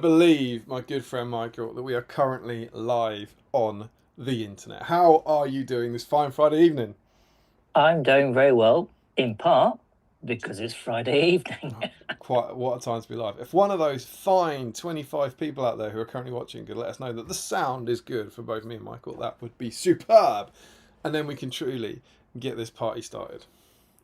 believe, my good friend Michael, that we are currently live on the internet. How are you doing this fine Friday evening? I'm doing very well, in part because it's Friday evening. Quite what a time to be live. If one of those fine 25 people out there who are currently watching could let us know that the sound is good for both me and Michael, that would be superb. And then we can truly get this party started.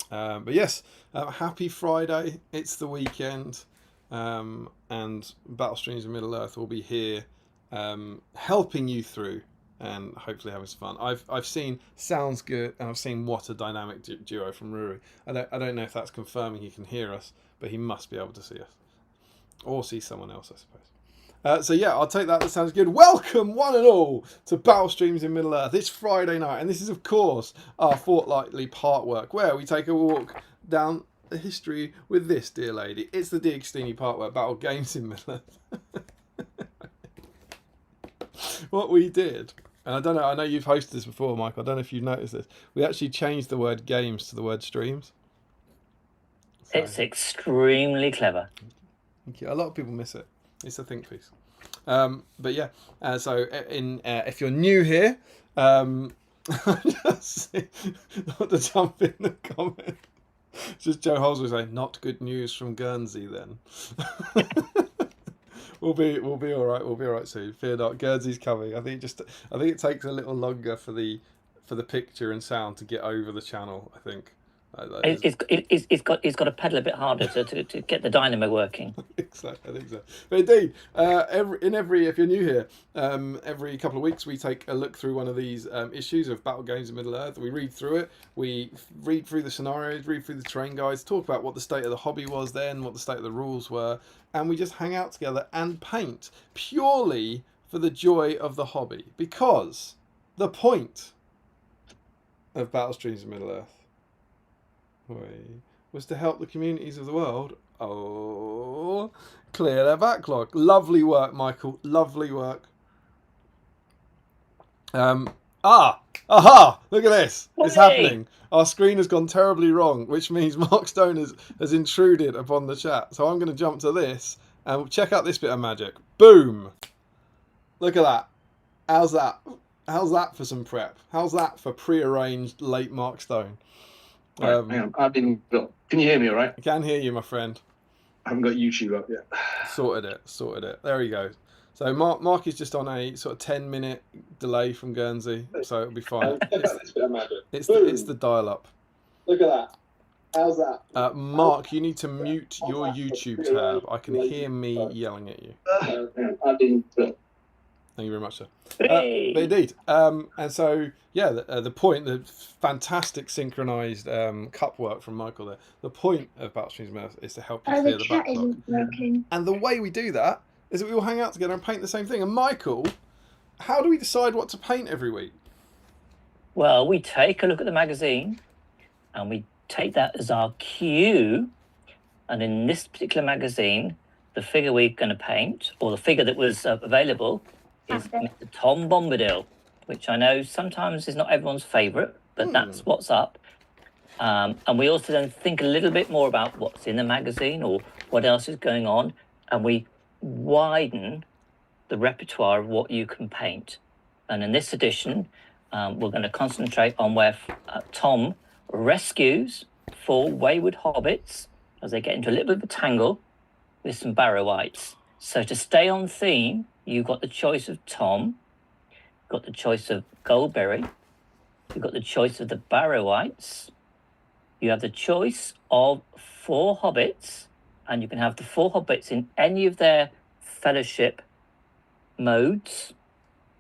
But yes, happy Friday. It's the weekend. And Battle Streams of Middle-earth will be here helping you through and hopefully having some fun. I've seen Sounds Good, and I've seen What a Dynamic Duo from Ruri. I don't know if that's confirming he can hear us, but he must be able to see us. Or see someone else, I suppose. So yeah, I'll take that. That sounds good. Welcome, one and all, to Battle Streams in Middle-earth. It's Friday night, and this is, of course, our fortnightly part work, where we take a walk down the history with this dear lady. It's the Diagostini part work, Battle Games in Middle-earth. What we did, and I don't know, I know you've hosted this before, Michael, I don't know if you've noticed this, we actually changed the word games to the word streams. So, it's extremely clever. Thank you. A lot of people miss it. It's a think piece. But yeah, so if you're new here, just not to jump in the comment. Just Joe Holsworth saying, "Not good news from Guernsey." Then we'll be all right. We'll be all right soon. Fear not, Guernsey's coming. I think it takes a little longer for the picture and sound to get over the channel. I think. It's got to pedal a bit harder to get the dynamo working. Exactly, I think so. But indeed, if you're new here, every couple of weeks we take a look through one of these issues of Battle Games in Middle-earth. We read through it, we read through the scenarios, read through the terrain guides, talk about what the state of the hobby was then, what the state of the rules were, and we just hang out together and paint purely for the joy of the hobby. Because the point of Battle Streams in Middle-earth was to help the communities of the world clear their backlog. Lovely work, Michael. Lovely work. Look at this. It's happening. Our screen has gone terribly wrong, which means Mark Stone has intruded upon the chat. So I'm going to jump to this and check out this bit of magic. Boom. Look at that. How's that? How's that for some prep? How's that for pre-arranged late Mark Stone? Right, hang on. Can you hear me all right? I can hear you, my friend. I haven't got YouTube up yet. Sorted it. There we go. So Mark is just on a sort of 10-minute delay from Guernsey, so it'll be fine. It's the dial-up. Look at that. How's that? Mark, you need to mute your YouTube tab. I can hear me yelling at you. Thank you very much, sir. But indeed, and so yeah, the point, the fantastic synchronized cup work from Michael there. The point of Battle Streams is to help you clear the backlog. Isn't working. And the way we do that is that we all hang out together and paint the same thing. And Michael, how do we decide what to paint every week? Well, we take a look at the magazine, and we take that as our cue. And in this particular magazine, the figure we're going to paint, or the figure that was available, is Mr. Tom Bombadil, which I know sometimes is not everyone's favourite, but that's what's up. And we also then think a little bit more about what's in the magazine or what else is going on, and we widen the repertoire of what you can paint. And in this edition, we're going to concentrate on where Tom rescues 4 wayward hobbits as they get into a little bit of a tangle with some Barrow-wites. So to stay on theme, you've got the choice of Tom, you've got the choice of Goldberry, you've got the choice of the Barrow-wites, you have the choice of 4 hobbits, and you can have the 4 hobbits in any of their fellowship modes,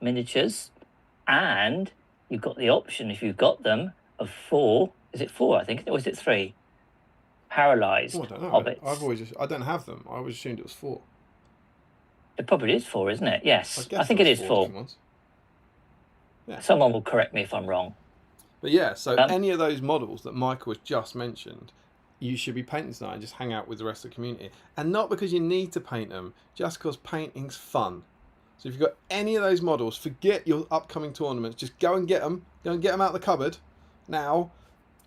miniatures, and you've got the option, if you've got them, of 4, is it 4, I think, or is it 3? Paralysed hobbits. I don't have them. I always assumed it was 4. It probably is 4, isn't it? Yes, I think it is 4. Yeah. Someone will correct me if I'm wrong. But yeah, so any of those models that Michael has just mentioned, you should be painting tonight and just hang out with the rest of the community. And not because you need to paint them, just because painting's fun. So if you've got any of those models, forget your upcoming tournaments. Just go and get them. Go and get them out of the cupboard now.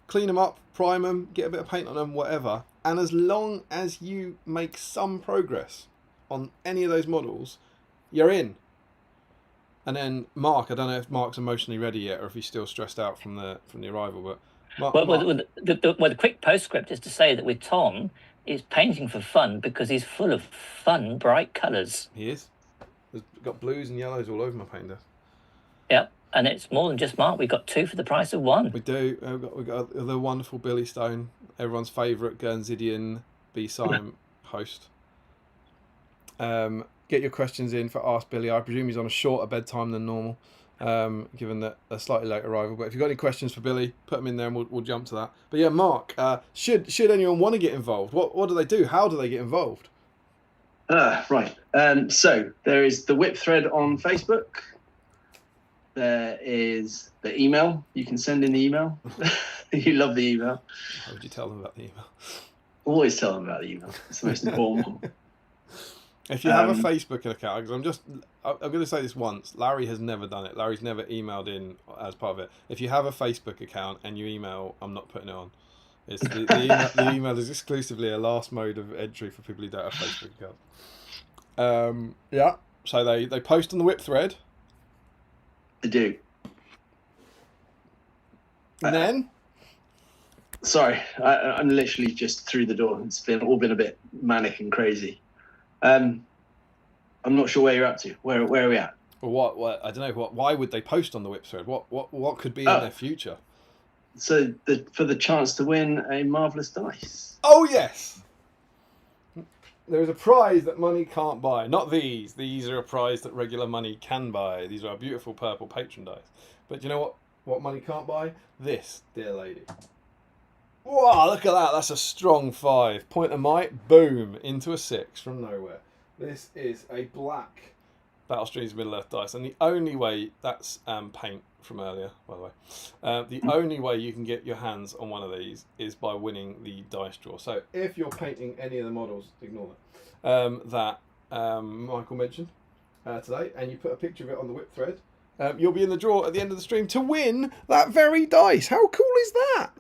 Clean them up, prime them, get a bit of paint on them, whatever. And as long as you make some progress on any of those models, you're in. And then Mark, I don't know if Mark's emotionally ready yet, or if he's still stressed out from the arrival. But Mark, the quick postscript is to say that with Tom, he's painting for fun because he's full of fun, bright colours. He is. There's got blues and yellows all over my paint desk. Yep, and it's more than just Mark. We've got 2 for the price of 1. We do. We've got the wonderful Billy Stone, everyone's favourite Guernsidian BSIME host. Get your questions in for Ask Billy. I presume he's on a shorter bedtime than normal, given that a slightly late arrival. But if you've got any questions for Billy, put them in there and we'll jump to that. But yeah, Mark, should anyone want to get involved, what do they do? How do they get involved? Right. So there is the whip thread on Facebook. There is the email. You can send in the email. You love the email. How would you tell them about the email? Always tell them about the email. It's the most important one. If you have a Facebook account, because I'm going to say this once, Larry has never done it. Larry's never emailed in as part of it. If you have a Facebook account and you email, I'm not putting it on. It's the email is exclusively a last mode of entry for people who don't have Facebook accounts. Yeah, so they post on the whip thread. They do. And then? Sorry, I'm literally just through the door. It's all been a bit manic and crazy. I'm not sure where you're up to. Where are we at? Well, what I don't know. Why would they post on the whip thread? What could be in their future? So for the chance to win a marvelous dice. Oh yes. There is a prize that money can't buy. Not these. These are a prize that regular money can buy. These are beautiful purple patron dice. But you know what money can't buy? This, dear lady. Wow, look at that. That's a strong 5. Point of might, boom, into a 6 from nowhere. This is a black Battle Streams Middle-earth dice. And the only way, that's paint from earlier, by the way. The only way you can get your hands on one of these is by winning the dice draw. So if you're painting any of the models, ignore that, Michael mentioned today, and you put a picture of it on the whip thread, you'll be in the draw at the end of the stream to win that very dice. How cool is that?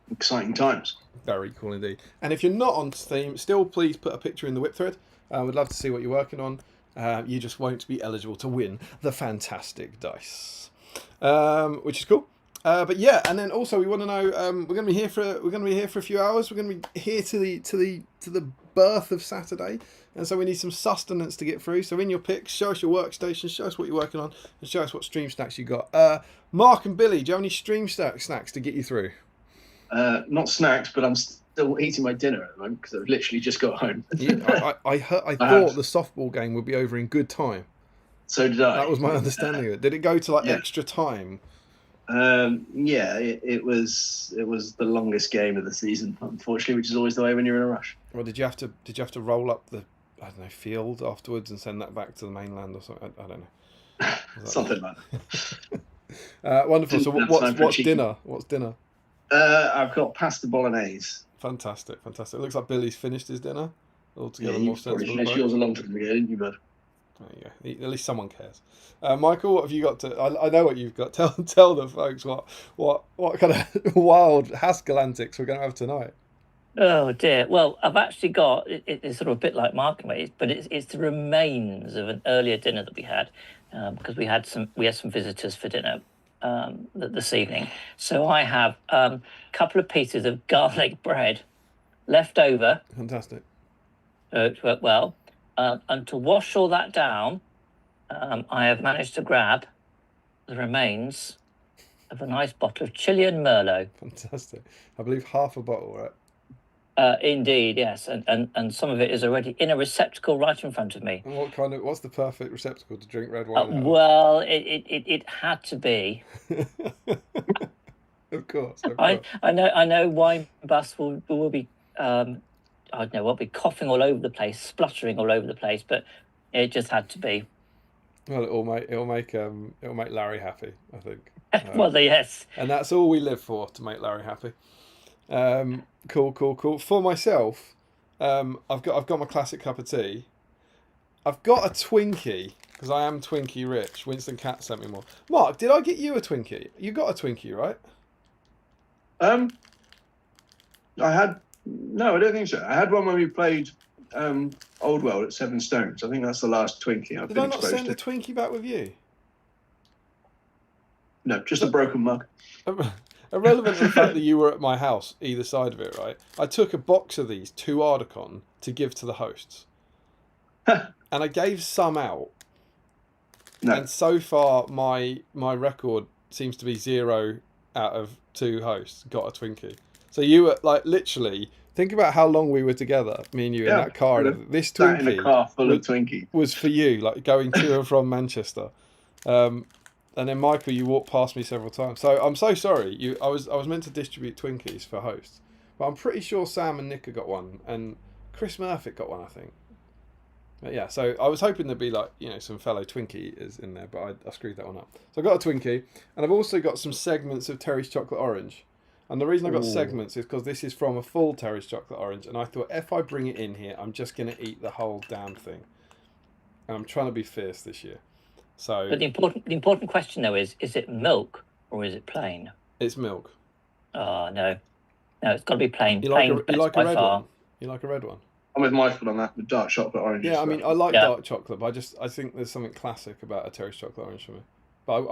Exciting times. Very cool indeed. And if you're not on Steam, still please put a picture in the whip thread. We'd love to see what you're working on. You just won't be eligible to win the fantastic dice, which is cool. But yeah, and then also we want to know we're going to be here for a few hours. We're going to be here to the birth of Saturday, and so we need some sustenance to get through. So in your picks, show us your workstation, show us what you're working on, and show us what stream snacks you got. Mark and Billy, do you have any stream snacks to get you through? Not snacks, but I'm still eating my dinner at the moment because I've literally just got home. I thought the softball game would be over in good time. So did I. That was my understanding of it. Did it go to extra time? Yeah, it was the longest game of the season, unfortunately, which is always the way when you're in a rush. Well, did you have to roll up the field afterwards and send that back to the mainland or something? I don't know. Something like that. Wonderful. So what's dinner? What's dinner? I've got pasta bolognese. Fantastic. It looks like Billy's finished his dinner. Altogether more sensible. You finished yours a long time ago, didn't you, bud? There you go. At least someone cares. Michael, what have you got to? I know what you've got. Tell the folks what kind of wild Haskell antics we're going to have tonight. Oh dear. Well, I've actually got it's sort of a bit like Mark in ways, but it's the remains of an earlier dinner that we had because we had some visitors for dinner this evening. So I have a couple of pieces of garlic bread left over. Fantastic. It worked well. And to wash all that down, I have managed to grab the remains of a nice bottle of Chilean Merlot. Fantastic. I believe half a bottle, right? Indeed, yes. And some of it is already in a receptacle right in front of me. And what's the perfect receptacle to drink red wine out of? Well, it had to be. Of course. I know wine busts will be I don't know, we'll be coughing all over the place, spluttering all over the place, but it just had to be. Well, it'll make Larry happy, I think. Well, yes. And that's all we live for, to make Larry happy. Cool. For myself, I've got my classic cup of tea. I've got a Twinkie because I am Twinkie rich. Winston Cat sent me more. Mark, did I get you a Twinkie? You got a Twinkie, right? No, I don't think so. I had one when we played Old World at 7 stones. I think that's the last Twinkie I've Did been I not exposed send to. a Twinkie back with you? No, just a broken mug. Irrelevant to the fact that you were at my house, either side of it, right? I took a box of these to Articon to give to the hosts. And I gave some out. No. And so far, my record seems to be 0 out of 2 hosts got a Twinkie. So you were, like, literally, think about how long we were together, me and you, in that car. And this Sat in a Twinkie car full of Twinkies. was for you, like, going to and from Manchester. And then Michael, you walked past me several times. So I'm so sorry. I was meant to distribute Twinkies for hosts, but I'm pretty sure Sam and Nick have got one, and Chris Murphy got one, I think. But yeah, so I was hoping there'd be, like, you know, some fellow Twinkie eaters in there, but I screwed that one up. So I got a Twinkie, and I've also got some segments of Terry's Chocolate Orange. And the reason I got segments is because this is from a full Terry's Chocolate Orange, and I thought if I bring it in here, I'm just going to eat the whole damn thing. And I'm trying to be fierce this year. So, but the important question though is it milk or is it plain? It's milk. Oh no, it's got to be plain. You plain like a red far. one? You like a red one? I'm with Michael on that, with dark chocolate orange. Yeah, I mean, I like dark chocolate, but I think there's something classic about a Terry's Chocolate Orange for me. But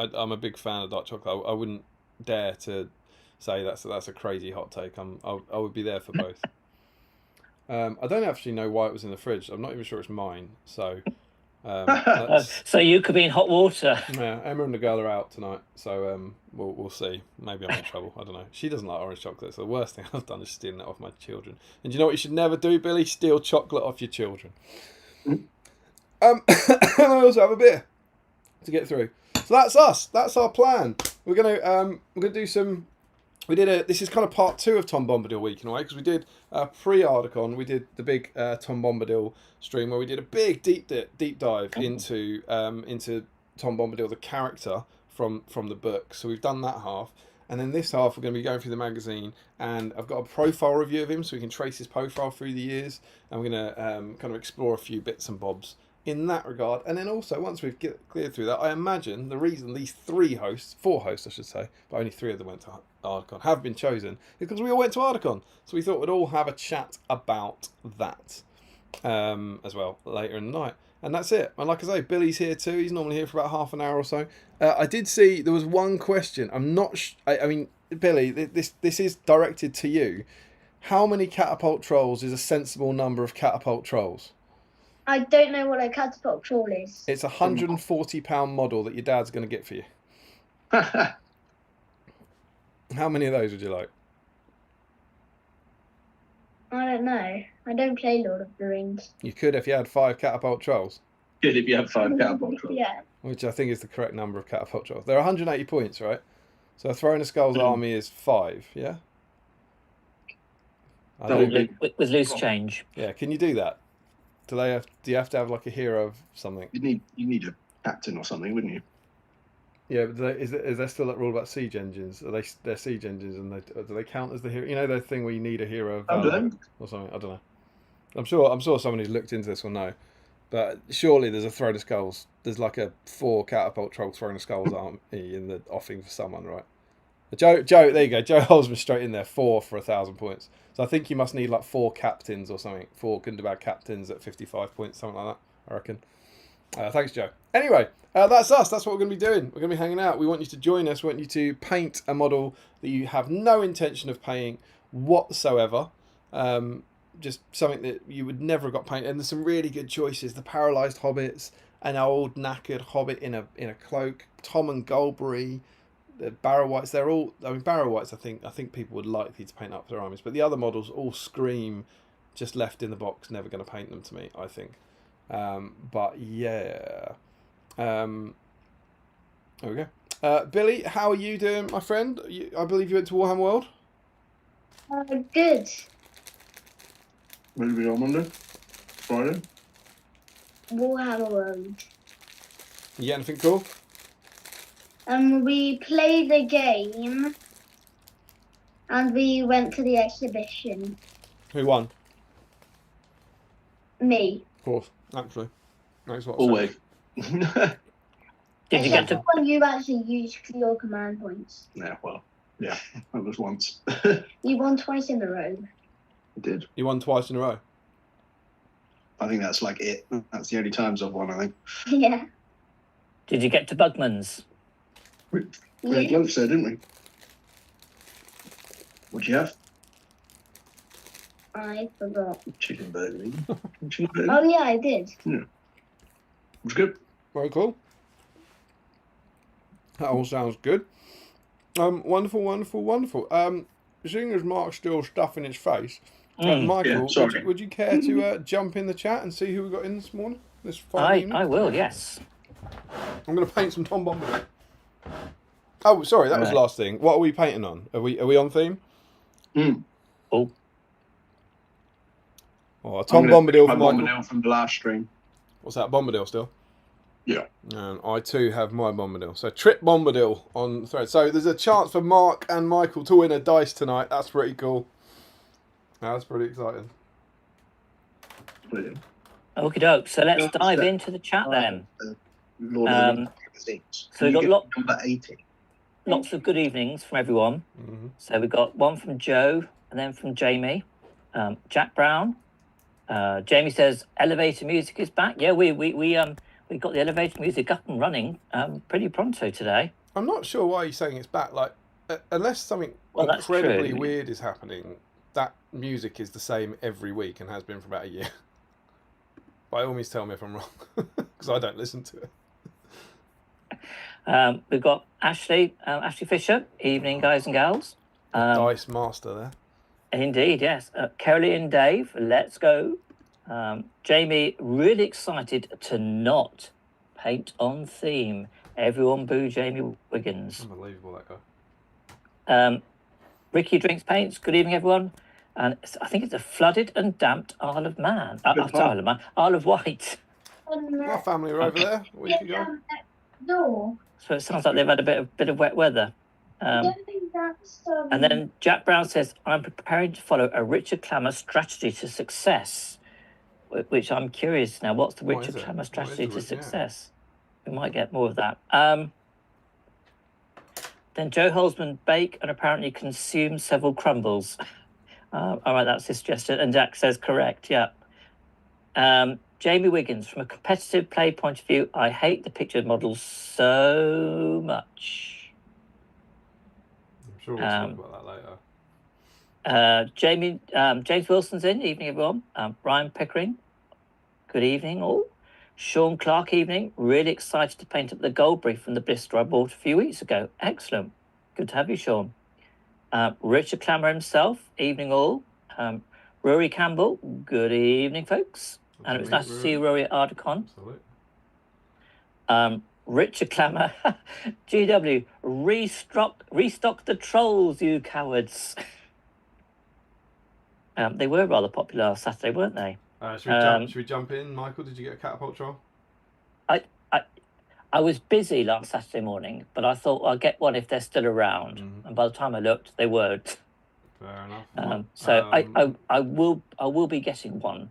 I'm a big fan of dark chocolate. I wouldn't dare to say that's a crazy hot take. I would be there for both. I don't actually know why it was in the fridge. I'm not even sure it's mine. So. So you could be in hot water. Yeah, Emma and the girl are out tonight, so we'll see. Maybe I'm in trouble. I don't know. She doesn't like orange chocolate, so the worst thing I've done is stealing it off my children. And you know what you should never do, Billy? Steal chocolate off your children. And I also have a beer to get through. So that's us. That's our plan. We're gonna do some. This is kind of part 2 of Tom Bombadil Week in a way, because we did pre-Articon, we did the big Tom Bombadil stream where we did a big deep dive into Tom Bombadil, the character from the book. So we've done that half, and then this half we're going to be going through the magazine, and I've got a profile review of him so we can trace his profile through the years, and we're going to kind of explore a few bits and bobs in that regard. And then also, once we've cleared through that, I imagine the reason these 4 hosts I should say, but only 3 of them went to Articon, have been chosen, is because we all went to Articon. So we thought we'd all have a chat about that as well later in the night. And that's it. And like I say, Billy's here too. He's normally here for about half an hour or so. I did see there was one question. I'm not I mean, Billy, this is directed to you. How many catapult trolls is a sensible number of catapult trolls? I don't know what a catapult troll is. It's a £140 model that your dad's going to get for you. How many of those would you like? I don't know. I don't play Lord of the Rings. You could if you had 5 catapult trolls. Good if you have 5 catapult trolls. Yeah. Which I think is the correct number of catapult trolls. They're 180 points, right? So a Throne of Skulls army is 5, yeah? With loose change. Yeah, can you do that? Do you have to have like a hero of something? You need a captain or something, wouldn't you? Yeah, but is there still that rule about siege engines? They're siege engines, and do they count as the hero? You know, the thing where you need a hero of valor or something. I don't know. I'm sure someone who's looked into this will know. But surely there's a Throne of Skulls. There's like a 4 catapult troll Throne of Skulls army in the offing for someone, right? Joe, there you go. Joe Holzman straight in there, 4 for 1,000 points. So I think you must need like 4 captains or something. 4 Gundabad captains at 55 points, something like that, I reckon. Thanks, Joe. Anyway, that's us. That's what we're going to be doing. We're going to be hanging out. We want you to join us. We want you to paint a model that you have no intention of painting whatsoever. Just something that you would never have got painted. And there's some really good choices. The Paralysed Hobbits, an old knackered Hobbit in a cloak, Tom and Goldberry, the Barrow-Whites. They're all. I mean, Barrow-Whites. I think people would like you to paint up their armies, but the other models all scream, just left in the box. Never going to paint them to me. I think. But yeah. There we go. Billy, how are you doing, my friend? I believe you went to Warhammer World. Good. Will you be on Monday? Friday? Warhammer World. You get anything cool? We played the game, and we went to the exhibition. Who won? Me. Of course, actually. That's what I Always. Did you get to? When you actually used your command points. Yeah, well, yeah, that was once. You won twice in a row. I did. You won twice in a row. I think that's like it. That's the only times I've won, I think. Yeah. Did you get to Bugman's? Pretty close there, didn't we? What'd you have? I forgot. Chicken burger. Chicken burger. Oh yeah, I did. It was good. Very cool. That all sounds good. Wonderful. Seeing as Mark's still stuffing his face, Michael, sorry. would you care to jump in the chat and see who we got in this morning? This fine evening? I will, yes. I'm going to paint some Tom Bombadil. Oh, sorry, that was the last thing. What are we painting on? Are we on theme? Oh. Oh, Tom Bombadil for Michael. Bombadil from the last stream. What's that? Bombadil still? Yeah. And I too have my Bombadil. So Trip Bombadil on thread. So there's a chance for Mark and Michael to win a dice tonight. That's pretty cool. That's pretty exciting. Brilliant. Okie doke. So let's dive into the chat then. So we've got number 80. Lots of good evenings from everyone. So we've got one from Joe and then from Jamie. Jack Brown. Jamie says elevator music is back. Yeah, we got the elevator music up and running pretty pronto today. I'm not sure why he's saying it's back. Like, unless something incredibly weird is happening, that music is the same every week and has been for about a year. By all means, tell me if I'm wrong, because I don't listen to it. We've got Ashley Fisher. Evening, guys and gals. Dice master there. Indeed, yes. Kerry and Dave, let's go. Jamie, really excited to not paint on theme. Everyone boo Jamie Wiggins. Unbelievable, that guy. Ricky drinks paints. Good evening, everyone. And I think it's a flooded and damped Isle of Man. Isle of Wight. My family are over there a week ago. No. So it sounds like they've had a bit of wet weather. I don't think that's. And then Jack Brown says, I'm preparing to follow a Richard Clammer strategy to success. Which I'm curious now. What's the Richard Clammer strategy to success? We might get more of that. Then Joe Holzman bake and apparently consume several crumbles. All right, that's his suggestion. And Jack says correct. Yeah. Jamie Wiggins, from a competitive play point of view, I hate the pictured models so much. I'm sure we'll talk about that later. James Wilson's in. Evening, everyone. Ryan Pickering. Good evening, all. Sean Clark, evening. Really excited to paint up the gold brief from the blister I bought a few weeks ago. Excellent. Good to have you, Sean. Richard Clammer himself. Evening, all. Rory Campbell. Good evening, folks. And it was nice to see Rory at Articon. Richard Clammer. GW. Restock the trolls, you cowards. They were rather popular last Saturday, weren't they? Should we jump in, Michael? Did you get a catapult troll? I was busy last Saturday morning, but I thought I'll get one if they're still around. And by the time I looked, they weren't. Fair enough. So I will be getting one.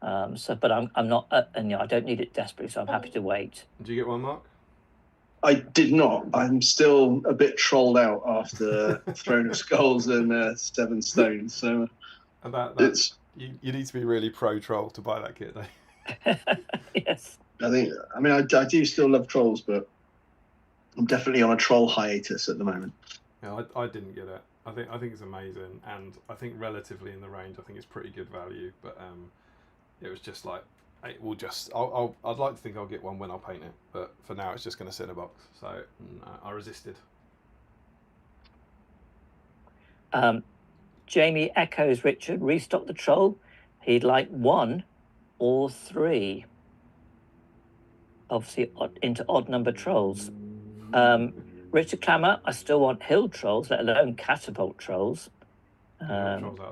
But I'm not, and I don't need it desperately, so I'm happy to wait. Did you get one, Mark? I did not. I'm still a bit trolled out after Throne of Skulls and 7 Stones. So it's you need to be really pro troll to buy that kit, though. Yes. I do still love trolls, but I'm definitely on a troll hiatus at the moment. Yeah, I didn't get it. I think it's amazing, and I think relatively in the range, I think it's pretty good value. But it was just like it will just. I'd like to think I'll get one when I paint it, but for now it's just going to sit in a box. So I resisted. Jamie echoes Richard. Restock the troll. He'd like 1 or 3. Obviously, into odd number trolls. Richard Clammer, I still want hill trolls, let alone catapult trolls.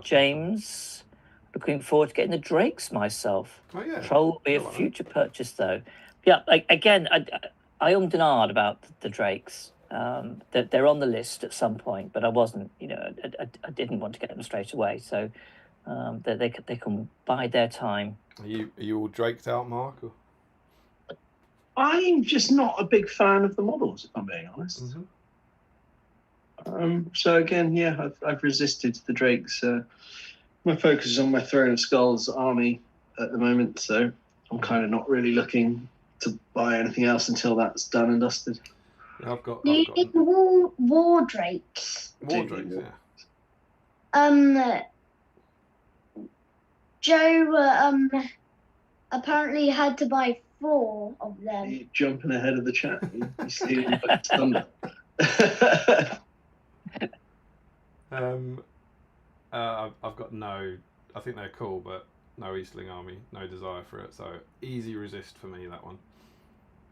James, looking forward to getting the drakes myself. Oh, yeah. Troll will be a future purchase, though. Yeah, again, I ummed and ahed about the drakes. They're on the list at some point, but I wasn't, I didn't want to get them straight away. So they can bide their time. Are you all draked out, Mark? Or? I'm just not a big fan of the models, if I'm being honest. So again, yeah, I've resisted the drakes. my focus is on my Throne of Skulls army at the moment, so I'm kind of not really looking to buy anything else until that's done and dusted. Yeah, I've got Do you need war drakes? war drakes, yeah. Joe apparently had to buy 4 of them. Are you jumping ahead of the chat? You're stealing my thunder. I've got no. I think they're cool, but no Eastling army, no desire for it. So easy resist for me, that one.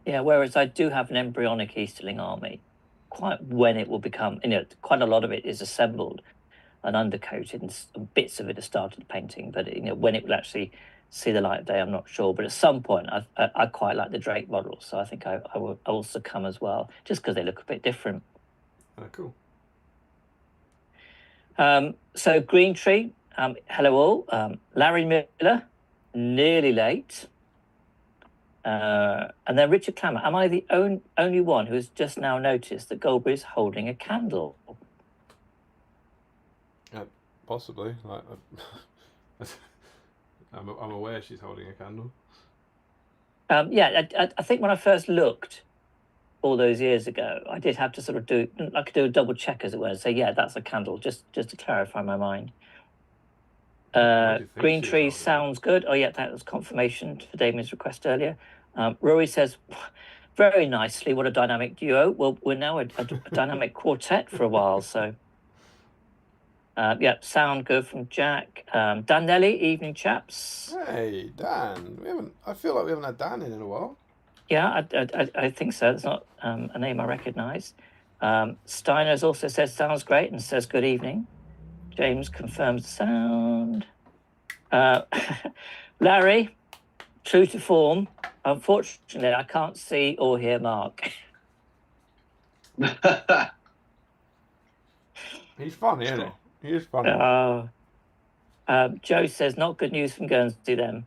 Yeah, whereas I do have an embryonic Easterling army. Quite when it will become, quite a lot of it is assembled and undercoated, and bits of it have started painting. But when it will actually see the light of day, I'm not sure. But at some point, I quite like the Drake models, so I think I will succumb as well, just because they look a bit different. Cool. So Green Tree, hello all. Larry Miller, nearly late. And then Richard Clammer, am I the only one who has just now noticed that Goldberry is holding a candle? Possibly. Like, I'm aware she's holding a candle. Yeah, I think when I first looked all those years ago, I did have to sort of do a double check, as it were, and say, yeah, that's a candle, just to clarify my mind. Green Tree sounds good. Oh, yeah, that was confirmation for Damien's request earlier. Rory says, very nicely, what a dynamic duo. Well, we're now a dynamic quartet for a while, so... yeah, sound good from Jack. Dan Nelly, evening chaps. Hey, Dan. I feel like we haven't had Dan in a while. Yeah, I think so. It's not a name I recognise. Steiner's also says sounds great and says good evening. James confirms the sound. Larry, true to form. Unfortunately, I can't see or hear Mark. He's funny, isn't he? He is funny. Joe says, not good news from Guernsey then.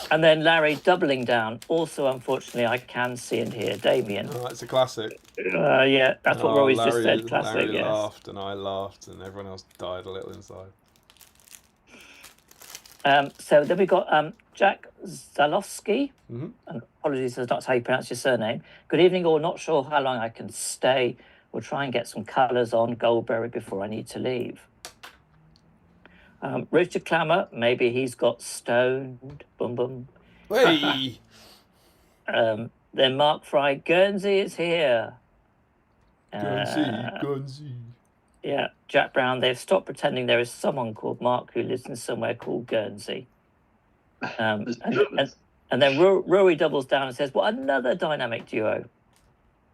And then Larry doubling down. Also, unfortunately, I can see and hear Damien. Oh, that's a classic. Yeah, that's what Rory's just said. Classic, Larry yes. laughed and I laughed and everyone else died a little inside. So then we got Jack Zalowski. Mm-hmm. And apologies, that's not how you pronounce your surname. Good evening, or not sure how long I can stay. We'll try and get some colours on Goldberry before I need to leave. Richard Clammer, maybe he's got stoned. Boom, boom. Hey! Then Mark Fry, Guernsey is here. Guernsey. Yeah, Jack Brown, they've stopped pretending there is someone called Mark who lives in somewhere called Guernsey. And then Rory doubles down and says, what another dynamic duo.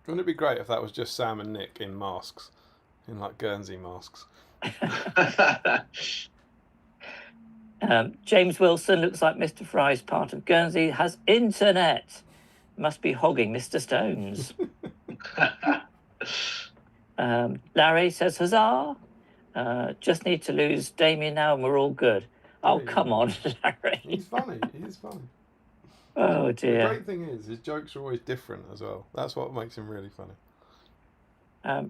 Wouldn't it be great if that was just Sam and Nick in masks? In like Guernsey masks. James Wilson looks like Mr. Fry's part of Guernsey has internet. Must be hogging Mr. Stones. Larry says, huzzah. Just need to lose Damien now and we're all good. Oh, come on, Larry. He's funny. He is funny. Oh, dear. The great thing is, his jokes are always different as well. That's what makes him really funny.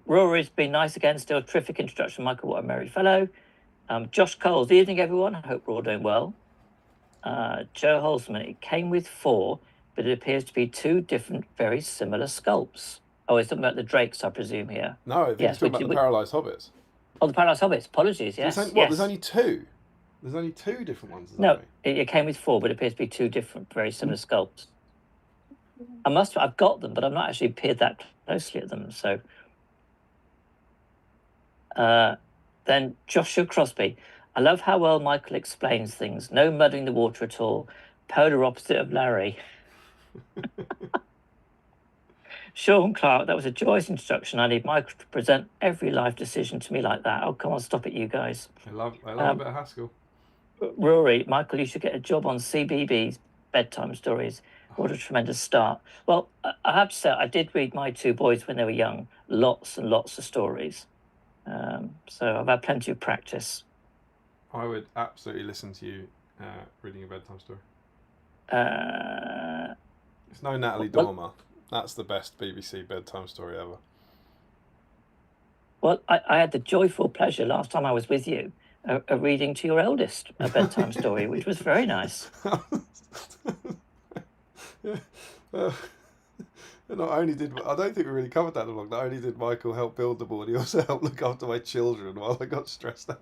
Rory's been nice again. Still a terrific introduction, Michael. What a merry fellow. Josh Coles, good evening, everyone. I hope we're all doing well. Joe Holzman, it came with 4, but it appears to be 2 different, very similar sculpts. Oh, it's talking about the Drakes, I presume, here. No, I think it's talking about the Paralysed Hobbits. Oh, the Paralysed Hobbits. Apologies, yes. There's only 2? There's only 2 different ones, isn't No, it came with 4, but it appears to be 2 different, very similar sculpts. I've got them, but I've not actually peered that closely at them, so... Then Joshua Crosby. I love how well Michael explains things. No mudding the water at all. Polar opposite of Larry. Sean Clark, that was a joyous introduction. I need Michael to present every life decision to me like that. Oh, come on, stop it, you guys. I love a bit of Haskell. Rory, Michael, you should get a job on CBB's bedtime stories. What a tremendous start. Well, I have to say, I did read my 2 boys when they were young. Lots and lots of stories. So I've had plenty of practice. I would absolutely listen to you reading a bedtime story. It's no Natalie Dormer. That's the best BBC bedtime story ever. Well, I had the joyful pleasure last time I was with you a reading to your eldest, a bedtime story, which was very nice. Not only did I don't think we really covered that along. Not only did Michael help build the board, he also helped look after my children while I got stressed out.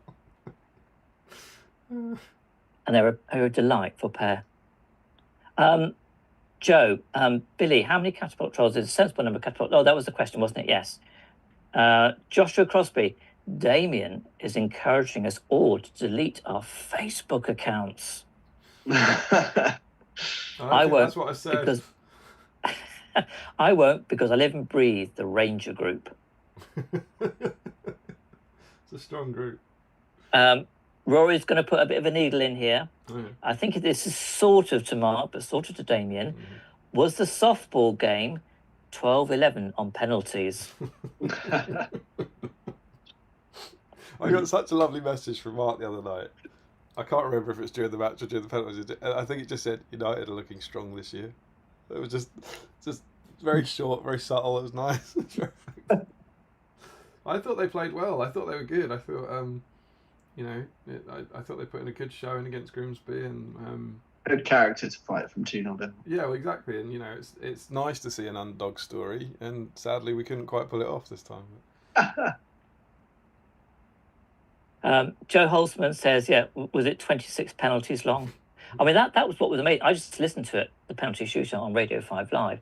And they're a delightful pair. Joe, Billy, how many catapult trolls is a sensible number of catapult? Oh, that was the question, wasn't it? Yes. Joshua Crosby, Damien is encouraging us all to delete our Facebook accounts. I won't. That's what I said. Because I won't, because I live and breathe the Ranger group. It's a strong group. Rory's going to put a bit of a needle in here. Mm. I think this is sort of to Mark, but sort of to Damien. Was the softball game 12-11 on penalties? I got such a lovely message from Mark the other night. I can't remember if it's during the match or during the penalties. I think it just said United are looking strong this year. It was just very short, very subtle. It was nice. I thought they played well. I thought they were good. I thought, I thought they put in a good showing against Grimsby and good character to fight from 2-0 down. Yeah, well, exactly. And it's nice to see an underdog story. And sadly, we couldn't quite pull it off this time. Joe Holzman says, was it 26 penalties long? I mean, that was what was amazing. I just listened to it, the penalty shootout on Radio 5 Live,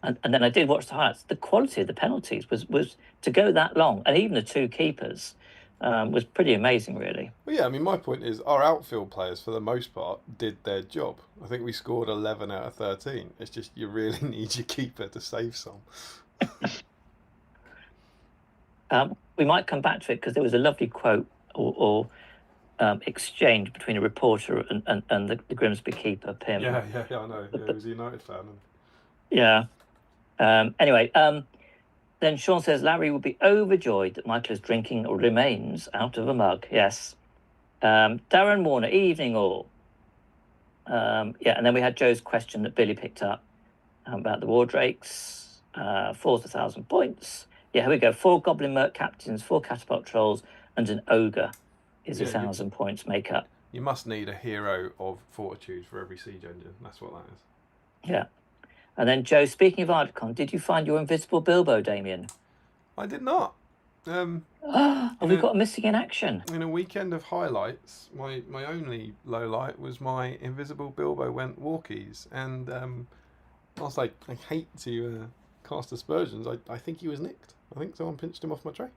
and then I did watch the highlights. The quality of the penalties was to go that long, and even the two keepers was pretty amazing, really. Well, yeah, I mean, my point is our outfield players, for the most part, did their job. I think we scored 11 out of 13. It's just you really need your keeper to save some. We might come back to it because there was a lovely quote or exchange between a reporter and the Grimsby keeper, Pim. Yeah, I know. Yeah, he was a United fan. Yeah. Anyway, then Sean says Larry would be overjoyed that Michael is drinking remains out of a mug. Yes. Darren Warner, evening all. And then we had Joe's question that Billy picked up about the Wardrakes. 4,000 points. Yeah, here we go. 4 Goblin Merc captains, 4 catapult trolls, and an ogre is 1,000 points make up. You must need a hero of fortitude for every siege engine. That's what that is. Yeah. And then, Joe, speaking of Articon, did you find your invisible Bilbo, Damien? I did not. We've got a missing in action. In a weekend of highlights, my only low light was my invisible Bilbo went walkies. And I was like, I hate to cast aspersions. I think he was nicked. I think someone pinched him off my tray.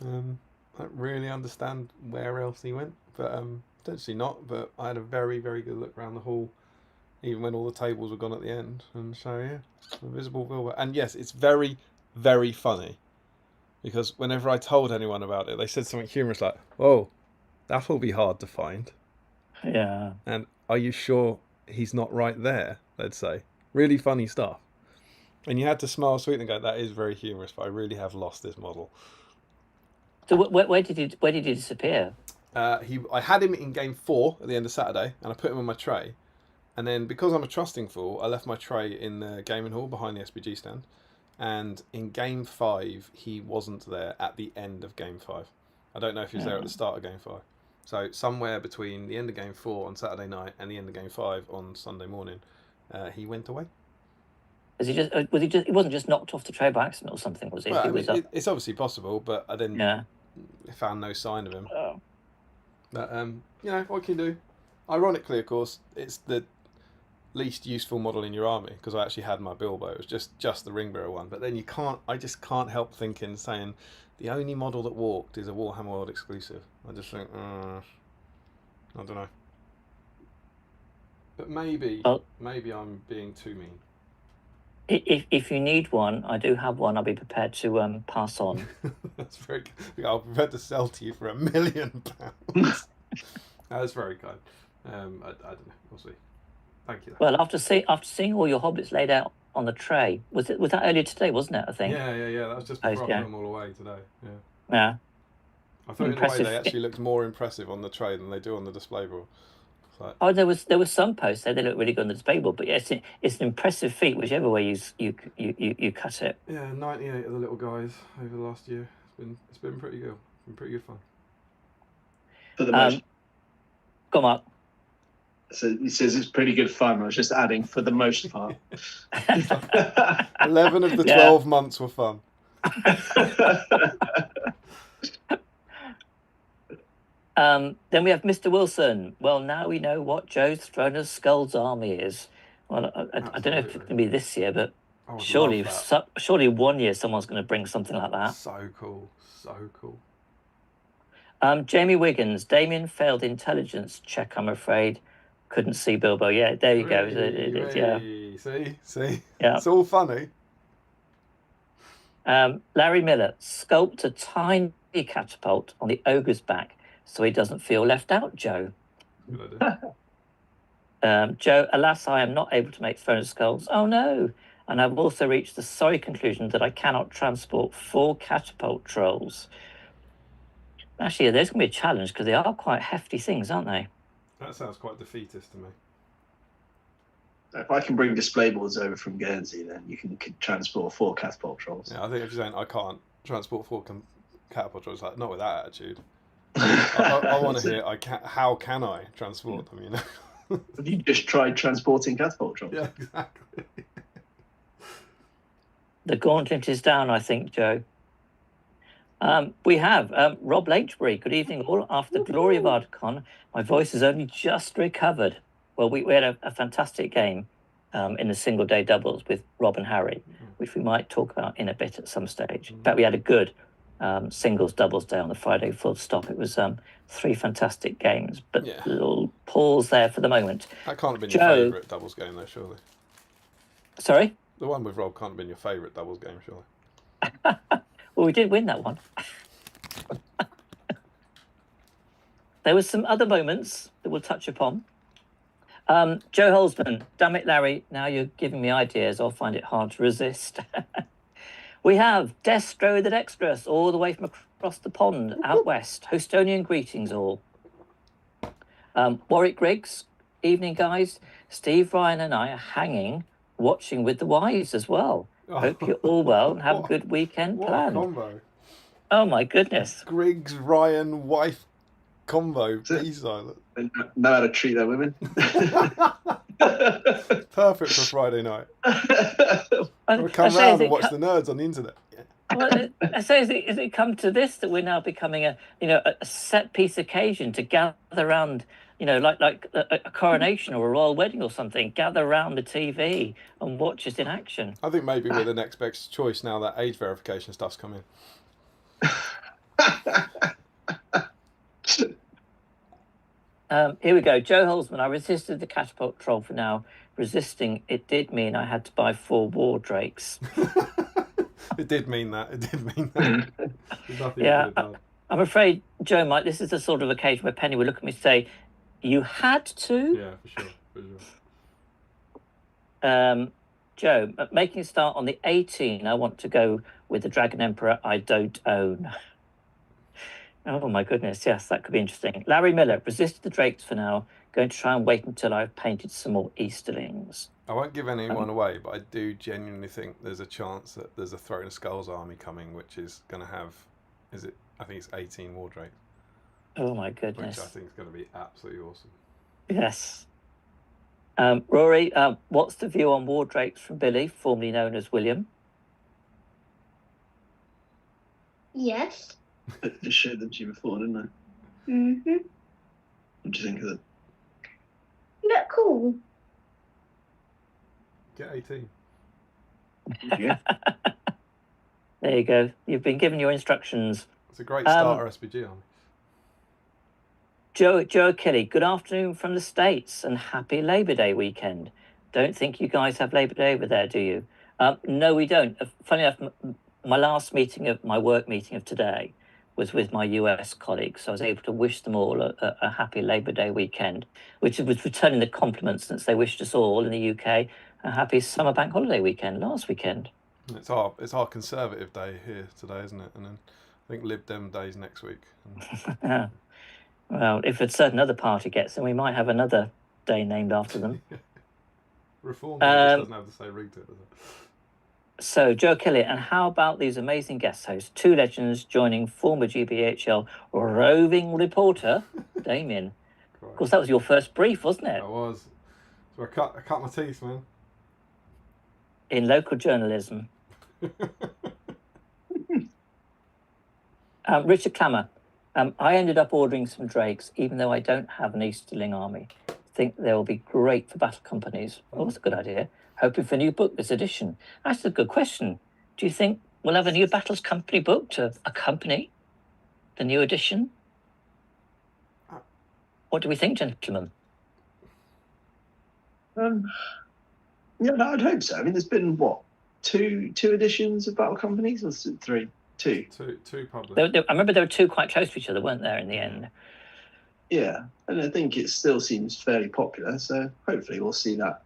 I don't really understand where else he went, but potentially not. But I had a very, very good look around the hall, even when all the tables were gone at the end. And so, yeah, invisible Bilbo. And yes, it's very, very funny, because whenever I told anyone about it, they said something humorous like, "Oh, that'll be hard to find." Yeah. And are you sure he's not right there? They'd say. Really funny stuff. And you had to smile sweetly and go, "That is very humorous, but I really have lost this model." So where did he disappear? I had him in game 4 at the end of Saturday, and I put him on my tray. And then, because I'm a trusting fool, I left my tray in the gaming hall behind the SBG stand. And in game 5, he wasn't there at the end of game 5. I don't know if he was there at the start of game 5. So somewhere between the end of game 4 on Saturday night and the end of game 5 on Sunday morning, he went away. He wasn't just knocked off the tray by accident or something, was he? Well, it's obviously possible, but I then found no sign of him. Oh. But what can you do? Ironically, of course, it's the least useful model in your army, because I actually had my Bilbo. It was just the ring bearer one. But then I just can't help saying the only model that walked is a Warhammer World exclusive. I just think, I don't know. But maybe I'm being too mean. If you need one, I do have one. I'll be prepared to pass on. That's very good. I'll be prepared to sell to you for £1 million. That's very kind. I don't know. We'll see. Thank you. Well, after seeing all your hobbits laid out on the tray, was that earlier today, wasn't it? I think. Yeah. That was just before I put them all away today. Yeah. Yeah. I thought in a way they actually looked more impressive on the tray than they do on the display board. Oh, there was some posts there. They look really good on the display board, but yeah, it's an impressive feat, whichever way you cut it. Yeah, 98 of the little guys over the last year. It's been pretty good. Been pretty good fun. For the most. Go on, Mark. So he says it's pretty good fun. I was just adding for the most part. 11 of the 12 months were fun. Then we have Mr. Wilson. Well, now we know what Joe's Throne of Skulls army is. Well, I don't know if it's going to be this year, but surely 1 year someone's going to bring something like that. So cool. So cool. Jamie Wiggins. Damien failed intelligence check, I'm afraid. Couldn't see Bilbo. Yeah, there you go. Yeah. See? Yeah. It's all funny. Larry Miller. Sculpt a tiny catapult on the ogre's back so he doesn't feel left out, Joe. Good idea. Joe, alas, I am not able to make Throne of Skulls. Oh, no. And I've also reached the sorry conclusion that I cannot transport 4 catapult trolls. Actually, there's going to be a challenge because they are quite hefty things, aren't they? That sounds quite defeatist to me. If I can bring display boards over from Guernsey, then you can transport 4 catapult trolls. Yeah, I think if you're saying I can't transport 4 catapult trolls, like, not with that attitude. I want to hear how can I transport them, you know? Have you just tried transporting catapult trolls? Yeah, exactly. The gauntlet is down, I think, Joe. We have Rob Lakebury. Good evening, all. After the glory of Articon, my voice has only just recovered. Well, we had a fantastic game in the single-day doubles with Rob and Harry, which we might talk about in a bit at some stage. In fact, we had a good singles doubles day on the Friday full stop. It was 3 fantastic games, but a little pause there for the moment. That can't have been your favourite doubles game, though, surely. Sorry? The one with Rob can't have been your favourite doubles game, surely. Well, we did win that one. There were some other moments that we'll touch upon. Joe Holzman, damn it, Larry, now you're giving me ideas. I'll find it hard to resist. We have Destro the Dexterous, all the way from across the pond, out west. Hostonian greetings, all. Warwick Griggs, evening, guys. Steve, Ryan and I are hanging, watching with the wives as well. Hope you're all well and have a good weekend planned. What a combo. Oh, my goodness. Griggs, Ryan, wife combo. B-silent. They know how to treat their women. Perfect for Friday night. Or come round and watch the nerds on the internet. Well, I say, is it come to this that we're now becoming a set piece occasion to gather around, like a coronation or a royal wedding or something, gather around the TV and watch us in action? I think maybe we're the next best choice now that age verification stuff's come in. Here we go. Joe Holzman, I resisted the catapult troll for now. Resisting, it did mean I had to buy 4 war drakes. It did mean that. It did mean that. There's nothing Yeah, you could have done. I'm afraid, Joe, Mike, this is the sort of occasion where Penny would look at me and say, you had to? Yeah, for sure. Joe, making a start on the 18, I want to go with the Dragon Emperor I don't own. Oh, my goodness. Yes, that could be interesting. Larry Miller, resisted the drakes for now. Going to try and wait until I've painted some more Easterlings. I won't give anyone away, but I do genuinely think there's a chance that there's a Throne of Skulls army coming, which is going to have, I think it's 18 war drakes. Oh, my goodness. Which I think is going to be absolutely awesome. Yes. Rory, what's the view on war drakes from Billy, formerly known as William? Yes. I just showed them to you before, didn't I? Mm-hmm. What do you think of them? Look cool. Get 18. Yeah. There you go. You've been given your instructions. It's a great starter SBG army. Joe Kelly, good afternoon from the States and happy Labor Day weekend. Don't think you guys have Labor Day over there, do you? No, we don't. Funny enough, my work meeting of today was with my US colleagues, so I was able to wish them all a happy Labor Day weekend, which was returning the compliments since they wished us all in the UK a happy summer bank holiday weekend last weekend. It's our Conservative Day here today, isn't it? And then I think Lib Dem Day's next week. Well, if a certain other party gets them, we might have another day named after them. Reform Day just doesn't have the same ring to it, does it? So, Joe Kelly, and how about these amazing guest hosts? Two legends joining former GBHL roving reporter, Damien. Of course, that was your first brief, wasn't it? That was. So I cut my teeth, man. In local journalism. Richard Clammer. I ended up ordering some drakes, even though I don't have an Easterling army. Think they'll be great for battle companies. Oh, that's a good idea. Hoping for a new book this edition. That's a good question. Do you think we'll have a new battles company book to accompany the new edition? What do we think, gentlemen? Yeah, no, I'd hope so. I mean, there's been what, two editions of Battle Companies, or is it three? Two published. I remember there were two quite close to each other, weren't there, in the end? Yeah, and I think it still seems fairly popular. So hopefully we'll see that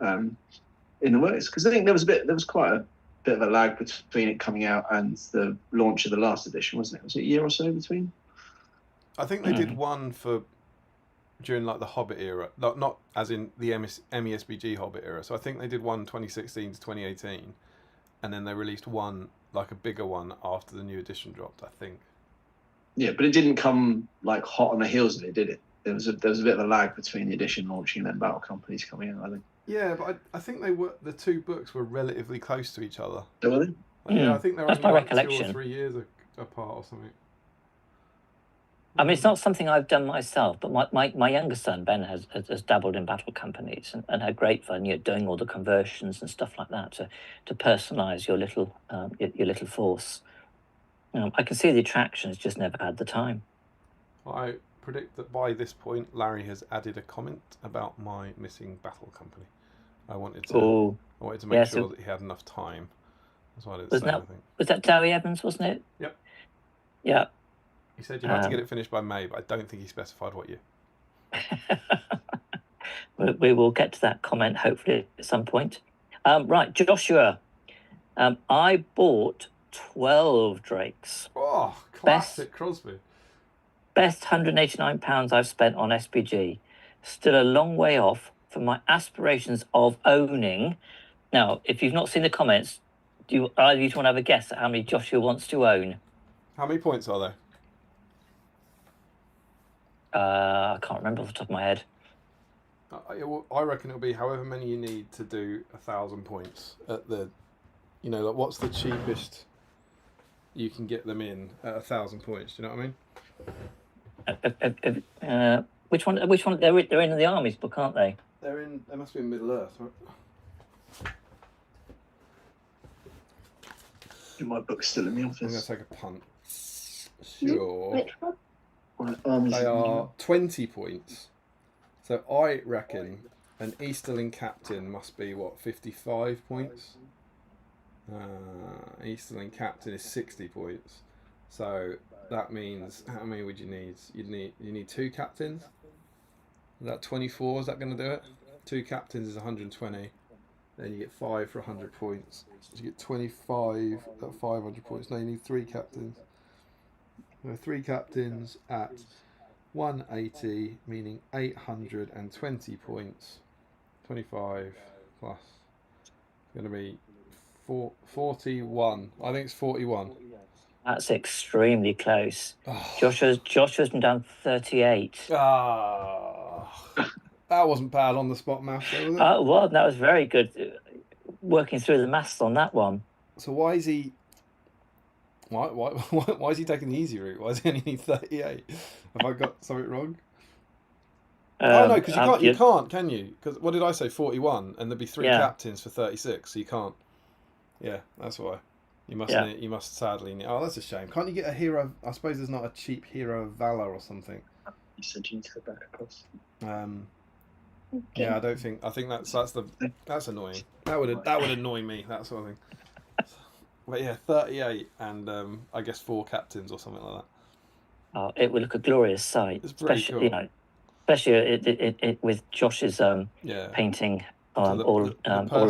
in the works, because I think there was quite a bit of a lag between it coming out and the launch of the last edition, wasn't it? Was it a year or so between? I think they did one for during like the Hobbit era, not as in the MESBG Hobbit era. So I think they did one 2016 to 2018, and then they released one, like a bigger one, after the new edition dropped, I think. Yeah, but it didn't come like hot on the heels of it, did it? There was a bit of a lag between the edition launching and then Battle Companies coming out, I think. Yeah, but I think the two books were relatively close to each other. Oh, were they? Yeah, I think they're That's only my like 2 recollection. or 3 years apart or something. I mean, it's not something I've done myself, but my younger son, Ben, has dabbled in battle companies and had great fun, doing all the conversions and stuff like that to personalise your little force. I can see the attractions, just never had the time. I predict that by this point, Larry has added a comment about my missing battle company. I wanted to make sure that he had enough time. That's why I didn't say anything. Was that Dowie Evans, wasn't it? Yep. Yeah. He said you had to get it finished by May, but I don't think he specified what year. We will get to that comment hopefully at some point. Right, Joshua. I bought 12 drakes. Oh, classic Crosby. Best £189 I've spent on SBG. Still a long way off from my aspirations of owning. Now, if you've not seen the comments, do either of you want to have a guess at how many Joshua wants to own? How many points are there? I can't remember off the top of my head. I reckon it'll be however many you need to do 1,000 points at the, like what's the cheapest you can get them in at 1,000 points? Do you know what I mean? Which one? They're in the Army's book, aren't they? They must be in Middle Earth, right? My book's still in the office. I'm going to take a punt. Sure. Which one? They are 20 points. So I reckon an Easterling captain must be, 55 points? Easterling captain is 60 points. So that means, how many would you need? You need 2 captains? Is that 24? Is that going to do it? 2 captains is 120. Then you get 5 for 100 points. So you get 25 at 500 points. No, you need 3 captains. 3 captains at 180, meaning 820 points. 25 plus. It's going to be 41. I think it's 41. That's extremely close. Oh. Joshua's been down 38. That wasn't bad on the spot maths, though, was it? Well, that was very good. Working through the maths on that one. So why is he? Why is he taking the easy route? Why does he only need 38? Have I got something wrong? Oh no, because you can't, can you? Because what did I say? 41, and there'd be 3 captains for 36, so you can't. Yeah, that's why. You must sadly need. Oh, that's a shame. Can't you get a hero? I suppose there's not a cheap hero of valor or something. You said you need to go back across. Yeah, I think that's annoying. That would annoy me. That sort of thing. But yeah, 38 and I guess 4 captains or something like that. Oh, it would look a glorious sight. It's pretty cool. Especially it with Josh's painting all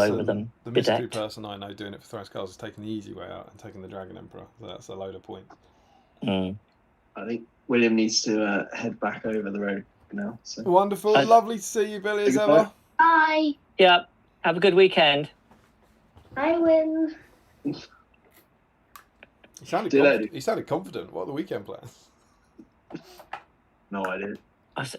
over them. The mystery person I know doing it for Throne Skulls is taking the easy way out and taking the Dragon Emperor. So that's a load of points. Mm. I think William needs to head back over the road now. So. Wonderful. Lovely to see you, Billy, as ever. Bye. Yeah. Have a good weekend. I win. He sounded, See you later. he sounded confident. What are the weekend plans? No idea.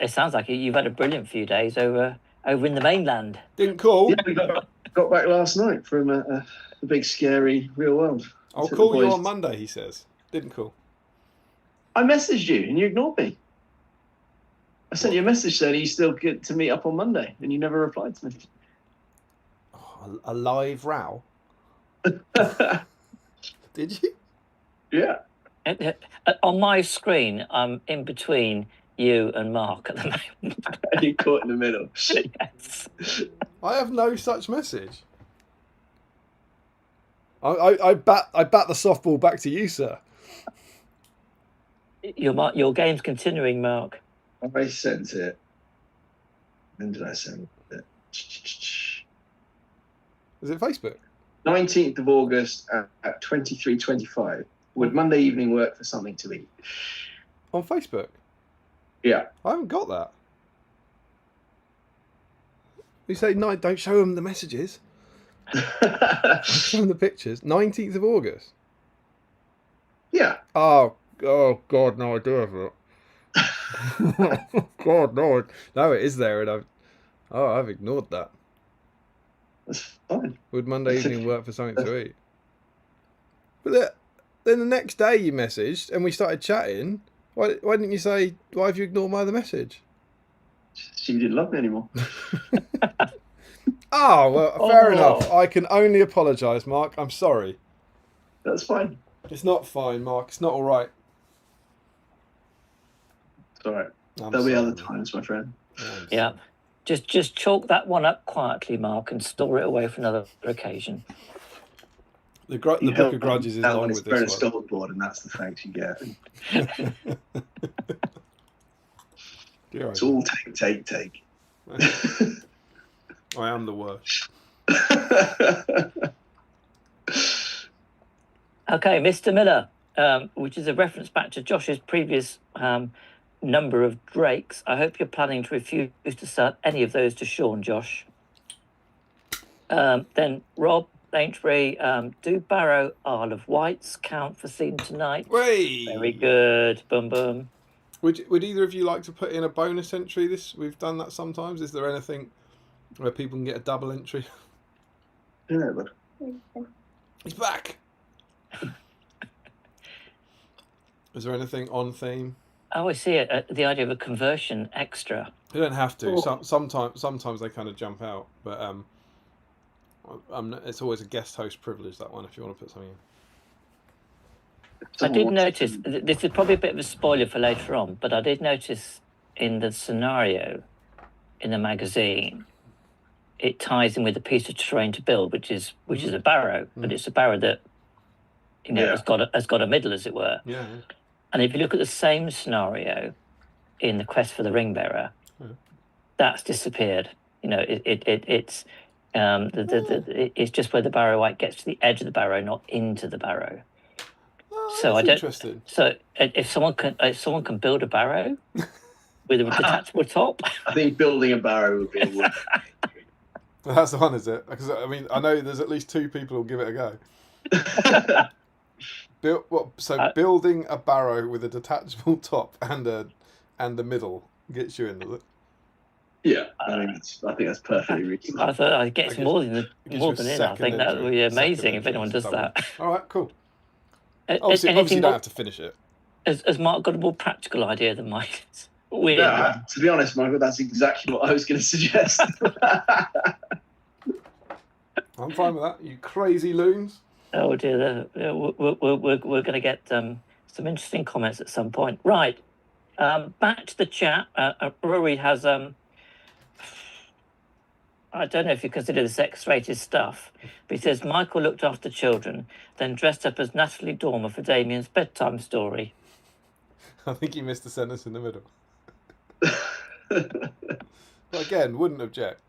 It sounds like you've had a brilliant few days over in the mainland. Didn't call. Yeah, we got back last night from a big, scary real world. I'll Took call the you boys- on Monday, he says. Didn't call. I messaged you and you ignored me. I sent you a message saying, are you still good to meet up on Monday? And you never replied to me. Oh, a live row? Did you? Yeah. On my screen, I'm in between you and Mark at the moment. And you caught in the middle. Yes. I have no such message. I bat the softball back to you, sir. Your game's continuing, Mark. I sent it. When did I send it? Is it Facebook? 19th of August at 23:25. Would Monday evening work for something to eat? On Facebook? Yeah. I haven't got that. You say, no, don't show them the messages. Show them the pictures. 19th of August? Yeah. Oh, God, no, I do have it. God, no. No, it is there, and I've ignored that. That's fine. Would Monday evening work for something to eat? But then the next day you messaged, and we started chatting. Why didn't you say, why have you ignored my other message? She didn't love me anymore. Oh, well, fair enough. I can only apologise, Mark. I'm sorry. That's fine. It's not fine, Mark. It's not all right. It's all right. I'm There'll be sorry, other mate. times, my friend. I'm Yeah. sorry. Just chalk that one up quietly, Mark, and store it away for another occasion. The Book of Grudges is that long one is with burn a this one. scoreboard, and that's the thanks you get. Dear It's all take. I am the worst. Okay, Mr. Miller, which is a reference back to Josh's previous number of drakes. I hope you're planning to refuse to sell any of those to Sean, Josh. Then Rob Aintree, do Barrow Isle of Wights count for scene tonight? Wait. Very good. Boom, boom. Would either of you like to put in a bonus entry? We've done that sometimes. Is there anything where people can get a double entry? Yeah, but He's back. Is there anything on theme? Oh, I see it. The idea of a conversion extra. You don't have to. Oh. Sometimes they kind of jump out, but it's always a guest host privilege, that one, if you want to put something in. I did notice, this is probably a bit of a spoiler for later on, but I did notice in the scenario in the magazine, it ties in with a piece of terrain to build, which is a barrow, but it's a barrow that has got a middle, as it were. Yeah. And if you look at the same scenario in the Quest for the Ring Bearer, that's disappeared. It's it's just where the barrow white gets to the edge of the barrow, not into the barrow. So that's I don't. Interesting. So if someone can build a barrow with a detachable top, I think building a barrow would be a word. That's the one, is it? Because I know there's at least two people who'll give it a go. Building a barrow with a detachable top and a middle gets you in, does it? Yeah, I think that's perfectly reasonable. I thought I'd get more than in. I think that would be amazing Second if anyone does entry, that. All right, cool. Obviously you don't have to finish it. Has Mark got a more practical idea than mine? Weird. Yeah, to be honest, Michael, that's exactly what I was going to suggest. I'm fine with that. You crazy loons. Oh dear, we're going to get some interesting comments at some point. Right, back to the chat. Rory has I don't know if you consider this X-rated stuff, but he says Michael looked after children, then dressed up as Natalie Dormer for Damien's bedtime story. I think you missed a sentence in the middle. But again, wouldn't object.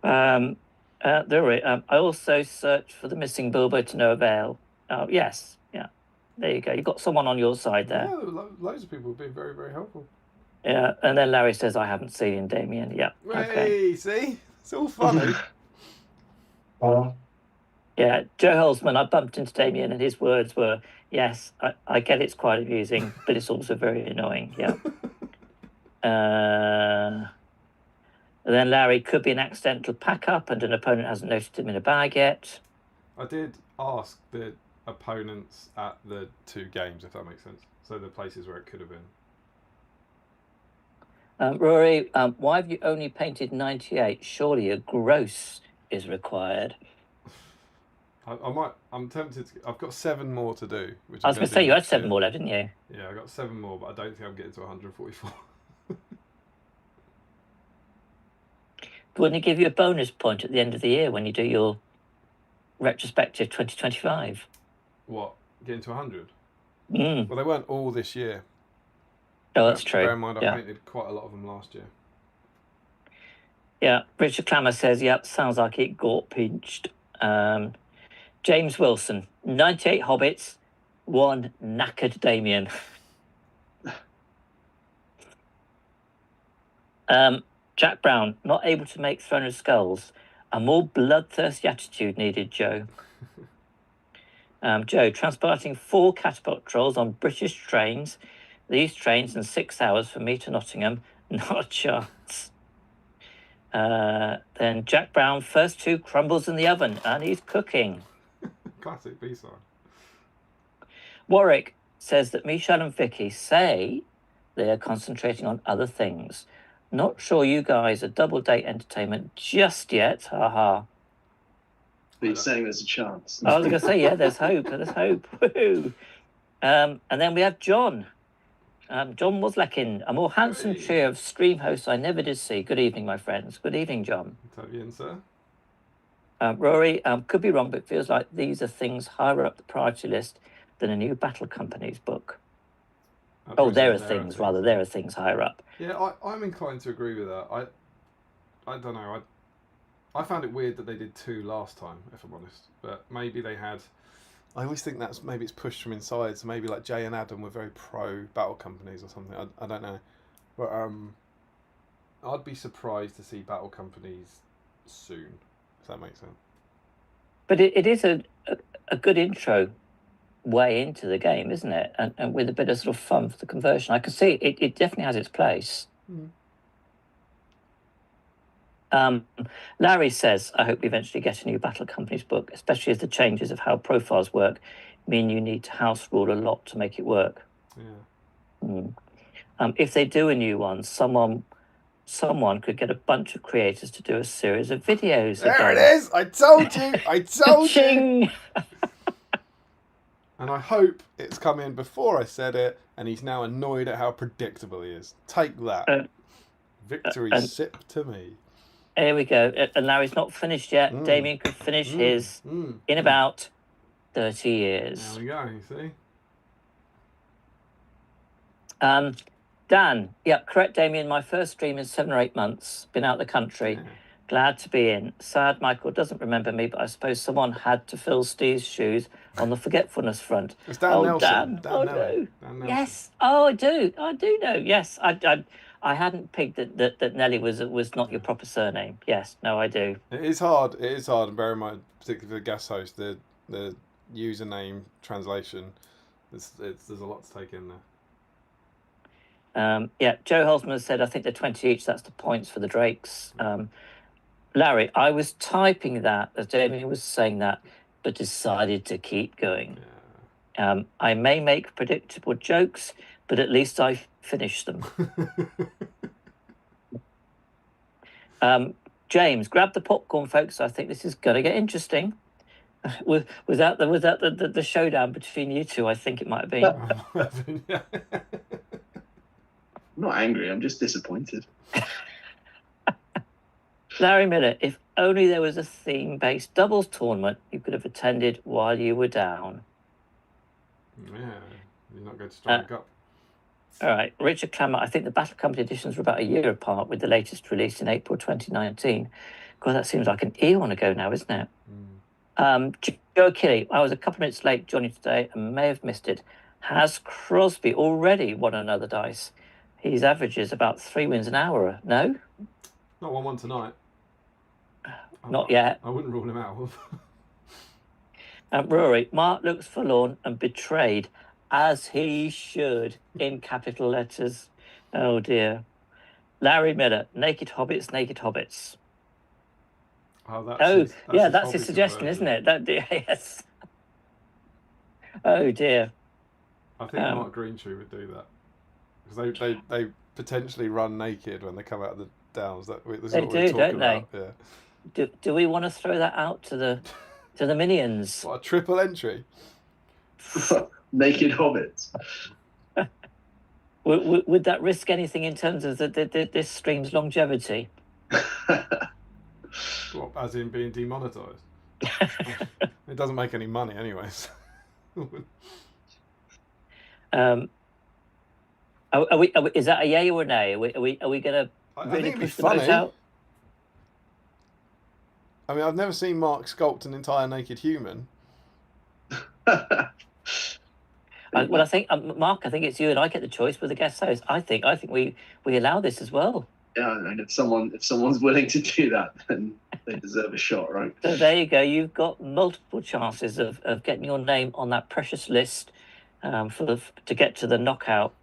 Rory, I also searched for the missing Bilbo to no avail. Oh, yes, yeah. There you go. You've got someone on your side there. Yeah, loads of people have been very, very helpful. Yeah, and then Larry says, I haven't seen Damien. Yeah, okay. Hey, see? It's all funny. Yeah, Joe Holzman, I bumped into Damien and his words were, yes, I get it's quite amusing, but it's also very annoying. Yeah. Then Larry could be an accidental pack up and an opponent hasn't noticed him in a bag yet. I did ask the opponents at the 2 games, if that makes sense. So the places where it could have been. Rory, why have you only painted 98? Surely a gross is required. I'm tempted to. I've got 7 more to do. Which I was going to say, you had 7 more left, didn't you? Yeah, I got 7 more, but I don't think I'm getting to 144. Wouldn't it give you a bonus point at the end of the year when you do your retrospective 2025? What? Getting to 100? Mm. Well, they weren't all this year. Oh, that's true. Bear in mind, I painted quite a lot of them last year. Yeah, Richard Clammer says, yep, sounds like it got pinched. James Wilson, 98 hobbits, 1 knackered Damien. Jack Brown, not able to make Throne of Skulls. A more bloodthirsty attitude needed, Joe. Joe, transporting 4 catapult trolls on British trains. These trains in 6 hours from me to Nottingham. Not a chance. Then Jack Brown, first 2 crumbles in the oven, and he's cooking. Classic B-side. Warwick says that Michelle and Vicky say they are concentrating on other things. Not sure you guys are double date entertainment just yet. Haha. But you're saying there's a chance. I was going to say, yeah, there's hope. There's hope. Woo-hoo. And then we have John. John Waslekin, a more handsome trio of stream hosts I never did see. Good evening, my friends. Good evening, John. Tap you in, sir. Rory, could be wrong, but it feels like these are things higher up the priority list than a new Battle Companies book. There are things higher up. Yeah, I'm inclined to agree with that. I don't know. I found it weird that they did 2 last time, if I'm honest. But maybe they had. I always think maybe it's pushed from inside. So maybe like Jay and Adam were very pro Battle Companies or something. I don't know. But I'd be surprised to see Battle Companies soon, if that makes sense. But it is a good intro way into the game, isn't it? And with a bit of sort of fun for the conversion. I can see it definitely has its place. Mm. Larry says, I hope we eventually get a new Battle Companies book, especially as the changes of how profiles work mean you need to house rule a lot to make it work. Yeah. If they do a new one, someone could get a bunch of creators to do a series of videos. There it is! I told you! I told you! And I hope it's come in before I said it, and he's now annoyed at how predictable he is. Take that. Victory sip to me. Here we go. And Larry's not finished yet. Damien could finish his in about 30 years. There we go, you see? Dan, correct, Damien. My first stream in 7 or 8 months. Been out of the country. Yeah. Glad to be in. Sad Michael doesn't remember me, but I suppose someone had to fill Steve's shoes on the forgetfulness front. It's Dan Nelson. Dan. No. Yes. Oh, I do know. Yes, I hadn't picked that Nelly was not your proper surname. Yes, no, I do. It is hard, and bear in mind, particularly for the guest host, the username translation, there's a lot to take in there. Joe Holzman said, I think they're 20 each, that's the points for the Drakes. Larry, I was typing that as Damien was saying that, but decided to keep going. Yeah. I may make predictable jokes, but at least I finished them. James, grab the popcorn, folks. I think this is going to get interesting. Was that the showdown between you two? I think it might have been. I'm not angry. I'm just disappointed. Larry Miller, if only there was a theme-based doubles tournament you could have attended while you were down. Yeah, you're not going to strike up. All right, Richard Clammer, I think the Battle Company editions were about a year apart, with the latest released in April 2019. God, that seems like an eon ago now, isn't it? Joe Kelly, I was a couple of minutes late joining today and may have missed it. Has Crosby already won another dice? His average is about 3 wins an hour. No? Not 1-1 tonight. Not yet. I wouldn't rule him out. Rory, Mark looks forlorn and betrayed, as he should, in capital letters. Oh dear. Larry Miller, naked hobbits, naked hobbits. Oh, that's his suggestion, isn't it? Yes. Oh dear. I think Mark Greentree would do that because they potentially run naked when they come out of the Downs. They do, don't they? Yeah. Do we want to throw that out to the minions? What, a triple entry? Naked hobbits. Would that risk anything in terms of this stream's longevity? What, as in being demonetised? It doesn't make any money, anyways. Is that a yay or a nay? Are we going to really push the boat out? I mean, I've never seen Mark sculpt an entire naked human. Well, I think Mark, I think it's you and I get the choice with the guest host. I think we allow this as well. Yeah, and if someone's willing to do that, then they deserve a shot, right? So there you go. You've got multiple chances of getting your name on that precious list to get to the knockout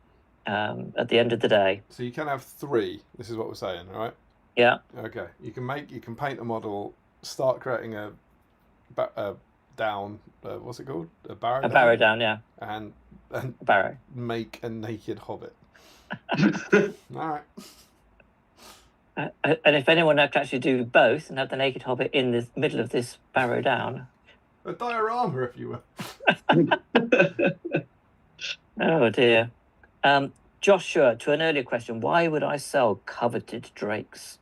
at the end of the day. So you can have 3. This is what we're saying, all right? Yeah. Okay. You can paint a model, start creating a down. What's it called? A barrow. A barrow down, yeah. And barrow. Make a naked hobbit. All right. And if anyone could actually do both and have the naked hobbit in the middle of this barrow down. A diorama, if you will. Oh dear. Joshua, to an earlier question, why would I sell coveted drakes?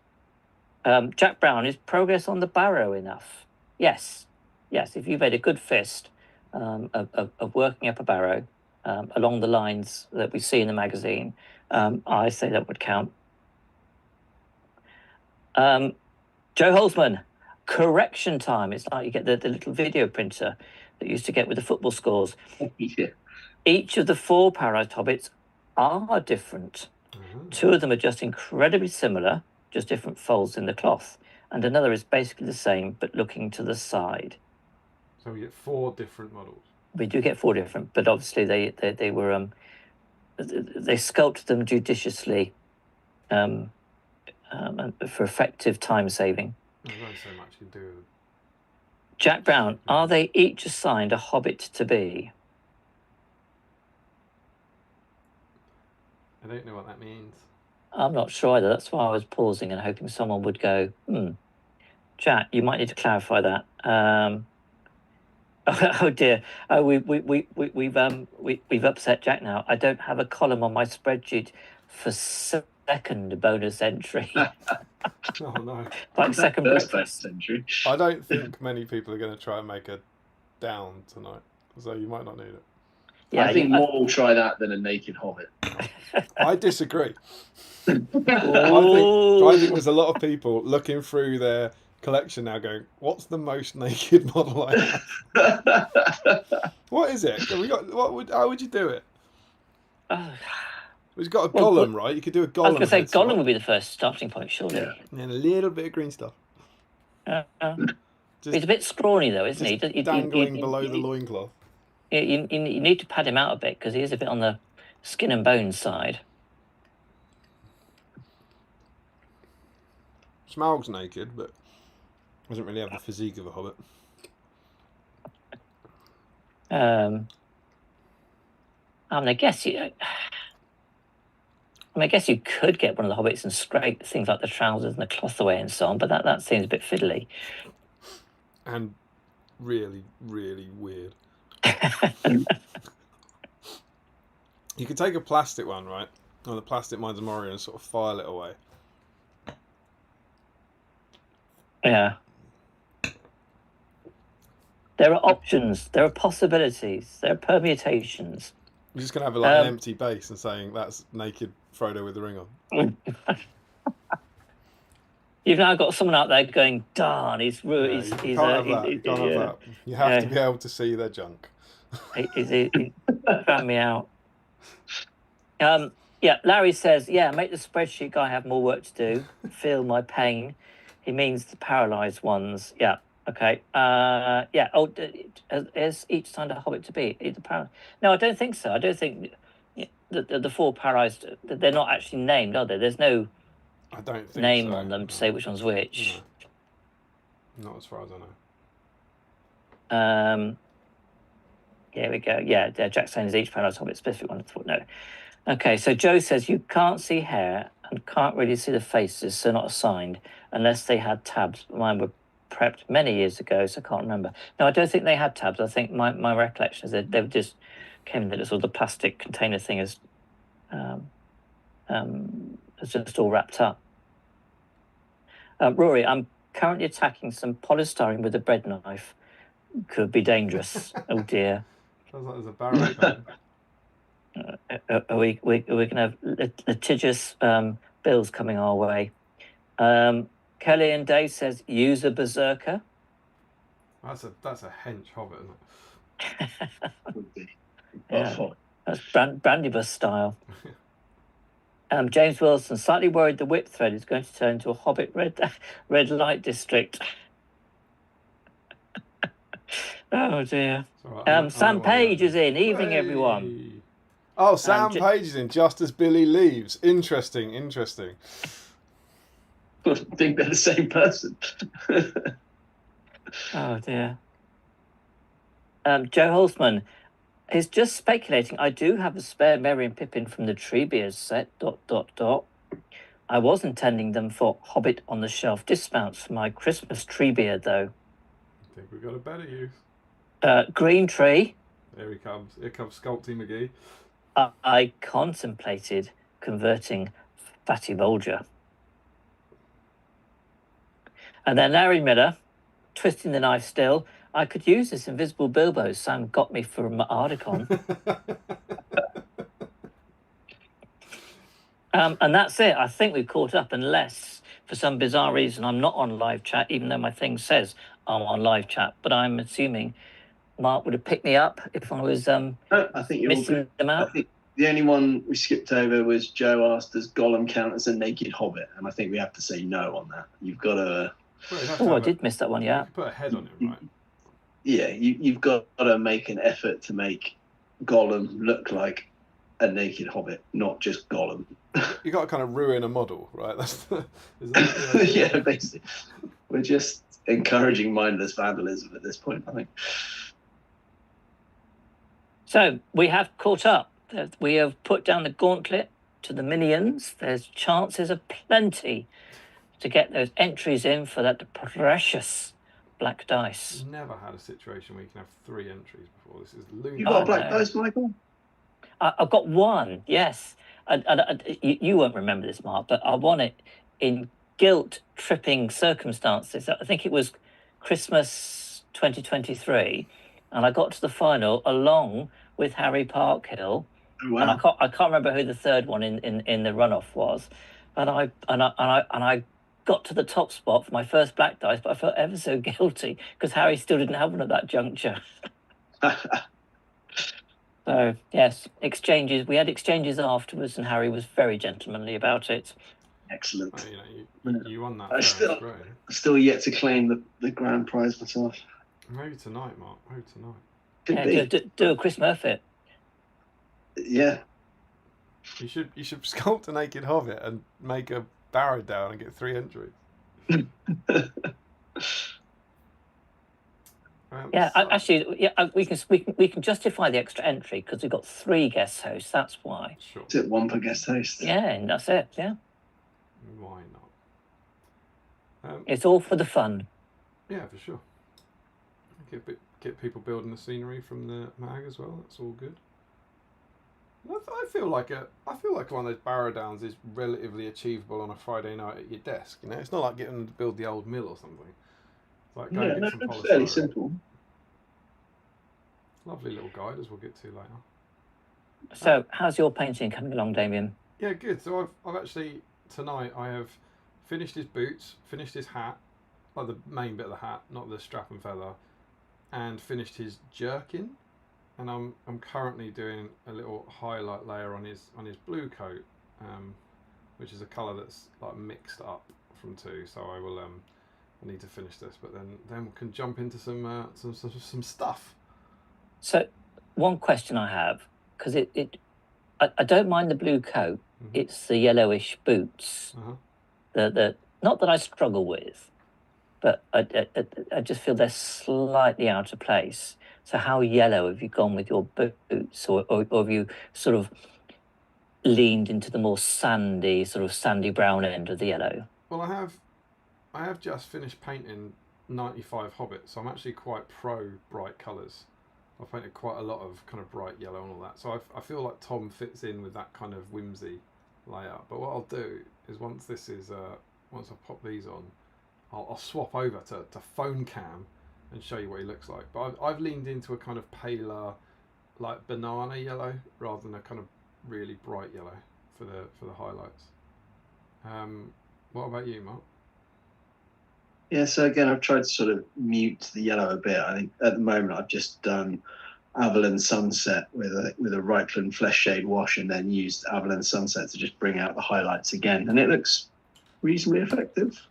Jack Brown, is progress on the barrow enough? Yes. If you made a good fist of working up a barrow along the lines that we see in the magazine, I say that would count. Joe Holzman, correction time. It's like you get the little video printer that you used to get with the football scores. Yeah. Each of the 4 paralysed hobbits are different. 2 of them are just incredibly similar, just different folds in the cloth. And another is basically the same, but looking to the side. So we get 4 different models. We do get 4 different, but obviously they were they sculpted them judiciously for effective time saving. There's only so much you can do. Jack Brown, are they each assigned a hobbit to be? I don't know what that means. I'm not sure either. That's why I was pausing and hoping someone would go, Jack, you might need to clarify that. Oh dear. We've upset Jack now. I don't have a column on my spreadsheet for second bonus entry. Oh no. Like second breakfast entry. I don't think many people are going to try and make a down tonight, so you might not need it. Yeah, I think more will try that than a naked hobbit. I disagree. I think there's a lot of people looking through their collection now going, what's the most naked model I have? What is it? How would you do it? We've got a golem, right? You could do a golem. I was going to say golem would be the first starting point, surely. Yeah. And a little bit of green stuff. He's a bit scrawny though, isn't he? Dangling below the loincloth. You need to pad him out a bit because he is a bit on the skin and bones side. Smaug's naked, but doesn't really have the physique of a hobbit. I guess you could get one of the hobbits and scrape things like the trousers and the cloth away and so on, but that seems a bit fiddly. And really, really weird. You could take a plastic one, right? Or the plastic Minds of Moria and sort of file it away. Yeah. There are options. There are possibilities. There are permutations. You're just going to have an empty base and saying that's naked Frodo with the ring on. You've now got someone out there going, darn, he's ruined. You can't have that. You have to be able to see their junk. He found me out. Larry says, make the spreadsheet guy have more work to do. Feel my pain. He means the paralysed ones. Yeah, Okay. Yeah. Oh, is each signed a hobbit to be? No, I don't think so. I don't think the four paras, they're not actually named, are they? There's no I don't think name so, on them no. to say which one's which. No. Not as far as I know. Here we go. Yeah, Jack's saying is each para's hobbit specific one. No. Okay, so Joe says you can't see hair and can't really see the faces, so not assigned, unless they had tabs. Mine were prepped many years ago, so I can't remember. No, I don't think they had tabs. I think my recollection is that they just came in the sort of the plastic container thing as just all wrapped up. Rory, I'm currently attacking some polystyrene with a bread knife. Could be dangerous. Oh dear. Sounds like there's a barrow coming. Are we going to have litigious bills coming our way? Kelly and Dave says use a berserker. That's a hench hobbit, isn't it? Would be. Yeah, that's Brandybus style. James Wilson, slightly worried the whip thread is going to turn into a hobbit red light district. Oh dear. Right, Sam Page is in. Evening, everyone. Oh, Sam Page is in just as Billy leaves. Interesting. I think they're the same person. Oh dear. Joe Holzman is just speculating. I do have a spare Merry and Pippin from the Treebeard set. ... I was intending them for Hobbit on the Shelf dismounts for my Christmas Treebeard, though. I think we've got a better use. Green Tree. There he comes. Here comes Sculpty McGee. I contemplated converting Fatty Bulger. And then Larry Miller, twisting the knife still. I could use this invisible Bilbo Sam got me from Articon. And that's it. I think we've caught up, unless for some bizarre reason I'm not on live chat, even though my thing says I'm on live chat. But I'm assuming Mark would have picked me up if I was I think you're missing them out. I think the only one we skipped over was Joe asked, does Gollum count as a naked hobbit? And I think we have to say no on that. You've got to... Oh, I did miss that one, yeah. You could put a head on him, right? Yeah, you've got to make an effort to make Gollum look like a naked hobbit, not just Gollum. You got to kind of ruin a model, right? Yeah, basically. We're just encouraging mindless vandalism at this point, I think. So we have caught up. We have put down the gauntlet to the minions. There's chances aplenty to get those entries in for that precious black dice. Never had a situation where you can have 3 entries before. This is lunatic. You got black dice, Michael? I've got one, yes. You won't remember this, Mark, but I won it in guilt-tripping circumstances. I think it was Christmas 2023, and I got to the final along with Harry Parkhill. Oh, wow. And I can't remember who the third one in the runoff was, and I got to the top spot for my first black dice, but I felt ever so guilty because Harry still didn't have one at that juncture. So yes, exchanges. We had exchanges afterwards, and Harry was very gentlemanly about it. Excellent. Oh, you won that. I still yet to claim the grand prize myself. Maybe tonight, Mark. Maybe tonight. Do a Chris Murphy. Yeah. You should sculpt a naked hobbit and make a Barrow-Down and get 3 entries. We can justify the extra entry because we've got 3 guest hosts. That's why. Sure. Is it 1 per guest host? Yeah, and that's it. Yeah. Why not? It's all for the fun. Yeah, for sure. Get people building the scenery from the mag as well. That's all good. I feel like one of those Barrow-Downs is relatively achievable on a Friday night at your desk. You know, it's not like getting them to build the old mill or something. It's like go and get some it's fairly simple. Lovely little guide, as we'll get to later. So, how's your painting coming along, Damien? Yeah, good. So I've actually tonight I have finished his boots, finished his hat, like the main bit of the hat, not the strap and feather, and finished his jerkin. And I'm currently doing a little highlight layer on his blue coat, which is a colour that's like mixed up from 2. So I will I need to finish this, but then we can jump into some stuff. So, one question I have, because I don't mind the blue coat. Mhm. It's the yellowish boots that not that I struggle with, but I just feel they're slightly out of place. So, how yellow have you gone with your boots, or have you sort of leaned into the more sandy, sort of sandy brown end of the yellow? Well, I have just finished painting 95 Hobbit, so I'm actually quite pro bright colours. I've painted quite a lot of kind of bright yellow and all that, so I feel like Tom fits in with that kind of whimsy layout. But what I'll do is once I pop these on, I'll swap over to phone cam and show you what he looks like. But I've leaned into a kind of paler, like banana yellow, rather than a kind of really bright yellow for the highlights. What about you, Mark? Yeah, so again, I've tried to sort of mute the yellow a bit. I think at the moment I've just done Avalon Sunset with a Reichland Flesh Shade wash, and then used Avalon Sunset to just bring out the highlights again, and it looks reasonably effective.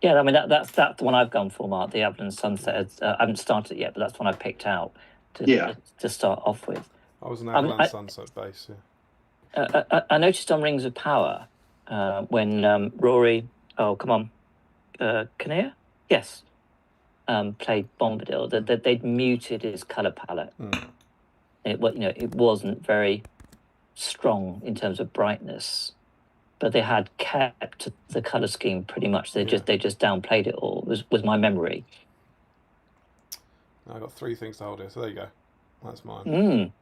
Yeah, I mean that's the one I've gone for, Mark. The Avalon Sunset. I haven't started it yet, but that's the one I picked out to start off with. I was an Avalon Sunset base. Yeah. I noticed on Rings of Power when Rory. Oh, come on. Kinnear? Yes. Played Bombadil, that they'd muted his colour palette. It wasn't very strong in terms of brightness, but they had kept the colour scheme pretty much. They just downplayed it all. Was my memory. I got 3 things to hold here, so there you go. That's mine.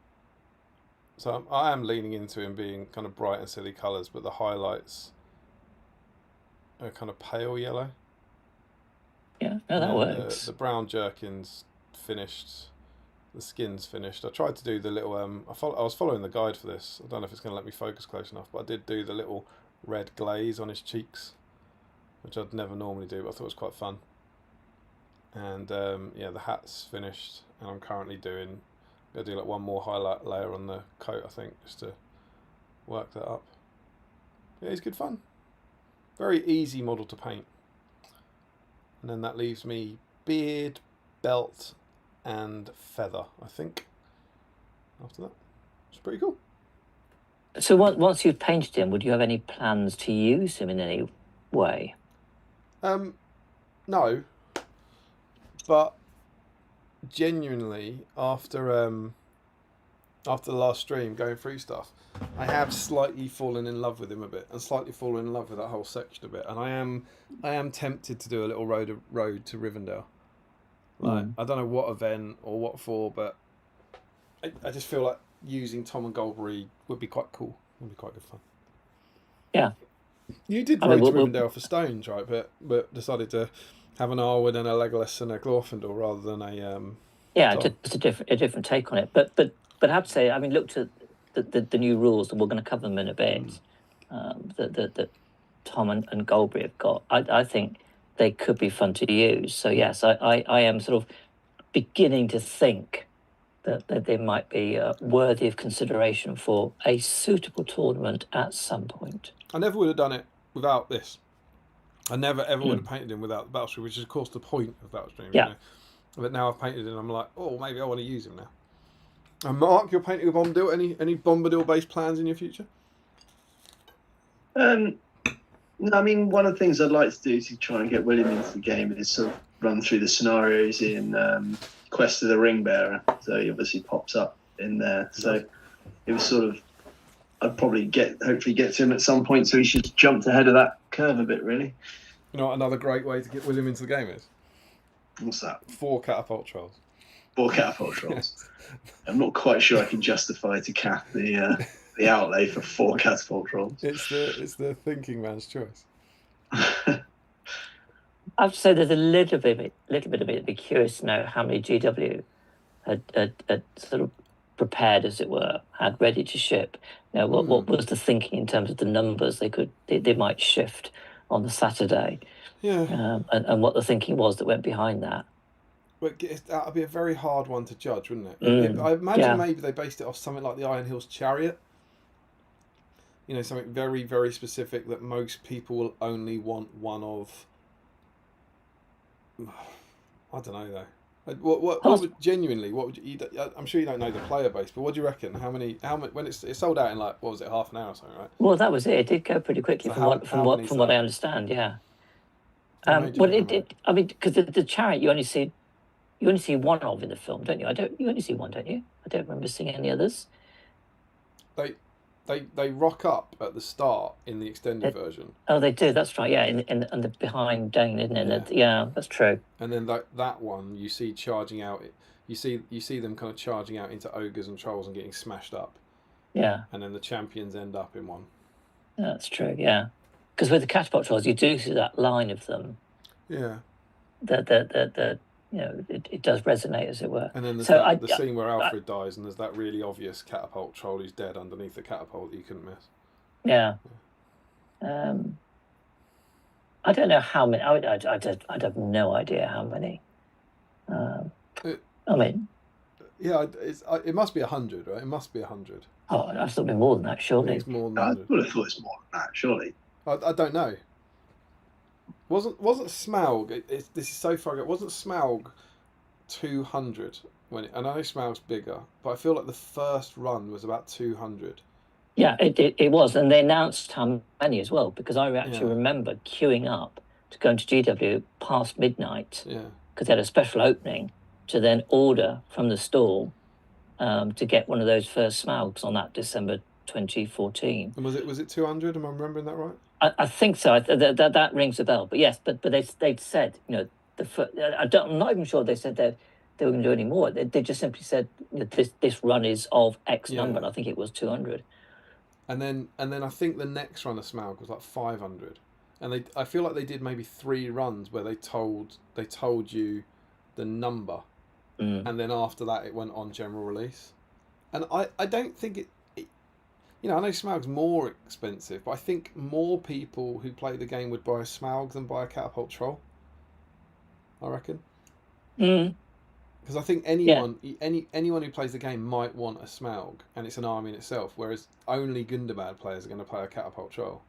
So I am leaning into him being kind of bright and silly colours, but the highlights are kind of pale yellow. Yeah, no, that works. The brown jerkin's finished. The skin's finished. I tried to do the little. I was following the guide for this. I don't know if it's going to let me focus close enough, but I did do the little red glaze on his cheeks, which I'd never normally do, but I thought it was quite fun. And the hat's finished, and I'm currently going to do like one more highlight layer on the coat, I think, just to work that up. Yeah, he's good fun. Very easy model to paint. And then that leaves me beard, belt, and feather, I think. After that, it's pretty cool. So once you've painted him, would you have any plans to use him in any way? No. But genuinely, after the last stream, going through stuff, I have slightly fallen in love with him a bit, and slightly fallen in love with that whole section a bit, and I am tempted to do a little road to Rivendell. Like I don't know what event or what for, but I just feel like using Tom and Goldberry would be quite cool. Would be quite good fun. Yeah. You did road to Rivendell for Stones, right? But decided to have an Arwen and a Legolas and a Glorfindel rather than a just a different take on it. But I have to say, I mean, looked at the new rules, and we're going to cover them in a bit. That Tom and Goldberry have got. I think they could be fun to use. So yes, I am sort of beginning to think that they might be worthy of consideration for a suitable tournament at some point. I never would have done it without this. I never ever would have painted him without the Battlestream, which is of course the point of Battlestream. Yeah. You know? But now I've painted him, I'm like, oh, maybe I want to use him now. And Mark, you're painting a Bombadil. Any Bombadil-based plans in your future? No, I mean, one of the things I'd like to do to try and get William into the game is sort of run through the scenarios in Quest of the Ring Bearer. So he obviously pops up in there. So it was sort of, I'd probably hopefully get to him at some point. So he should jump ahead of that curve a bit, really. You know what another great way to get William into the game is? What's that? 4 catapult trolls. 4 catapult trolls. I'm not quite sure I can justify to Kath the outlay for 4 catapult trolls. It's the thinking man's choice. I have to say, there's a little bit of it. I'd be curious to know how many GW had sort of prepared, as it were, had ready to ship. You know, what was the thinking in terms of the numbers they might shift on the Saturday? Yeah. And what the thinking was that went behind that. But that would be a very hard one to judge, wouldn't it? I imagine maybe they based it off something like the Iron Hills Chariot. You know, something very, very specific that most people will only want one of I don't know though. What would, genuinely? What would you? I'm sure you don't know the player base, but what do you reckon? How many? When it sold out in like what was it, half an hour or something, right? Well, that was it. It did go pretty quickly So from what I understand. Yeah. What made you Well, reckon that? I mean, because the chariot you only see one of in the film, don't you? You only see one, don't you? I don't remember seeing any others. They rock up at the start in the extended version. Oh, they do. That's right. Yeah, in the behind Dane, isn't it? Yeah, that's true. And then that one you see charging out. You see them kind of charging out into ogres and trolls and getting smashed up. Yeah. And then the champions end up in one. That's true. Yeah, because with the catapult trolls, you do see that line of them. Yeah. The it does resonate, as it were. And then there's the scene where Alfred dies, and there's that really obvious catapult troll who's dead underneath the catapult that you couldn't miss. Yeah. I don't know how many. I'd have no idea how many. I mean. Yeah, it must be 100, right? It must be 100. Oh, I thought it'd be more than that, surely. It's more than I 100. would have thought it's more than that, surely. I don't know. Wasn't Smaug? This is so far ago. Wasn't Smaug 200 and I know Smaug's bigger, but I feel like the first run was about 200. Yeah, it was, and they announced how many as well, because I actually remember queuing up to go into GW past midnight. Yeah. Because they had a special opening to then order from the stall to get one of those first Smaugs on that December 2014. And was it 200? Am I remembering that right? I think so. That rings a bell. But yes, but they'd said, I'm not even sure they said they were going to do any more. They just simply said this run is of X number. And I think it was 200. And then I think the next run of Smaug was like 500. And I feel like they did maybe 3 runs where they told you the number. And then after that it went on general release. And I don't think it I know Smaug's more expensive, but I think more people who play the game would buy a Smaug than buy a catapult troll. I reckon. Because I think anyone who plays the game might want a Smaug, and it's an army in itself, whereas only Gundabad players are going to play a catapult troll.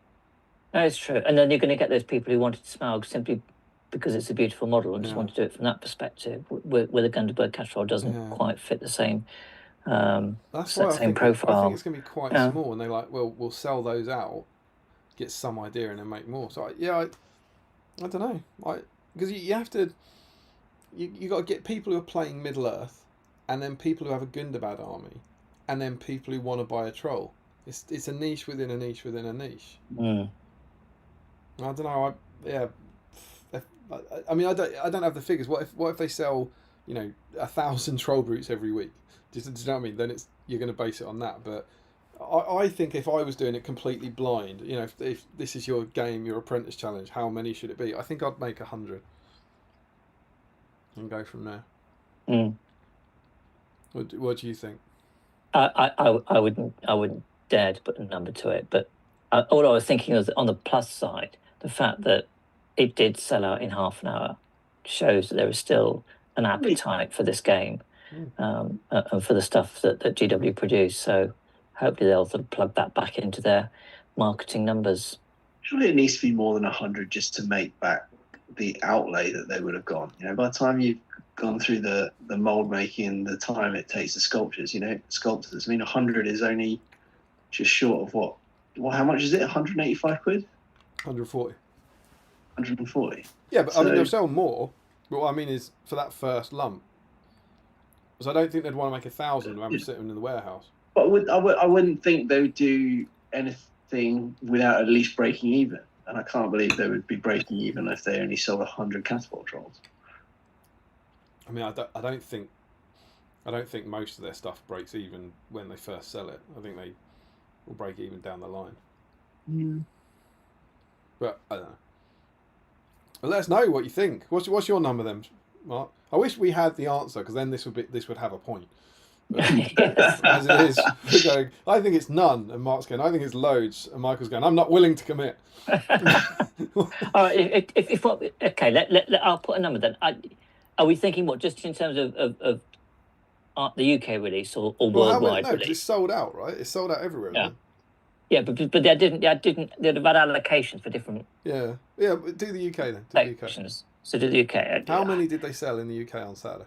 That is true. And then you're going to get those people who wanted Smaug simply because it's a beautiful model and just want to do it from that perspective, where the Gundabad catapult doesn't quite fit the same that's why same profile. I think it's going to be quite small, and they're like, well, we'll sell those out, get some idea, and then make more. So I don't know, because you have to, you got to get people who are playing Middle Earth, and then people who have a Gundabad army, and then people who want to buy a troll. It's a niche within a niche within a niche. I don't know. I mean, I don't have the figures. What if they sell 1,000 troll brutes every week? Do you know what I mean? Then you're going to base it on that. But I think if I was doing it completely blind, if this is your game, your apprentice challenge, how many should it be? I think I'd make 100 and go from there. What do you think? I wouldn't dare to put a number to it, but all I was thinking was on the plus side, the fact that it did sell out in half an hour shows that there is still an appetite for this game. And for the stuff that GW produce, so hopefully they'll sort of plug that back into their marketing numbers. Surely it needs to be more than 100 just to make back the outlay that they would have gone. By the time you've gone through the mold making and the time it takes the sculptures, sculptors. I mean, 100 is only just short of what? Well, how much is it? 185 quid? 140. 140. Yeah, but I mean, they'll sell more. But what I mean is for that first lump. So I don't think they'd want to make 1,000 when we're sitting in the warehouse. But I wouldn't think they would do anything without at least breaking even. And I can't believe they would be breaking even if they only sold 100 catapult trolls. I mean, I don't think most of their stuff breaks even when they first sell it. I think they will break even down the line. But I don't know. Well, let us know what you think. What's your number then, Mark? I wish we had the answer, because then this would have a point. But as it is, we're going, I think it's none, and Mark's going, I think it's loads, and Michael's going, I'm not willing to commit. All right, I'll put a number then. Are we thinking what, just in terms of the UK release or worldwide release? Because it's sold out, right? It's sold out everywhere. Yeah. Yeah, but they had allocations for different. Yeah. But do the UK then. Sections. So to the UK. How many did they sell in the UK on Saturday?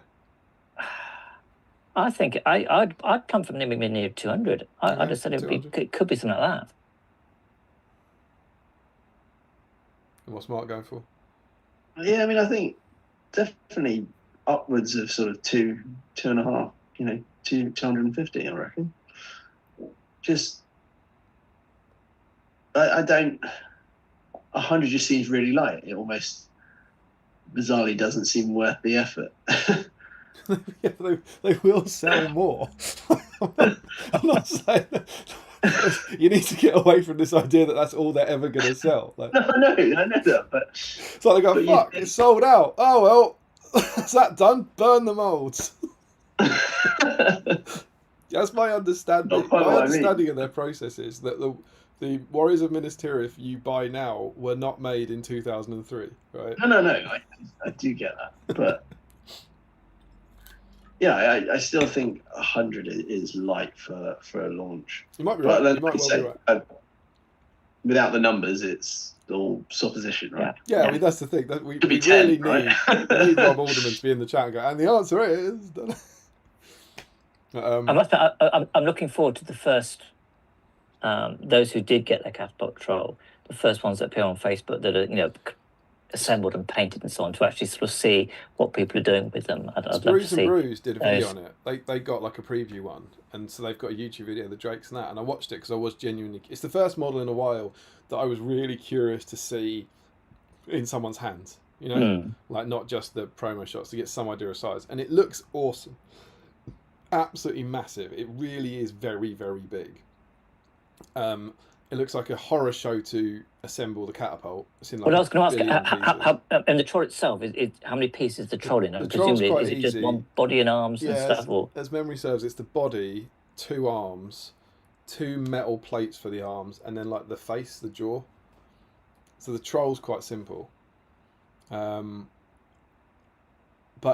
I think I'd come from maybe near 200. I'd have said it could be something like that. And what's Mark going for? Yeah, I mean, I think definitely upwards of sort of 2.5, 250, I reckon. Just, I don't, 100 just seems really light. It almost bizarrely doesn't seem worth the effort. Yeah, they will sell more. I'm not saying that. You need to get away from this idea that that's all they're ever going to sell. Like, No, I know that, but it's like they go, fuck, it's sold out. Oh, well, is that done? Burn the molds. That's my understanding. My understanding of their process is that the Warriors of Minas Tirith you buy now were not made in 2003, right? No, I do get that, but yeah, I still think 100 is light for a launch. You might be right. But you might well be right. Without the numbers, it's all supposition, right? Yeah, I mean that's the thing. That we 10, really right? need Rob Alderman to be in the chat and go. And the answer is. I'm looking forward to the first. Those who did get their catapult troll, the first ones that appear on Facebook that are assembled and painted and so on, to actually sort of see what people are doing with them. I'd love to see. Brews did a video on it. They got like a preview one, and so they've got a YouTube video of the Drakes and that, and I watched it because I was genuinely. It's the first model in a while that I was really curious to see in someone's hands. Like not just the promo shots, to get some idea of size, and it looks awesome, absolutely massive. It really is very, very big. It looks like a horror show to assemble the catapult. It's in like I was going to ask, how and the troll itself, how many pieces is the troll in? Presumably, is it just one body and arms and stuff? Or? As memory serves, it's the body, 2 arms, 2 metal plates for the arms, and then like the face, the jaw. So the troll's quite simple. But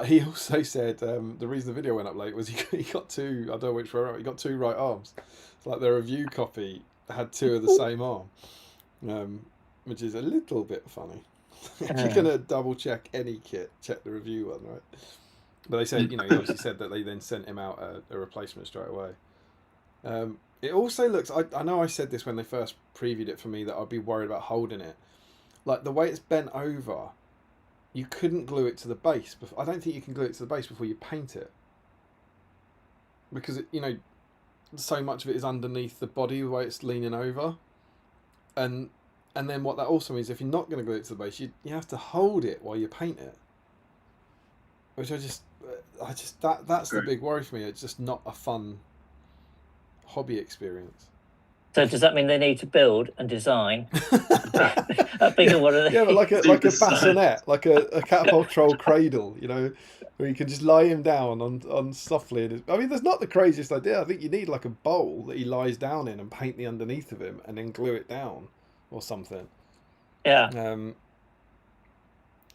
he also said the reason the video went up late was he got 2. I don't know which way. He got 2 right arms. It's like the review copy had 2 of the same arm, which is a little bit funny. If you're gonna double check any kit, check the review one, right? But they said, he obviously said that they then sent him out a replacement straight away. It also looks. I know I said this when they first previewed it for me that I'd be worried about holding it. Like the way it's bent over, you couldn't glue it to the base. I don't think you can glue it to the base before you paint it, because so much of it is underneath the body, the way it's leaning over, and then what that also means, if you're not going to glue it to the base, you have to hold it while you paint it, which that's the big worry for me. It's just not a fun hobby experience. So does that mean they need to build and design a bigger one of these? Yeah, but like a bassinet, like a catapult troll cradle, where you can just lay him down on softly. I mean, that's not the craziest idea. I think you need like a bowl that he lies down in and paint the underneath of him and then glue it down or something. Yeah.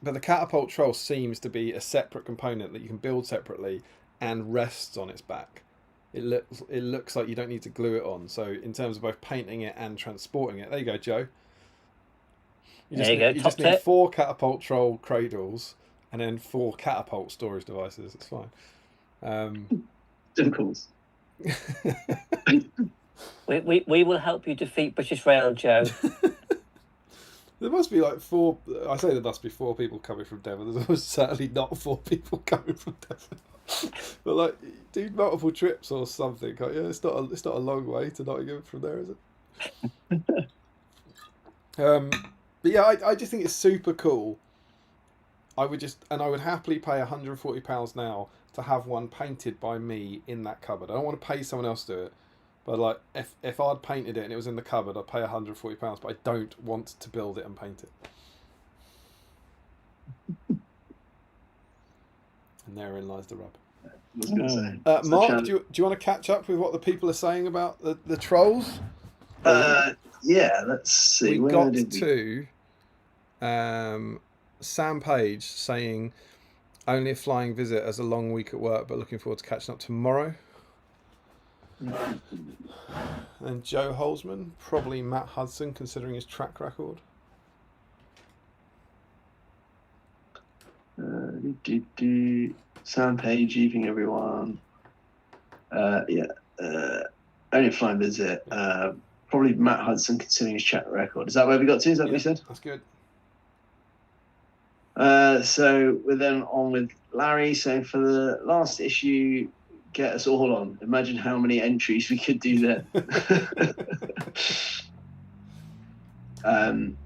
But the catapult troll seems to be a separate component that you can build separately and rests on its back. It looks like you don't need to glue it on. So in terms of both painting it and transporting it, there you go, Joe. You just need 4 catapult troll cradles and then 4 catapult storage devices. It's fine. Dimples. we will help you defeat British Rail, Joe. There must be like 4. I say there must be 4 people coming from Devon. There's certainly not 4 people coming from Devon. But like, do multiple trips or something. Yeah, it's not a long way to Nottingham from there, is it? But yeah, I just think it's super cool. I would happily pay £140 now to have one painted by me in that cupboard. I don't want to pay someone else to do it, but like if I'd painted it and it was in the cupboard, I'd pay £140. But I don't want to build it and paint it. And therein lies the rub. I was going to say. Mark, do you want to catch up with what the people are saying about the trolls? Yeah, let's see. We got to Sam Page saying, only a flying visit as a long week at work, but looking forward to catching up tomorrow. And Joe Holzman, probably Matt Hudson, considering his track record. Sound page, evening everyone. Only a flying visit. Probably Matt Hudson considering his chat record. Is that where we got to? Is that what you said? That's good. So we're then on with Larry saying for the last issue, get us all on. Imagine how many entries we could do then.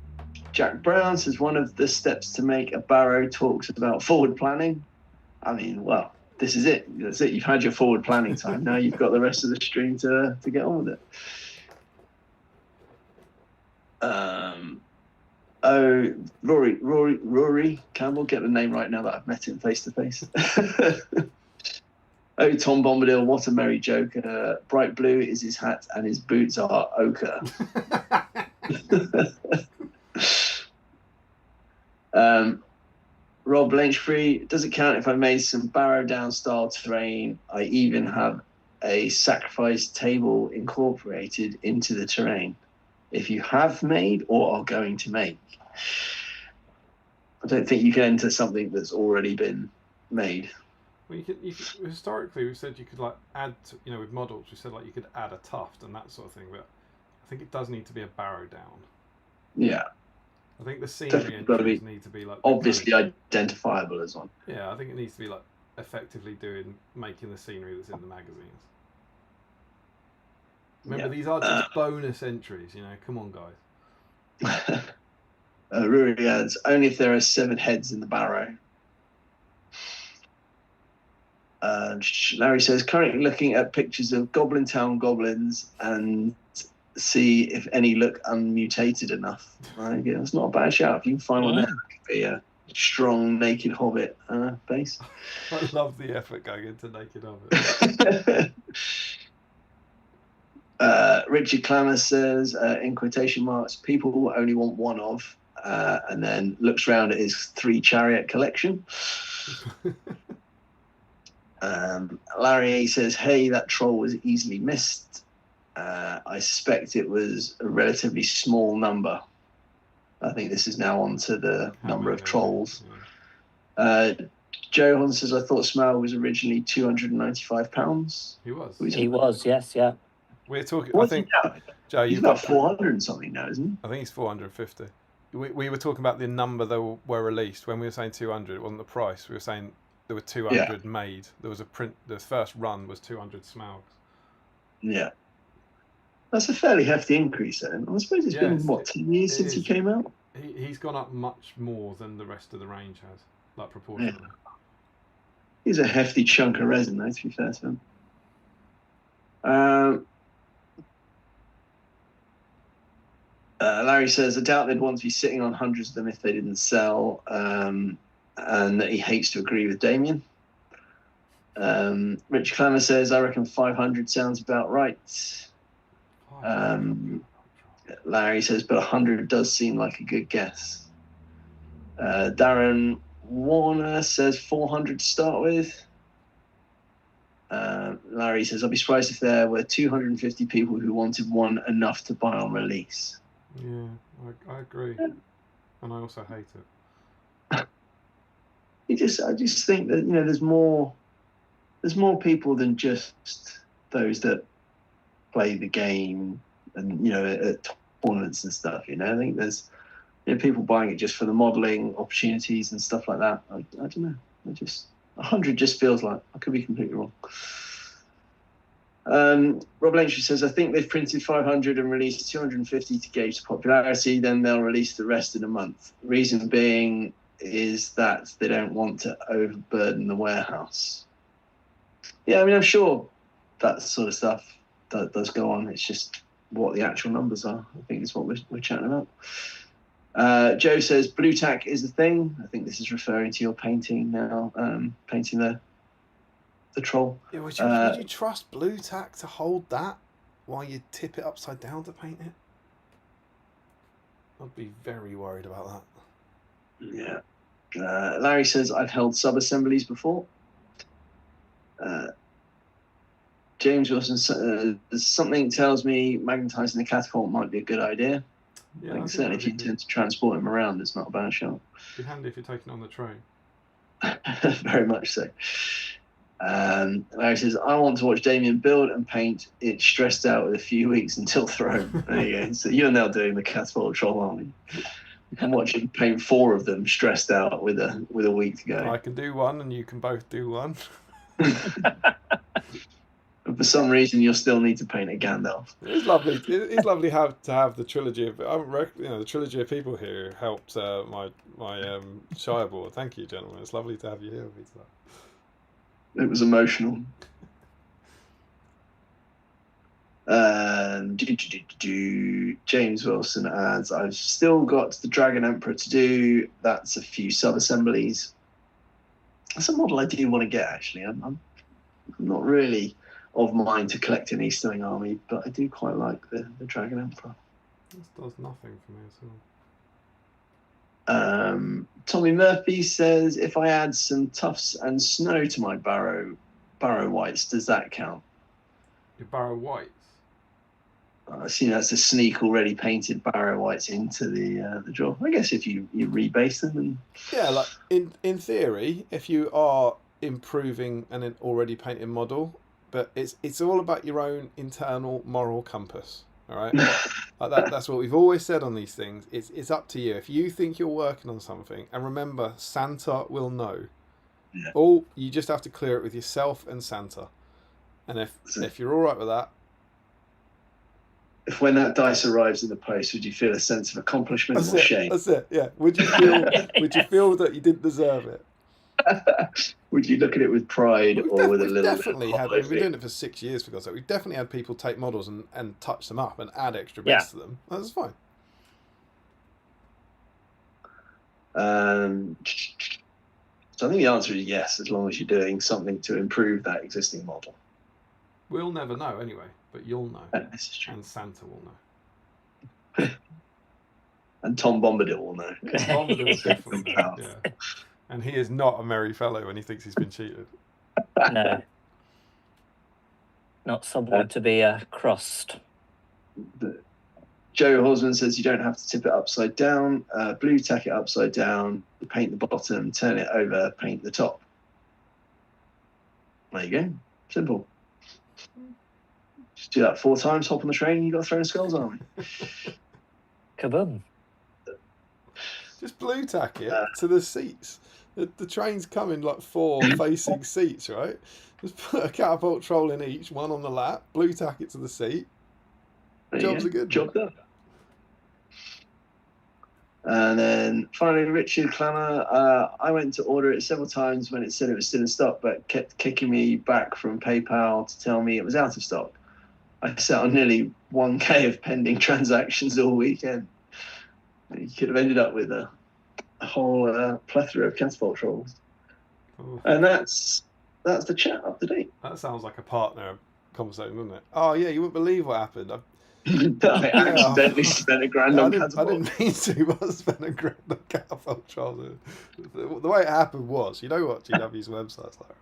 Jack Brown says one of the steps to make a Barrow talks about forward planning. I mean, well, this is it. That's it. You've had your forward planning time. Now you've got the rest of the stream to get on with it. Rory Campbell, get the name right now that I've met him face to face. Oh, Tom Bombadil, what a merry joke. Bright blue is his hat and his boots are ochre. Rob Lynchbury, does it count if I made some Barrow-Downs style terrain? I even have a sacrifice table incorporated into the terrain. If you have made or are going to make. I don't think you can enter something that's already been made. Well, you could historically we said you could like add to, with models we said like you could add a tuft and that sort of thing, but I think it does need to be a Barrow-Down. Yeah. I think the scenery entries need to be like obviously identifiable as one. Yeah, I think it needs to be like effectively making the scenery that's in the magazines. Remember, these are just bonus entries, come on, guys. Rory adds, only if there are 7 heads in the Barrow. Larry says, currently looking at pictures of Goblin Town goblins and see if any look unmutated enough. That's not a bad shout. If you can find one there, it could be a strong naked hobbit base. I love the effort going into naked hobbit. Richard Clammer says, in quotation marks, people only want one of, and then looks round at his 3 chariot collection. Larry says, hey, that troll was easily missed. I suspect it was a relatively small number. I think this is now on to the number of trolls. Yeah. Johan says, I thought Smell was originally £295. He was. He was, yes, yeah. We're talking. What's I think he now? Joe, he's about 400 and something now, isn't he? I think he's 450. We were talking about the number that were released. When we were saying 200, it wasn't the price. We were saying there were 200 made. There was a print. The first run was 200 Smaugs. Yeah. That's a fairly hefty increase then. I suppose it's been, 10 years since he came out? He's gone up much more than the rest of the range has, like proportionally. Yeah. He's a hefty chunk of resin, though, to be fair to him. Larry says, I doubt they'd want to be sitting on hundreds of them if they didn't sell, and that he hates to agree with Damien. Rich Clammer says, I reckon 500 sounds about right. Larry says, but 100 does seem like a good guess. Darren Warner says 400 to start with. Larry says, I'll be surprised if there were 250 people who wanted one enough to buy on release. Yeah, I agree. And I also hate it. I just think that, there's more people than just those that play the game and, at tournaments and stuff, I think there's people buying it just for the modelling opportunities and stuff like that. I don't know. 100 just feels like, I could be completely wrong. Rob Lynch says, I think they've printed 500 and released 250 to gauge the popularity, then they'll release the rest in a month. Reason being is that they don't want to overburden the warehouse. Yeah, I mean, I'm sure that sort of stuff does go on. It's just what the actual numbers are, I think is what we're chatting about. Joe says, blue tack is the thing. I think this is referring to your painting now, painting the troll. Yeah, would you trust blue tack to hold that while you tip it upside down to paint it? I'd be very worried about that. Yeah. Larry says, I've held sub-assemblies before. James Wilson, something tells me magnetising the catapult might be a good idea. Yeah, I think certainly if you intend to transport him around, it's not a bad shot. It'd be handy if you're taking on the train. Very much so. Larry says, I want to watch Damien build and paint. It's stressed out with a few weeks until throne. There you go. So you're now doing the Catapult Troll army. I'm watching paint 4 of them stressed out with a week to go. I can do one, and you can both do one. And for some reason, you'll still need to paint a Gandalf. It's lovely. It's lovely to have the trilogy of the trilogy of people here who helped my Shire board. Thank you, gentlemen. It's lovely to have you here with me today. It was emotional. James Wilson adds, I've still got the Dragon Emperor to do. That's a few sub-assemblies. That's a model I do want to get, actually. I'm not really of mind to collect an Easterling army, but I do quite like the Dragon Emperor. This does nothing for me at all. Tommy Murphy says, if I add some tufts and snow to my Barrow Whites, does that count? Your Barrow Whites? I see that's a sneak already painted Barrow Whites into the draw. I guess if you rebase them and yeah, like in theory, if you are improving an already painted model, but it's all about your own internal moral compass. All right, like that's what we've always said on these things. It's up to you. If you think you're working on something, and remember, Santa will know. Yeah. All you just have to clear it with yourself and Santa. And if you're all right with that, if when that dice arrives in the post, would you feel a sense of accomplishment or shame? That's it. Yeah. Would you feel that you didn't deserve it? Would you look at it with pride or with a little definitely bit of had. We've been doing it for 6 years, for God's sake. We've definitely had people take models and touch them up and add extra bits to them. That's fine. So I think the answer is yes, as long as you're doing something to improve that existing model. We'll never know anyway, but you'll know. This is true. And Santa will know. And Tom Bombadil will know. Tom Bombadil will definitely know. Yeah. And he is not a merry fellow when he thinks he's been cheated. No. Not someone to be crossed. Joe Horsman says you don't have to tip it upside down. Blue tack it upside down, paint the bottom, turn it over, paint the top. There you go. Simple. Just do that 4 times, hop on the train, and you've got Throne of Skulls army. Kaboom. Just blue tack it to the seats. The trains come in like 4 facing seats, right? Just put a catapult troll in each, one on the lap, blue tack it to the seat. Jobs are good. Job done. And then finally, Richard Clammer. I went to order it several times when it said it was still in stock, but kept kicking me back from PayPal to tell me it was out of stock. I sat on nearly 1K of pending transactions all weekend. You could have ended up with a whole plethora of catapult trolls. Oh. And that's the chat up to date. That sounds like a partner conversation, doesn't it? Oh yeah, you wouldn't believe what happened. I accidentally spent $1,000 on catapult. I didn't mean to, but I spent $1,000 on catapult trolls. The way it happened was, you know what GW's website's like.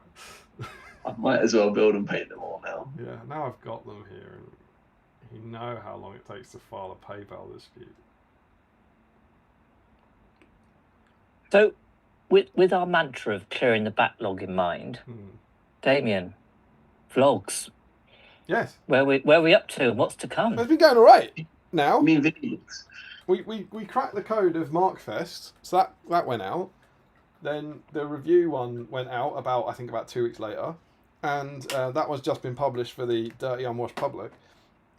I might as well build and paint them all now. Yeah, now I've got them here, and you know how long it takes to file a PayPal dispute. So, with our mantra of clearing the backlog in mind, Damien, vlogs. Yes. Where we up to? What's to come? It's been going all right. Now I mean videos. we cracked the code of Markfest, so that went out. Then the review one went out about 2 weeks later, and that one's just been published for the Dirty Unwashed public,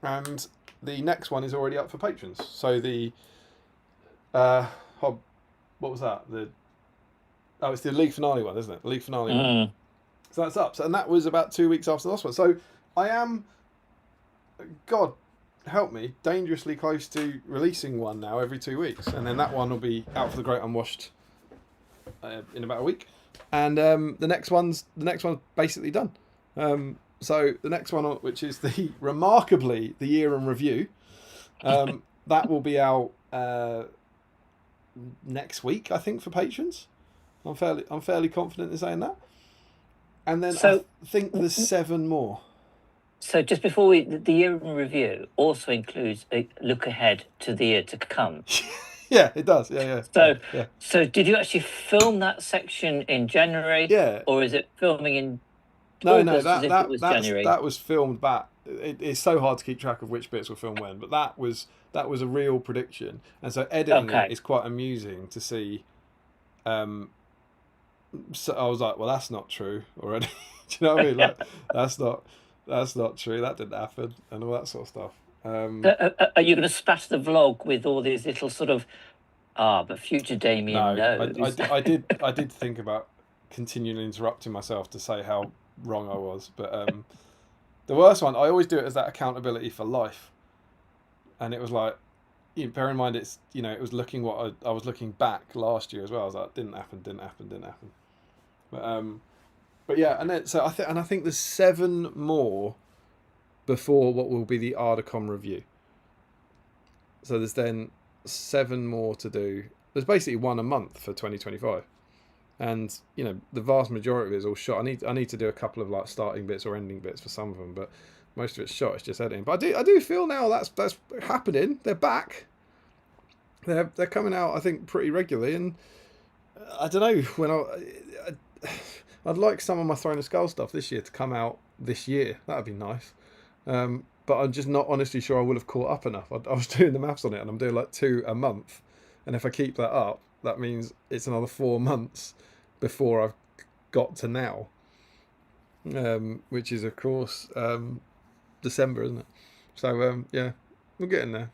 and the next one is already up for patrons. So the what was that? It's the league finale one, isn't it? The league finale one. So that's up. So, and that was about 2 weeks after the last one. So I am, God help me, dangerously close to releasing one now every 2 weeks, and then that one will be out for the Great Unwashed in about a week, and the next one's basically done. So the next one, which is remarkably the year in review, that will be out next week, I think, for patrons. I'm fairly confident in saying that. And then I think there's 7 more. So just before the year in review also includes a look ahead to the year to come. Yeah, it does. Yeah. Yeah. So did you actually film that section in January? Yeah. Or is it filming in No, August as if it was January? that was filmed back. It's so hard to keep track of which bits were filmed when, but that was a real prediction, and so editing it is quite amusing to see. So I was like, well, that's not true already. Do you know what I mean? Like, that's not true. That didn't happen, and all that sort of stuff. Are you going to spatter the vlog with all these little sort of but future Damien knows? I did think about continually interrupting myself to say how wrong I was, but the worst one, I always do it as that accountability for life, and it was like, bear in mind it was looking what I was looking back last year as well. I was like, didn't happen, but yeah, and then so I think there's 7 more before what will be the Articon review. So there's then 7 more to do. There's basically 1 a month for 2025, and the vast majority of it is all shot. I need to do a couple of like starting bits or ending bits for some of them, but most of it's shot. It's just editing. But I do feel now that's happening. They're back. They're coming out, I think, pretty regularly, and I don't know when I'd like some of my Throne of Skull stuff this year to come out this year. That'd be nice. But I'm just not honestly sure I would have caught up enough. I was doing the maths on it, and I'm doing like 2 a month, and if I keep that up, that means it's another 4 months before I've got to now, which is of course December, isn't it? So yeah, we're getting there.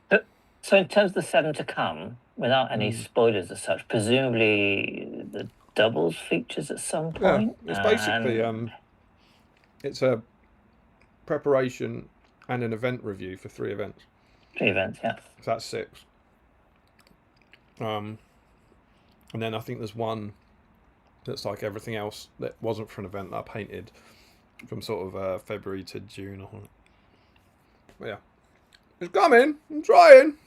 So in terms of the 7 to come, without any spoilers as such, presumably the doubles features at some point. Yeah, it's basically it's a preparation and an event review for 3 events. 3 events, yeah. So that's 6. And then I think there's one that's like everything else that wasn't for an event that I painted from sort of February to June or something. But yeah, it's coming. I'm trying.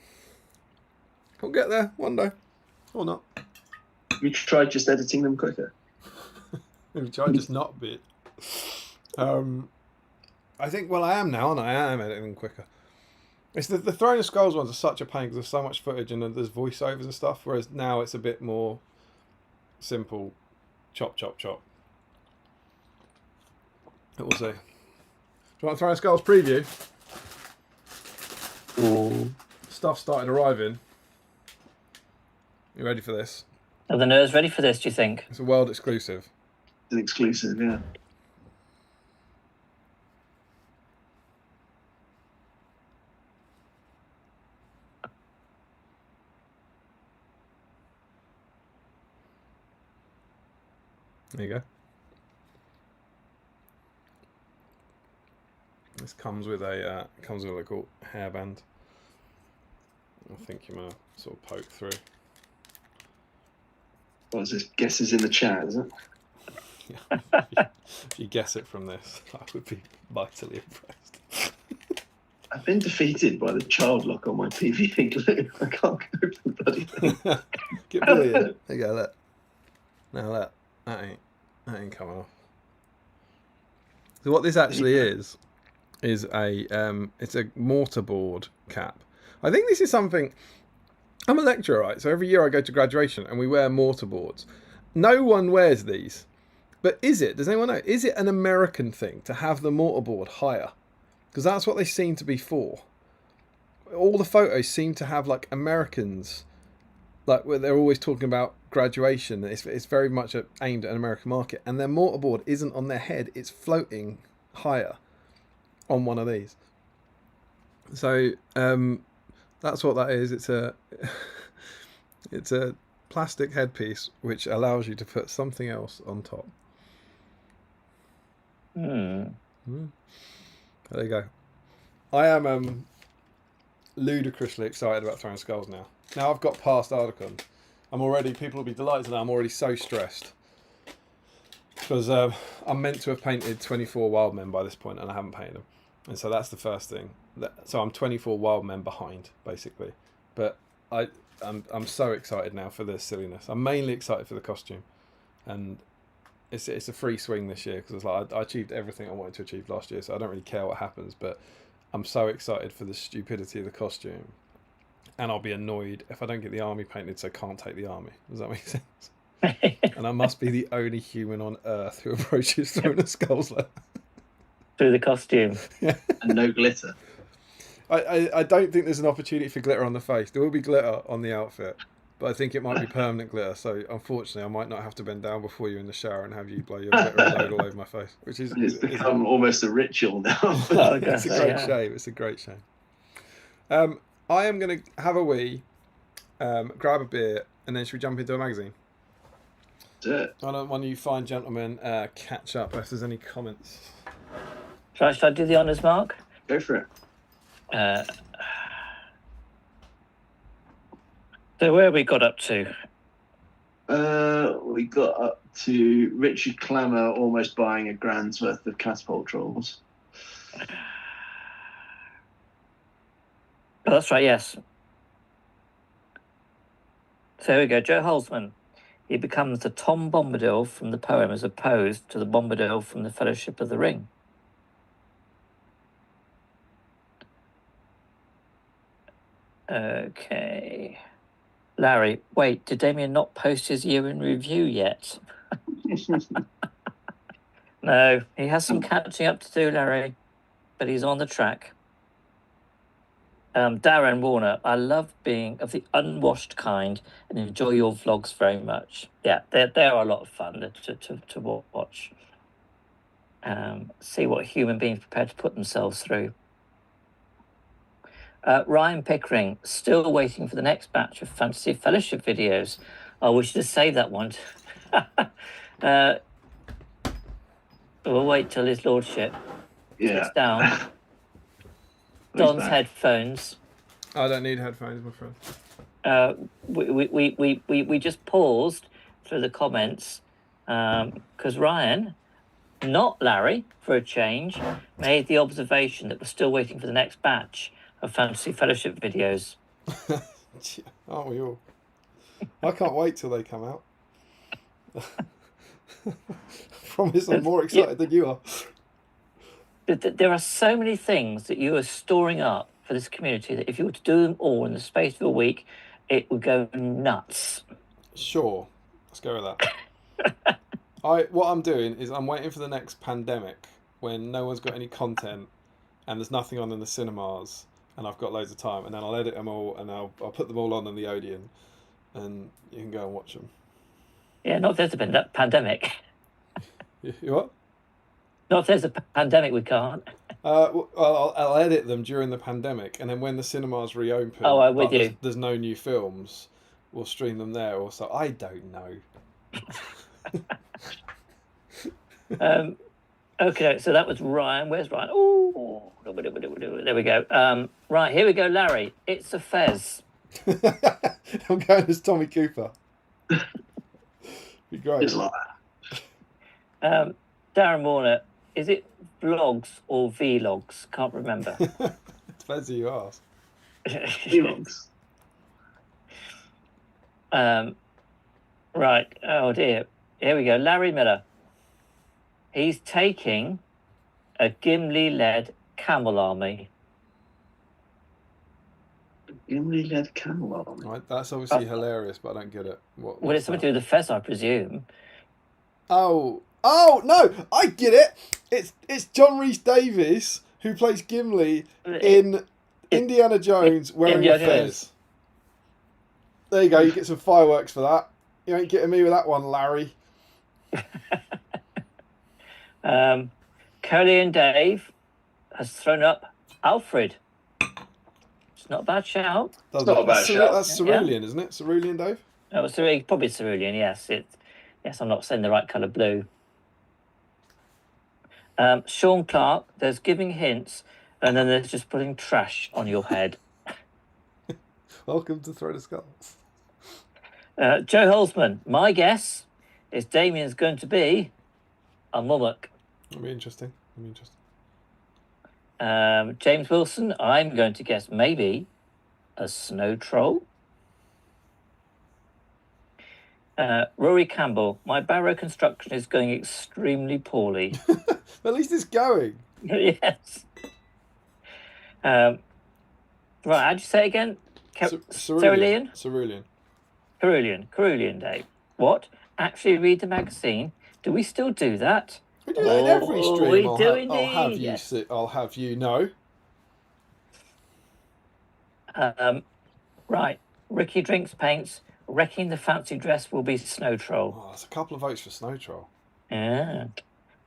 I'll get there one day, or not. You tried just editing them quicker. Maybe try just not bit. I think, well, I am now, and I am editing quicker. It's the Throne of Skulls ones are such a pain because there's so much footage and there's voiceovers and stuff, whereas now it's a bit more simple, chop. We'll see. Do you want Throne of Skulls preview? Ooh. Stuff started arriving. You ready for this? Are the nerds ready for this, do you think? It's a world exclusive. It's an exclusive, yeah. There you go. This comes with a little hairband. I think you might sort of poke through. What's this? Guesses in the chat, is it? If you guess it from this, I would be vitally impressed. I've been defeated by the child lock on my PVP glue. I can't go for the bloody thing. Get brilliant. There you go, look. Now that ain't coming off. So what this actually is it's a mortarboard cap. I think this is something. I'm a lecturer, right? So every year I go to graduation and we wear mortarboards. No one wears these, but does anyone know? Is it an American thing to have the mortarboard higher? Because that's what they seem to be for. All the photos seem to have like Americans, like where they're always talking about graduation. It's very much aimed at an American market, and their mortarboard isn't on their head; it's floating higher on one of these. So that's what that is. It's a plastic headpiece which allows you to put something else on top. There you go. I am ludicrously excited about Throwing Skulls now. Now I've got past Articon. People will be delighted that I'm already so stressed. Because I'm meant to have painted 24 wild men by this point and I haven't painted them. And so that's the first thing. So I'm 24 wild men behind, basically. But I'm so excited now for the silliness. I'm mainly excited for the costume. And it's a free swing this year because I achieved everything I wanted to achieve last year, so I don't really care what happens. But I'm so excited for the stupidity of the costume, And I'll be annoyed if I don't get the army painted, so can't take the army. Does that make sense? And I must be the only human on Earth who approaches throwing a Skulls letter. Through the costume. Yeah. And no glitter. I don't think there's an opportunity for glitter on the face. There will be glitter on the outfit, but I think it might be permanent glitter. So unfortunately, I might not have to bend down before you in the shower and have you blow your glitter load all over my face, which is It's become almost a ritual now. It's a great shame. It's a great shame. I am going to have a wee, grab a beer, and then should we jump into a magazine? Yeah. Why don't one of you fine gentlemen catch up if there's any comments? Should I do the honours, Mark? Go for it. So where have we got up to? We got up to Richard Clammer almost buying £1,000's worth of catapult trolls. Oh, that's right, yes. So here we go. Joe Holzman. He becomes the Tom Bombadil from the poem as opposed to the Bombadil from the Fellowship of the Ring. Okay. Larry, wait, did Damien not post his year in review yet? No, he has some catching up to do, Larry, but he's on the track. Darren Warner, I love being of the unwashed kind and enjoy your vlogs very much. Yeah, they're a lot of fun to watch. See what human beings prepared to put themselves through. Ryan Pickering, still waiting for the next batch of Fantasy Fellowship videos. I wish to save that one. We'll wait till his lordship sits down. Don's headphones. I don't need headphones, my friend. We just paused through the comments because Ryan, not Larry, for a change, made the observation that we're still waiting for the next batch of Fantasy Fellowship videos. Aren't we all? I can't wait till they come out. I promise I'm more excited than you are. There are so many things that you are storing up for this community that if you were to do them all in the space of a week, it would go nuts. Sure, let's go with that. What I'm doing is I'm waiting for the next pandemic when no one's got any content and there's nothing on in the cinemas and I've got loads of time, and then I'll edit them all and I'll put them all on the Odeon and you can go and watch them. Yeah, not if there's a pandemic. You what? Not if there's a pandemic, we can't. Well, I'll edit them during the pandemic, and then when the cinemas reopen, I'm with you. There's no new films, we'll stream them there. Also, I don't know. Okay, so that was Ryan. Where's Ryan? Oh, there we go. Right, here we go, Larry. It's a fez. I'm going as Tommy Cooper. Be great. Just like that. Darren Warner, is it vlogs or vlogs? Can't remember. Depends who you ask. Vlogs. Right. Oh dear. Here we go. Larry Miller. He's taking a Gimli-led camel army. Gimli-led camel army. Right, that's obviously hilarious, but I don't get it. Well, it's something to do with the fez, I presume. Oh no, I get it. It's John Rhys Davies who plays Gimli in Indiana Jones wearing a fez. There you go. You get some fireworks for that. You ain't getting me with that one, Larry. Curly and Dave has thrown up Alfred. It's not a bad shout. It's not a bad shout. That's Cerulean, isn't it? Cerulean, Dave? Oh, probably Cerulean, yes. Yes, I'm not saying the right colour blue. Sean Clark, there's giving hints, and then there's just putting trash on your head. Welcome to Throw the Skulls. Joe Holzman, my guess is Damien's going to be a mummock. That'll be interesting. James Wilson, I'm going to guess maybe a snow troll. Rory Campbell, my barrow construction is going extremely poorly. At least it's going. Yes. Right, how'd you say it again? Cerulean? Cerulean. Cerulean, Dave. What? Actually read the magazine? Do we still do that? We do that in every stream. We I'll do have, indeed. I'll have you Yes. I'll have you know. Right. Ricky drinks paints. Wrecking the fancy dress will be Snow Troll. Oh, there's a couple of votes for Snow Troll. Yeah.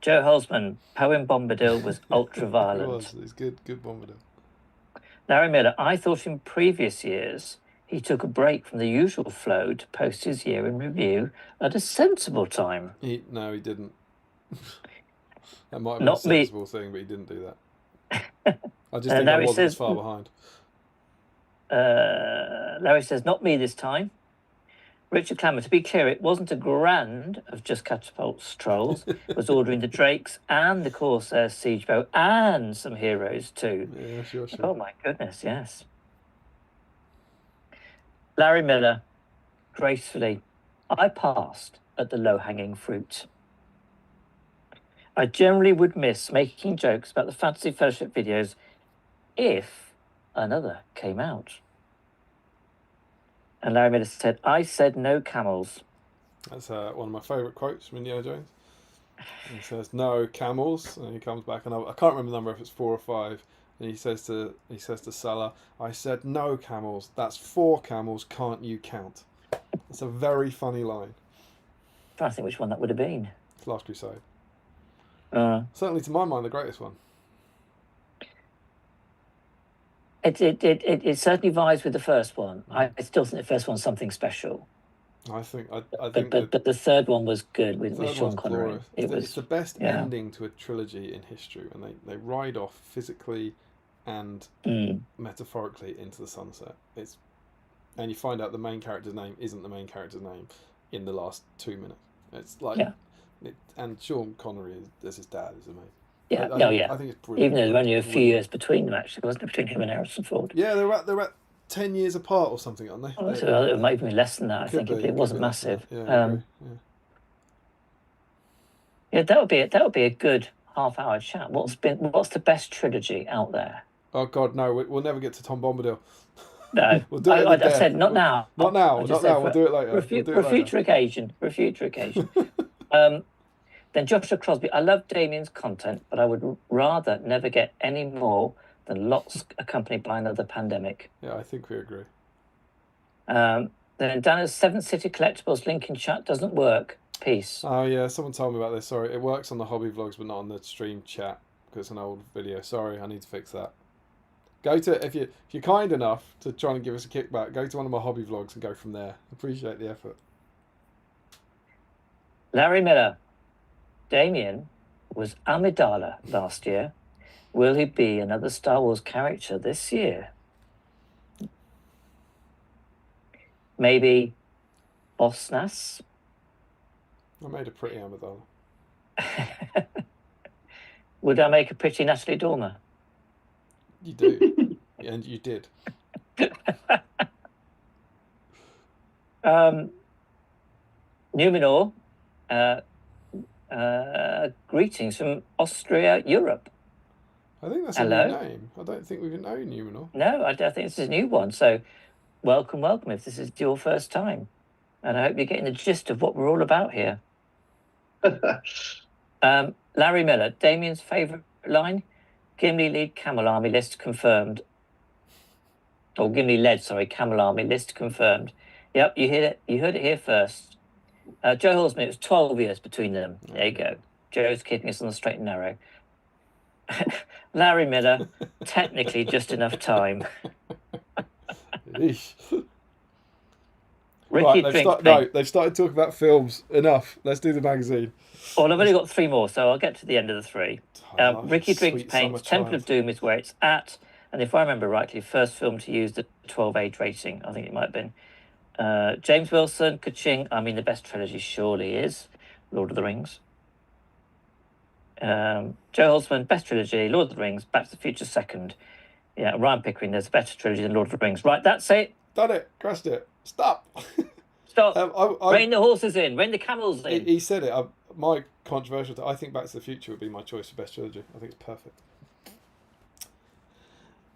Joe Holzman, Poem Bombadil was ultra It violent. was. It's good Bombadil. Larry Miller, I thought in previous years he took a break from the usual flow to post his year in review at a sensible time. No, he didn't. That might have been Not a me. sensible thing, but he didn't do that. I just think I Larry wasn't says- as far behind. Larry says, not me this time. Richard Clammer, to be clear, it wasn't a grand of just catapults trolls. It was ordering the Drakes and the Corsair siege bow and some heroes too. Yeah, sure. Oh my goodness, yes. Larry Miller, gracefully, I passed at the low-hanging fruit. I generally would miss making jokes about the Fantasy Fellowship videos if another came out. And Larry Miller said, I said no camels. That's one of my favourite quotes from Indiana Jones. He says, "No camels," and he comes back, and I can't remember the number if it's 4 or 5. And he says to Salah, "I said no camels. That's 4 camels. Can't you count?" It's a very funny line. I'm trying to think which one that would have been. It's Last Crusade. Certainly, to my mind, the greatest one. It certainly vies with the first one. I still think the first one's something special. I think But the third one was good with third Sean one's Connery. glorious. It's the best yeah. ending to a trilogy in history, and they ride off physically and metaphorically into the sunset. And you find out the main character's name isn't the main character's name in the last 2 minutes. It's like, and Sean Connery as his dad is amazing. Yeah, I think it's brilliant. Even though there were only a few years between them, actually, wasn't it, between him and Harrison Ford? Yeah, they're at 10 years apart or something, aren't they? Oh, so it might even be less than that. I think it wasn't massive. Yeah, yeah, that would be a good half-hour chat. What's the best trilogy out there? Oh God, no! We'll never get to Tom Bombadil. No, we'll do it I said not now. Not now. Not now. We'll do it later. For a future occasion. Then Joshua Crosby, I love Damien's content, but I would rather never get any more than lots accompanied by another pandemic. Yeah, I think we agree. Then Dana's 7th City Collectibles link in chat doesn't work. Peace. Oh yeah, someone told me about this. Sorry, it works on the hobby vlogs, but not on the stream chat because it's an old video. Sorry, I need to fix that. Go to if you're kind enough to try and give us a kickback. Go to one of my hobby vlogs and go from there. Appreciate the effort. Larry Miller. Damien was Amidala last year. Will he be another Star Wars character this year? Maybe Bosnas? I made a pretty Amidala. Would I make a pretty Natalie Dormer? You do. And you did. Numenor. Greetings from Austria, Europe. I think that's Hello? a new name. I don't think we've known Numenor. No, I think this is a new one. So, welcome if this is your first time. And I hope you're getting the gist of what we're all about here. Larry Miller, Damien's favourite line? Gimli lead Camel Army list confirmed. Or Gimli led, Camel Army list confirmed. Yep, you heard it here first. Joe Holzman, it was 12 years between them. There you go. Joe's keeping us on the straight and narrow. Larry Miller, technically just enough time. Ricky they've started talking about films. Enough. Let's do the magazine. Well, I've only got 3 more, so I'll get to the end of the 3. Ricky Drinks Paints, Temple of Doom is where it's at. And if I remember rightly, first film to use the 12 age rating, I think it might have been. James Wilson, Ka-ching, the best trilogy surely is Lord of the Rings. Joe Holzman, best trilogy, Lord of the Rings, Back to the Future second. Yeah, Ryan Pickering, there's a better trilogy than Lord of the Rings. Right, that's it. Done it. Crashed it. Stop. Stop. Rein the horses in. Rein the camels in. He said it. My controversial. I think Back to the Future would be my choice for best trilogy. I think it's perfect.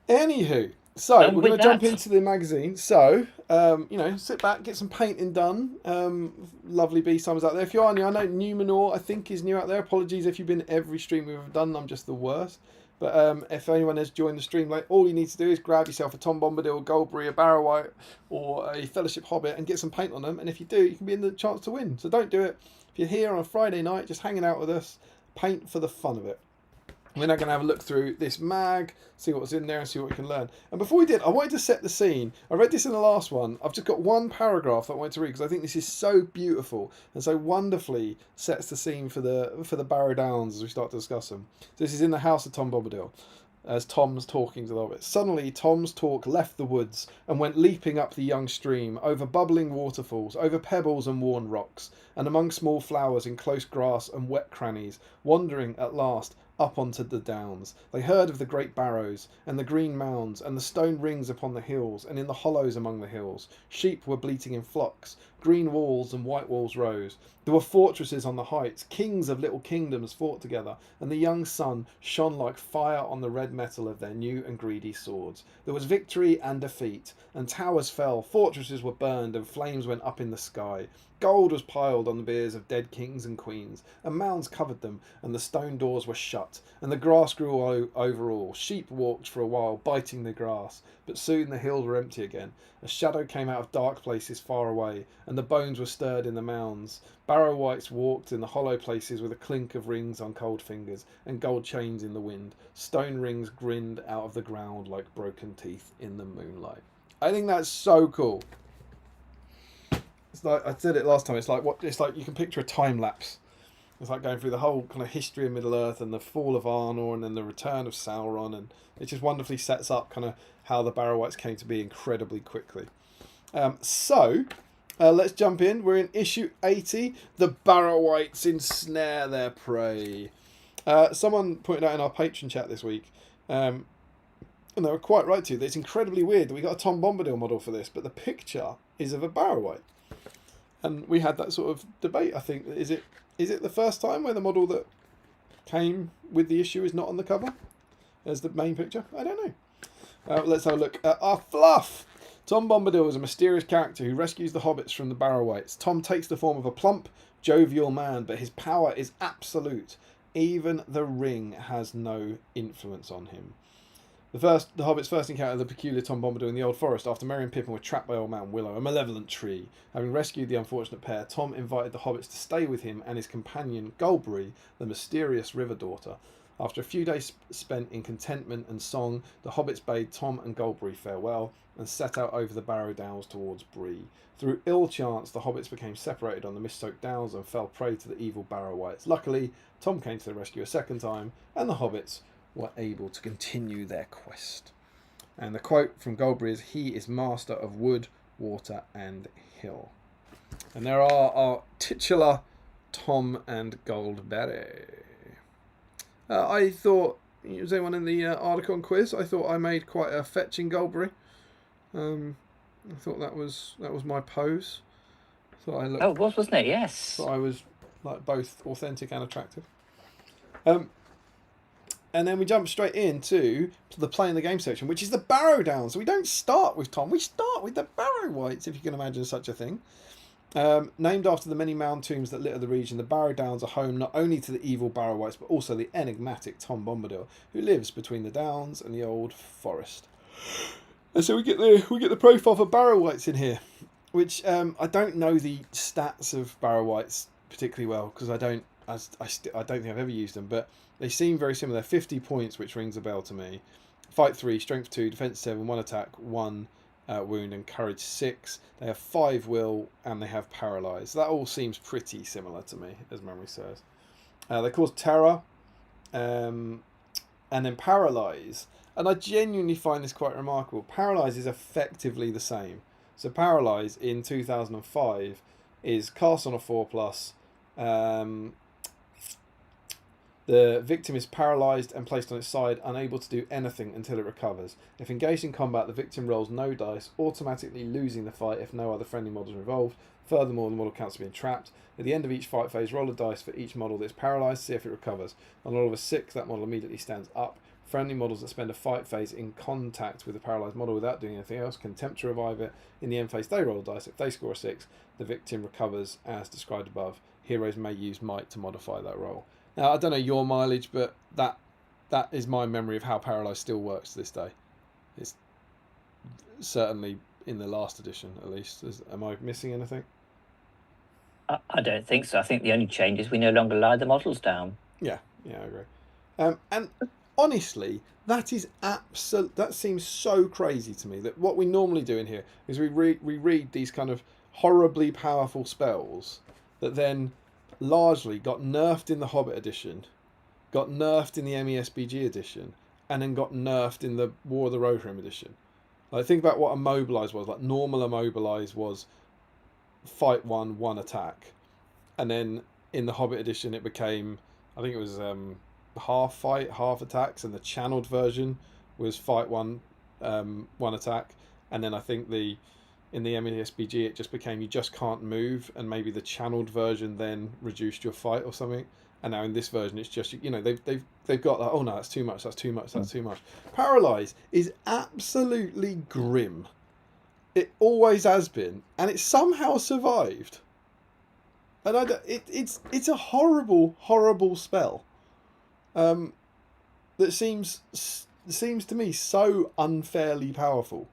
Anywho, so And we're with going to jump that- into the magazine. So, sit back, get some painting done. Lovely BSIMEs out there. If you are new, I know Numenor, I think, is new out there. Apologies if you've been every stream we've ever done. I'm just the worst. But if anyone has joined the stream, like, all you need to do is grab yourself a Tom Bombadil, a Goldberry, a Barrow-Wight, or a Fellowship Hobbit and get some paint on them. And if you do, you can be in the chance to win. So don't do it. If you're here on a Friday night, just hanging out with us, paint for the fun of it. We're now going to have a look through this mag, see what's in there and see what we can learn. And before we did, I wanted to set the scene. I read this in the last one. I've just got one paragraph that I wanted to read because I think this is so beautiful and so wonderfully sets the scene for the Barrow-Downs as we start to discuss them. So this is in the house of Tom Bombadil, as Tom's talking to the hobbits. Suddenly, Tom's talk left the woods and went leaping up the young stream, over bubbling waterfalls, over pebbles and worn rocks, and among small flowers in close grass and wet crannies, wandering at last up onto the downs. They heard of the great barrows, and the green mounds, and the stone rings upon the hills, and in the hollows among the hills. Sheep were bleating in flocks, green walls and white walls rose. There were fortresses on the heights, kings of little kingdoms fought together, and the young sun shone like fire on the red metal of their new and greedy swords. There was victory and defeat, and towers fell, fortresses were burned, and flames went up in the sky. Gold was piled on the biers of dead kings and queens, and mounds covered them, and the stone doors were shut, and the grass grew over all. Sheep walked for a while, biting the grass, but soon the hills were empty again. A shadow came out of dark places far away, and the bones were stirred in the mounds. Barrow-Wights walked in the hollow places with a clink of rings on cold fingers, and gold chains in the wind. Stone rings grinned out of the ground like broken teeth in the moonlight. I think that's so cool. It's like I said it last time. It's like you can picture a time lapse. It's like going through the whole kind of history of Middle Earth and the fall of Arnor and then the return of Sauron, and it just wonderfully sets up kind of how the Barrow-Wights came to be incredibly quickly. Let's jump in. We're in issue 80. The Barrow-Wights ensnare their prey. Someone pointed out in our Patreon chat this week, and they were quite right to, that it's incredibly weird that we got a Tom Bombadil model for this, but the picture is of a Barrow-Wight. And we had that sort of debate, I think. Is it the first time where the model that came with the issue is not on the cover as the main picture? I don't know. Let's have a look at our fluff. Tom Bombadil is a mysterious character who rescues the hobbits from the Barrow-Wights. Tom takes the form of a plump, jovial man, but his power is absolute. Even the ring has no influence on him. The hobbits first encountered the peculiar Tom Bombadil in the Old Forest after Merry and Pippin were trapped by Old Man Willow, a malevolent tree. Having rescued the unfortunate pair, Tom invited the hobbits to stay with him and his companion Goldberry, the mysterious river daughter. After a few days spent in contentment and song, the hobbits bade Tom and Goldberry farewell and set out over the Barrow-Downs towards Bree. Through ill chance, the hobbits became separated on the mist-soaked downs and fell prey to the evil Barrow-Wights. Luckily, Tom came to the rescue a second time, and the hobbits were able to continue their quest. And the quote from Goldberry is, "He is master of wood, water and hill." And there are our titular Tom and Goldberry. I thought, was anyone in the Articon quiz? I thought I made quite a fetching Goldberry. I thought that was my pose. Thought I looked, Oh, it was, wasn't it? Yes. thought I was like both authentic and attractive. And then we jump straight into the playing the game section, which is the Barrow-Downs. So we don't start with Tom, we start with the Barrow-Wights, if you can imagine such a thing. Named after the many mound tombs that litter the region, the Barrow-Downs are home not only to the evil Barrow-Wights, but also the enigmatic Tom Bombadil, who lives between the Downs and the Old Forest. And so we get the profile for Barrow-Wights in here, which I don't know the stats of Barrow-Wights particularly well, because I don't think I've ever used them, but they seem very similar. They're 50 points, which rings a bell to me. Fight 3, Strength 2, Defense 7, 1 attack, 1 wound, and Courage 6. They have 5 will, and they have Paralyze. That all seems pretty similar to me, as memory serves. They cause Terror, and then Paralyze. And I genuinely find this quite remarkable. Paralyze is effectively the same. So Paralyze in 2005 is cast on a 4+. The victim is paralysed and placed on its side, unable to do anything until it recovers. If engaged in combat, the victim rolls no dice, automatically losing the fight if no other friendly models are involved. Furthermore, the model counts as being trapped. At the end of each fight phase, roll a dice for each model that is paralysed to see if it recovers. On a roll of a 6, that model immediately stands up. Friendly models that spend a fight phase in contact with a paralysed model without doing anything else can attempt to revive it. In the end phase, they roll a dice. If they score a 6, the victim recovers as described above. Heroes may use might to modify that roll. Now, I don't know your mileage, but that is my memory of how paralysed still works to this day. It's certainly in the last edition, at least. Am I missing anything? I don't think so. I think the only change is we no longer lie the models down. Yeah, I agree. And honestly, that seems so crazy to me that what we normally do in here is we read these kind of horribly powerful spells that then largely got nerfed in the Hobbit edition, got nerfed in the SBG edition, and then got nerfed in the War of the Rohirrim edition. Like, think about what Immobilize was. Like, normal Immobilize was fight one attack, and then in the Hobbit edition it became, I think it was half fight, half attacks, and the channeled version was fight one attack, and then I think in the SBG it just became you just can't move, and maybe the channeled version then reduced your fight or something. And now in this version it's just, they've got like, oh no, that's too much. Paralyze is absolutely grim. It always has been, and it somehow survived. And it's a horrible spell. That seems to me so unfairly powerful.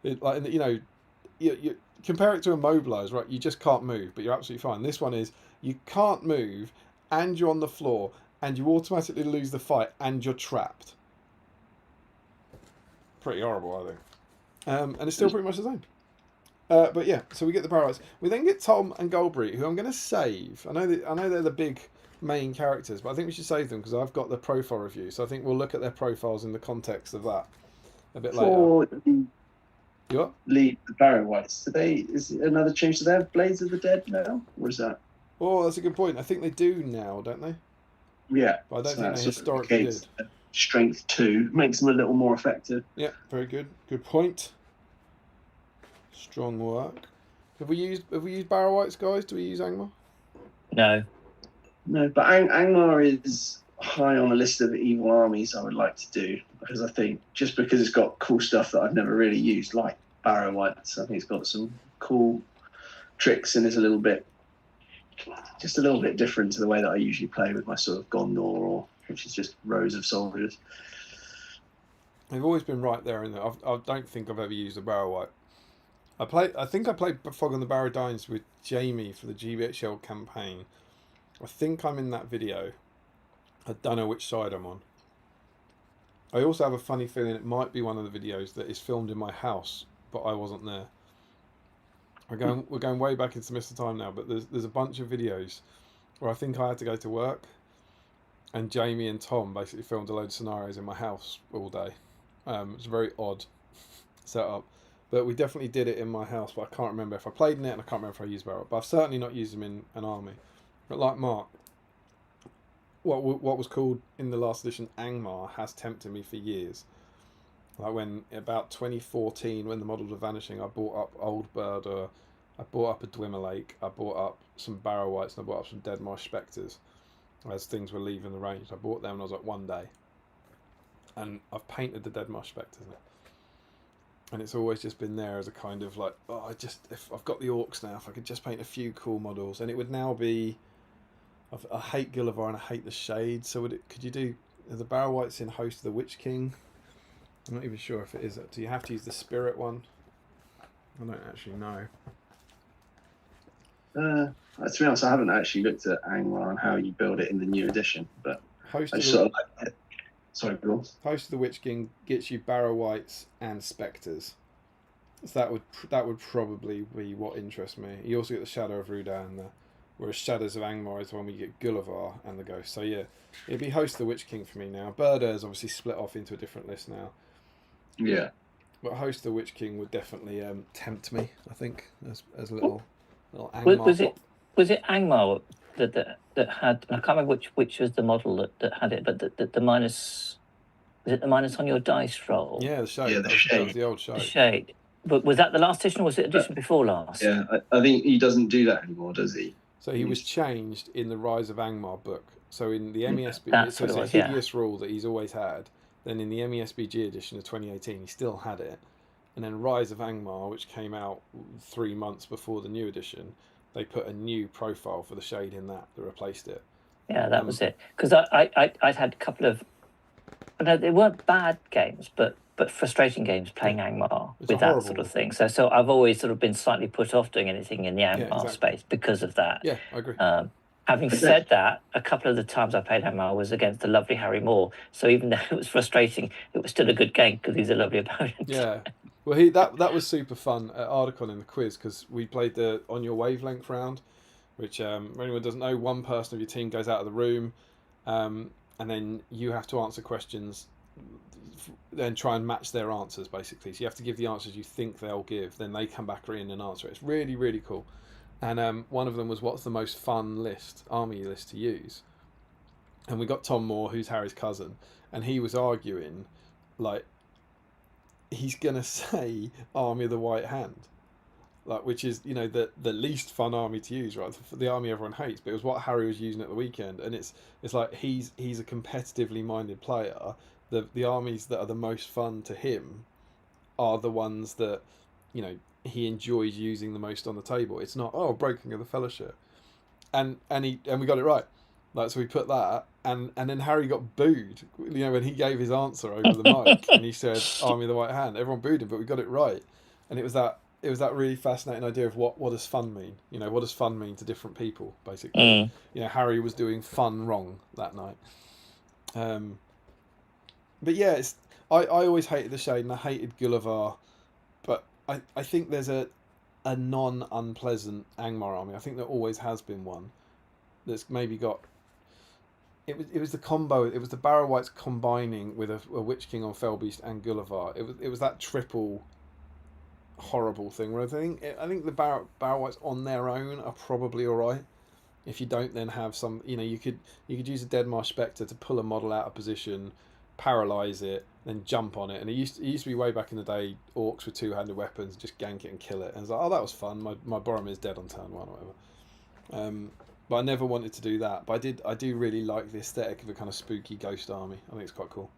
You compare it to Immobilize, right? You just can't move, but you're absolutely fine. This one is you can't move, and you're on the floor, and you automatically lose the fight, and you're trapped. Pretty horrible, I think. And it's still pretty much the same. But yeah, so we get the Paralyze. We then get Tom and Goldberry, who I'm going to save. I know they're the big main characters, but I think we should save them because I've got the profile review. So I think we'll look at their profiles in the context of that a bit later. You what? Lead the Barrow-Wights. Is it another change to their Blades of the Dead now? Or is that? Oh, that's a good point. I think they do now, don't they? Yeah. But I don't think they historically did. Strength 2 makes them a little more effective. Yeah, very good. Good point. Strong work. Have we used Barrow-Wights, guys? Do we use Angmar? No. No, but Angmar is high on a list of evil armies I would like to do, because I think just because it's got cool stuff that I've never really used, like Barrow-Wights, I think it's got some cool tricks and is a little bit different to the way that I usually play with my sort of Gondor, which is just rows of soldiers. They've always been right there in there. I don't think I've ever used a Barrow-Wight. I think I played Fog on the Barrow-Downs with Jamie for the GBHL campaign. I think I'm in that video. I don't know which side I'm on. I also have a funny feeling it might be one of the videos that is filmed in my house, but I wasn't there. We're going way back into Mr. Time now, but there's a bunch of videos where I think I had to go to work, and Jamie and Tom basically filmed a load of scenarios in my house all day. It's a very odd setup, but we definitely did it in my house. But I can't remember if I played in it, and I can't remember if I used Barrow. But I've certainly not used them in an army. But like Mark, what was called in the last edition Angmar has tempted me for years. Like when about 2014, when the models were vanishing, I bought up Old Birder, I bought up a Dwemer Lake, I bought up some Barrow-Wights, and I bought up some Dead Marsh Spectres as things were leaving the range. I bought them and I was like, one day. And I've painted the Dead Marsh Spectres now. And it's always just been there as a kind of like, if I've got the orcs now, if I could just paint a few cool models. And it would now be, I hate Gulliver and I hate the Shade, so could you do the Barrow-Wights in Host of the Witch King? I'm not even sure if it is. Do you have to use the Spirit one? I don't actually know. To be honest, I haven't actually looked at Angmar and how you build it in the new edition, but Host I just sort of like it. Sorry, go on. Host of the Witch King gets you Barrow-Wights and Spectres. So that would probably be what interests me. You also get the Shadow of Rudan, whereas Shadows of Angmar is when we get Gulliver and the Ghost. So yeah, it'd be Host of the Witch King for me now. Birder is obviously split off into a different list now. Yeah. But Host of the Witch King would definitely tempt me, I think, as a little Angmar. Was it Angmar that had? I can't remember which was the model that had it, but the minus, was it the minus on your dice roll? Yeah, the Shade. Yeah, that was the old Shade. The Shade. But was that the last edition, or was it edition before last? Yeah, I think he doesn't do that anymore, does he? So he was changed in the Rise of Angmar book. So in the MESB, That's so it's what it a was, yeah. hideous rule that he's always had. Then in the MESBG edition of 2018, he still had it. And then Rise of Angmar, which came out 3 months before the new edition, they put a new profile for the shade in that replaced it. Yeah, that was it. Because I'd had a couple of, they weren't bad games, but frustrating games playing Angmar with that sort of thing. So I've always sort of been slightly put off doing anything in the Angmar space because of that. Yeah, I agree. Having said that, a couple of the times I played Angmar was against the lovely Harry Moore. So even though it was frustrating, it was still a good game because he's a lovely opponent. Yeah. Well, that was super fun at Articon in the quiz because we played the On Your Wavelength round, which, for anyone who doesn't know, one person of your team goes out of the room, and then you have to answer questions, then try and match their answers, basically. So you have to give the answers you think they'll give, then they come back in and answer it. It's really, really cool. And one of them was, what's the most fun army list to use? And we got Tom Moore, who's Harry's cousin, and he was arguing, like, he's going to say Army of the White Hand, like, which is, you know, the least fun army to use, right? The army everyone hates, but it was what Harry was using at the weekend. And it's like he's a competitively minded player. The armies that are the most fun to him are the ones that, you know, he enjoys using the most on the table. It's not, Breaking of the Fellowship. And we got it right. Like, so we put that, and then Harry got booed, you know, when he gave his answer over the mic, and he said Army of the White Hand. Everyone booed him, but we got it right. And it was that really fascinating idea of what does fun mean? You know, what does fun mean to different people, basically? You know, Harry was doing fun wrong that night. But yeah, I always hated the shade, and I hated Gulliver, but I think there's a non-unpleasant Angmar army. I think there always has been one that's maybe got... It was the combo. It was the Barrow-Wights combining with a Witch King on Fellbeast and Gulliver. It was that triple horrible thing. Where I think the Barrow-Wights on their own are probably all right. If you don't then have some, you know, you could use a Deadmar Spectre to pull a model out of position, paralyze it, then jump on it. And it used to be way back in the day, orcs with two-handed weapons, just gank it and kill it. And it's like, that was fun. My Boromir's dead on turn 1 or whatever. But I never wanted to do that. But I do really like the aesthetic of a kind of spooky ghost army. I think it's quite cool.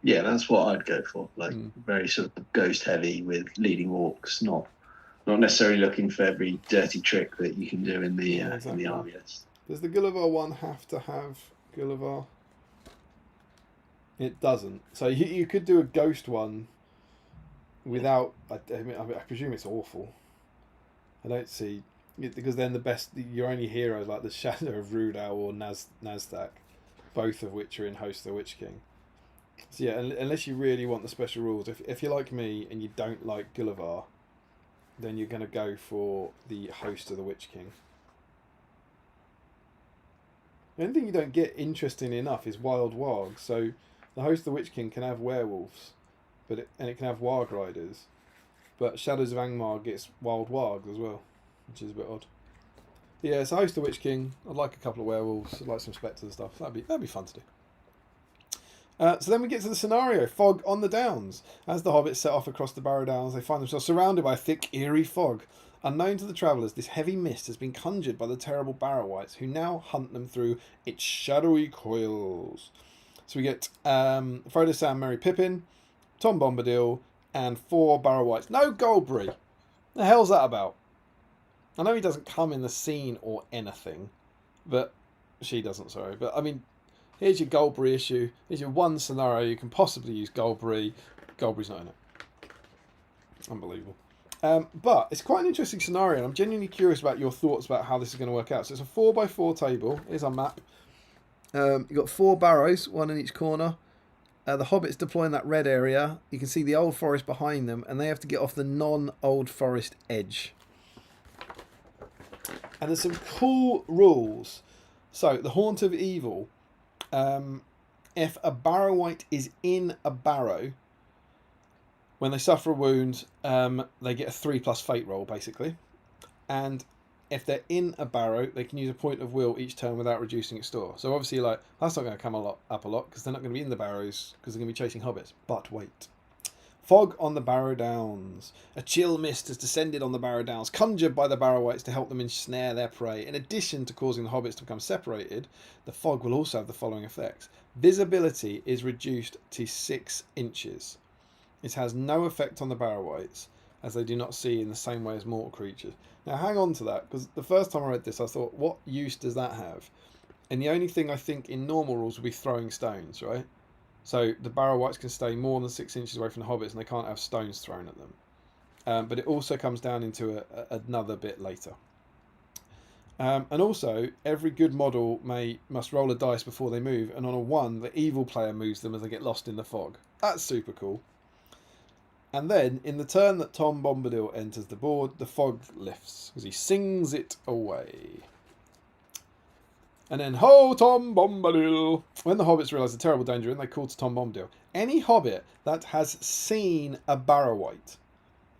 Yeah, that's what I'd go for. Like very sort of ghost heavy with leading orcs, not necessarily looking for every dirty trick that you can do in the in the army list. Does the Gulliver one have to have Gulliver? It doesn't. So you could do a ghost one without. I presume it's awful. I don't see. Because then your only heroes like the Shadow of Rudau or Nasdaq, both of which are in Host of the Witch King. So yeah, unless you really want the special rules, if you're like me and you don't like Gulliver, then you're going to go for the Host of the Witch King. The only thing you don't get interesting enough is Wild Warg. So the Host of the Witch King can have werewolves, and it can have Warg Riders, but Shadows of Angmar gets Wild Wargs as well, which is a bit odd. Yeah, so Host of the Witch King. I'd like a couple of werewolves. I'd like some spectres and stuff. That'd be fun to do. So then we get to the scenario, Fog on the Downs. As the hobbits set off across the Barrow-Downs, they find themselves surrounded by a thick, eerie fog. Unknown to the travellers, this heavy mist has been conjured by the terrible Barrow-Wights, who now hunt them through its shadowy coils. So we get Frodo, Sam, Merry, Pippin, Tom Bombadil, and 4 Barrow-Wights. No Goldberry! The hell's that about? I know he doesn't come in the scene or anything, but she doesn't, sorry. But I mean, here's your Goldberry issue. Here's your one scenario you can possibly use Goldberry. Goldberry's not in it. Unbelievable. But it's quite an interesting scenario, and I'm genuinely curious about your thoughts about how this is going to work out. So it's a 4x4 table. Here's our map. You've got 4 barrows, 1 in each corner. The hobbits deploy in that red area. You can see the old forest behind them, and they have to get off the non-old forest edge. And there's some cool rules. So the Haunt of Evil. If a Barrow-Wight is in a barrow, when they suffer a wound, they get a 3+ fate roll, basically. And if they're in a barrow, they can use a point of will each turn without reducing its store. So obviously, like, that's not going to come up a lot because they're not going to be in the barrows because they're going to be chasing hobbits. But wait. Fog on the Barrow-Downs. A chill mist has descended on the Barrow-Downs, conjured by the Barrow-wights to help them ensnare their prey. In addition to causing the hobbits to become separated, the fog will also have the following effects. Visibility is reduced to 6 inches. It has no effect on the Barrow-wights, as they do not see in the same way as mortal creatures. Now hang on to that, because the first time I read this I thought, what use does that have? And the only thing I think in normal rules would be throwing stones, right? So the Barrow-wights can stay more than 6 inches away from the hobbits and they can't have stones thrown at them. But it also comes down into another bit later. And also, every good model must roll a dice before they move, and on a 1, the evil player moves them as they get lost in the fog. That's super cool. And then, in the turn that Tom Bombadil enters the board, the fog lifts, because he sings it away. And then, ho, Tom Bombadil! When the hobbits realise the terrible danger, and they call to Tom Bombadil. Any hobbit that has seen a Barrow-wight,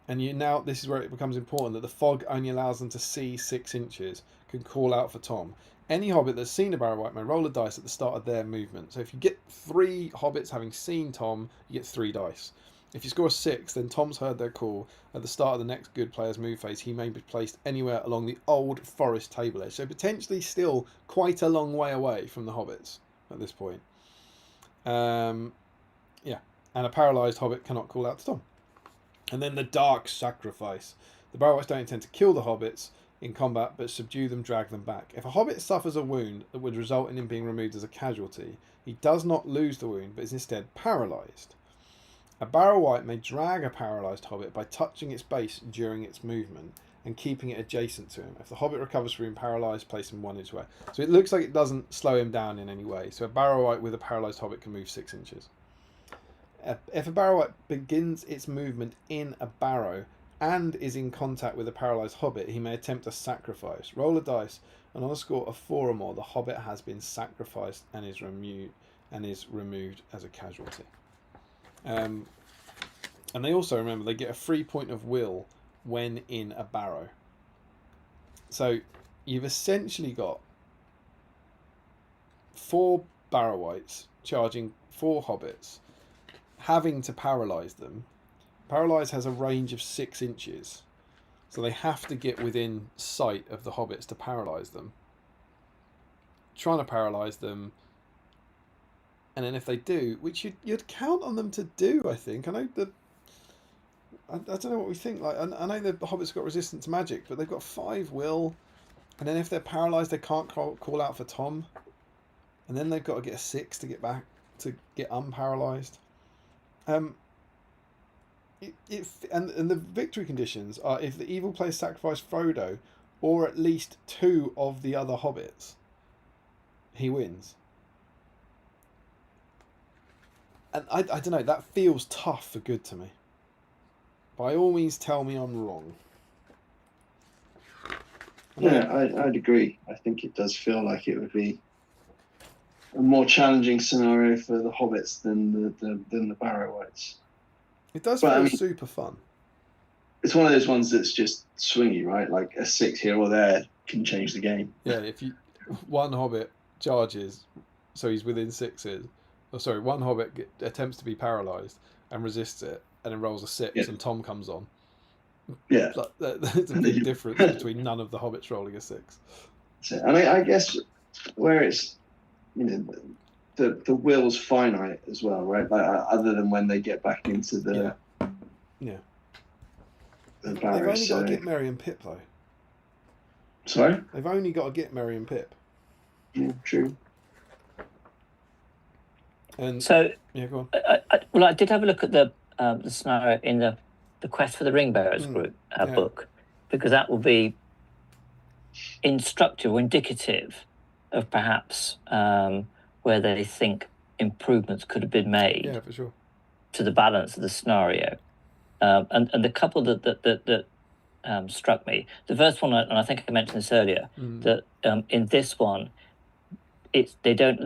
and this is where it becomes important that the fog only allows them to see 6 inches, can call out for Tom. Any hobbit that's seen a Barrow-wight may roll a dice at the start of their movement. So if you get 3 hobbits having seen Tom, you get 3 dice. If you score a 6, then Tom's heard their call. At the start of the next good player's move phase, he may be placed anywhere along the old forest table edge. So potentially still quite a long way away from the hobbits at this point. Yeah, and a paralysed hobbit cannot call out to Tom. And then the Dark Sacrifice. The Barrow-wights don't intend to kill the hobbits in combat, but subdue them, drag them back. If a hobbit suffers a wound that would result in him being removed as a casualty, he does not lose the wound, but is instead paralysed. A Barrow-wight may drag a paralysed hobbit by touching its base during its movement and keeping it adjacent to him. If the hobbit recovers from being paralysed, place him 1 inch away. So it looks like it doesn't slow him down in any way. So a Barrow-wight with a paralysed hobbit can move 6 inches. If a Barrow-wight begins its movement in a barrow and is in contact with a paralysed hobbit, he may attempt a sacrifice. Roll a dice, and on a score of 4 or more, the hobbit has been sacrificed and is removed as a casualty. And they also, remember, they get a free point of will when in a barrow. So you've essentially got 4 Barrow-wights charging 4 hobbits, having to paralyse them. Paralyse has a range of 6 inches, so they have to get within sight of the hobbits to paralyse them. Trying to paralyse them, and then if they do, which you'd count on them to do, I think. I know I don't know what we think. Like I know the hobbits got resistance to magic, but they've got 5 will, and then if they're paralysed, they can't call out for Tom, and then they've got to get a 6 to get back to get unparalysed. And the victory conditions are if the evil player sacrifice Frodo or at least 2 of the other hobbits, he wins. And I don't know, that feels tough for good to me. By all means, tell me I'm wrong. Yeah, I'd agree. I think it does feel like it would be a more challenging scenario for the hobbits than the Barrow-wights. It does feel super fun. It's one of those ones that's just swingy, right? Like a 6 here or there can change the game. Yeah, if one hobbit charges, so he's within 6s. Oh, sorry, one hobbit attempts to be paralysed and resists it, and then rolls a 6, and Tom comes on. Yeah, there's a big difference between none of the hobbits rolling a 6. And I guess where it's, the will's finite as well, right? Like other than when they get back into the yeah. The They've barrow, only got to get Merry and Pip though. Sorry? They've only got to get Merry and Pip. Yeah, true. And so yeah, go on. I did have a look at the scenario in the Quest for the Ring Bearers group book, because that will be instructive or indicative of perhaps where they think improvements could have been made. Yeah, for sure. To the balance of the scenario, and the couple that struck me. The first one, and I think I mentioned this earlier, that in this one, they don't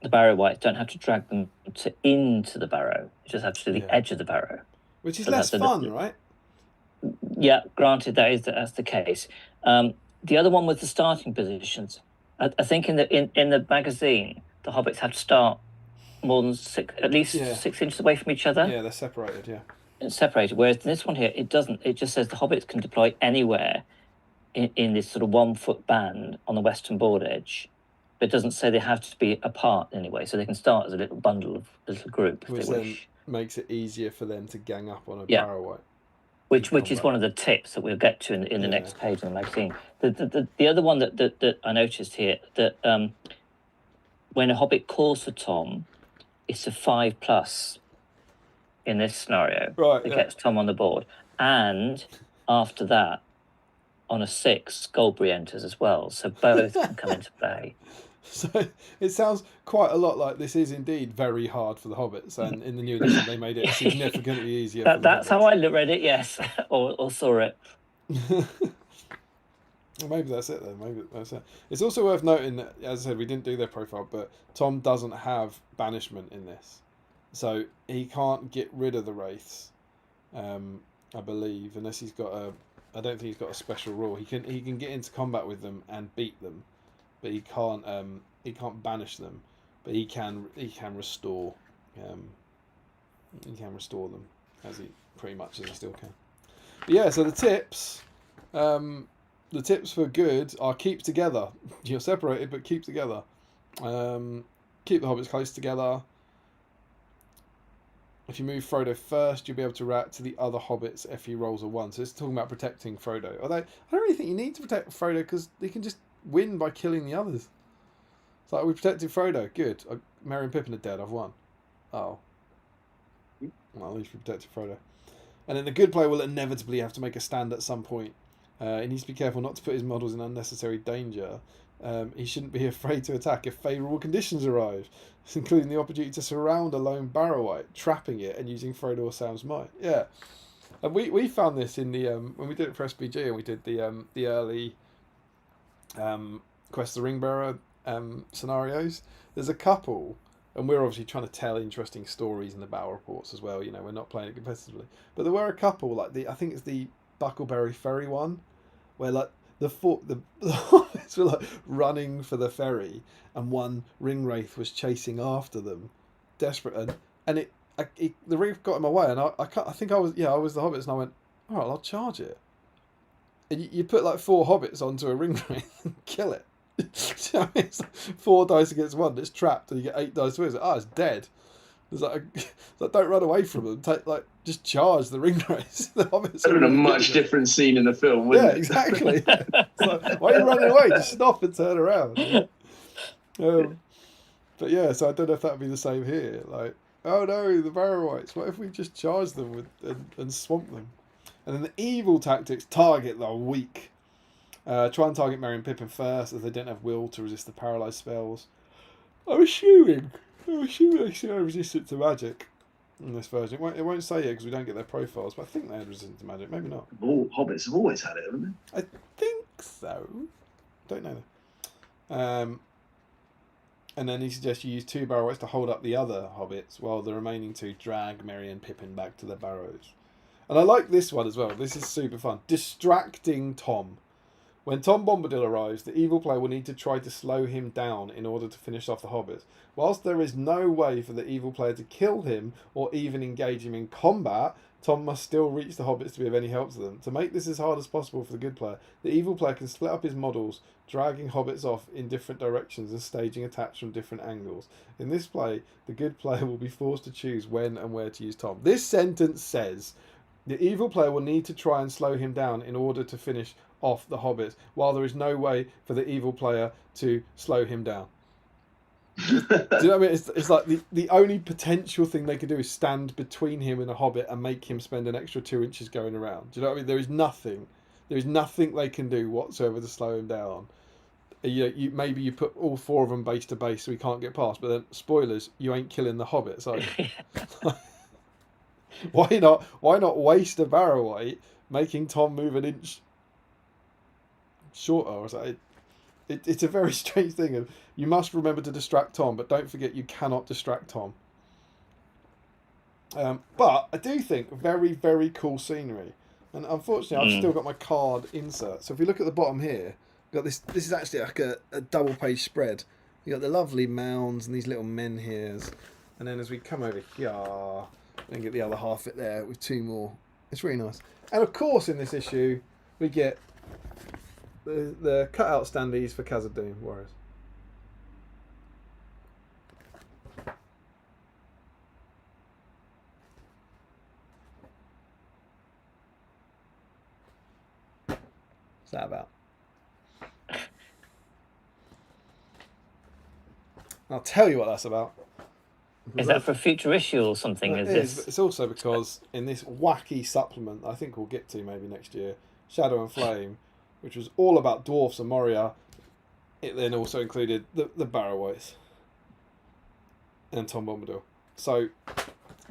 the Barrow-wights don't have to drag them into the barrow. You just have to do the edge of the barrow. Which is less fun, right? Yeah, granted, that's the case. The other one was the starting positions. I think in the magazine, the hobbits have to start more than at least 6 inches away from each other. Yeah, they're separated. Yeah. It's separated. Whereas in this one here, it doesn't. It just says the hobbits can deploy anywhere in this sort of 1 foot band on the western board edge. But it doesn't say they have to be apart anyway, so they can start as a little bundle of a little group if Which they then wish. makes it easier for them to gang up on a Yeah. Barrow-Wight. Which is one of the tips that we'll get to in the next page of the magazine. The other one that I noticed here, that when a hobbit calls for Tom, it's a 5+ in this scenario. Right, It gets Tom on the board. And after that, on a 6, Goldberry enters as well. So both can come into play. So it sounds quite a lot like this is indeed very hard for the hobbits, and in the new edition they made it significantly easier. That's how I read it, yes, or saw it. Well, maybe that's it then. Maybe that's it. It's also worth noting that, as I said, we didn't do their profile, but Tom doesn't have banishment in this, so he can't get rid of the wraiths, I believe, unless he's got a. I don't think he's got a special rule. He can get into combat with them and beat them, but he can't banish them. But he can restore. He can restore them as he still can. But yeah, so the tips. The tips for good are keep together. You're separated, but keep together. Keep the hobbits close together. If you move Frodo first, you'll be able to react to the other hobbits if he rolls a 1. So it's talking about protecting Frodo. Although I don't really think you need to protect Frodo because he can just win by killing the others. It's like, we protected Frodo. Good. Merry and Pippin are dead. I've won. Oh. Well, at least we protected Frodo. And then the good player will inevitably have to make a stand at some point. He needs to be careful not to put his models in unnecessary danger. He shouldn't be afraid to attack if favourable conditions arise, including the opportunity to surround a lone Barrow-Wight, trapping it and using Frodo or Sam's might. Yeah, and we found this in the when we did it for SBG, and we did the early Quest of the Ring Bearer scenarios. There's a couple, and we're obviously trying to tell interesting stories in the battle reports as well. You know, we're not playing it competitively, but there were a couple like I think it's the Buckleberry Ferry one, where like the hobbits were like running for the ferry, and one ringwraith was chasing after them, desperate, and the ring got in my way, and I think I was the hobbits, and I went, all right, I'll charge it. And you put like 4 hobbits onto a ringwraith and kill it. So it's like 4 dice against 1. It's trapped, and you get 8 dice to it. It's like, it's dead. It's like don't run away from them. Just charge the ringwraiths. The hobbits. That would have been a much different scene in the film, wouldn't it? Yeah, exactly. It's like, why are you running away? Just stop and turn around. But yeah, so I don't know if that would be the same here. Like, oh no, the Barrow-Wights. What if we just charge them and swamp them? And then the evil tactics target the weak. Try and target Merry and Pippin first, as they don't have will to resist the paralysed spells. I'm assuming they still have resistance to magic in this version. It won't say it because we don't get their profiles, but I think they had resistance to magic. Maybe not. All hobbits have always had it, haven't they? I think so. Don't know. And then he suggests you use 2 Barrow-Wights to hold up the other hobbits, while the remaining 2 drag Merry and Pippin back to their barrows. And I like this one as well. This is super fun. Distracting Tom. When Tom Bombadil arrives, the evil player will need to try to slow him down in order to finish off the hobbits. Whilst there is no way for the evil player to kill him or even engage him in combat, Tom must still reach the hobbits to be of any help to them. To make this as hard as possible for the good player, the evil player can split up his models, dragging hobbits off in different directions and staging attacks from different angles. In this play, the good player will be forced to choose when and where to use Tom. This sentence says the evil player will need to try and slow him down in order to finish off the hobbits, while there is no way for the evil player to slow him down. Do you know what I mean? It's like the only potential thing they could do is stand between him and a hobbit and make him spend an extra 2 inches going around. Do you know what I mean? There is nothing they can do whatsoever to slow him down. Maybe you put all 4 of them base to base so he can't get past, but then spoilers, you ain't killing the hobbits, are you? Why not waste a Barrow-Wight making Tom move an inch shorter or something? It's a very strange thing. You must remember to distract Tom, but don't forget you cannot distract Tom. But I do think very, very cool scenery. And unfortunately, I've still got my card insert. So if we look at the bottom here, we've got this. This is actually like a double page spread. You got the lovely mounds and these little menhirs. And then as we come over here, and get the other half it there with 2 more. It's really nice. And of course, in this issue, we get the cutout standees for Khazad-dûm Warriors. What's that about? I'll tell you what that's about. Is that for a future issue or something? It Is is, this? but it's also because in this wacky supplement, I think we'll get to maybe next year, Shadow and Flame, which was all about dwarfs and Moria, it then also included the Barrow-Downs and Tom Bombadil. So,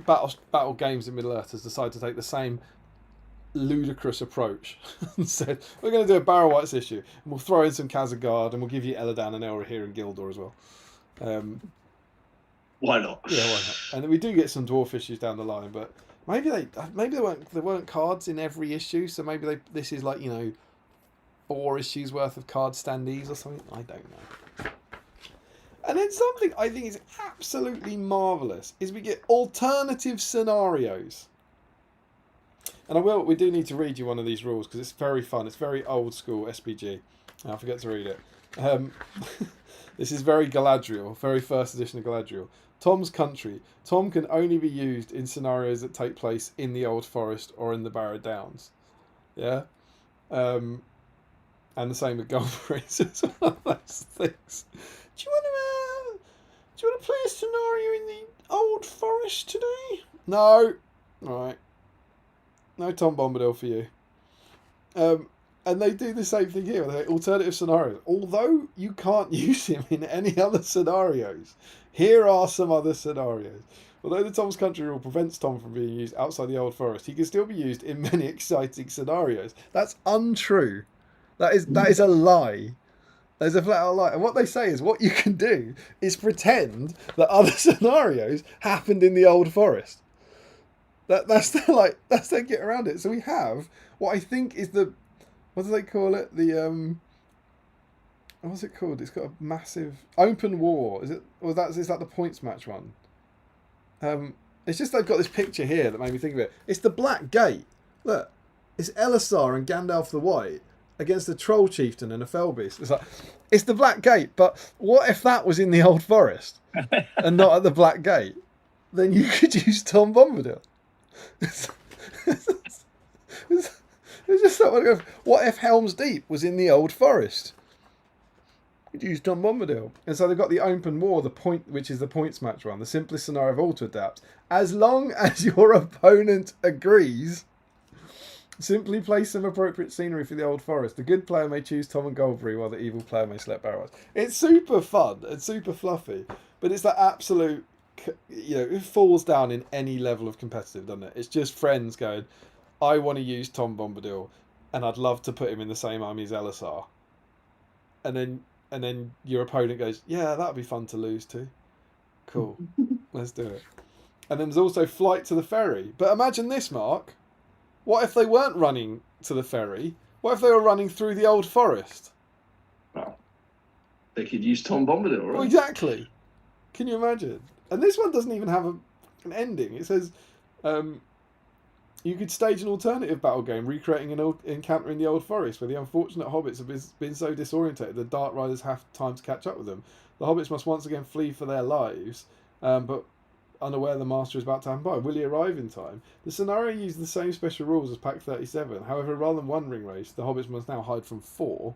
Battle Games in Middle-earth has decided to take the same ludicrous approach and said, we're going to do a Barrow-Downs issue, and we'll throw in some Khazad, and we'll give you Eladan and Elra here in Gildor as well. Why not? Yeah, why not? And then we do get some dwarf issues down the line, but maybe there weren't cards in every issue, so maybe this is like, 4 issues worth of card standees or something. I don't know. And then something I think is absolutely marvellous is we get alternative scenarios. And we do need to read you one of these rules because it's very fun. It's very old school SBG. I forget to read it. This is very Galadriel, very first edition of Galadriel. Tom's country. Tom can only be used in scenarios that take place in the Old Forest or in the Barrow-Downs. Yeah? And the same with Goldberries. It's one of those things. Do you want to play a scenario in the Old Forest today? No. Right. No Tom Bombadil for you. And they do the same thing here. They alternative scenarios. Although you can't use him in any other scenarios, here are some other scenarios. Although the Tom's Country rule prevents Tom from being used outside the Old Forest, he can still be used in many exciting scenarios. That's untrue. That is a lie. There's a flat out lie. And what they say is what you can do is pretend that other scenarios happened in the Old Forest. That's their get around it. So we have what I think is what do they call it? What's it called? It's got a massive open war. Is that the points match one? It's just they've got this picture here that made me think of it. It's the Black Gate. Look, it's Elisar and Gandalf the White against the Troll Chieftain and a Fellbeast. It's the Black Gate, but what if that was in the Old Forest and not at the Black Gate? Then you could use Tom Bombadil. It's just that what if Helm's Deep was in the Old Forest? You'd use Tom Bombadil. And so they've got the open war, which is the points match one, the simplest scenario of all to adapt. As long as your opponent agrees, simply place some appropriate scenery for the Old Forest. The good player may choose Tom and Goldberry, while the evil player may select Barrow-Downs. It's super fun and super fluffy, but it's that absolute, it falls down in any level of competitive, doesn't it? It's just friends going, I want to use Tom Bombadil, and I'd love to put him in the same army as Elisar. And then your opponent goes, yeah, that'd be fun to lose to. Cool, let's do it. And then there's also Flight to the Ferry. But imagine this, Mark. What if they weren't running to the ferry? What if they were running through the Old Forest? Well, they could use Tom Bombadil, right? Well, exactly. Can you imagine? And this one doesn't even have an ending. It says you could stage an alternative battle game recreating an encounter in the Old Forest where the unfortunate hobbits have been so disorientated the Dark Riders have time to catch up with them. The hobbits must once again flee for their lives, but unaware the master is about to happen by. Will he arrive in time? The scenario uses the same special rules as Pack 37. However, rather than 1 ring race, the hobbits must now hide from 4.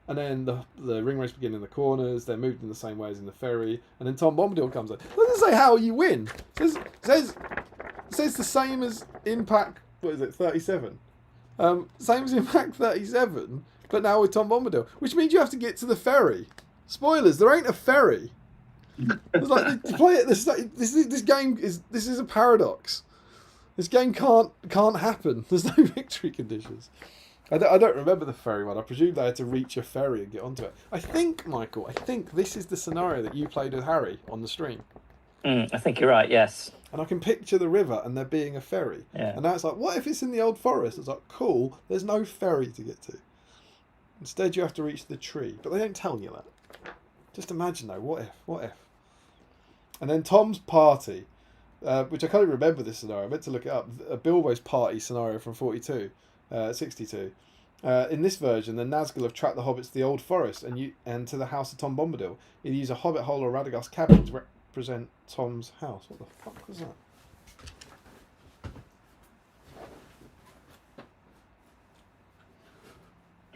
And then the ring race begin in the corners. They're moved in the same way as in the ferry. And then Tom Bombadil comes in. It doesn't say how you win. It says the same as in Pack, 37? Same as in Pack 37, but now with Tom Bombadil. Which means you have to get to the ferry. Spoilers, there ain't a ferry. It's like, to play it, this game is a paradox. This game can't happen. There's no victory conditions. I don't remember the ferry one. I presume they had to reach a ferry and get onto it. I think, Michael, this is the scenario that you played with Harry on the stream. I think you're right, yes. And I can picture the river and there being a ferry. Yeah. And now it's like, what if it's in the Old Forest? It's like, cool, there's no ferry to get to. Instead, you have to reach the tree. But they don't tell you that. Just imagine, though, what if? And then Tom's party, which I can't even remember this scenario. I meant to look it up. Bilbo's party scenario from 62. In this version, the Nazgul have tracked the hobbits to the Old Forest and to the house of Tom Bombadil. You use a hobbit hole or Radagast cabin to represent Tom's house. What the fuck was that?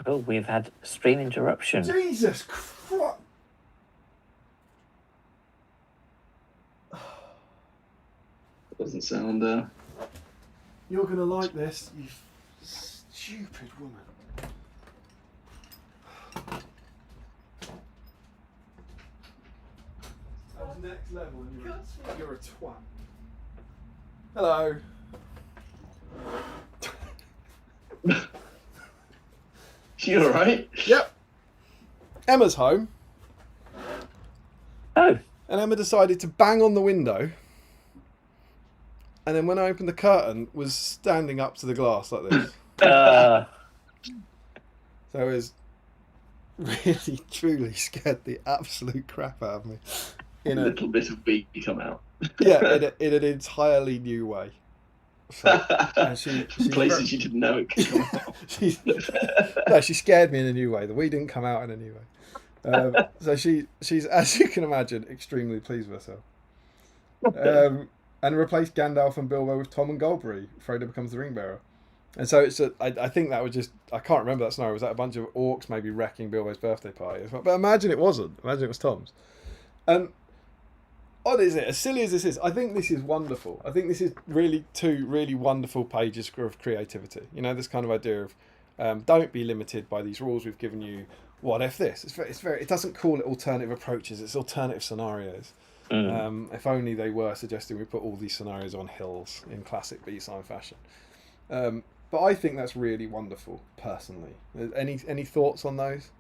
Oh, we've had stream interruption. Jesus Christ! Doesn't sound. You're gonna like this, you stupid woman. That was next level, and you're a twat. Hello. You alright? Yep. Emma's home, Oh, and Emma decided to bang on the window. And then when I opened the curtain, was standing up to the glass like this. So it was really, truly scared the absolute crap out of me. A little bit of beat come out. Yeah, in an entirely new way. So, and Places you didn't know it could come out. she scared me in a new way. The wee didn't come out in a new way. So she's, as you can imagine, extremely pleased with herself. And replaced Gandalf and Bilbo with Tom and Goldberry. Frodo becomes the ring bearer. And so I think that was just, I can't remember that scenario. Was that a bunch of orcs maybe wrecking Bilbo's birthday party? But imagine it wasn't. Imagine it was Tom's. And what is it? As silly as this is, I think this is wonderful. I think this is really two really wonderful pages of creativity. You know, this kind of idea of don't be limited by these rules we've given you. What if this? It's very. It doesn't call it alternative approaches. It's alternative scenarios. If only they were suggesting we put all these scenarios on hills in classic BSIME fashion. But I think that's really wonderful, personally. Any thoughts on those?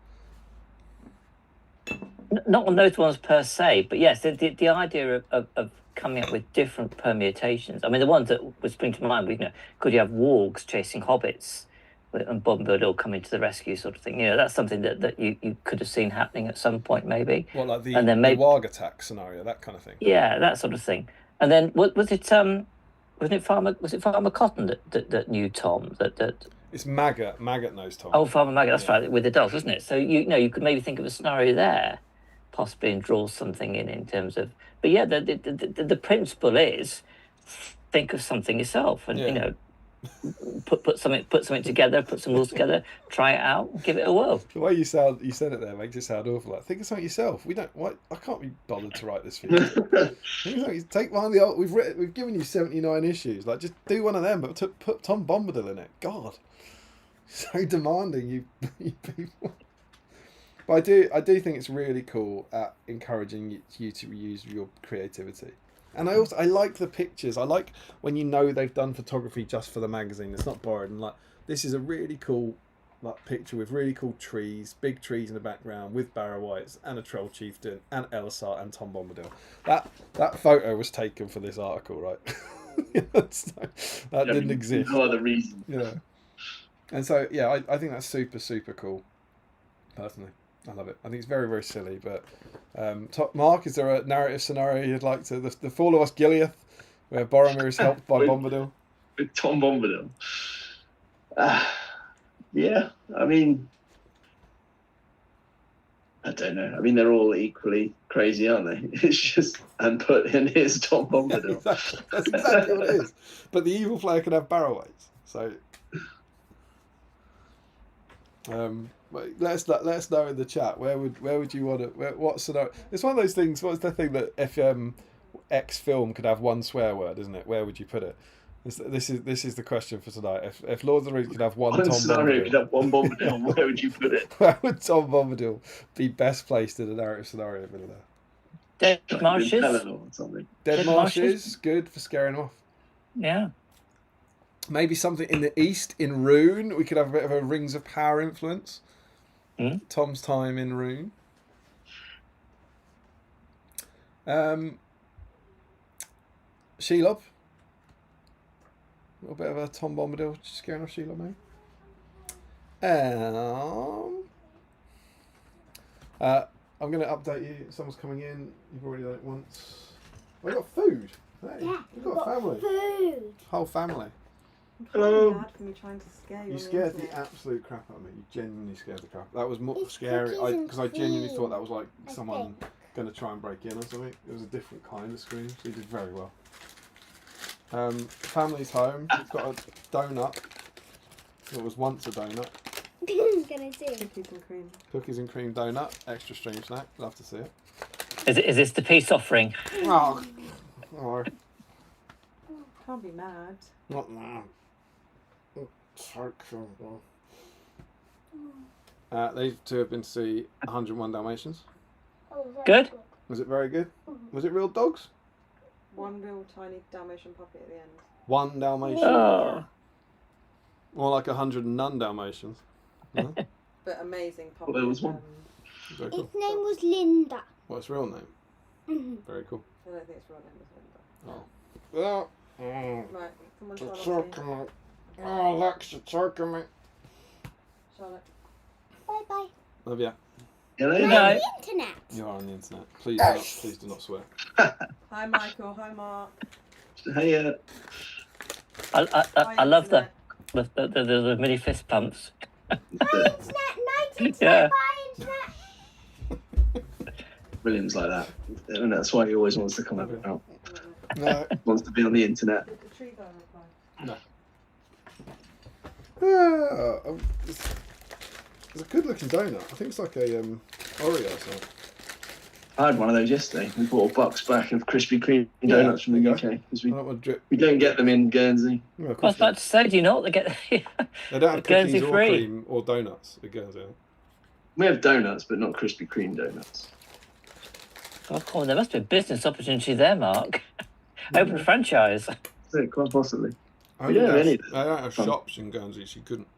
not on those ones per se, but yes, the idea of coming up with different permutations. I mean, the ones that would spring to mind, could you have wargs chasing hobbits and Bombadil coming to the rescue, sort of thing? That's something that you could have seen happening at some point, maybe. Well, like the warg attack scenario, that kind of thing. Yeah, that sort of thing. And then was it Farmer Cotton that knew Tom? That it's Maggot knows Tom. Oh, Farmer Maggot, that's right, with the dogs, wasn't it? So you could maybe think of a scenario there, possibly, and draw something in terms of. But yeah, the principle is think of something yourself, and put something together, put some rules together, try it out, give it a whirl. The way you said it there makes it sound awful. Like, think of something yourself. I can't be bothered to write this for you. Take one of the old. We've given you 79 issues. Like, just do one of them, but put Tom Bombadil in it. God, so demanding, you people. But I do think it's really cool at encouraging you to use your creativity. And I like the pictures. I like when they've done photography just for the magazine. It's not borrowed. And like, this is a really cool picture with really cool trees, big trees in the background with Barrow-Wights and a troll chieftain and Elisar and Tom Bombadil. That photo was taken for this article, right? That didn't exist. No other reason. Yeah. And so I think that's super, super cool. Personally, I love it. I think it's very, very silly, but. Mark, is there a narrative scenario you'd like to... The Fall of Osgiliath, where Boromir is helped by Bombadil? With Tom Bombadil. Yeah, I mean... I don't know. I mean, they're all equally crazy, aren't they? It's just... And put in here's Tom Bombadil. Yeah, exactly. That's exactly what it is. But the evil player can have Barrow-Wights, so... Let us know in the chat. Where would you want to? What scenario? It's one of those things. What's the thing that if X film could have one swear word, isn't it? Where would you put it? This is the question for tonight. If Lord of the Rings could have one Tom scenario Bombadil, could have one Bombadil, where would you put it? Where would Tom Bombadil be best placed in a narrative scenario? Dead marshes. Dead marshes, good for scaring off. Yeah. Maybe something in the east in Rune. We could have a bit of a Rings of Power influence. Tom's time in Rune. Shelob. A little bit of a Tom Bombadil scaring off Shelob, maybe. I'm going to update you. Someone's coming in. You've already done it once. We got food. Hey, Yeah, we've got a family. food. Whole family. I'm Hello. mad for me trying to scare you. You on scared the internet. absolute crap out of me. You genuinely scared the crap. That was more It's scary cookies and because I genuinely cream, thought that was like I someone think. going to try and break in or something. It was a different kind of scream. So you did very well. Family's home. We've got a donut. It was once a donut. Gonna do. Cookies and cream. Cookies and cream donut. Extra stream snack. Love to see it. Is this the peace offering? Oh, oh Can't be mad. not now. These two have been to see 101 Dalmatians. Oh, very Good. Was it very good? Mhm. Was it real dogs? One real tiny Dalmatian puppy at the end. One Dalmatian. Oh, More like 100 and none Dalmatians. Yeah, But amazing puppy. Well, there was one. very cool. Its name was Linda. What's its real name? Mhm. Very cool. I don't think its real name is Linda. Oh. Well, Right, someone try it's not to. choking me. Oh, Lex, you're choking me. Charlotte. Bye bye. Love ya. Hello. No. On the internet. You are on the internet. Please do not swear. Hi, Michael. Hi, Mark. Hey, I love the mini fist pumps. Bye internet. Night internet. Yeah. Bye internet. William's like that, and that's why he always wants to come out. No. Wants to be on the internet. Did the tree guy reply? It's a good looking donut. I think it's like a Oreo or something. I had one of those yesterday. We bought a box back of Krispy Kreme Yeah, donuts from the there UK you because I don't want to drip. we don't get them in Guernsey. Yeah, of I was course about to say, do you know what they get? they don't have Guernsey cookies or free. cream or donuts at Guernsey. We have donuts, but not Krispy Kreme donuts. Oh, come on, there must be a business opportunity there, Mark. Open a franchise. So, quite possibly. I We don't don't have have, any. I don't have Fun. shops in Guernsey, so you couldn't.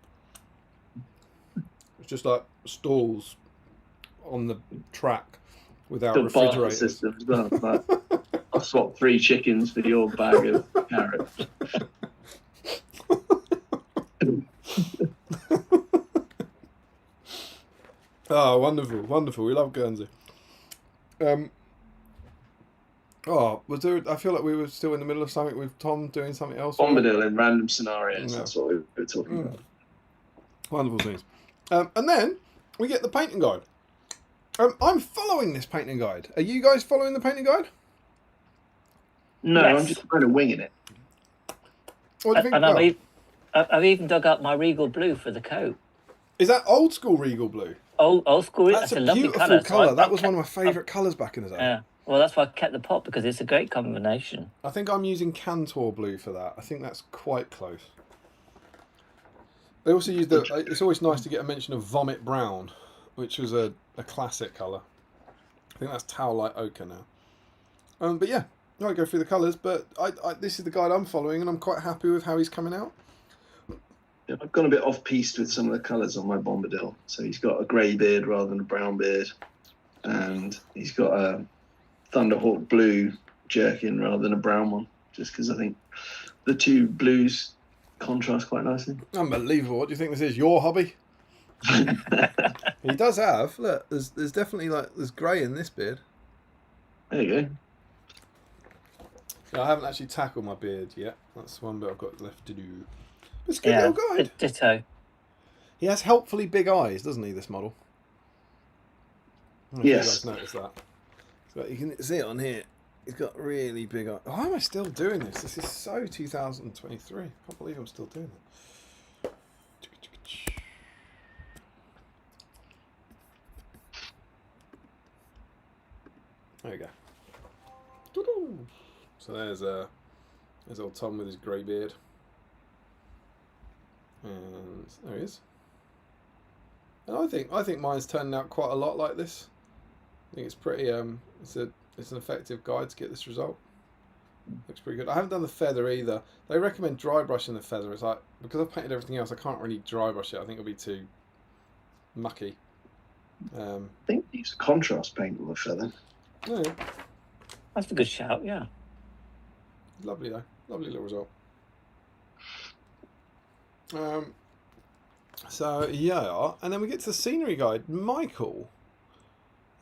It's just like stalls on the track without The barter refrigerators. system as well. Like, I'll swap 3 chickens for your bag of carrots. Oh, wonderful, wonderful. We love Guernsey. Was there? I feel like we were still in the middle of something with Tom doing something else. Bombadil in random scenarios. Yeah. That's what we were talking Mm. about. Wonderful scenes. And then we get the painting guide. I'm following this painting guide. Are you guys following the painting guide? No, Yes. I'm just kind of winging it. What do you think? And Well, I've even dug up my regal blue for the coat. is that old school regal blue? Old school. That's a lovely beautiful colour. colour. That was one of my favourite colours back in the day. Yeah. Well, that's why I kept the pot because it's a great combination. I think I'm using Cantor blue for that. I think that's quite close. They also use the. It's always nice to get a mention of Vomit Brown, which was a classic colour. I think that's Towel Light Ochre now. But yeah, I won't go through the colours, but this is the guide I'm following, and I'm quite happy with how he's coming out. Yeah, I've gone a bit off-piste with some of the colours on my Bombadil. So he's got a grey beard rather than a brown beard. And he's got a Thunderhawk blue jerkin rather than a brown one. Just because I think the two blues contrast quite nicely. Unbelievable! What do you think this is? Your hobby? He does have. Look, there's definitely there's grey in this beard. There you go. No, I haven't actually tackled my beard yet. That's one bit I've got left to do. It's a good little guide. Ditto. He has helpfully big eyes, doesn't he, this model? I don't know if Yes. you guys noticed that. So you can see it on here. He's got really big eyes. Why am I still doing this? This is so 2023. I can't believe I'm still doing it. There we go. So there's old Tom with his grey beard. And there he is. And I think mine's turning out quite a lot like this. I think it's pretty it's an effective guide to get this result. Looks pretty good. I haven't done the feather either. They recommend dry brushing the feather. It's like, because I've painted everything else, I can't really dry brush it. I think it'll be too mucky. I think he used contrast paint on the feather. Yeah, That's a good shout. Yeah. lovely though. Lovely little result. So yeah, and then we get to the scenery guide. Michael,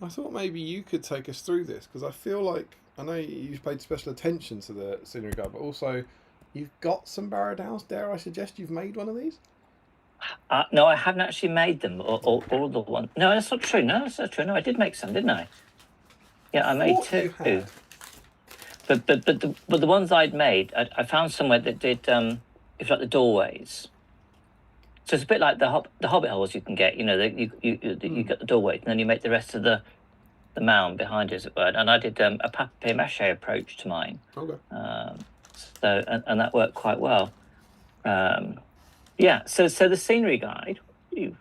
I thought maybe you could take us through this because I feel like I know you've paid special attention to the scenery guide, but also you've got some Barrow-Downs. Dare I suggest you've made one of these? No, I haven't actually made them, or all the one. No, that's not true. No, that's not true. No, I did make some, didn't I? Yeah, I made Thought you two. had. But the ones I'd made, I found somewhere that did if like the doorways. So it's a bit like the hobbit holes you can get. You know, you get the doorway, and then you make the rest of the mound behind it, as it were. And I did a papier-mâché approach to mine. Okay. So and that worked quite well. Yeah. So the scenery guide. You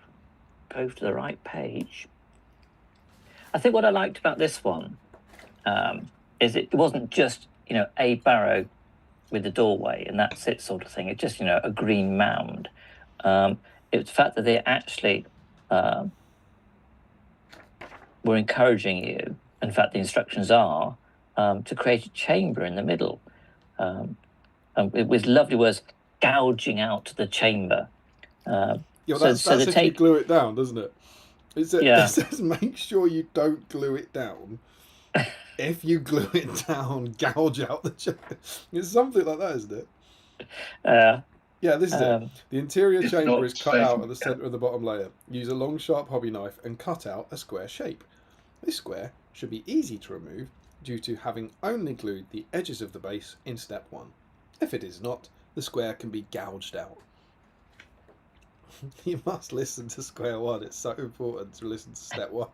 go to the right page. I think what I liked about this one is it wasn't just a barrow with a doorway and that's it sort of thing. It's just a green mound. It's the fact that they actually were encouraging you. In fact, the instructions are to create a chamber in the middle. And it was lovely words, gouging out the chamber. That's if you glue it down, doesn't it? It says make sure you don't glue it down. If you glue it down, gouge out the chamber. It's something like that, isn't it? Yeah, this is it. The interior chamber is cut out at the centre of the bottom layer. Use a long, sharp hobby knife and cut out a square shape. This square should be easy to remove due to having only glued the edges of the base in step 1. If it is not, the square can be gouged out. You must listen to square 1. It's so important to listen to step 1.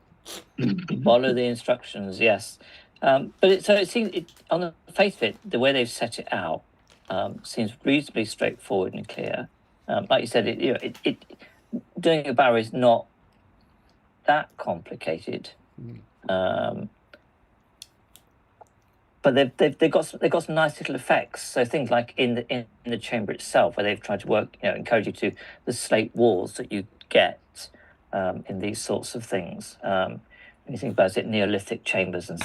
Follow the instructions, yes. But it seems on the face of it, the way they've set it out seems reasonably straightforward and clear. Like you said, doing a barrow is not that complicated. But they've got some nice little effects. So things like in the chamber itself, where they've tried to encourage you to the slate walls that you get in these sorts of things. When you think about it, Neolithic chambers and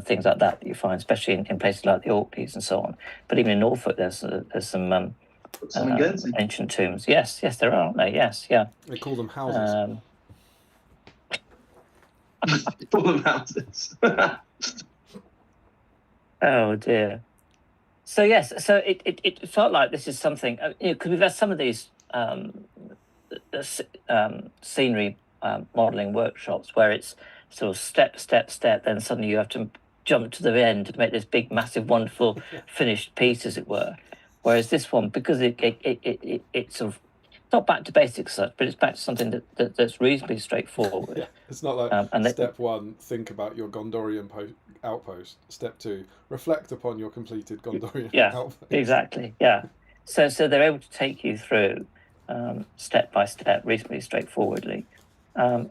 things like that you find, especially in places like the Orkneys and so on. But even in Norfolk, there's some ancient tombs. Yes, there are, aren't they? Yes, yeah. They call them houses. Call them houses. Oh dear. So yes, so it felt like this is something because we've had some of these scenery modelling workshops where it's sort of step, then suddenly you have to jump to the end to make this big, massive, wonderful finished piece, as it were. Whereas this one, because it's sort of not back to basics, such, but it's back to something that's reasonably straightforward. Yeah, it's not like step 1, think about your Gondorian outpost. Step 2, reflect upon your completed Gondorian outpost. Exactly. Yeah. So they're able to take you through step by step, reasonably straightforwardly, and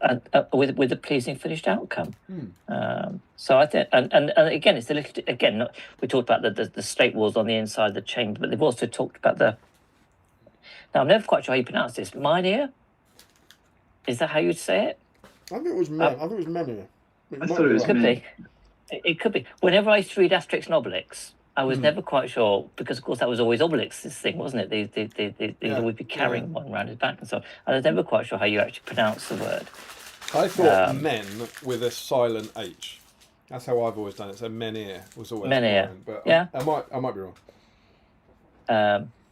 with a pleasing finished outcome. So I think, and again, it's a little we talked about the slate walls on the inside of the chamber, but they've also talked about the. Now I'm never quite sure how you pronounce this. Mynheer? Is that how you'd say it? I think it was men. I think it was Menhir. I thought it was could be. It could be. Whenever I used to read Asterix and Obelix, I was never quite sure, because of course that was always Obelix's thing, wasn't it? They'd always be carrying one around his back and so on. I was never quite sure how you actually pronounce the word. I thought men with a silent H. That's how I've always done it. So Menhir was always Menhir. But yeah. I might be wrong.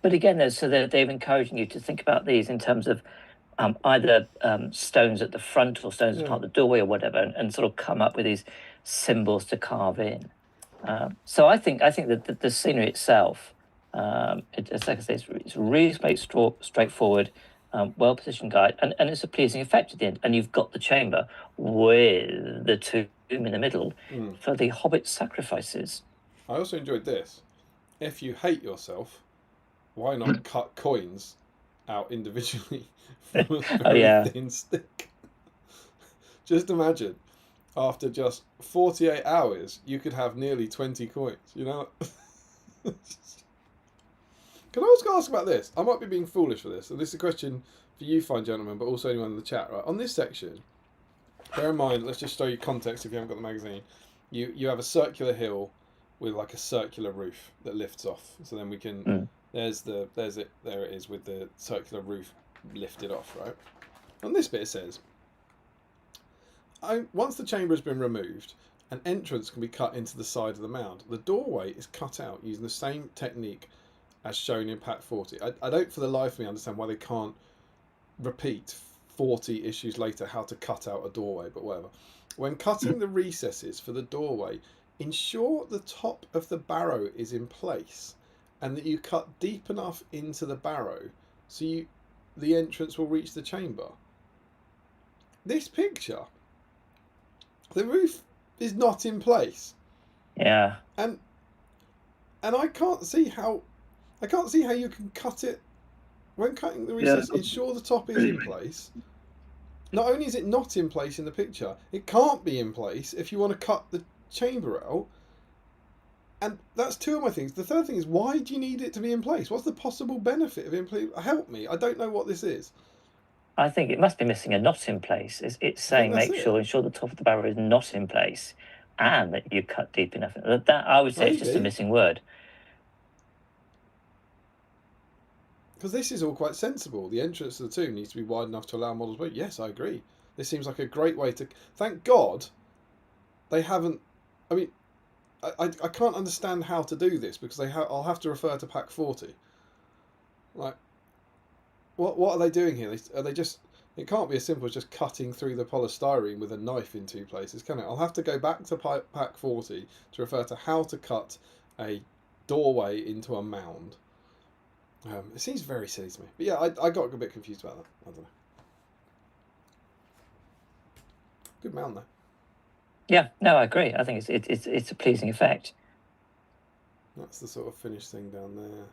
But again, they've encouraging you to think about these in terms of either stones at the front or stones at the doorway or whatever, and sort of come up with these symbols to carve in. So I think that the scenery itself, it's like I say, it's reasonably straightforward, well-positioned guide, and it's a pleasing effect at the end. And you've got the chamber with the tomb in the middle for the hobbit sacrifices. I also enjoyed this. If you hate yourself, why not cut coins out individually from a very thin stick? Just imagine, after just 48 hours, you could have nearly 20 coins, you know? Can I also ask about this? I might be being foolish for this, and this is a question for you fine gentlemen, but also anyone in the chat, right? On this section, bear in mind, let's just show you context if you haven't got the magazine. You have a circular hill with like a circular roof that lifts off. So then we can, there it is with the circular roof lifted off, right? On this bit it says, once the chamber has been removed an entrance can be cut into the side of the mound. The doorway is cut out using the same technique as shown in Pack 40. I don't for the life of me understand why they can't repeat 40 issues later how to cut out a doorway, but whatever. When cutting the recesses for the doorway, ensure the top of the barrow is in place and that you cut deep enough into the barrow so the entrance will reach the chamber. This picture, the roof is not in place. Yeah. And I can't see how you can cut it when cutting the recess. Ensure the top is in place. Not only is it not in place in the picture, it can't be in place if you want to cut the chamber out. And that's two of my things. The third thing is, why do you need it to be in place? What's the possible benefit of it in place? Help me. I don't know what this is. I think it must be missing a knot in place. It's saying ensure the top of the barrow is not in place and that you cut deep enough. That I would say it's just a missing word. Because this is all quite sensible. The entrance to the tomb needs to be wide enough to allow models to. Yes, I agree. This seems like a great way to. Thank God they haven't. I mean, I can't understand how to do this because I'll have to refer to Pack 40. Like, what are they doing here? Are they just? It can't be as simple as just cutting through the polystyrene with a knife in two places, can it? I'll have to go back to Pack 40 to refer to how to cut a doorway into a mound. It seems very silly to me. But yeah, I got a bit confused about that. I don't know. Good mound though. Yeah, no, I agree. I think it's a pleasing effect. That's the sort of finished thing down there.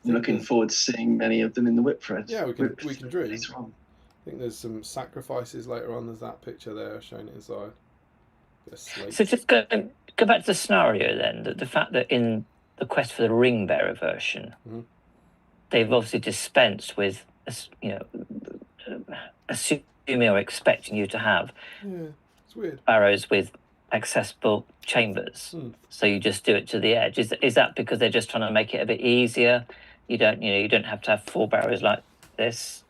I'm looking forward to seeing many of them in the whip threads. Yeah, we can dream. Later on. I think there's some sacrifices later on. There's that picture there showing it inside. So just go back to the scenario then. The fact that in the Quest for the Ring Bearer version, they've obviously dispensed with, assuming or expecting you to have it's weird. barrows with accessible chambers. So you just do it to the edge. Is that because they're just trying to make it a bit easier? You don't have to have 4 barrows like this,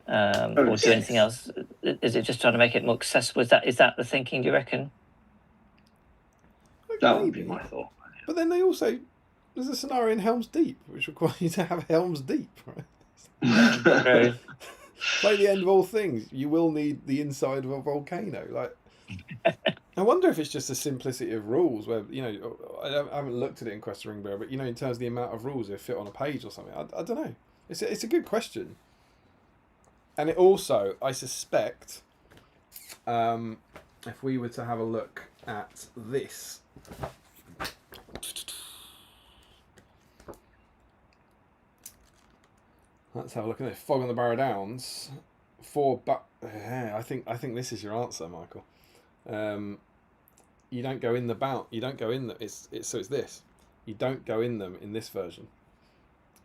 or do anything else. Is it just trying to make it more accessible? Is that the thinking? Do you reckon? That would be my thought. But then there's a scenario in Helm's Deep which requires you to have Helm's Deep, right? Play the end of all things. You will need the inside of a volcano. Like, I wonder if it's just a simplicity of rules where, I haven't looked at it in Quest of Ring Bearer, but in terms of the amount of rules they fit on a page or something, I don't know. It's a good question. And it also, I suspect, if we were to have a look at this. Let's have a look at this. Fog on the Barrow-Downs. I think this is your answer, Michael. You don't go in the bout. You don't go in the. It's this. You don't go in them in this version.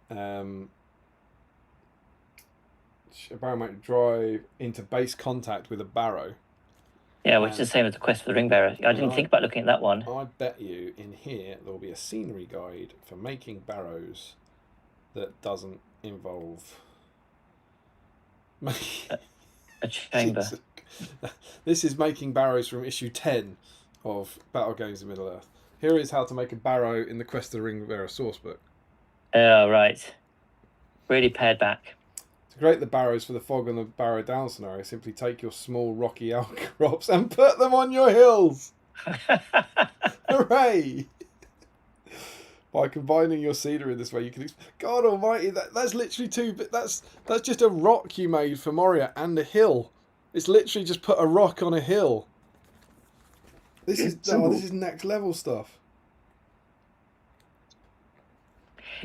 A barrow might drive into base contact with a barrow. Yeah, which is the same as the Quest for the Ring Bearer. I didn't think about looking at that one. I bet you in here there will be a scenery guide for making barrows that doesn't involve a chamber. This is making barrows from issue 10 of Battle Games in Middle Earth. Here is how to make a barrow in the Quest of the Ring Bearer sourcebook. Oh, right. Really pared back. To create the barrows for the Fog on the Barrow-Downs scenario, simply take your small rocky outcrops and put them on your hills. Hooray! By combining your scenery in this way, you can. God Almighty, that's literally that's just a rock you made for Moria and a hill. It's literally just put a rock on a hill. This is next level stuff.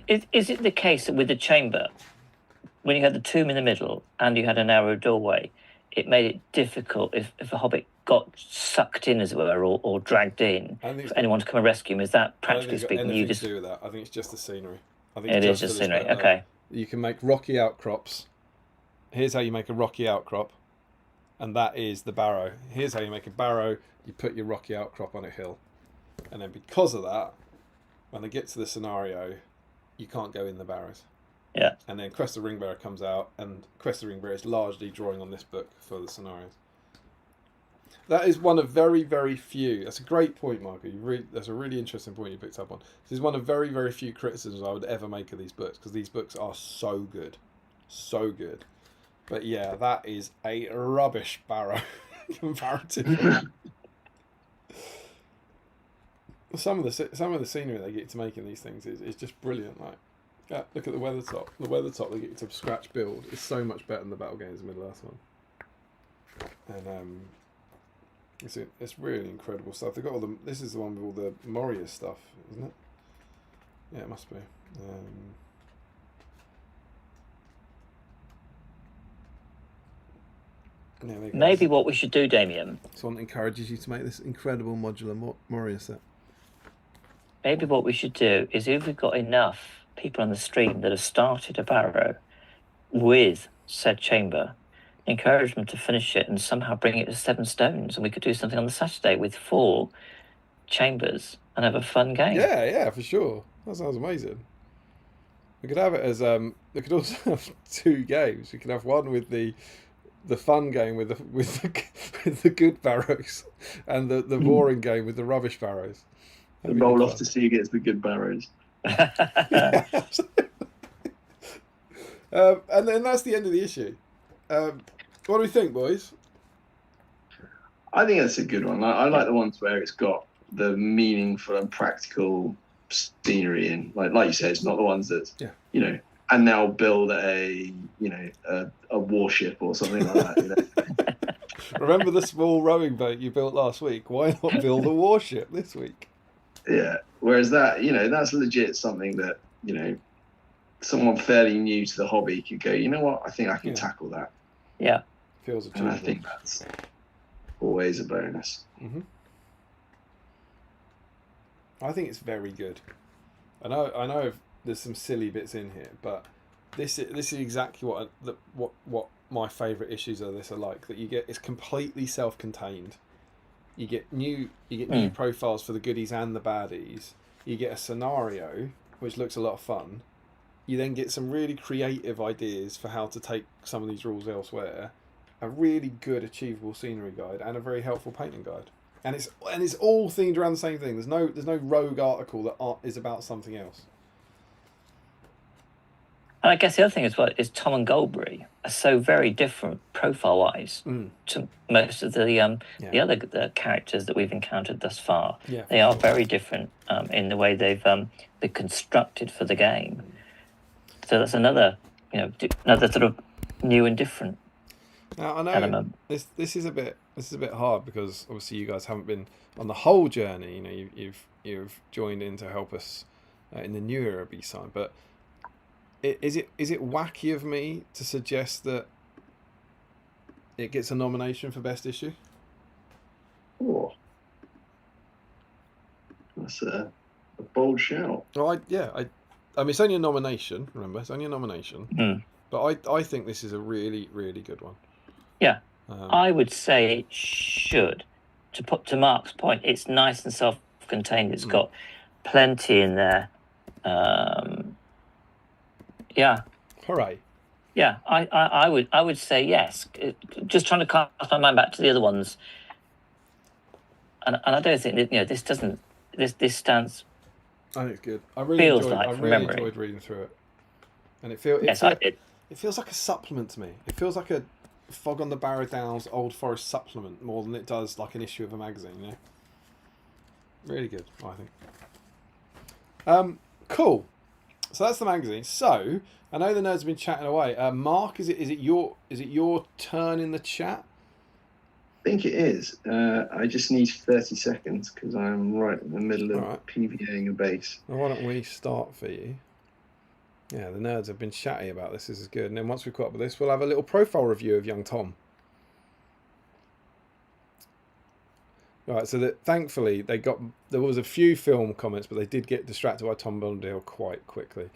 Is it the case that with the chamber, when you had the tomb in the middle and you had a narrow doorway, it made it difficult if a hobbit got sucked in, as it were, or dragged in, for anyone to come and rescue him? Is that, practically speaking, you just... to do with that. I think it's just the scenery. I think it is just scenery, okay. You can make rocky outcrops. Here's how you make a rocky outcrop, and that is the barrow. Here's how you make a barrow. You put your rocky outcrop on a hill. And then because of that, when they get to the scenario, you can't go in the barrows. Yeah. And then Quest of the Ring Bearer comes out, and Quest of the Ring Bearer is largely drawing on this book for the scenarios. That is one of very, very few. That's a great point, Michael. That's a really interesting point you picked up on. This is one of very, very few criticisms I would ever make of these books, because these books are so good. So good. But yeah, that is a rubbish Barrow comparatively. Some of the scenery they get to make in these things is just brilliant. Like, look at the weather top. The weather top they get to scratch build is so much better than the Battle Games Middle-earth one. And it's really incredible stuff. They got all the. This is the one with all the Moria stuff, isn't it? Yeah, it must be. Yeah, Maybe what we should do, Damien. This one encourages you to make this incredible modular Moria set. Maybe what we should do is, if we've got enough people on the stream that have started a Barrow with said chamber, encourage them to finish it and somehow bring it to 7 stones, and we could do something on the Saturday with 4 chambers and have a fun game. Yeah, for sure. That sounds amazing. We could have it as we could also have 2 games. We could have one with the fun game with the good Barrows, and the boring game with the rubbish Barrows. Roll off to see who gets the good Barrows. Yeah, and then that's the end of the issue. What do we think, boys? I think that's a good one. I like the ones where it's got the meaningful and practical scenery in. Like you said, it's not the ones that and now build a warship or something like that. Remember the small rowing boat you built last week? Why not build a warship this week? Yeah. Whereas that, that's legit something that, someone fairly new to the hobby could go, you know what, I think I can tackle that. Yeah. Feels achievable. And I think that's always a bonus. Mm-hmm. I think it's very good. I know there's some silly bits in here, but this is exactly what my favourite issues of this are like. That you get, it's completely self-contained. You get new profiles for the goodies and the baddies. You get a scenario which looks a lot of fun. You then get some really creative ideas for how to take some of these rules elsewhere. A really good achievable scenery guide and a very helpful painting guide. And it's all themed around the same thing. There's no rogue article that is about something else. And I guess the other thing as well is Tom and Goldberry are so very different profile-wise to most of the other characters that we've encountered thus far. Yeah, they are very different in the way they've been constructed for the game. So that's another sort of new and different now, I know element. This is a bit hard because obviously you guys haven't been on the whole journey. You've joined in to help us in the new era BSIME, but. Is it wacky of me to suggest that it gets a nomination for best issue? Oh, that's a bold shout. Well, I mean, it's only a nomination. Remember, it's only a nomination. But I think this is a really, really good one. Yeah, I would say it should. To Mark's point, it's nice and self-contained. It's got plenty in there. Yeah. Hooray. Yeah, I would say yes. Just trying to cast my mind back to the other ones, and I don't think that, this stands. I think it's good. I really enjoyed reading through it, and it feels like a supplement to me. It feels like a Fog on the Barrow-Downs Old Forest supplement more than it does like an issue of a magazine. Really good, I think. Cool. So that's the magazine. So I know the nerds have been chatting away. Mark, is it your turn in the chat? I think it is. I just need 30 seconds because I'm right in the middle of PVAing a base. Well, why don't we start for you? Yeah, the nerds have been chatty about this. This is good. And then once we've caught up with this, we'll have a little profile review of young Tom. Right, so that thankfully there was a few film comments, but they did get distracted by Tom Bombadil quite quickly.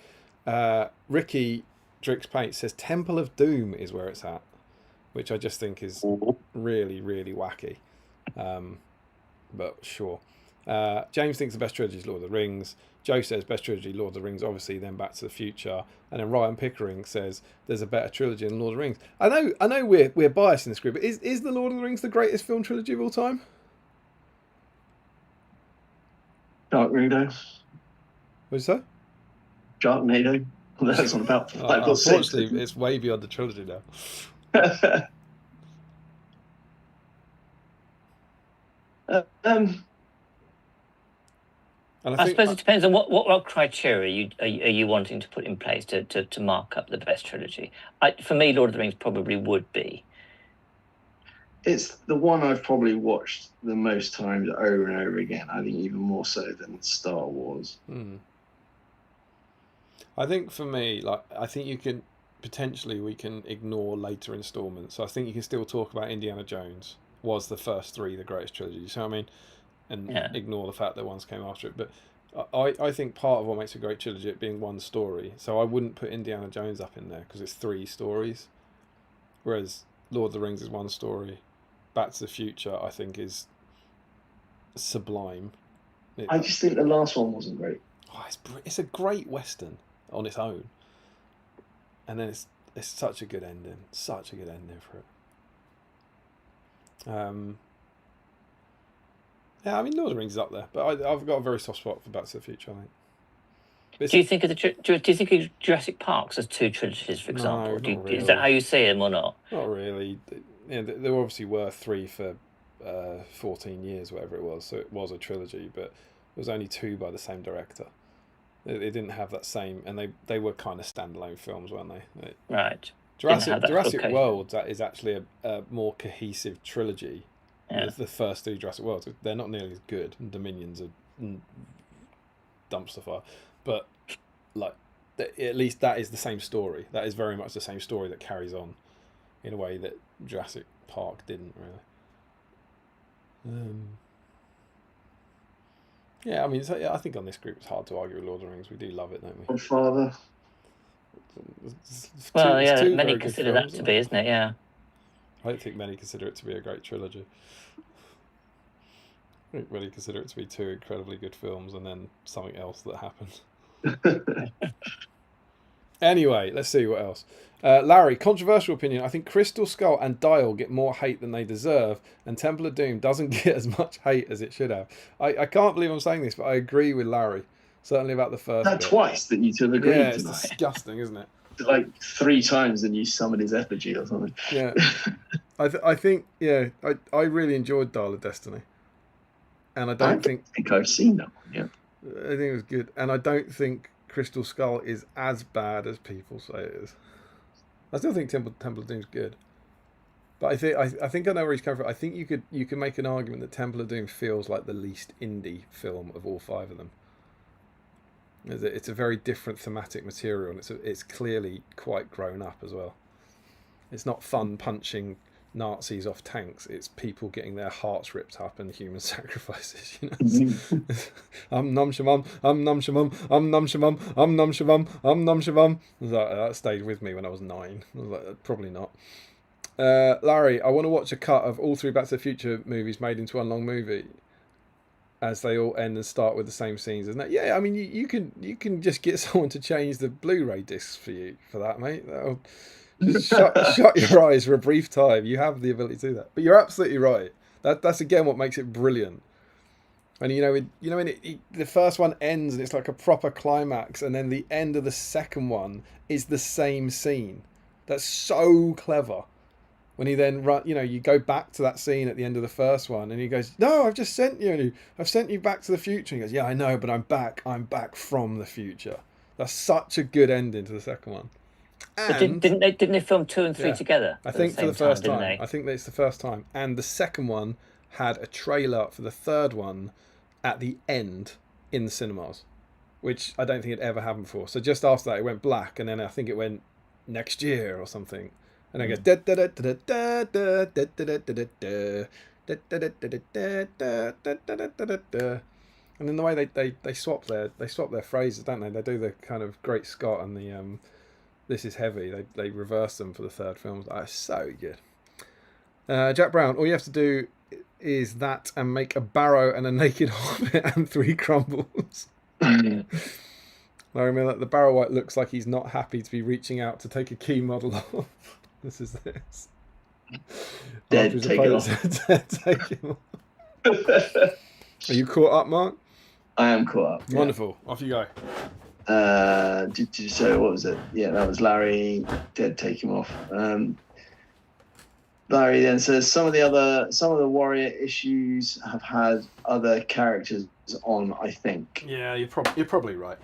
Ricky Drix Paint says Temple of Doom is where it's at, which I just think is really, really wacky. But sure. James thinks the best trilogy is Lord of the Rings. Joe says best trilogy, Lord of the Rings, obviously, then Back to the Future, and then Ryan Pickering says there's a better trilogy than Lord of the Rings. I know we're biased in this group, but is the Lord of the Rings the greatest film trilogy of all time? Sharknado. What'd you say? Sharknado. That's on about 5 or 6. Unfortunately, it's way beyond the trilogy now. And I suppose it depends on what criteria are you wanting to put in place to mark up the best trilogy. For me, Lord of the Rings probably would be. It's the one I've probably watched the most times over and over again. I think even more so than Star Wars. I think for me, I think we can ignore later installments. So I think you can still talk about Indiana Jones was the first 3 the greatest trilogy. You see what I mean? And ignore the fact that ones came after it. But I think part of what makes a great trilogy it being one story. So I wouldn't put Indiana Jones up in there because it's 3 stories, whereas Lord of the Rings is 1 story. Back to the Future, I think, is sublime. I just think the last one wasn't great. Oh, it's a great Western on its own. And then it's such a good ending. Such a good ending for it. Yeah, I mean, Lord of the Rings is up there, but I've got a very soft spot for Back to the Future, I think. Do you think of Jurassic Parks as 2 trilogies, for example? No, not really. Is that how you see them or not? Not really. There obviously were 3 for 14 years, whatever it was, so it was a trilogy, but it was only 2 by the same director. They didn't have that same, and they were kind of standalone films, weren't they? Right. Jurassic World, that is actually a more cohesive trilogy. Yeah. The first 2 Jurassic Worlds, they're not nearly as good. Dominions are dumpster fire, but at least that is the same story. That is very much the same story that carries on in a way that Jurassic Park didn't really. Yeah, I mean, I think on this group it's hard to argue with Lord of the Rings. We do love it, don't we? Godfather. Many consider that to be, isn't it? Yeah. I don't think many consider it to be a great trilogy. I think many consider it to be 2 incredibly good films and then something else that happened. Anyway, let's see what else. Larry, controversial opinion. I think Crystal Skull and Dial get more hate than they deserve, and Temple of Doom doesn't get as much hate as it should have. I can't believe I'm saying this, but I agree with Larry. Certainly about the first bit. Twice that you two have agreed it's tonight. Disgusting, isn't it? Like 3 times than you summoned his effigy or something. Yeah. I think, I really enjoyed Dial of Destiny. And I don't think I've seen that one, yeah. I think it was good. And I don't think Crystal Skull is as bad as people say it is. I still think Temple of Doom's good. But I think I know where he's coming from. I think you can make an argument that Temple of Doom feels like the least indie film of all 5 of them. It's a very different thematic material, and it's clearly quite grown up as well. It's not fun punching Nazis off tanks. It's people getting their hearts ripped up and human sacrifices. I'm num shamum, I'm num shamum, I'm num shamum, I'm num shamum, I'm num shamum. That stayed with me when I was 9. I was like, probably not. Larry, I want to watch a cut of all 3 Back to the Future movies made into one long movie, as they all end and start with the same scenes, isn't it? Yeah, I mean, you can just get someone to change the Blu-ray discs for that, mate. Just shut your eyes for a brief time. You have the ability to do that. But you're absolutely right. That's again what makes it brilliant. And when the first one ends and it's like a proper climax, and then the end of the second one is the same scene. That's so clever. When he then you go back to that scene at the end of the first one, and he goes, "No, I've just sent you. I've sent you back to the future." And he goes, "Yeah, I know, but I'm back. I'm back from the future." That's such a good ending to the second one. And didn't they film 2 and 3 together? I think for the first time. Didn't they? I think it's the first time. And the second one had a trailer for the third one at the end in the cinemas, which I don't think it ever happened before. So just after that, it went black, and then I think it went next year or something. And then it goes da da da da da da da da da da da da. And then the way they swap their phrases, don't they? They do the kind of Great Scott and the This Is Heavy. They reverse them for the third film. That's so good. Jack Brown, all you have to do is that and make a Barrow and a naked hobbit and 3 crumbles. Larry Miller, the Barrow White looks like he's not happy to be reaching out to take a key model off. This is this. Dead, After his take it off. opponent's dead, take him off. Are you caught up, Mark? I am caught up. Wonderful. Off you go. So what was it? Yeah, that was Larry. Dead, take him off. Larry then says some of the warrior issues have had other characters on. I think. Yeah, you're probably right.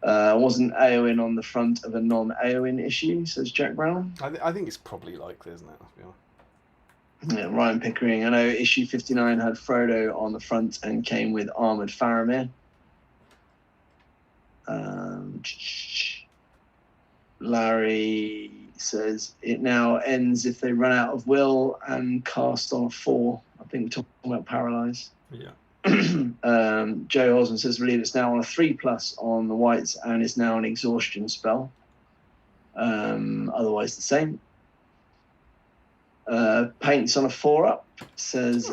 Wasn't Eowyn on the front of a non-Eowyn issue? Says Jack Brown. I think it's probably likely, isn't it? Let's be honest. Yeah, Ryan Pickering. I know issue 59 had Frodo on the front and came with armored Faramir. Larry says it now ends if they run out of will and cast on a 4. I think we're talking about Paralyze. Yeah. Joe Osmond says, believe it's now on a 3+ on the whites and is now an exhaustion spell. Otherwise the same. Paints on a 4-up. Says,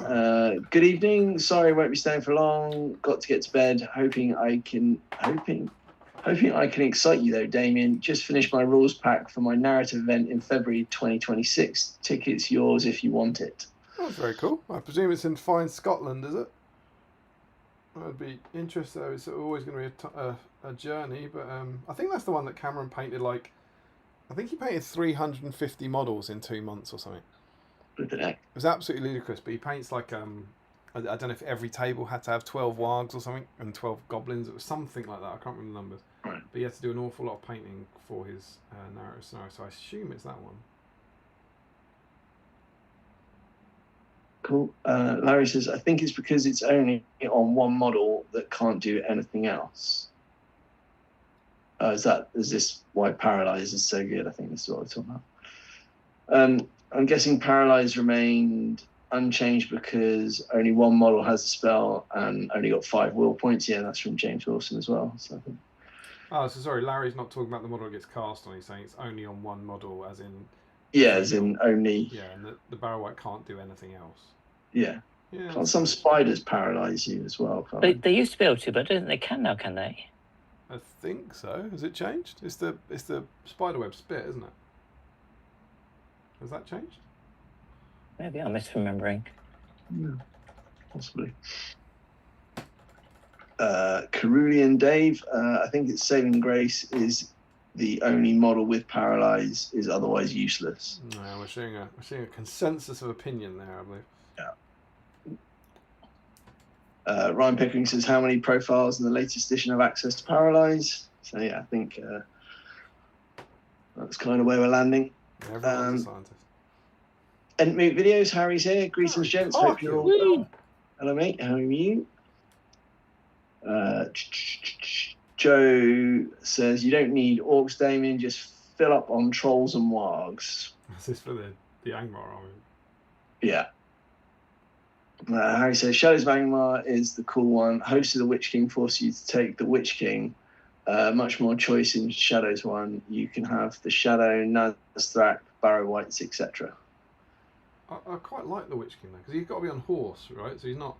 good evening. Sorry, won't be staying for long. Got to get to bed. Hoping I can excite you though, Damien. Just finished my rules pack for my narrative event in February 2026. Tickets yours if you want it. That's very cool. I presume it's in fine Scotland, is it? I'd be interested. Though. It's always going to be a journey, but I think that's the one that Cameron painted. Like, I think he painted 350 models in 2 months or something. It was absolutely ludicrous. But he paints like I don't know if every table had to have 12 wargs or something and 12 goblins. It was something like that. I can't remember the numbers. Right. But he had to do an awful lot of painting for his narrative scenario. So I assume it's that one. Cool. Larry says, I think it's because it's only on one model that can't do anything else. Is this why Paralyze is so good? I think this is what we're talking about. I'm guessing Paralyze remained unchanged because only one model has a spell and only got 5 will points. Yeah, that's from James Wilson as well. So I think. Oh, so sorry, Larry's not talking about the model that gets cast on. He's saying it's only on one model, as in. Yeah, as in only. Yeah, and the Barrow White can't do anything else. Yeah. Yeah. Can't some spiders paralyze you as well? They used to be able to, but I don't think they can now, can they? I think so. Has it changed? It's the spiderweb spit, isn't it? Has that changed? Maybe I'm misremembering. Yeah, possibly. Carulian Dave, I think it's Saving Grace is the only model with Paralyze is otherwise useless. No, we're seeing a consensus of opinion there, I believe. Yeah. Ryan Pickering says, how many profiles in the latest edition have access to Paralyze? So yeah, I think that's kind of where we're landing. Everyone's a scientist. Entmoot videos, Harry's here. Greetings, gents. Hope you're all well. Hello, mate. How are you? Joe says, you don't need orcs, Damien. Just fill up on trolls and wargs. Is this for the Angmar army? Yeah. Harry says, Shadows of Angmar is the cool one. Host of the Witch King forces you to take the Witch King. Much more choice in Shadows 1. You can have the Shadow, Nazthrak, Barrow Whites, etc. I quite like the Witch King though, because he's got to be on horse, right? So he's not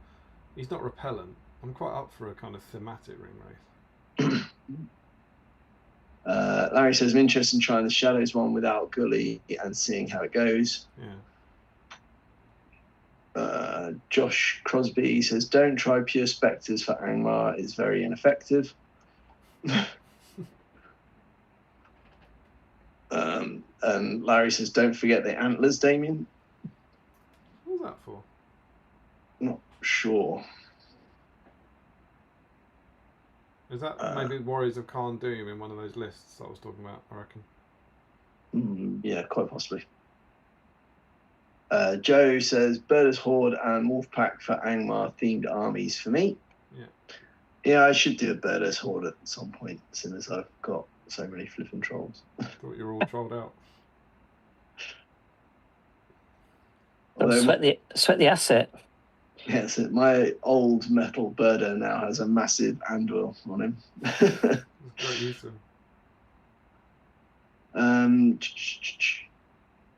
repellent. I'm quite up for a kind of thematic ring race. Larry says, I'm interested in trying the Shadows one without Gully and seeing how it goes. Yeah. Josh Crosby says, don't try pure spectres for Angmar. It's very ineffective. And Larry says, don't forget the antlers, Damien. What was that for? Not sure. Is that maybe Warriors of Khan Doom in one of those lists I was talking about, I reckon? Yeah, quite possibly. Joe says, Birders Horde and Wolfpack for Angmar themed armies for me. Yeah. Yeah, I should do a Birders Horde at some point, since I've got so many flipping trolls. Thought you were all trolled out. Although, Sweat the asset. yeah, so my old metal birder now has a massive anvil on him. Great use of.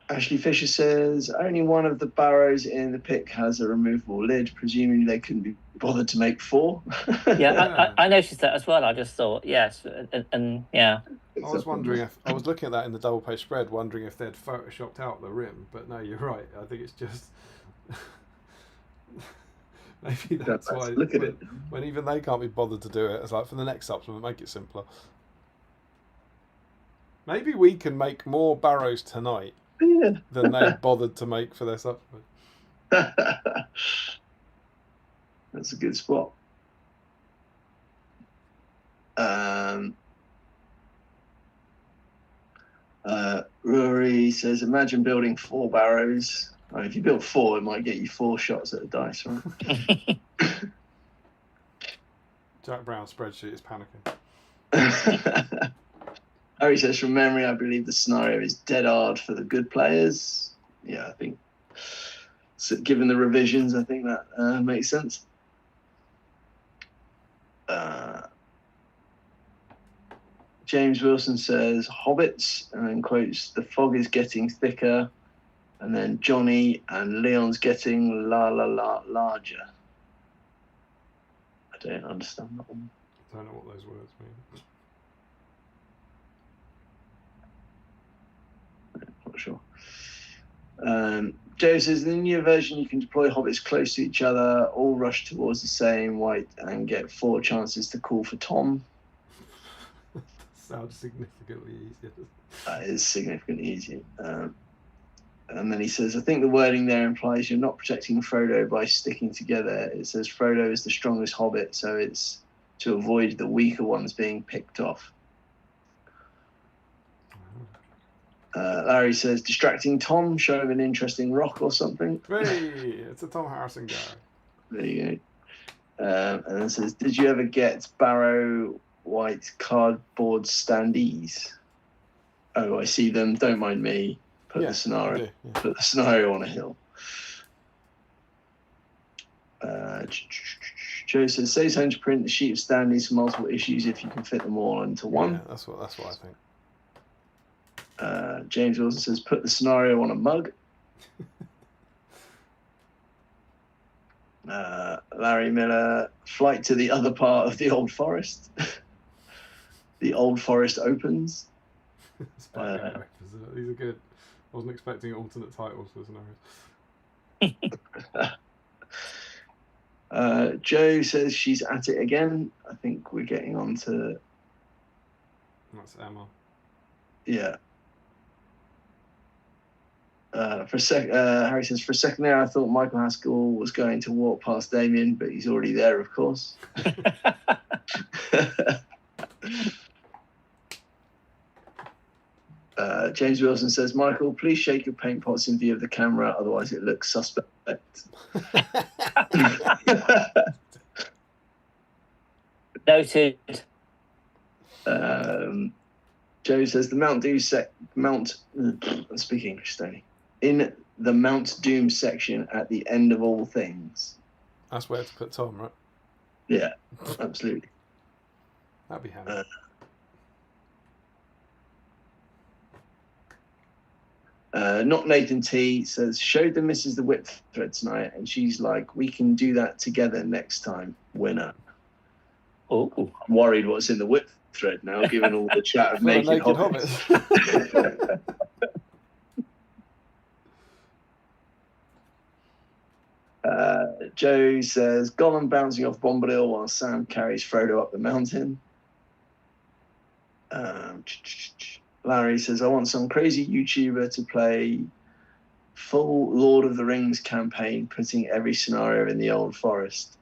Ashley Fisher says, only one of the barrows in the pick has a removable lid. Presumably they couldn't be bothered to make 4. Yeah, I noticed that as well. I just thought, yes, and yeah. I was wondering if I was looking at that in the double page spread, wondering if they'd photoshopped out the rim, but no, you're right. I think it's just maybe that's why. Look at it. When even they can't be bothered to do it, it's like for the next supplement, make it simpler. Maybe we can make more barrows tonight than they bothered to make for their supplement. That's a good spot. Rory says, imagine building 4 barrows. Oh, if you build 4, it might get you 4 shots at the dice, right? Jack Brown's spreadsheet is panicking. Harry says, from memory, I believe the scenario is dead hard for the good players. Yeah, I think, so given the revisions, I think that makes sense. James Wilson says, hobbits, and then quotes, the fog is getting thicker, and then Johnny and Leon's getting larger. I don't understand that one. I don't know what those words mean. Not sure. Joe says, in the new version, you can deploy hobbits close to each other, all rush towards the same white, and get 4 chances to call for Tom. Sounds significantly easier. That is significantly easier. And then he says, I think the wording there implies you're not protecting Frodo by sticking together. It says Frodo is the strongest hobbit, so it's to avoid the weaker ones being picked off. Larry says, distracting Tom, show him an interesting rock or something. Hey, it's a Tom Harrison guy. There you go. And then says, did you ever get Barrow white cardboard standees? Oh, I see them. Don't mind me. Put the scenario. Yeah. Put the scenario on a hill. Joe says, saves home to print the sheet of standees for multiple issues if you can fit them all into one. Yeah, that's what I think. James Wilson says, put the scenario on a mug. Larry Miller, flight to the other part of the Old Forest. The Old Forest opens. These are good. I wasn't expecting alternate titles for scenarios. Joe says she's at it again. I think we're getting on to... That's Emma. Yeah. Harry says, for a second there, I thought Michael Haskell was going to walk past Damien, but he's already there, of course. James Wilson says, Michael, please shake your paint pots in view of the camera, otherwise it looks suspect. Noted. Joe says, the Mount Doom speak English, Stoney. In the Mount Doom section at the end of all things. That's where to put Tom, right? Yeah, absolutely. That'd be handy. Not Nathan T says, showed the missus the whip thread tonight, and she's like, we can do that together next time, winner. Oh, I'm worried what's in the whip thread now, given all the chat of naked hobbits. Joe says, Gollum bouncing off Bombadil while Sam carries Frodo up the mountain. Larry says, I want some crazy YouTuber to play full Lord of the Rings campaign, putting every scenario in the Old Forest.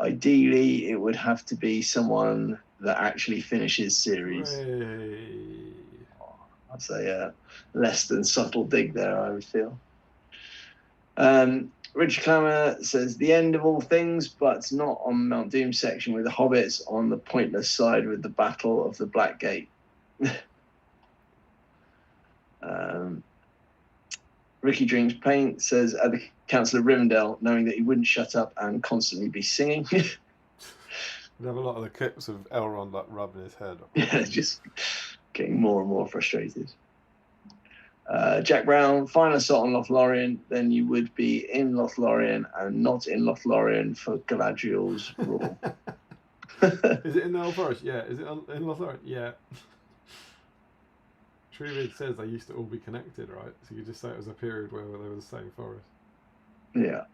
Ideally, it would have to be someone that actually finishes series. I'd say less than subtle dig there, I would feel. Richard Clammer says, the end of all things, but not on Mount Doom section with the hobbits on the pointless side with the Battle of the Black Gate. Ricky Drinks Paint says, at the Council of Rivendell, knowing that he wouldn't shut up and constantly be singing. We have a lot of the clips of Elrond like rubbing his head. Yeah, just getting more and more frustrated. Jack Brown, final assault on Lothlorien, then you would be in Lothlorien and not in Lothlorien for Galadriel's rule. Is it in the Old Forest? Yeah. Is it in Lothlorien? Yeah. Truly says they used to all be connected, right? So you could just say it was a period where they were the same forest. Yeah.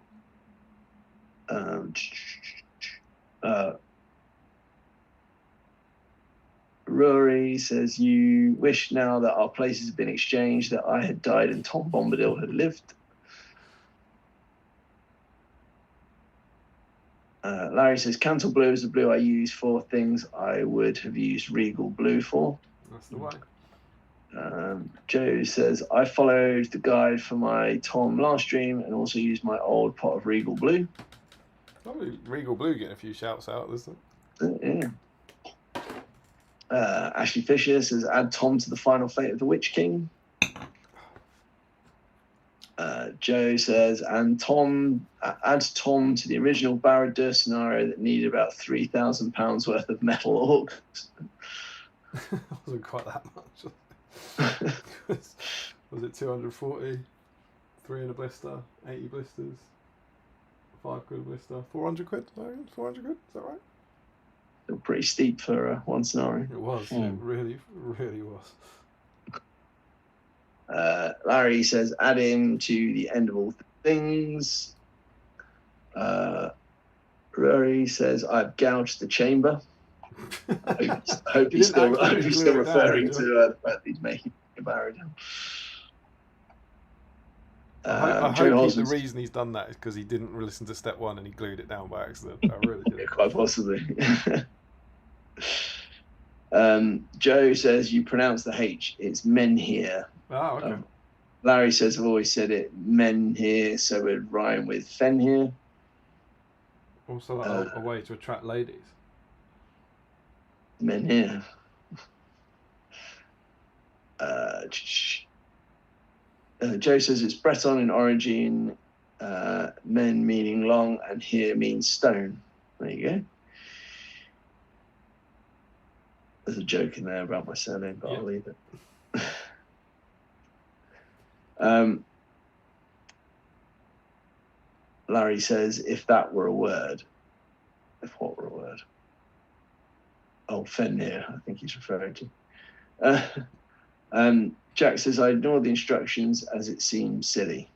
Rory says, you wish now that our places had been exchanged, that I had died and Tom Bombadil had lived. Larry says, Cantal Blue is the blue I use for things I would have used Regal Blue for. That's the way. Joe says, I followed the guide for my Tom last stream and also used my old pot of Regal Blue. Probably Regal Blue getting a few shouts out, isn't it? Yeah. Ashley Fisher says, add Tom to the final fate of the Witch King. Joe says, and add Tom to the original Barrow-Downs scenario that needed about £3,000 worth of metal orcs. Wasn't quite that much. Was it 240? 3 in a blister, 80 blisters, 5 quid a blister, 400 quid? 400 quid? Is that right? Pretty steep for one scenario. It was. It really, really was. Larry says, add him to the end of all things. Rory says, I've gouged the chamber. I hope he's still referring to the fact he's making a Barrow-Downs. I hope the reason he's done that is because he didn't listen to step 1 and he glued it down by accident. I really did. Yeah, quite possibly. Joe says, you pronounce the H. It's men here. Oh, okay. Larry says, I've always said it, men here, so it would rhyme with fen here. Also a way to attract ladies. Men here. Joe says it's Breton in origin, men meaning long, and here means stone. There you go. There's a joke in there about my surname, but I'll leave it. Larry says, if that were a word. If what were a word? Oh, Fenrir, I think he's referring to. Jack says, I ignored the instructions as it seemed silly.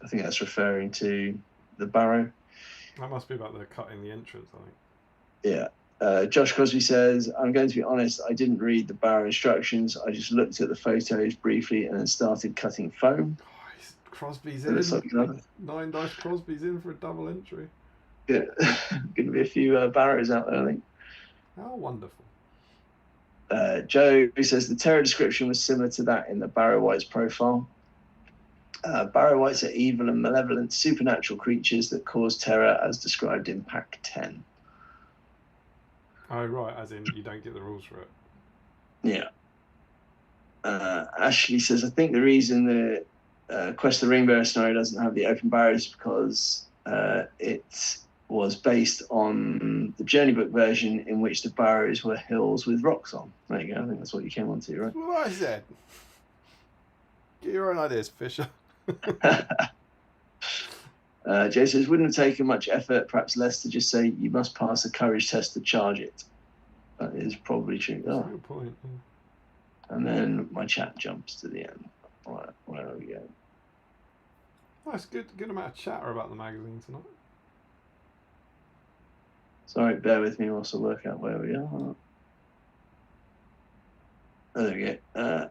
I think that's referring to the Barrow. That must be about the cutting the entrance, I think. Yeah. Josh Crosby says, I'm going to be honest, I didn't read the Barrow instructions. I just looked at the photos briefly and then started cutting foam. Oh, Crosby's in. Like 9 dice Crosby's in for a double entry. Yeah. Going to be a few Barrows out there, I think. How wonderful. Joe says the terror description was similar to that in the Barrow Whites profile. Barrow Whites are evil and malevolent supernatural creatures that cause terror as described in Pack 10. Oh, right, as in you don't get the rules for it. Yeah. Ashley says, I think the reason the Quest of the Ringbearer scenario doesn't have the open barrows is because it was based on the Journey Book version in which the barrows were hills with rocks on. There you go. I think that's what you came on to, right? What I said. Get your own ideas, Fisher. Jay says, wouldn't have taken much effort, perhaps less, to just say you must pass a courage test to charge it. That is probably true. That's a good point. Yeah. And then my chat jumps to the end. All right, where are we going? Nice, good amount of chatter about the magazine tonight. Sorry, bear with me whilst I work out where we are. There we go.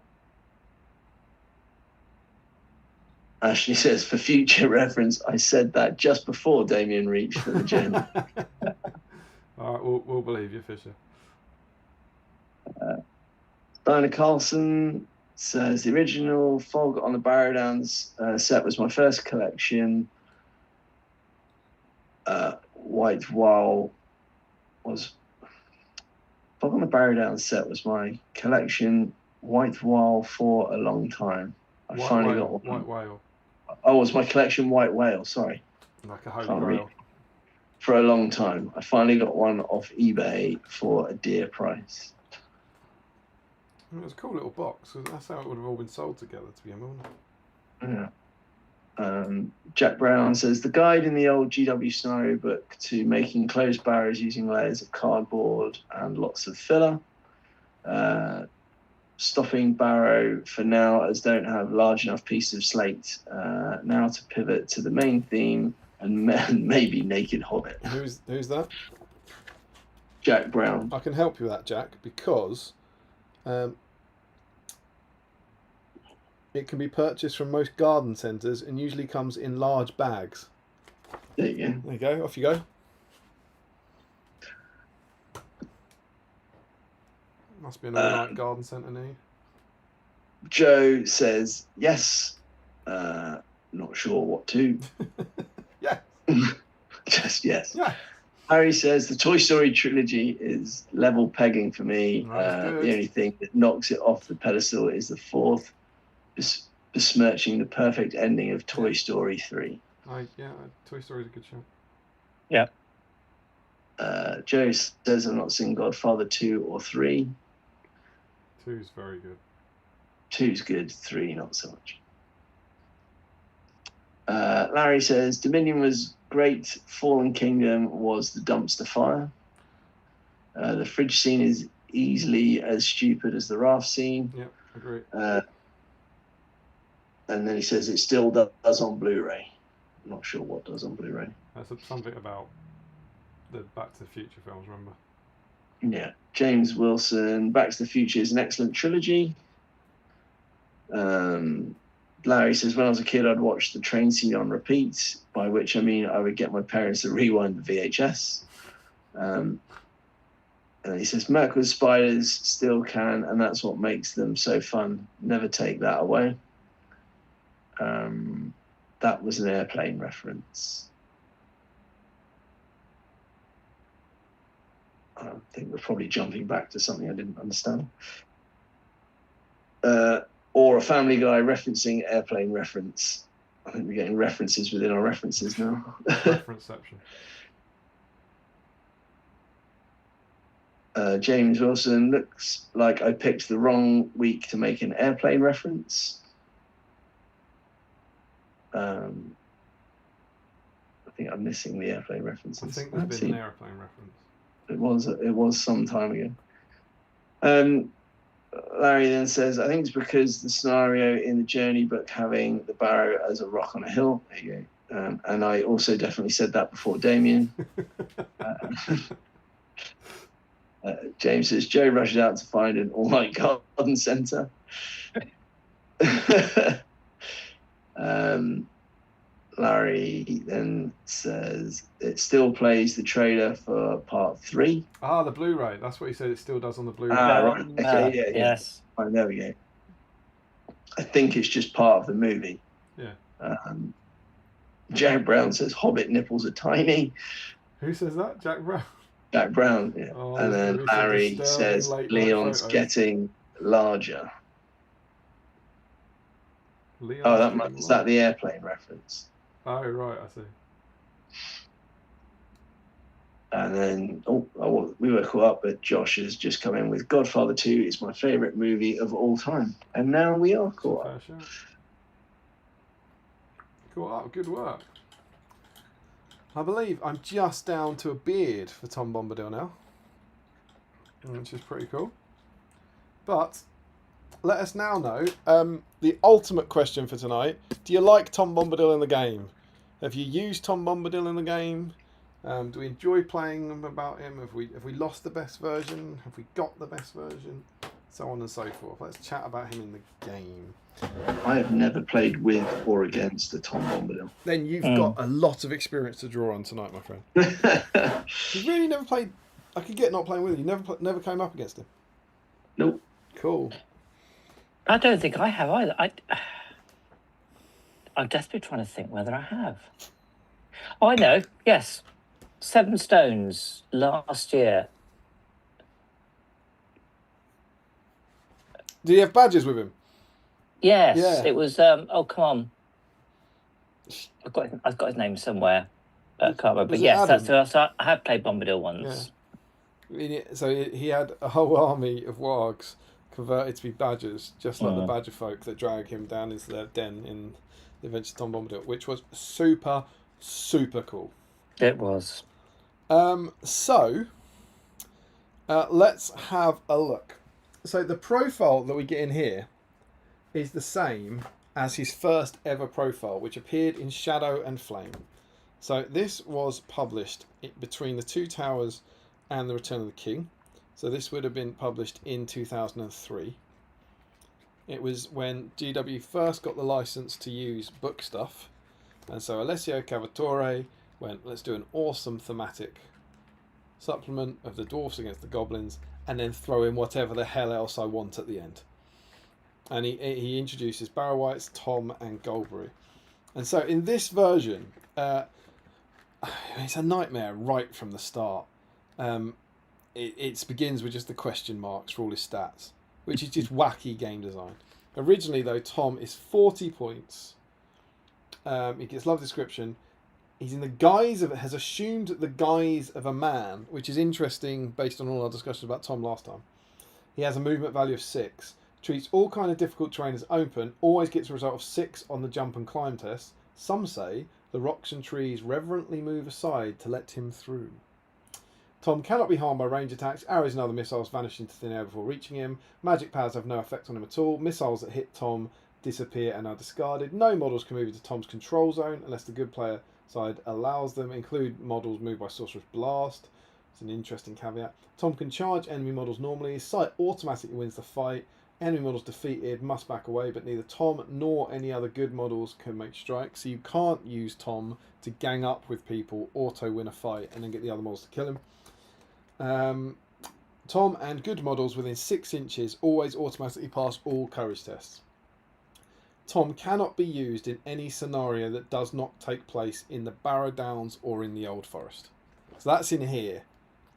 Ashley says, for future reference, I said that just before Damien reached for the journey. All right, we'll believe you, Fisher. Diana Carlson says, the original Fog on the Barrow-Downs set was my first collection. White Wall was... Fog on the Barrow-Downs set was my collection. White Wall for a long time. I finally got one. White Whale. Oh, it was my collection White Whale, sorry. Like a holy Can't read. grail. for a long time. I finally got one off eBay for a dear price. It was a cool little box. 'Cause that's how it would have all been sold together to begin with, wouldn't it? Yeah. Jack Brown says the guide in the old GW scenario book to making closed barrows using layers of cardboard and lots of filler. Stopping barrow for now as don't have large enough pieces of slate. Now to pivot to the main theme and maybe naked hobbit. Who's that? Jack Brown. I can help you with that, Jack, because it can be purchased from most garden centres and usually comes in large bags. There you go. There you go. Off you go. Must be an all-night garden centre near you. Joe says yes. Not sure what to. Yeah. Just yes. Yeah. Harry says the Toy Story trilogy is level pegging for me. That's good. The only thing that knocks it off the pedestal is the fourth, besmirching the perfect ending of Toy Story 3. Toy Story's a good show. Yeah. Joe says I've not seen Godfather 2 or 3. 2's very good. 2's good, 3 not so much. Larry says Dominion was great. Fallen Kingdom was the dumpster fire. The fridge scene is easily as stupid as the raft scene. Yeah, agree. And then he says it still does on Blu-ray. I'm not sure what does on Blu-ray. That's something about the Back to the Future films, remember? Yeah. James Wilson, Back to the Future is an excellent trilogy. Larry says, when I was a kid, I'd watch the train scene on repeat, by which I mean I would get my parents to rewind the VHS. And he says, Merc with spiders still can, and that's what makes them so fun. Never take that away. That was an Airplane reference. I think we're probably jumping back to something I didn't understand. Or a Family Guy referencing Airplane reference. I think we're getting references within our references now. Referenceception. James Wilson, looks like I picked the wrong week to make an Airplane reference. I think I'm missing the Airplane references. I think there's been an Airplane reference. It was some time ago. Larry then says, I think it's because the scenario in the Journey book having the barrow as a rock on a hill. There you go. And I also definitely said that before Damien. James says, Joe rushes out to find an all-night garden centre. Larry then says it still plays the trailer for part 3. Ah, the Blu-ray. That's what he said. It still does on the Blu-ray. Right. Okay, yeah. Yes. Oh, there we go. I think it's just part of the movie. Yeah. Jack Brown says Hobbit nipples are tiny. Who says that? Jack Brown. Jack Brown, yeah. Oh, and then Larry says Leon's getting larger. Leon Is that the Airplane reference? Oh, right, I see. And then, we were caught up, but Josh has just come in with Godfather 2 is my favourite movie of all time. And now we are caught up. Caught up, good work. I believe I'm just down to a beard for Tom Bombadil now, which is pretty cool. But let us now know the ultimate question for tonight. Do you like Tom Bombadil in the game? Have you used Tom Bombadil in the game? Do we enjoy playing about him? Have we lost the best version? Have we got the best version? So on and so forth. Let's chat about him in the game. I have never played with or against a Tom Bombadil. Then you've got a lot of experience to draw on tonight, my friend. You've really never played. I could get not playing with you. Never came up against him. Nope. Cool. I don't think I have either. I'm desperately trying to think whether I have. Oh, I know. Yes. 7 Stones last year. Do you have badges with him? Yes. Yeah. It was. Oh, come on. I've got his name somewhere. I can't remember. Was But it yes, Adam? so I have played Bombadil once. So he had a whole army of wargs converted to be badgers, just like the badger folk that drag him down into their den in the Adventures of Tom Bombadil, which was super, super cool. It was. So let's have a look. So the profile that we get in here is the same as his first ever profile, which appeared in Shadow and Flame. So this was published between the Two Towers and the Return of the King. So this would have been published in 2003. It was when GW first got the license to use book stuff, and so Alessio Cavatore went, let's do an awesome thematic supplement of the dwarfs against the goblins, and then throw in whatever the hell else I want at the end. And he introduces Barrow-Wights, Tom, and Goldberry. And so in this version, it's a nightmare right from the start. It begins with just the question marks for all his stats, which is just wacky game design. Originally, though, Tom is 40 points. He gets love description. He's in the guise of, has assumed the guise of a man, which is interesting based on all our discussions about Tom last time. He has a movement value of 6. Treats all kind of difficult terrain as open. Always gets a result of 6 on the jump and climb test. Some say the rocks and trees reverently move aside to let him through. Tom cannot be harmed by range attacks. Arrows and other missiles vanish into thin air before reaching him. Magic powers have no effect on him at all. Missiles that hit Tom disappear and are discarded. No models can move into Tom's control zone unless the good player side allows them. Include models moved by Sorcerer's Blast. It's an interesting caveat. Tom can charge enemy models normally. His sight automatically wins the fight. Enemy models defeated must back away, but neither Tom nor any other good models can make strikes. So you can't use Tom to gang up with people, auto win a fight, and then get the other models to kill him. Tom and good models within 6 inches always automatically pass all courage tests. Tom cannot be used in any scenario that does not take place in the Barrow-Downs or in the Old Forest. So that's in here.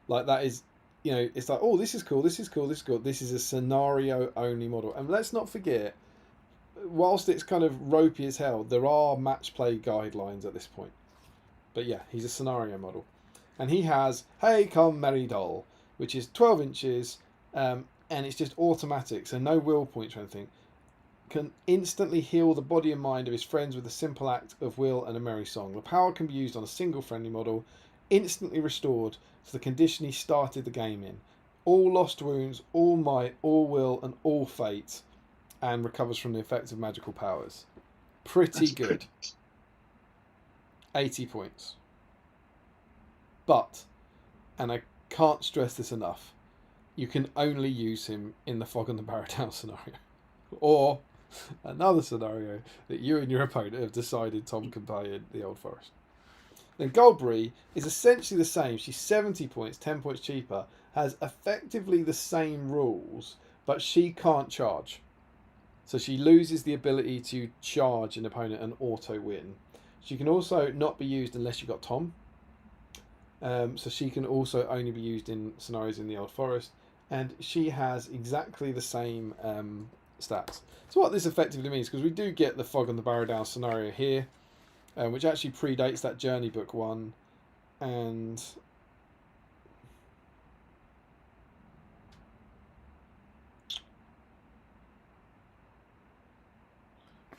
Like, that is, you know, it's like, oh, this is cool, this is cool, this is cool. This is a scenario-only model. And let's not forget, whilst it's kind of ropey as hell, there are match play guidelines at this point. But yeah, he's a scenario model. And he has, hey, come merry doll, which is 12 inches, and it's just automatic, so no will points or anything. Can instantly heal the body and mind of his friends with a simple act of will and a merry song. The power can be used on a single friendly model, instantly restored to the condition he started the game in. All lost wounds, all might, all will, and all fate, and recovers from the effects of magical powers. Pretty good. 80 points. But, and I can't stress this enough, you can only use him in the Fog on the Barrow-Downs scenario. Or another scenario that you and your opponent have decided Tom can play in the Old Forest. Then Goldberry is essentially the same. She's 70 points, 10 points cheaper, has effectively the same rules, but she can't charge. So she loses the ability to charge an opponent and auto win. She can also not be used unless you've got Tom. So she can also only be used in scenarios in the Old Forest, and she has exactly the same stats. So what this effectively means, because we do get the Fog on the Barrow-Downs scenario here, which actually predates that Journey Book one, and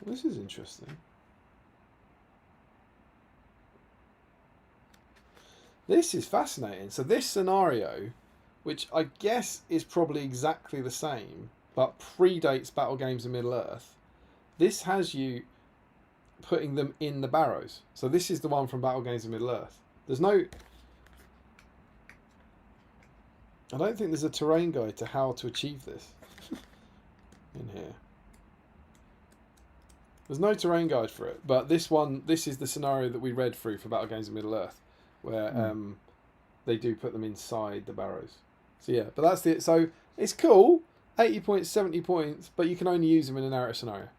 well, this is interesting. This is fascinating. So this scenario, which I guess is probably exactly the same, but predates Battle Games in Middle-earth, this has you putting them in the barrows. So this is the one from Battle Games in Middle-earth. There's no... I don't think there's a terrain guide to how to achieve this in here. There's no terrain guide for it, but this is the scenario that we read through for Battle Games in Middle-earth, where they do put them inside the barrows. So yeah, but that's it. So it's cool, 80 points, 70 points, but you can only use them in a narrative scenario.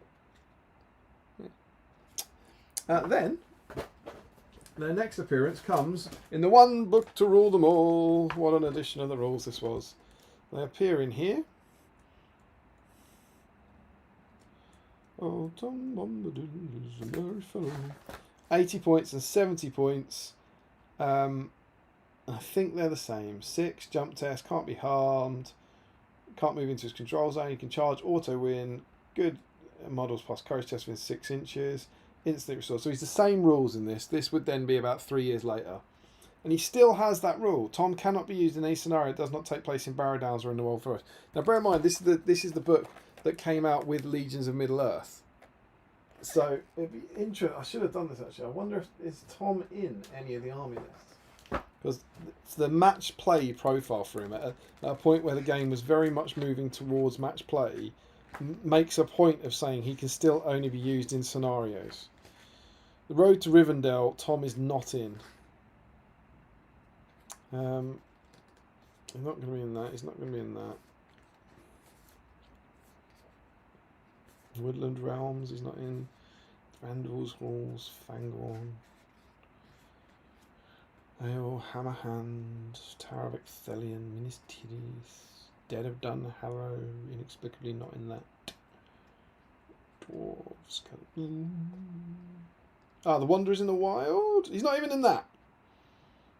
Yeah. Then, their next appearance comes in the one book to rule them all. What an addition of the rules this was. They appear in here. Oh, Tom Bombadil is a merry fellow. 80 points and 70 points. I think they're the same. 6 jump test, can't be harmed, can't move into his control zone. You can charge, auto win, good models plus courage test within 6 inches, instantly restore. So he's the same rules in this. This would then be about 3 years later. And he still has that rule. Tom cannot be used in any scenario that does not take place in Barrow-Downs or in the Wild Forest. Now bear in mind, this is the book that came out with Legions of Middle-earth. So it'd be interesting. I should have done this actually. I wonder if is Tom in any of the army lists, because it's the match play profile for him at a point where the game was very much moving towards match play, makes a point of saying he can still only be used in scenarios. The Road to Rivendell, Tom is not in. He's not going to be in that. He's not going to be in that. Woodland Realms, he's not in. Randall's Halls, Fangorn. Ale, Hammerhand, Tower of Ecthelion, Minas Tirith, Dead of Dunharrow, inexplicably not in that. Dwarves, The Wanderers in the Wild? He's not even in that.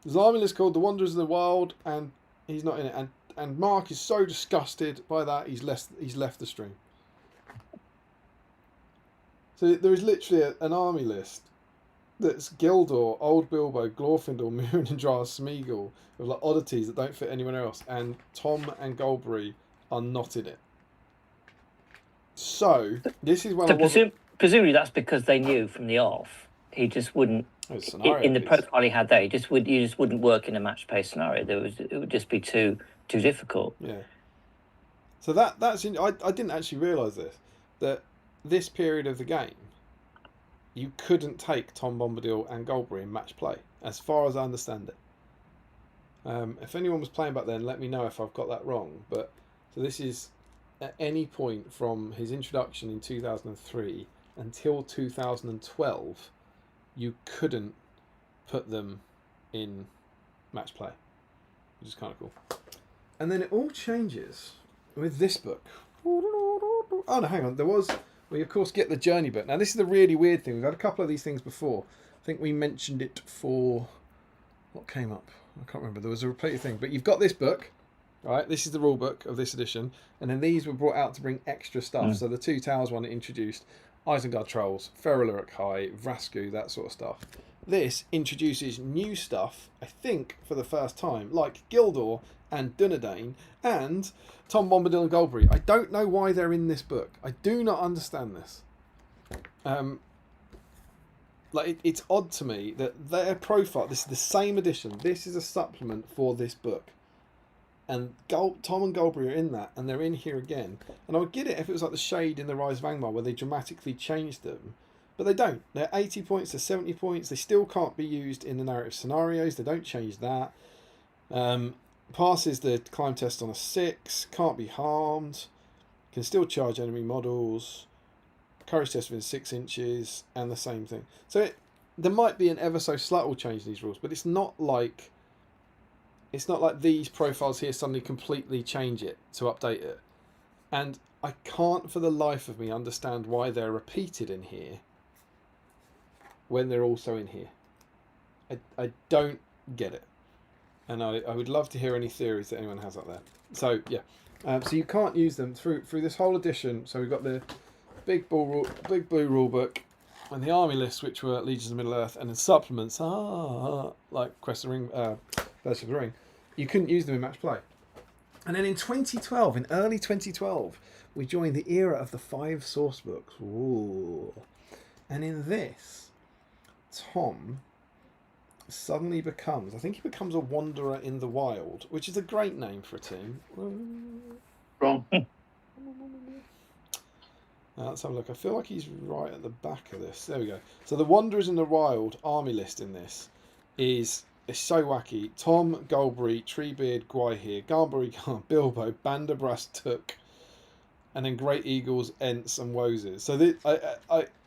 There's an army list called The Wanderers in the Wild, and he's not in it. And Mark is so disgusted by that, he's left the stream. So there is literally an army list that's Gildor, Old Bilbo, Glorfindel, Murin and Drar, Smeagol, with like oddities that don't fit anywhere else, and Tom and Golbury are not in it. So this is when presumably that's because they knew from the off he just wouldn't. In the profile he had there, you just wouldn't work in a match play scenario. It would just be too difficult. Yeah. So that's I didn't actually realise that this period of the game, you couldn't take Tom Bombadil and Golbury in match play, as far as I understand it. If anyone was playing back then, let me know if I've got that wrong. But so this is at any point from his introduction in 2003 until 2012, you couldn't put them in match play, which is kind of cool. And then it all changes with this book. Oh no, hang on. We of course get the journey book. Now this is the really weird thing. We've had a couple of these things before. I think we mentioned it for what came up. I can't remember. There was a repeated thing. But you've got this book, right? This is the rule book of this edition, and then these were brought out to bring extra stuff. So the Two Towers one introduced Isengard Trolls, Feraluric High, Vrasku, that sort of stuff. This introduces new stuff, I think, for the first time, like Gildor and Dunedain and Tom Bombadil and Golbury. I don't know why they're in this book. I do not understand this. It's odd to me that their profile, this is the same edition, this is a supplement for this book. And Tom and Golbury are in that, and they're in here again. And I would get it if it was like the Shade in the Rise of Angmar, where they dramatically changed them. But they don't. They're 80 points, they're 70 points. They still can't be used in the narrative scenarios. They don't change that. Passes the climb test on a 6. Can't be harmed. Can still charge enemy models. Courage test within 6 inches. And the same thing. So there might be an ever so subtle change in these rules, but it's not like these profiles here suddenly completely change it to update it. And I can't for the life of me understand why they're repeated in here when they're also in here. I don't get it. And I would love to hear any theories that anyone has out there. So yeah, so you can't use them through this whole edition. So we've got the big blue rule book and the army lists, which were Legions of Middle-earth, and then supplements, like Quest of the Ring, Fellowship of the Ring. You couldn't use them in match play. And then in 2012, in early 2012, we joined the era of the 5 source books. Ooh. And in this, Tom suddenly becomes, I think he becomes a wanderer in the wild, which is a great name for a team. Wrong. Let's have a look. I feel like he's right at the back of this. There we go. So the Wanderers in the Wild army list in this is so wacky. Tom, Golbury, Treebeard, Gwaihir, Garnbury, Bilbo, Bandabras, Took, and then Great Eagles, Ents, and Woses. So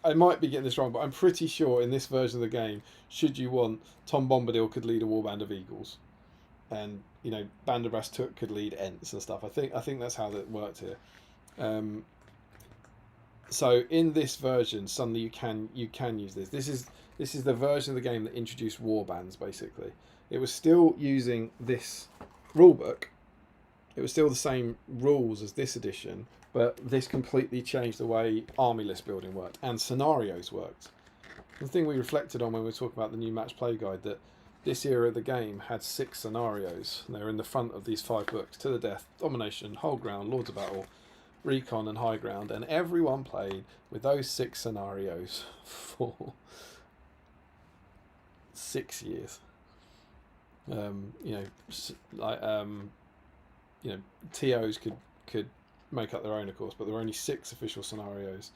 I might be getting this wrong, but I'm pretty sure in this version of the game, should you want, Tom Bombadil could lead a warband of eagles, and Bandabras Took could lead Ents and stuff. I think that's how that worked here. So in this version, suddenly you can use this. This is the version of the game that introduced warbands. Basically, it was still using this rulebook. It was still the same rules as this edition, but this completely changed the way army list building worked and scenarios worked. The thing we reflected on when we were talking about the new match play guide, that this era of the game had 6 scenarios. And they were in the front of these 5 books: To the Death, Domination, Whole Ground, Lords of Battle, Recon and High Ground, and everyone played with those 6 scenarios for 6 years. TOs could make up their own, of course, but there were only 6 official scenarios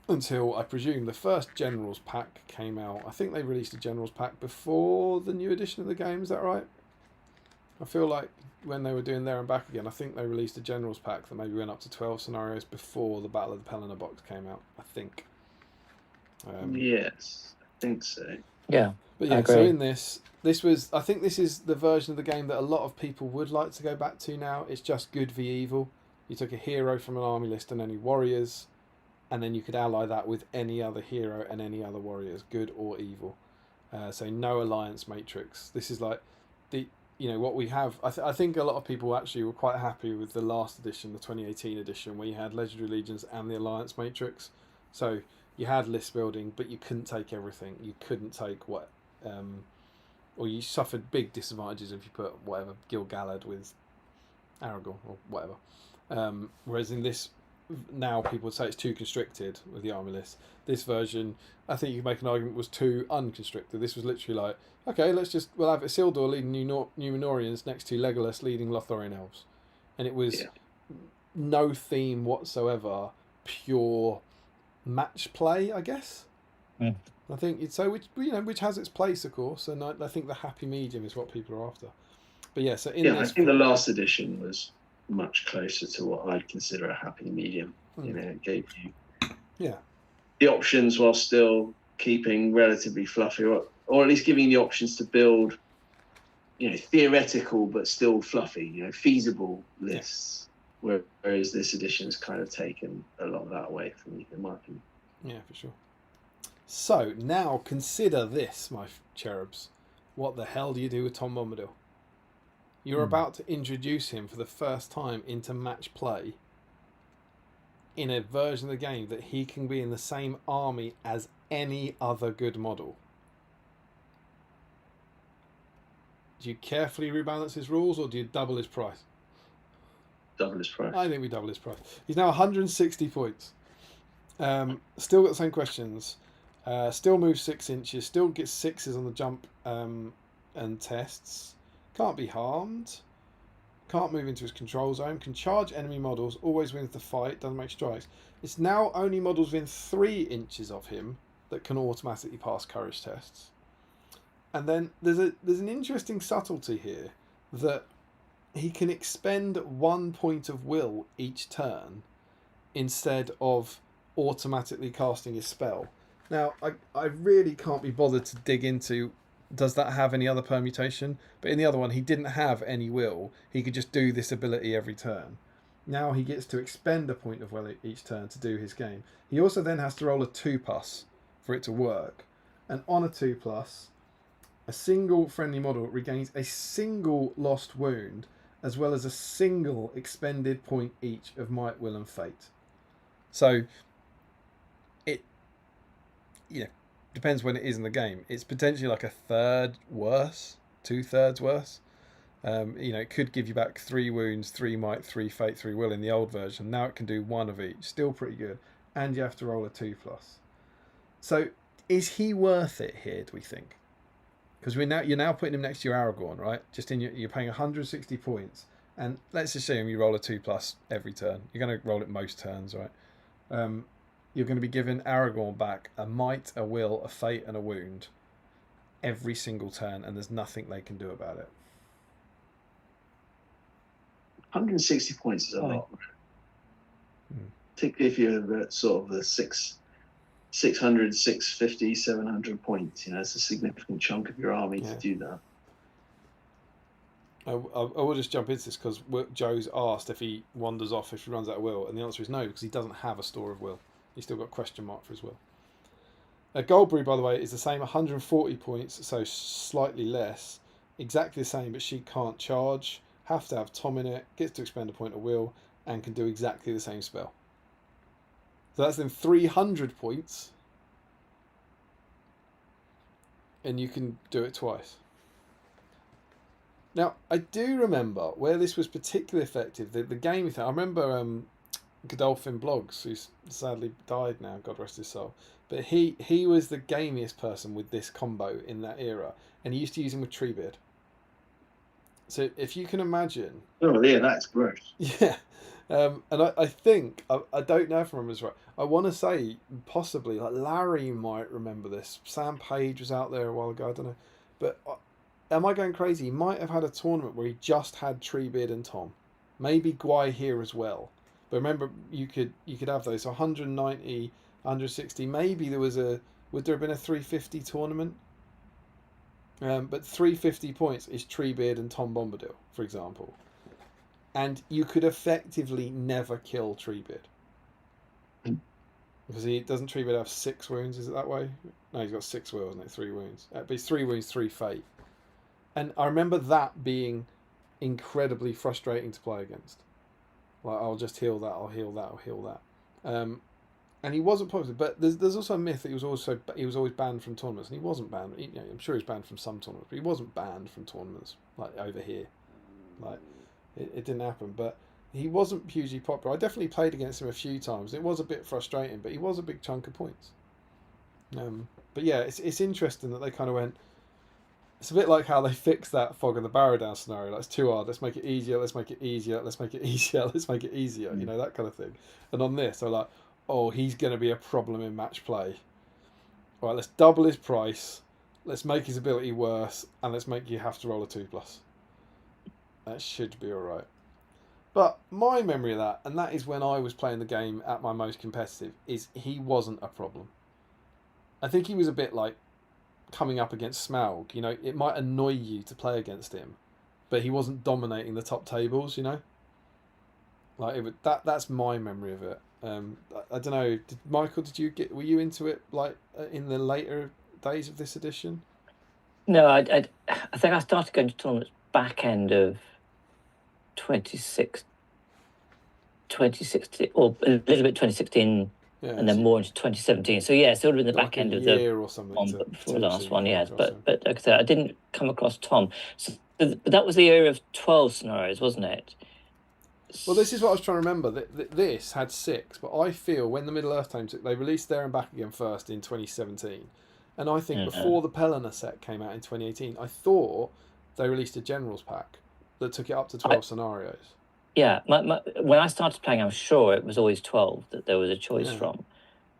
until, I presume, the first Generals pack came out. I think they released a Generals pack before the new edition of the game. Is that right? I feel like when they were doing There and Back Again, I think they released a Generals pack that maybe went up to 12 scenarios before the Battle of the Pelennor box came out, I think. Yes, I think so. Yeah, but I yeah, agree. so in I think this is the version of the game that a lot of people would like to go back to now. It's just good v evil. You took a hero from an army list and any warriors, and then you could ally that with any other hero and any other warriors, good or evil. So no alliance matrix. This is like what we have. I think a lot of people actually were quite happy with the last edition, the 2018 edition, where you had Legendary Legions and the alliance matrix. So you had list building, but you couldn't take everything. You couldn't take or you suffered big disadvantages if you put whatever Gil-galad with Aragorn or whatever. Whereas in this, now people would say it's too constricted with the army list. This version, I think you could make an argument, was too unconstricted. This was literally like, okay, we'll have Isildur leading Númenóreans next to Legolas leading Lothlorien elves, and it was no theme whatsoever, pure match play, I guess. I think it's so, which has its place, of course, and I think the happy medium is what people are after. But yeah, so I think the last edition was much closer to what I'd consider a happy medium. It gave you the options while still keeping relatively fluffy, or at least giving the options to build, theoretical but still fluffy, feasible lists. Whereas this edition's kind of taken a lot of that away from me, in my opinion. Yeah, for sure. So now consider this, my cherubs. What the hell do you do with Tom Bombadil? You're about to introduce him for the first time into match play in a version of the game that he can be in the same army as any other good model. Do you carefully rebalance his rules, or do you double his price? Double his price. I think we double his price. He's now 160 points. Still got the same questions. Still moves 6 inches. Still gets 6s on the jump and tests. Can't be harmed. Can't move into his control zone. Can charge enemy models. Always wins the fight. Doesn't make strikes. It's now only models within 3 inches of him that can automatically pass courage tests. And then there's an interesting subtlety here, that he can expend 1 point of will each turn instead of automatically casting his spell. Now, I really can't be bothered to dig into, does that have any other permutation? But in the other one, he didn't have any will. He could just do this ability every turn. Now he gets to expend a point of will each turn to do his game. He also then has to roll a 2+ for it to work. And on a 2+, a single friendly model regains a single lost wound, as well as a single expended point each of might, will, and fate. So it, depends when it is in the game. It's potentially like a third worse, 2/3 worse. It could give you back 3 wounds, 3 might, 3 fate, 3 will in the old version. Now it can do 1 of each. Still pretty good. And you have to roll a 2+. So is he worth it here, do we think? Because you're now putting him next to your Aragorn, right? You're paying 160 points. And let's assume you roll a 2+ every turn. You're going to roll it most turns, right? You're going to be giving Aragorn back a might, a will, a fate, and a wound every single turn, and there's nothing they can do about it. 160 points is a lot. Particularly if you're at sort of the 600, 650, 700 points. It's a significant chunk of your army to do that. I will just jump into this because Joe's asked if he wanders off if he runs out of will, and the answer is no, because he doesn't have a store of will. He's still got question mark for his will. Goldberry, by the way, is the same, 140 points, so slightly less. Exactly the same, but she can't charge. Have to have Tom in it. Gets to expend a point of will, and can do exactly the same spell. So that's then 300 points, and you can do it twice. Now, I do remember where this was particularly effective. The gaming thing. I remember Godolphin Blogs, who's sadly died now, God rest his soul. But he was the gamiest person with this combo in that era, and he used to use him with Treebeard. So if you can imagine, Oh yeah, that's gross. yeah, and I think I don't know if I remember this right. I want to say possibly like Larry might remember this. Sam Page was out there a while ago. I don't know, but am I going crazy? He might have had a tournament where he just had Treebeard and Tom, maybe Guy here as well. But remember, you could have those. So 190, 160. Maybe there was would there have been a 350 tournament? But 350 points is Treebeard and Tom Bombadil, for example. And you could effectively never kill Treebeard. Because doesn't Treebeard have 6 wounds, is it that way? No, he's got 6 will, isn't it? 3 wounds. But it's 3 wounds, 3 fate. And I remember that being incredibly frustrating to play against. Like, I'll just heal that, I'll heal that, I'll heal that. And he wasn't popular, but there's also a myth that he was always banned from tournaments, and he wasn't banned. I'm sure he was banned from some tournaments, but he wasn't banned from tournaments like over here. Like it didn't happen, but he wasn't hugely popular. I definitely played against him a few times. It was a bit frustrating, but he was a big chunk of points. But yeah, it's interesting that they kind of went. It's a bit like how they fixed that Fog of the Barrow-Downs scenario. Like, it's too hard. Let's make it easier. Let's make it easier. Let's make it easier. Let's make it easier. You know, that kind of thing. And on this, they're like, oh, he's going to be a problem in match play. All right, let's double his price. Let's make his ability worse, and let's make you have to roll a 2+. That should be all right. But my memory of that, and that is when I was playing the game at my most competitive, is he wasn't a problem. I think he was a bit like coming up against Smaug. You know, it might annoy you to play against him, but he wasn't dominating the top tables. You know, like that's my memory of it. I don't know. Michael, were you into it like in the later days of this edition? No, I think I started going to tournaments back end of 2016, or a little bit 2016, yeah, and then more into 2017. So yeah, so it would have been the back end of the year or something before the last one. Yeah, but like I said, I didn't come across Tom. So that was the era of 12 scenarios, wasn't it? Well, this is what I was trying to remember. This had 6, but I feel when the Middle-earth Tome they released There and Back Again first in 2017, and I think before the Pelennor set came out in 2018, I thought they released a Generals pack that took it up to 12 scenarios. Yeah, when I started playing, I'm sure it was always 12 that there was a choice from.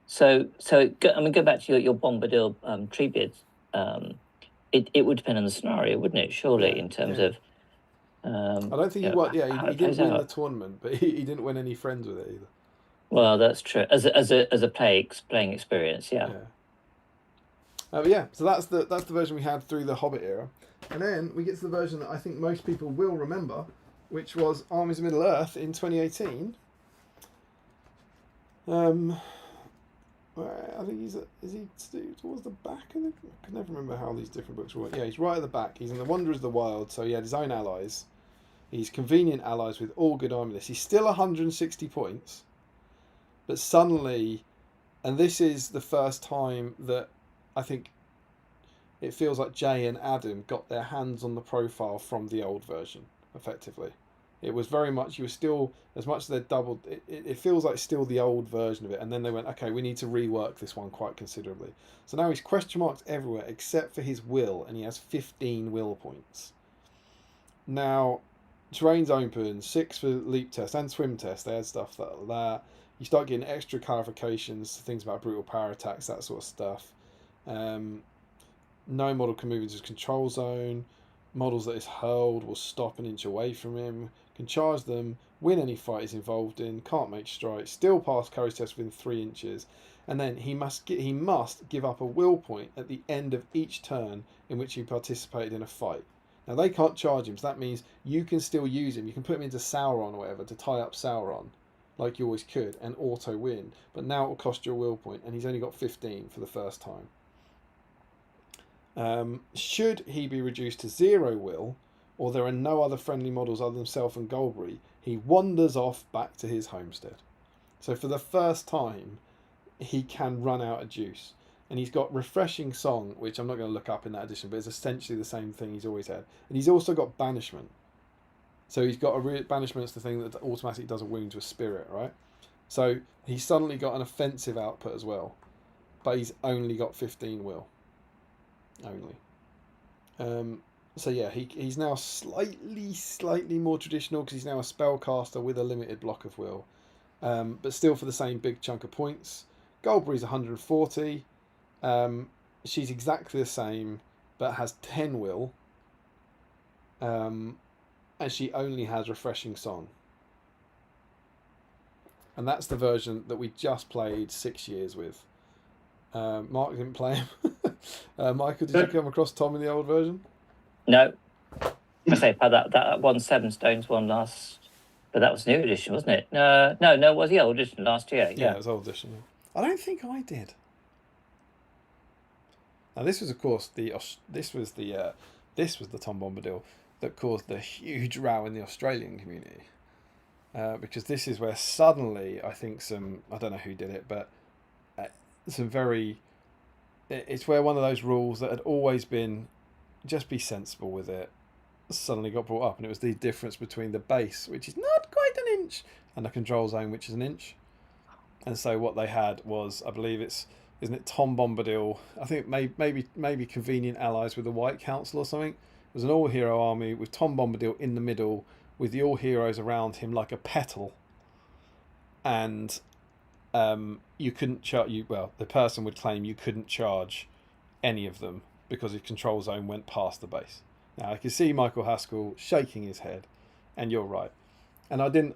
So I mean, go back to your Bombadil Treebeards. It would depend on the scenario, wouldn't it? Surely, in terms of. I don't think he won. Yeah, he didn't win the tournament, but he didn't win any friends with it either. Well, that's true. As a playing experience, yeah. But yeah, so that's the version we had through the Hobbit era, and then we get to the version that I think most people will remember, which was Armies of Middle Earth in 2018. I think is he towards the back? I can never remember how these different books were. Yeah, he's right at the back. He's in the Wanderers of the Wild, so he had his own allies. He's convenient allies with all good army lists. He's still 160 points, but suddenly, and this is the first time that I think it feels like Jay and Adam got their hands on the profile from the old version, effectively. It was very much, you were still, as much as they'd doubled, it feels like still the old version of it. And then they went, okay, we need to rework this one quite considerably. So now he's question marks everywhere except for his will, and he has 15 will points. Now, terrain's open, 6 for leap test and swim test. They had stuff like that. You start getting extra clarifications, things about brutal power attacks, that sort of stuff. No model can move into his control zone. Models that is hurled will stop an inch away from him, can charge them, win any fight he's involved in, can't make strikes, still pass courage test within 3 inches, and then he must give up a will point at the end of each turn in which he participated in a fight. Now they can't charge him, so that means you can still use him. You can put him into Sauron or whatever to tie up Sauron, like you always could, and auto win. But now it will cost you a will point, and he's only got 15 for the first time. Should he be reduced to 0 will, or there are no other friendly models other than himself and Golbury, he wanders off back to his homestead. So for the first time, he can run out of juice. And he's got Refreshing Song, which I'm not going to look up in that edition, but it's essentially the same thing he's always had. And he's also got Banishment. So he's got Banishment's the thing that automatically does a wound to a spirit, right? So he's suddenly got an offensive output as well. But he's only got 15 will. Only. So yeah, he's now slightly more traditional because he's now a spellcaster with a limited block of will. But still for the same big chunk of points. Golbury's 140. She's exactly the same, but has 10 will. And she only has Refreshing Song. And that's the version that we just played 6 years with. Mark didn't play him. Michael, did you come across Tom in the old version? No. I say that one 7 stones one last, but that was new edition, wasn't it? No, it was the old edition last year. Yeah, it was old edition. I don't think I did. Now this was, of course, this was the Tom Bombadil that caused the huge row in the Australian community, because this is where suddenly I think I don't know who did it, but it's where one of those rules that had always been just be sensible with it suddenly got brought up, and it was the difference between the base, which is not quite an inch, and the control zone, which is an inch. And so what they had was, I believe isn't it Tom Bombadil? I think maybe convenient allies with the White Council or something. It was an all-hero army with Tom Bombadil in the middle, with the all-heroes around him like a petal. And you couldn't charge. The person would claim you couldn't charge any of them because his control zone went past the base. Now I can see Michael Haskell shaking his head, and you're right. And I don't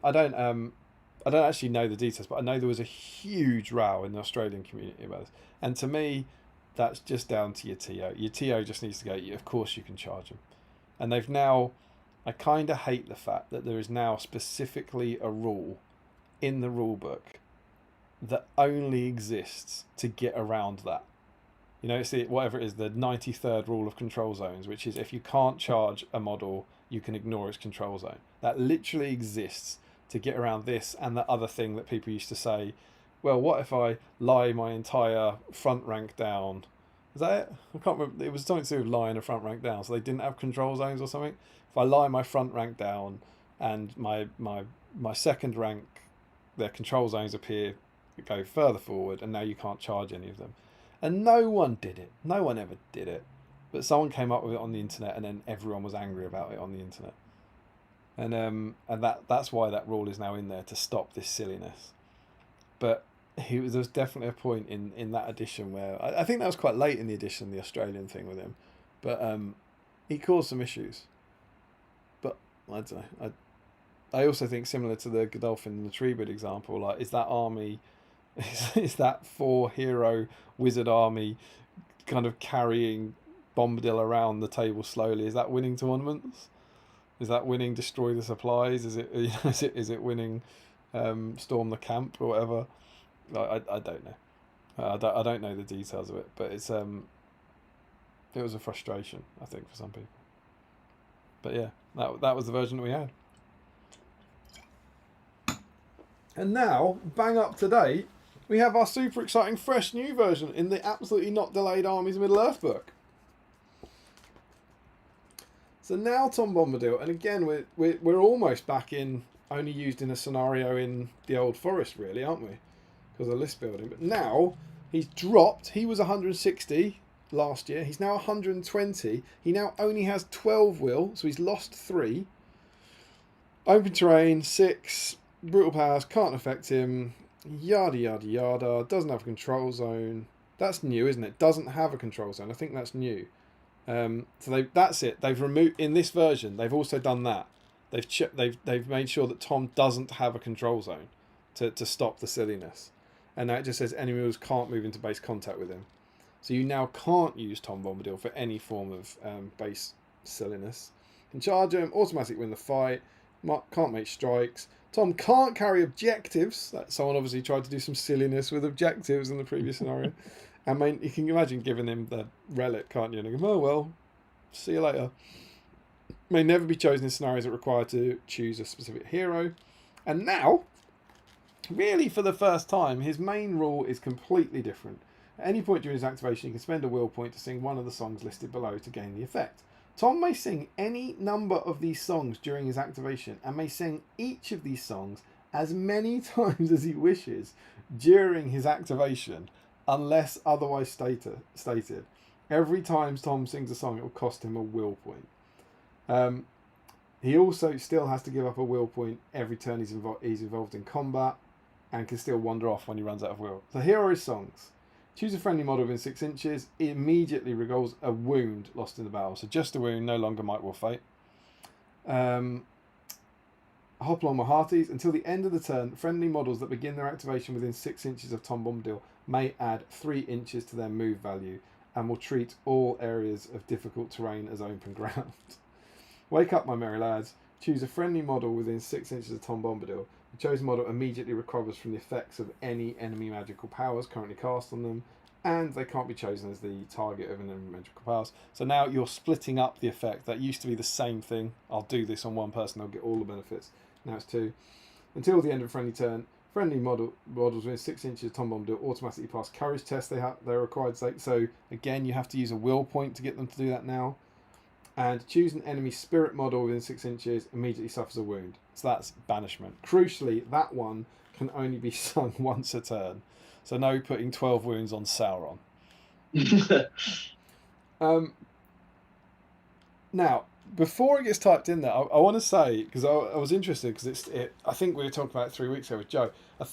actually know the details, but I know there was a huge row in the Australian community about this. And to me, that's just down to your TO. Your TO just needs to go, of course you can charge them. And they've now, I kind of hate the fact that there is now specifically a rule in the rule book that only exists to get around that. You know, it's whatever it is, the 93rd rule of control zones, which is if you can't charge a model, you can ignore its control zone. That literally exists to get around this and the other thing that people used to say, well, what if I lie my entire front rank down? Is that it? I can't remember. It was something to do with lying a front rank down, so they didn't have control zones or something. If I lie my front rank down and my second rank, their control zones go further forward, and now you can't charge any of them. And no one did it. No one ever did it. But someone came up with it on the internet, and then everyone was angry about it on the internet. And that's why that rule is now in there, to stop this silliness. But there was definitely a point in that edition where I think that was quite late in the edition, the Australian thing with him. But he caused some issues. But I don't know. I also think similar to the Godolphin and the Treebird example, like, is that army, is that 4-hero wizard army kind of carrying Bombadil around the table slowly? Is that winning tournaments? Is that winning destroy the supplies? Is it winning storm the camp or whatever? I don't know. I don't know the details of it, but it was a frustration, I think, for some people. But yeah, that was the version that we had. And now, bang up to date, we have our super exciting fresh new version in the absolutely not delayed Armies of Middle-earth book. So now Tom Bombadil, and again we're almost back in, only used in a scenario in the Old Forest, really, aren't we? Because of list building. But now he's dropped. He was 160 last year. He's now 120. He now only has 12 will, so he's lost 3. Open terrain 6. Brutal powers can't affect him. Yada yada yada. Doesn't have a control zone. That's new, isn't it? Doesn't have a control zone. I think that's new. So that's it. They've removed in this version. They've also done that. They've made sure that Tom doesn't have a control zone to stop the silliness. And now it just says enemy models can't move into base contact with him. So you now can't use Tom Bombadil for any form of base silliness. Can charge them, automatically win the fight. Can't make strikes. Tom can't carry objectives. Someone obviously tried to do some silliness with objectives in the previous scenario. And you can imagine giving him the relic, can't you? And go, oh well, see you later. May never be chosen in scenarios that require to choose a specific hero. And now, really for the first time, his main rule is completely different. At any point during his activation, you can spend a will point to sing one of the songs listed below to gain the effect. Tom may sing any number of these songs during his activation and may sing each of these songs as many times as he wishes during his activation, unless otherwise stated. Every time Tom sings a song, it will cost him a will point. He also still has to give up a will point every turn he's involved in combat, and can still wander off when he runs out of will. So here are his songs. Choose a friendly model within 6 inches. It immediately resolves a wound lost in the battle. So just a wound, no longer might, will, fate. Hop along with Hearties. Until the end of the turn, friendly models that begin their activation within 6 inches of Tom Bombadil may add 3 inches to their move value and will treat all areas of difficult terrain as open ground. Wake up, my merry lads. Choose a friendly model within 6 inches of Tom Bombadil. The chosen model immediately recovers from the effects of any enemy magical powers currently cast on them, and they can't be chosen as the target of an enemy magical powers. So now you're splitting up the effect. That used to be the same thing. I'll do this on one person, they'll get all the benefits. Now it's 2. Until the end of a friendly turn, friendly models within 6 inches of Tom Bombadil automatically pass courage tests they're required to take. So again, you have to use a will point to get them to do that now. And choose an enemy spirit model within 6 inches, immediately suffers a wound. So that's banishment. Crucially, that one can only be sung once a turn. So no putting 12 wounds on Sauron. Now, before it gets typed in there, I want to say, because I was interested, because I think we were talking about it 3 weeks ago with Joe.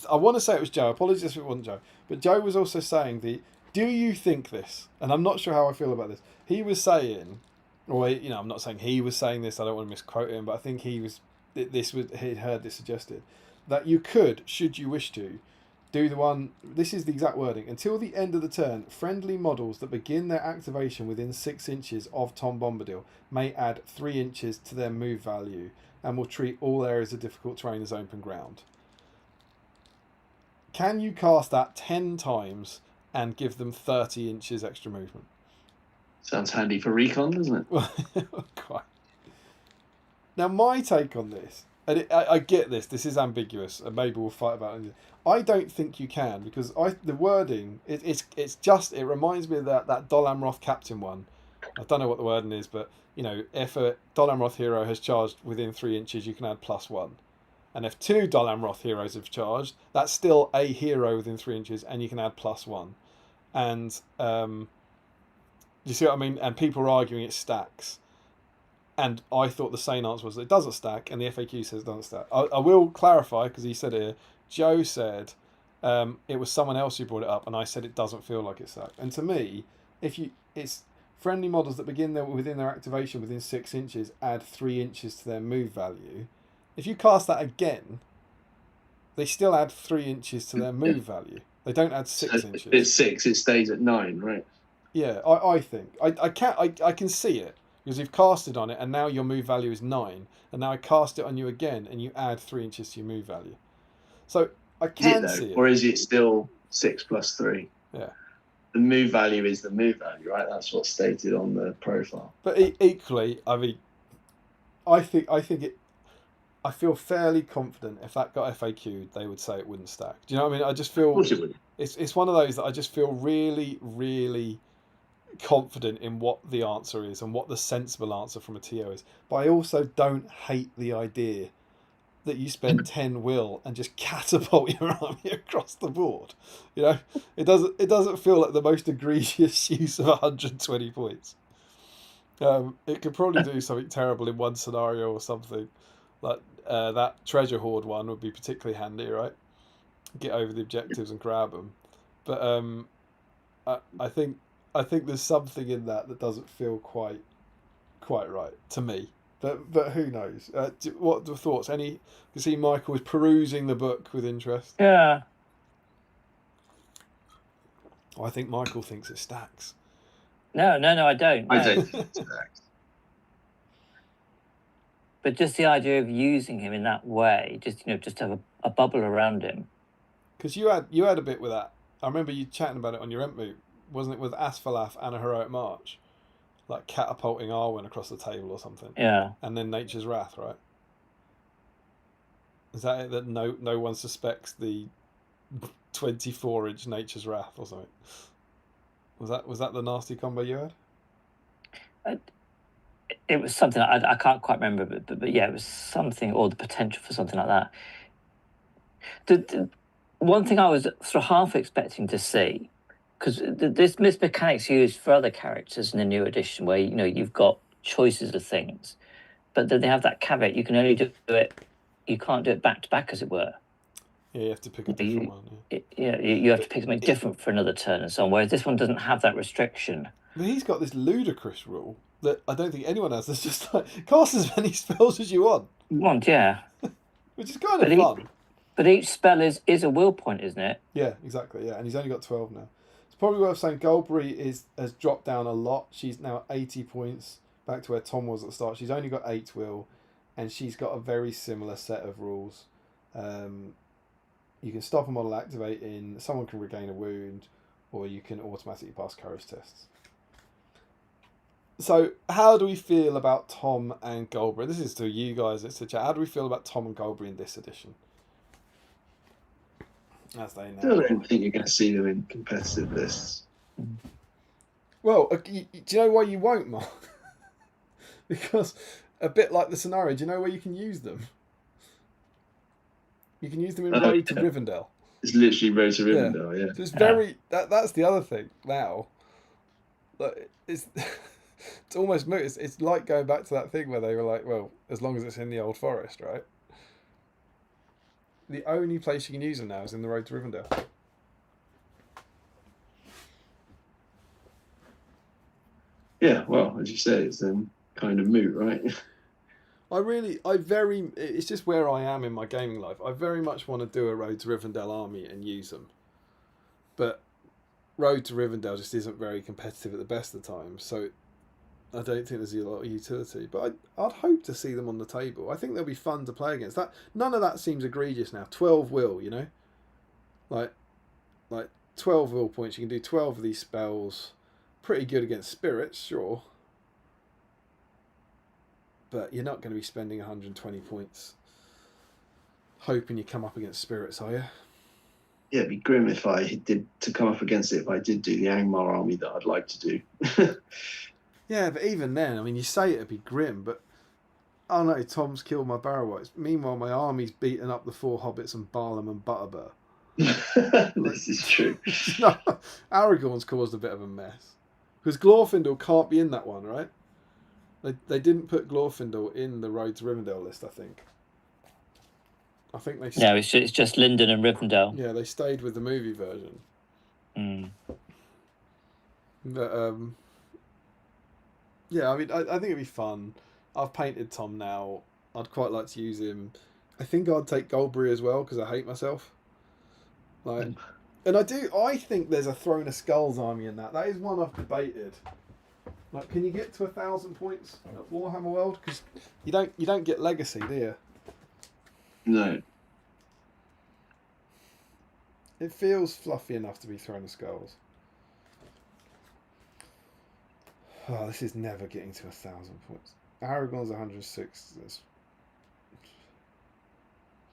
I want to say it was Joe. Apologies if it wasn't Joe. But Joe was also saying do you think this? And I'm not sure how I feel about this. He was saying... Or, I'm not saying he was saying this, I don't want to misquote him, but I think he'd heard this suggested, that you could, should you wish to, do the one, this is the exact wording, until the end of the turn, friendly models that begin their activation within 6 inches of Tom Bombadil may add 3 inches to their move value and will treat all areas of difficult terrain as open ground. Can you cast that 10 times and give them 30 inches extra movement? Sounds handy for recon, doesn't it? Quite. Now, my take on this, and I get this is ambiguous, and maybe we'll fight about it. I don't think you can, because the wording, it reminds me of that Dol Amroth Captain one. I don't know what the wording is, but, if a Dol Amroth hero has charged within 3 inches, you can add +1. And if 2 Dol Amroth heroes have charged, that's still a hero within 3 inches, and you can add +1. And, you see what I mean? And people are arguing it stacks. And I thought the sane answer was that it doesn't stack, and the FAQ says it doesn't stack. I will clarify, because he said it here. Joe said it was someone else who brought it up, and I said it doesn't feel like it stacked. And to me, it's friendly models that begin within their activation within 6 inches add 3 inches to their move value. If you cast that again, they still add 3 inches to their move value. They don't add 6 inches. It's 6, it stays at 9, right? Yeah, I think I can see it, because you've casted on it and now your move value is 9, and now I cast it on you again and you add 3 inches to your move value. So I can see it. Or is it still 6 plus 3? Yeah. The move value is the move value, right? That's what's stated on the profile. But equally, I mean, I feel fairly confident if that got FAQ'd, they would say it wouldn't stack. Do you know what I mean? I just feel... Of course it would. It's one of those that I just feel really, really confident in what the answer is and what the sensible answer from a TO is. But I also don't hate the idea that you spend 10 will and just catapult your army across the board. It doesn't feel like the most egregious use of 120 points. It could probably do something terrible in one scenario or something. Like that treasure hoard one would be particularly handy, right? Get over the objectives and grab them. But I think there's something in that doesn't feel quite right to me. But who knows? What are the thoughts? You can see Michael is perusing the book with interest. Yeah. I think Michael thinks it stacks. No, I don't. No. I don't think it stacks. But just the idea of using him in that way, just just have a bubble around him. Because you had a bit with that. I remember you chatting about it on your Entmoot, wasn't it, with Asphalaf and a Heroic March, like catapulting Arwen across the table or something. Yeah. And then Nature's Wrath, right? Is that it? That no one suspects the 24-inch Nature's Wrath or something? Was that the nasty combo you had? It was something I can't quite remember, but yeah, it was something, or the potential for something like that. The one thing I was sort of half expecting to see, because this mechanic's used for other characters in the new edition, where you've got choices of things, but then they have that caveat: you can only do it, you can't do it back to back, as it were. Yeah, you have to pick a different one. You have to pick something different for another turn and so on. Whereas this one doesn't have that restriction. But he's got this ludicrous rule that I don't think anyone has. That's just like, cast as many spells as you want. Yeah. Which is kind of fun. But each spell is a will point, isn't it? Yeah, exactly. Yeah, and he's only got 12 now. It's probably worth saying Goldberry has dropped down a lot. She's now 80 points, back to where Tom was at the start. She's only got 8 will, and she's got a very similar set of rules. You can stop a model activating, someone can regain a wound, or you can automatically pass courage tests. So, how do we feel about Tom and Goldberry? This is to you guys, it's a chat. How do we feel about Tom and Goldberry in this edition? As they know. Still don't think you're going to see them in competitive lists. Well, do you know why you won't, Mark? Because a bit like the scenario, do you know where you can use them? You can use them in Road to Rivendell. It's literally Road to Rivendell, yeah. So it's very... That's the other thing now. Like, it's almost moot. It's like going back to that thing where they were like, well, as long as it's in the Old Forest, right? The only place you can use them now is in the Road to Rivendell. Yeah, well, as you say, it's kind of moot, right? It's just where I am in my gaming life. I very much want to do a Road to Rivendell army and use them. But Road to Rivendell just isn't very competitive at the best of times, so I don't think there's a lot of utility. But I'd hope to see them on the table. I think they'll be fun to play against. None of that seems egregious now. 12 will, Like 12 will points. You can do 12 of these spells. Pretty good against spirits, sure. But you're not going to be spending 120 points hoping you come up against spirits, are you? Yeah, it'd be grim if I did to come up against it if I did do the Angmar army that I'd like to do. Yeah, but even then, I mean, you say it'd be grim, but oh no, Tom's killed my Barrow-Wights. Meanwhile, my army's beaten up the 4 hobbits and Barlam and Butterbur. This is true. No, Aragorn's caused a bit of a mess. Because Glorfindel can't be in that one, right? They didn't put Glorfindel in the Road to Rivendell list, I think. No, it's just Linden and Rivendell. Yeah, they stayed with the movie version. But, yeah, I mean, I think it'd be fun. I've painted Tom now. I'd quite like to use him. I think I'd take Goldberry as well, because I hate myself. And I think there's a Throne of Skulls army in that. That is one I've debated. Like, can you get to 1,000 points at Warhammer World? Because you don't get Legacy, do you? No. It feels fluffy enough to be Throne of Skulls. Oh, this is never getting to 1,000 points. Aragorn's 106. That's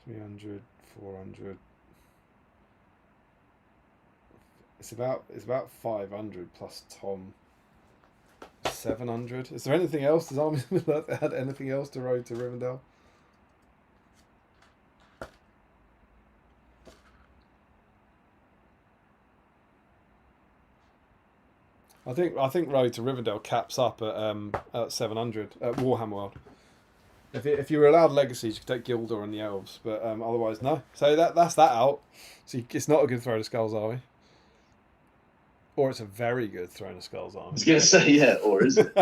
300, 400. It's about 500 plus Tom. 700. Is there anything else? Does Army add anything else to Road to Rivendell? I think Road to Rivendell caps up at 700 at Warhammer World. If you were allowed legacies, you could take Gildor and the elves, but otherwise no. So that's that out. So it's not a good Throne of Skulls army, or it's a very good Throne of Skulls army. I was going to say yeah, or is it?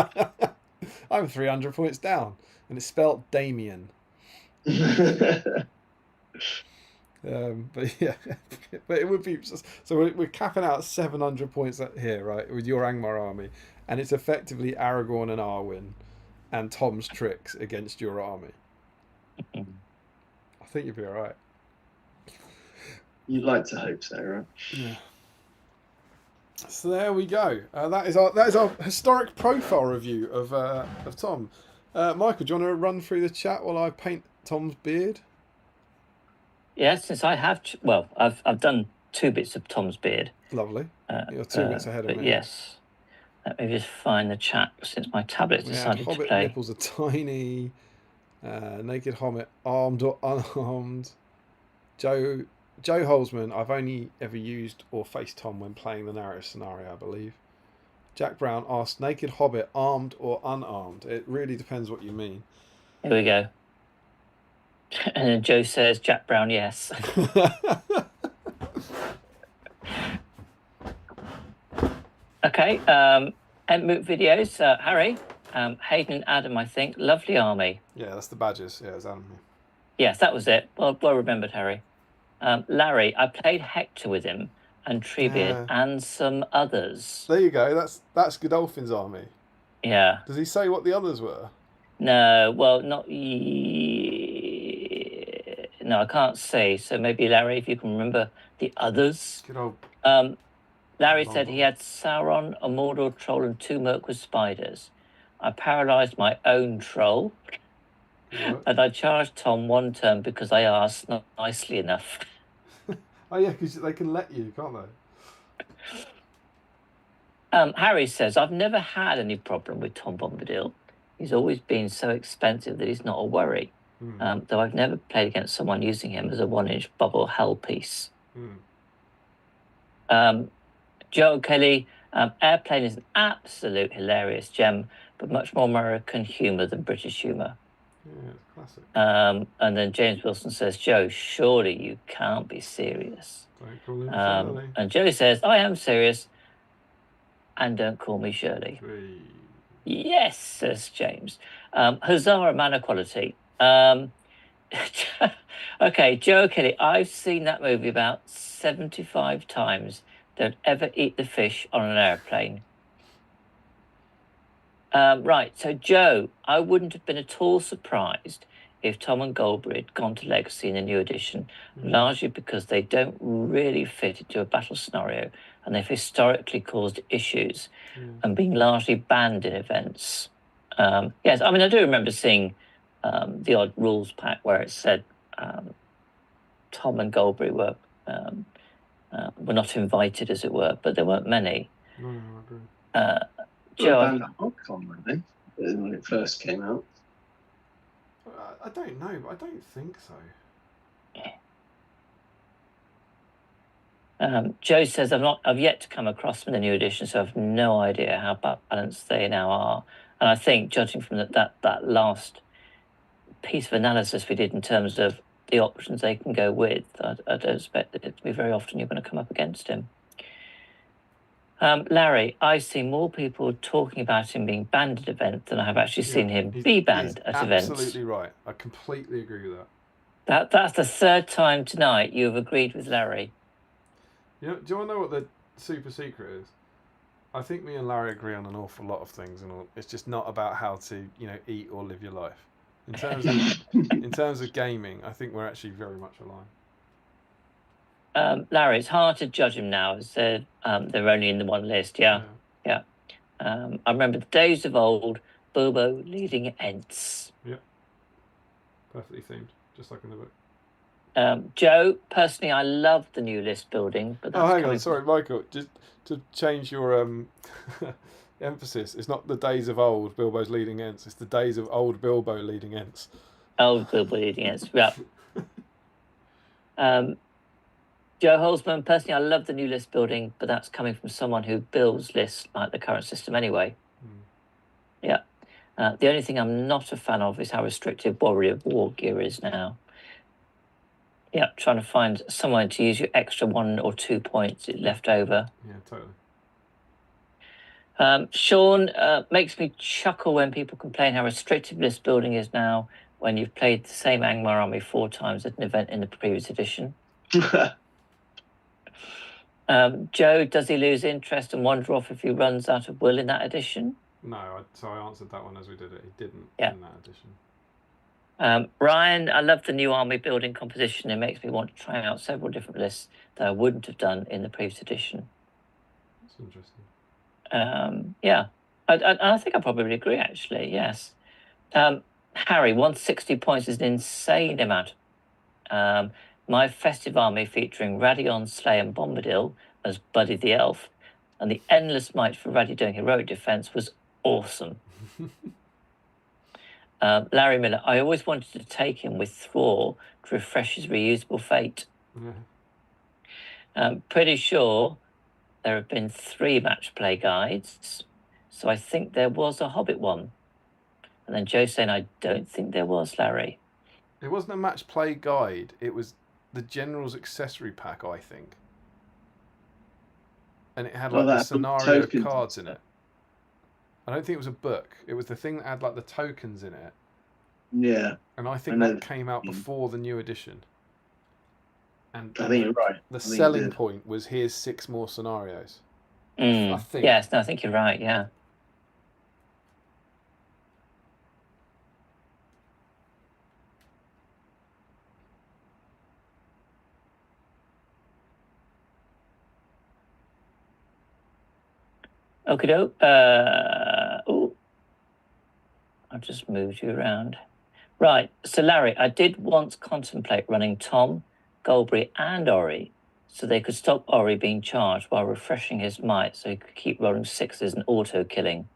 I'm 300 points down, and it's spelt Damien. But yeah, but it would be so we're capping out at 700 points here, right, with your Angmar army, and it's effectively Aragorn and Arwen and Tom's tricks against your army. think you'd be all right. You'd like to hope so, right? Yeah. So there we go. That is our historic profile review of Tom. Michael, do you want to run through the chat while I paint Tom's beard? Yes, since I have, I've done 2 bits of Tom's beard. Lovely. You're 2 bits ahead of but me. yes, let me just find the chat since my tablet's decided Hobbit to play. nipples are tiny. Naked Hobbit, armed or unarmed. Joe Holzman, I've only ever used or faced Tom when playing the narrative scenario, I believe. Jack Brown asked, Naked Hobbit, armed or unarmed? It really depends what you mean. Here we go. And then Joe says, Jack Brown, yes. Okay, Entmoot videos, Harry, Hayden and Adam, I think. Lovely army. Yeah, that's the badges. Yeah, it's Adam. Yes, that was it. Well remembered, Harry. Larry, I played Hector with him and Treebeard and some others. There you go. That's Godolphin's army. Yeah. Does he say what the others were? No, well, not... No, I can't say. So maybe, Larry, if you can remember the others. Good old... Larry said he had Sauron, a Mordor troll, and 2 Mirkwood spiders. I paralysed my own troll, and I charged Tom 1 turn because I asked not nicely enough. Oh, yeah, because they can let you, can't they? Harry says, I've never had any problem with Tom Bombadil. He's always been so expensive that he's not a worry. Though I've never played against someone using him as a 1-inch bubble hell piece. Joe Kelly, Airplane is an absolute hilarious gem, but much more American humour than British humour. Yeah, it's classic. And then James Wilson says, Joe, surely you can't be serious. Don't call him Shirley. And Joe says, I am serious, and don't call me Shirley. Three. Yes, says James. Huzzah, man equality. Okay, Joe Kelly, I've seen that movie about 75 times. Don't ever eat the fish on an airplane. Right, so Joe, I wouldn't have been at all surprised if Tom and Goldberry had gone to Legacy in the new edition, largely because they don't really fit into a battle scenario and they've historically caused issues and been largely banned in events. Yes, I mean, I do remember seeing the odd rules pack where it said Tom and Goldberry were not invited, as it were, but there weren't many. No, I agree. Joe, banned at Articon, weren't they? When it first came out. I don't know, but I don't think so. Joe says, I've yet to come across them in the new edition, so I've no idea how balanced they now are. And I think, judging from that last piece of analysis we did in terms of the options they can go with, I don't expect it to be very often you're going to come up against him. Larry, I see more people talking about him being banned at events than I have actually seen him be banned at events. Absolutely right. I completely agree with that. That's the 3rd time tonight you have agreed with Larry. Do you want to know what the super secret is? I think me and Larry agree on an awful lot of things, and it's just not about how to, eat or live your life. In terms of gaming, I think we're actually very much aligned. Larry, it's hard to judge him now as they're only in the one list. Yeah. I remember the days of old, Bobo leading Ents. Yeah. Perfectly themed, just like in the book. Joe, personally, I love the new list building. But that's hang on, sorry, Michael. Just to change your emphasis, it's not the days of old Bilbo's leading Ents. It's the days of old Bilbo leading Ents. Old Bilbo leading Ents. Yeah. Joe Holzman, personally, I love the new list building, but that's coming from someone who builds lists like the current system anyway. Yeah. The only thing I'm not a fan of is how restrictive Warrior War Gear is now. Yeah, trying to find someone to use your extra 1 or 2 points left over. Yeah, totally. Sean, makes me chuckle when people complain how restrictive list building is now when you've played the same Angmar army 4 times at an event in the previous edition. Joe, does he lose interest and wander off if he runs out of will in that edition? No, so I answered that one as we did it. He didn't in that edition. Ryan, I love the new army building composition. It makes me want to try out several different lists that I wouldn't have done in the previous edition. That's interesting. Yeah, I think I probably agree, actually, yes. Harry, 160 points is an insane amount. My festive army featuring Radion, Slay and Bombadil as Buddy the Elf, and the endless might for Raddy doing heroic defense was awesome. Larry Miller, I always wanted to take him with Thrall to refresh his reusable fate. Yeah. Pretty sure there have been 3 match play guides, so I think there was a Hobbit one. And then Joe saying, I don't think there was, Larry. It wasn't a match play guide. It was the General's accessory pack, I think. And it had like the scenario cards in it. I don't think it was a book. It was the thing that had like the tokens in it. Yeah. And I think that came out before the new edition. And I think you're right. The selling point was here's 6 more scenarios. I think. Yes, no, I think you're right, yeah. Okie doke. I've just moved you around. Right. So, Larry, I did once contemplate running Tom, Goldberry, and Ori so they could stop Ori being charged while refreshing his might so he could keep rolling 6s and auto killing.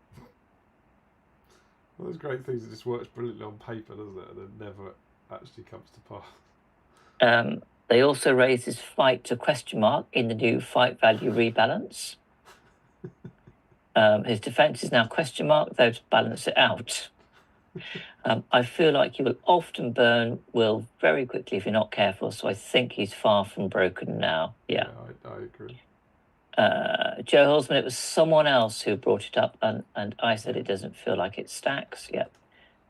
Well, those great things that just works brilliantly on paper, doesn't it? And it never actually comes to pass. They also raised his fight to question mark in the new fight value rebalance. His defense is now question mark, though, to balance it out. I feel like you will often burn Will very quickly if you're not careful, so I think he's far from broken now. Yeah, I agree. Joe Holzman, it was someone else who brought it up, and I said it doesn't feel like it stacks. Yep.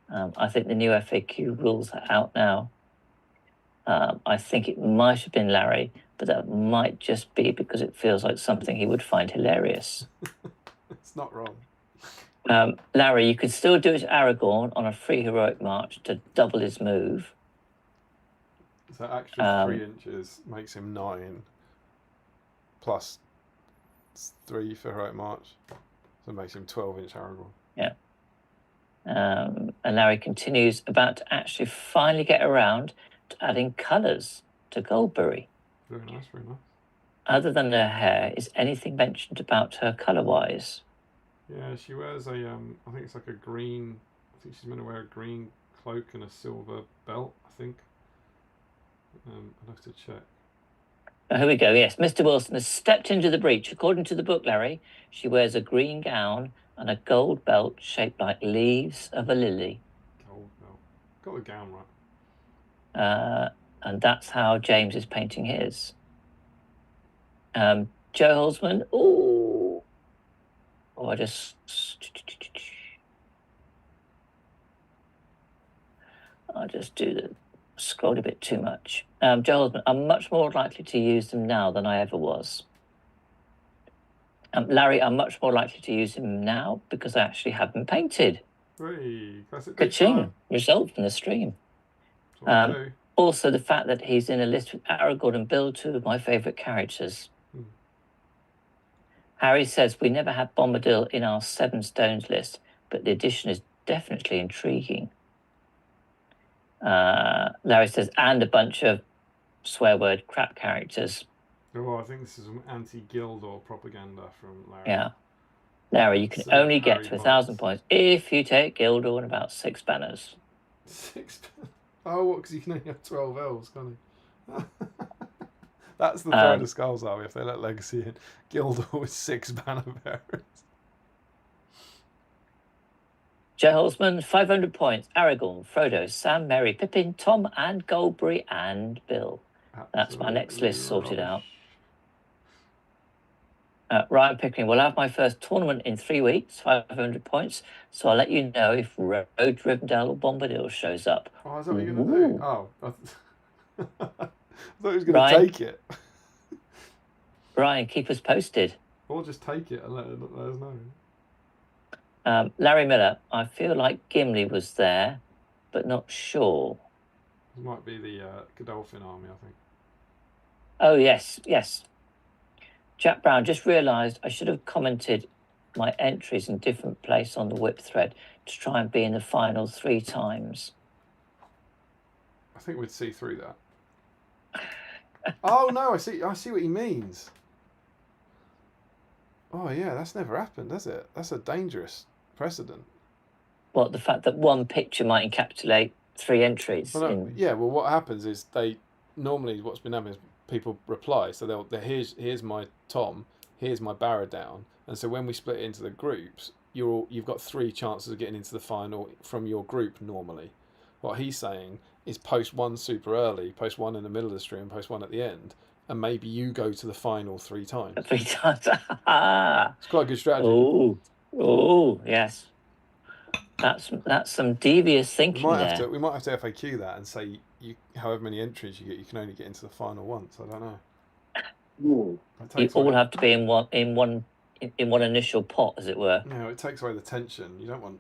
I think the new FAQ rules are out now. I think it might have been Larry, but that might just be because it feels like something he would find hilarious. It's not wrong. Larry, you could still do it to Aragorn on a free heroic march to double his move. So extra 3 inches makes him 9 plus 3 for heroic march. So it makes him 12-inch Aragorn. Yeah. And Larry continues, about to actually finally get around to adding colours to Goldberry. Very nice, very nice. Other than her hair, is anything mentioned about her colour-wise? Yeah, she wears a, I think it's like a green, I think she's meant to wear a green cloak and a silver belt, I think. I'll have to check. Oh, here we go, yes. Mr. Wilson has stepped into the breach. According to the book, Larry, she wears a green gown and a gold belt shaped like leaves of a lily. Gold belt. Got the gown right. And that's how James is painting his. Joe Holzman, I just scrolled a bit too much. Joe Holzman, I'm much more likely to use them now than I ever was. Larry, I'm much more likely to use him now because I actually have them painted. Hey, Ka-ching! Result from the stream. Also, the fact that he's in a list with Aragorn and Bill, 2 of my favourite characters. Harry says we never had Bombadil in our 7 stones list, but the addition is definitely intriguing. Larry says, and a bunch of swear word crap characters. Oh, I think this is some anti-Gildor propaganda from Larry. Yeah. Larry, you can only get to 1,000 points if you take Gildor and about 6 banners. 6 banners? Oh, what? Because you can only have 12 elves, can't you? That's the Throne of Skulls army if they let Legacy in. Gildor with 6 banner bearers. Joe Holzman, 500 points. Aragorn, Frodo, Sam, Merry, Pippin, Tom, and Goldberry, and Bill. That's my next list sorted out. Ryan Pickering, will have my first tournament in 3 weeks, 500 points. So I'll let you know if Road Rivendell or Bombadil shows up. Oh, is that what you're going to do? Oh, I thought he was going to take it. Ryan, keep us posted. Or just take it and let us know. Larry Miller, I feel like Gimli was there but not sure. It might be the Godolphin army, I think. Oh, yes, yes. Jack Brown, just realised I should have commented my entries in different place on the whip thread to try and be in the final 3 times. I think we'd see through that. Oh no, I see what he means. Oh yeah, that's never happened, has it? That's a dangerous precedent. What, the fact that one picture might encapsulate 3 entries? Well, no, yeah, well what happens is normally what's been happening is people reply, so here's my Tom, here's my Barrow-Down, and so when we split it into the groups, you've got 3 chances of getting into the final from your group normally. What he's saying is post one super early, post one in the middle of the stream, post one at the end, and maybe you go to the final 3 times. 3 times. It's quite a good strategy. Oh, yes. That's some devious thinking We might have to FAQ that and say however many entries you get, you can only get into the final once. I don't know. Ooh. You all have to be in one initial pot, as it were. No, it takes away the tension. You don't want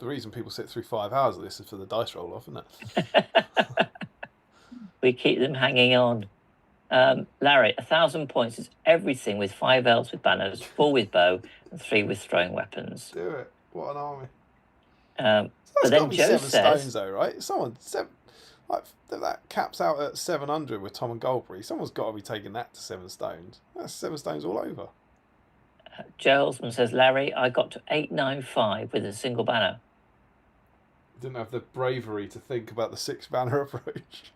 the reason people sit through 5 hours of this is for the dice roll off, isn't it? We keep them hanging on. Larry, 1,000 points is everything with 5 elves with banners, 4 with bow, and 3 with throwing weapons. Do it. What an army. But then Joe 7 says, stones though, right? That caps out at 700 with Tom and Goldberry. Someone's got to be taking that to 7 stones. That's 7 stones all over. Joe Holzman says, Larry, I got to 895 with a single banner. Didn't have the bravery to think about the 6 banner approach.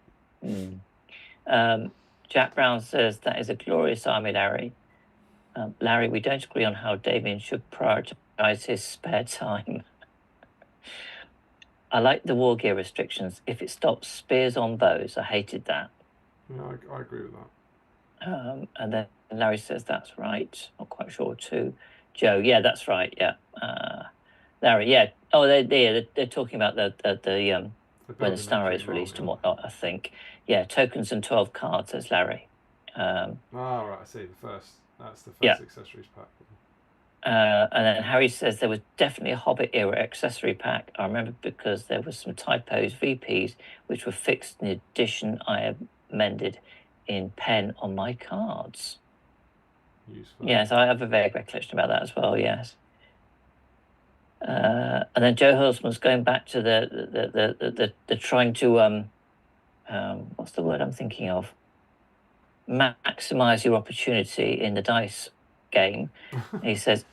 Jack Brown says, that is a glorious army, Larry. Larry, we don't agree on how Damien should prioritise his spare time. I like the war gear restrictions. If it stops spears on bows, I hated that. Yeah, I agree with that. And then Larry says, that's right. Not quite sure too. Joe, yeah, that's right. Yeah. Larry, yeah. Oh, they're talking about the when the star is released and whatnot, I think. Yeah, tokens and 12 cards, says Larry. Right, I see. That's the first accessories pack. And then Harry says there was definitely a Hobbit era accessory pack. I remember because there was some typos, VPs, which were fixed in the edition I amended in pen on my cards. Useful. Yes, I have a vague recollection about that as well, yes. And then Joe Hulsman's going back to the trying to what's the word I'm thinking of? Maximize your opportunity in the dice game. He says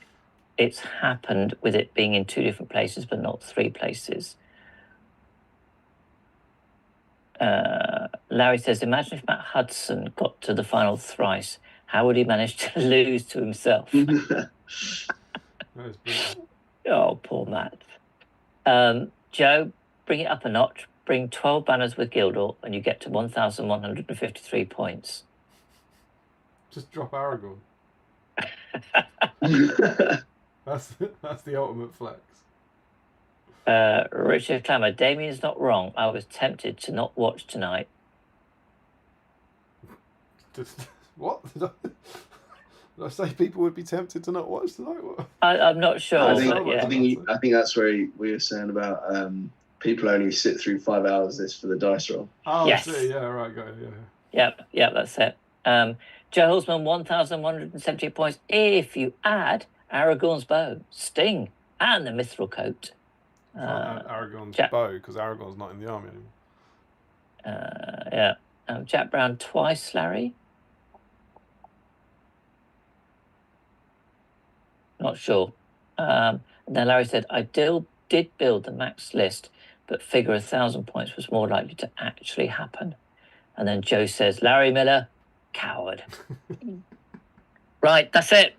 it's happened with it being in 2 different places but not 3 places. Larry says, imagine if Matt Hudson got to the final thrice, how would he manage to lose to himself? That is brilliant. Oh, poor Matt. Joe, bring it up a notch. Bring 12 banners with Gildor and you get to 1,153 points. Just drop Aragorn. That's the ultimate flex. Richard Clammer, Damien's not wrong. I was tempted to not watch tonight. What? Did I say people would be tempted to not watch tonight? What? I'm not sure. I think that's where we were saying about people only sit through 5 hours this for the dice roll. Oh, yes. I see. Yeah, right. Go. Yeah. Yep, that's it. Joe Hulsman, 1,170 points if you add Aragorn's bow, sting, and the mithril coat. Aragorn's bow, because Aragorn's not in the army anymore. Jack Brown twice, Larry. Not sure. Then Larry said, I did build the max list, but figure 1,000 points was more likely to actually happen. And then Joe says, Larry Miller, coward. Right, that's it.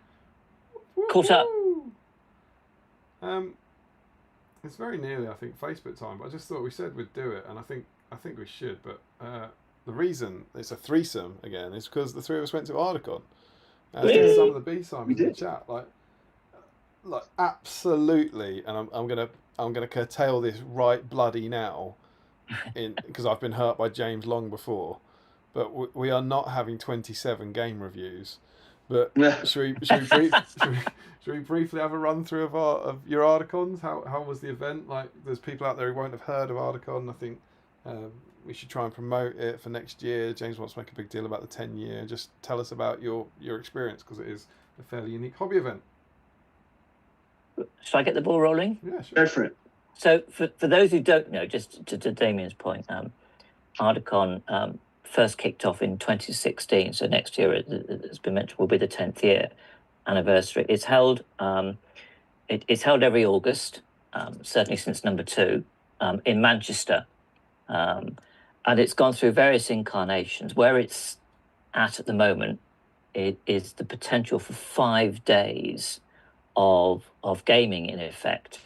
Caught up. It's very nearly, I think, Facebook time, but I just thought we said we'd do it, and I think we should. But the reason it's a threesome again is because the 3 of us went to Articon. And some of the BSIME in the chat, like absolutely, and I'm gonna curtail this right bloody now, because I've been hurt by James long before, but we are not having 27 game reviews But should we briefly have a run through of your Articons? How was the event? Like, there's people out there who won't have heard of Articon. I think we should try and promote it for next year. James wants to make a big deal about the 10-year. Just tell us about your experience, because it is a fairly unique hobby event. Should I get the ball rolling? Yeah, sure. Go for it. So for those who don't know, just to Damien's point, Articon first kicked off in 2016. So next year, it's been mentioned, will be the 10th year anniversary. It's held it's held every August, certainly since number 2, in Manchester. And it's gone through various incarnations. Where it's at the moment, it is the potential for 5 days of gaming, in effect.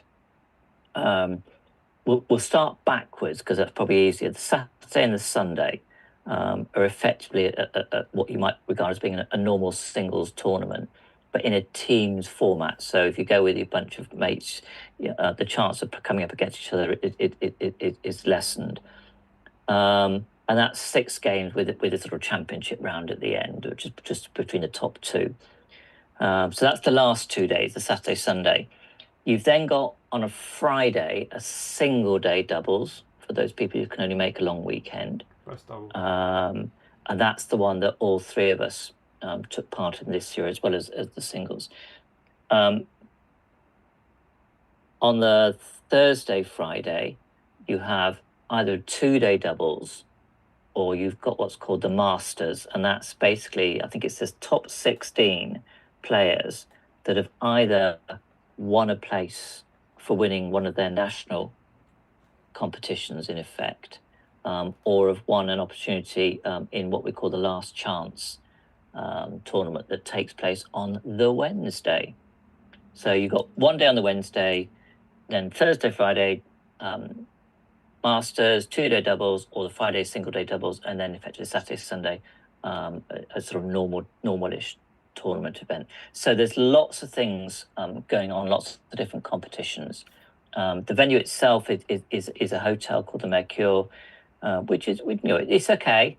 We'll start backwards, because that's probably easier. The Saturday and the Sunday are effectively a what you might regard as being a normal singles tournament, but in a teams format. So if you go with a bunch of mates, the chance of coming up against each other is lessened. And that's 6 games with a sort of championship round at the end, which is just between the top 2. So that's the last 2 days, the Saturday, Sunday. You've then got on a Friday a single day doubles for those people who can only make a long weekend. First double. And that's the one that all 3 of us took part in this year, as well as the singles. On the Thursday, Friday, you have either 2-day doubles, or you've got what's called the Masters, and that's basically, I think it says top 16 players that have either won a place for winning one of their national competitions, in effect, or have won an opportunity in what we call the last chance tournament that takes place on the Wednesday. So you've got 1 day on the Wednesday, then Thursday, Friday, Masters, 2-day doubles, or the Friday single-day doubles, and then effectively Saturday, Sunday, a sort of normalish tournament event. So there's lots of things going on, lots of different competitions. The venue itself is a hotel called the Mercure, which is, it's okay.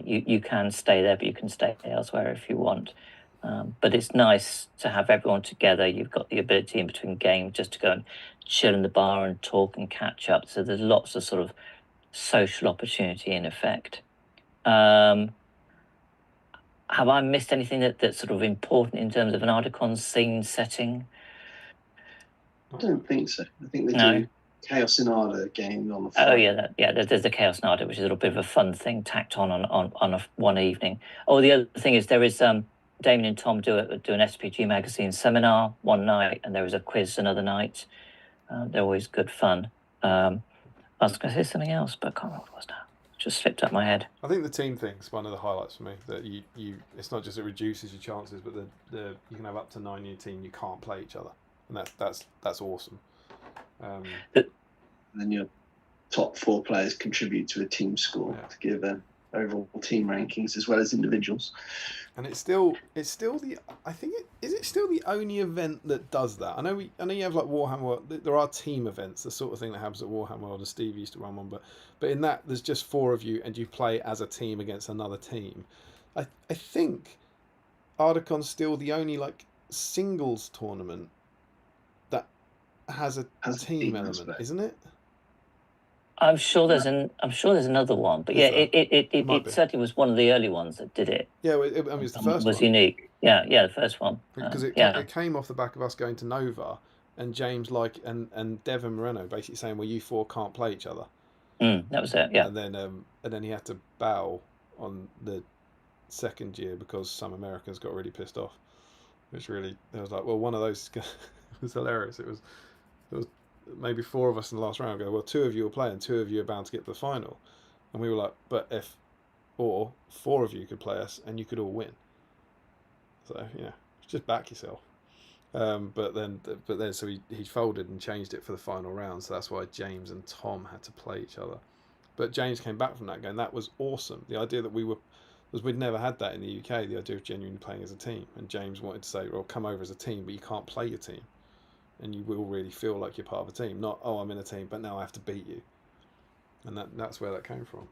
You can stay there, but you can stay elsewhere if you want. But it's nice to have everyone together. You've got the ability in between games just to go and chill in the bar and talk and catch up. So there's lots of sort of social opportunity in effect. Have I missed anything that's sort of important in terms of an Articon scene setting? I don't think so. I think they No. do Chaos Nada game on the Oh Friday. yeah, there's the Chaos Nada, which is a little bit of a fun thing tacked on one evening. Oh, the other thing is there is Damien and Tom do an SBG magazine seminar one night, and there is a quiz another night. They're always good fun. I was going to say something else, but I can't remember what it was now. Just slipped out my head. I think the team thing's one of the highlights for me. That you it's not just it reduces your chances, but you can have up to 9 in your team. You can't play each other, and that's awesome. And then your top 4 players contribute to a team score to give overall team rankings as well as individuals. And it's still the is it still the only event that does that? I know you have like Warhammer World. There are team events, the sort of thing that happens at Warhammer World, and Steve used to run one. But in that, there's just 4 of you, and you play as a team against another team. I think Articon's still the only like singles tournament that has a team element, aspect. Isn't it? I'm sure there's another one, but yeah, it certainly was one of the early ones that did it. Yeah, it's the first was one. Unique. Yeah, the first one. Because it came off the back of us going to Nova, and James and Devin Moreno basically saying, well, you 4 can't play each other. That was it. Yeah. And then he had to bow on the second year because some Americans got really pissed off. Which really, it was like, well, one of those was hilarious. It was maybe 4 of us in the last round go, well, 2 of you will play and 2 of you are bound to get to the final. And we were like, or 4 of you could play us and you could all win. So, just back yourself. But then so he folded and changed it for the final round. So that's why James and Tom had to play each other. But James came back from that going, that was awesome. The idea that we'd never had that in the UK, the idea of genuinely playing as a team. And James wanted to say, well, come over as a team, but you can't play your team. And you will really feel like you're part of a team. Not, oh, I'm in a team, but now I have to beat you. And that's where that came from.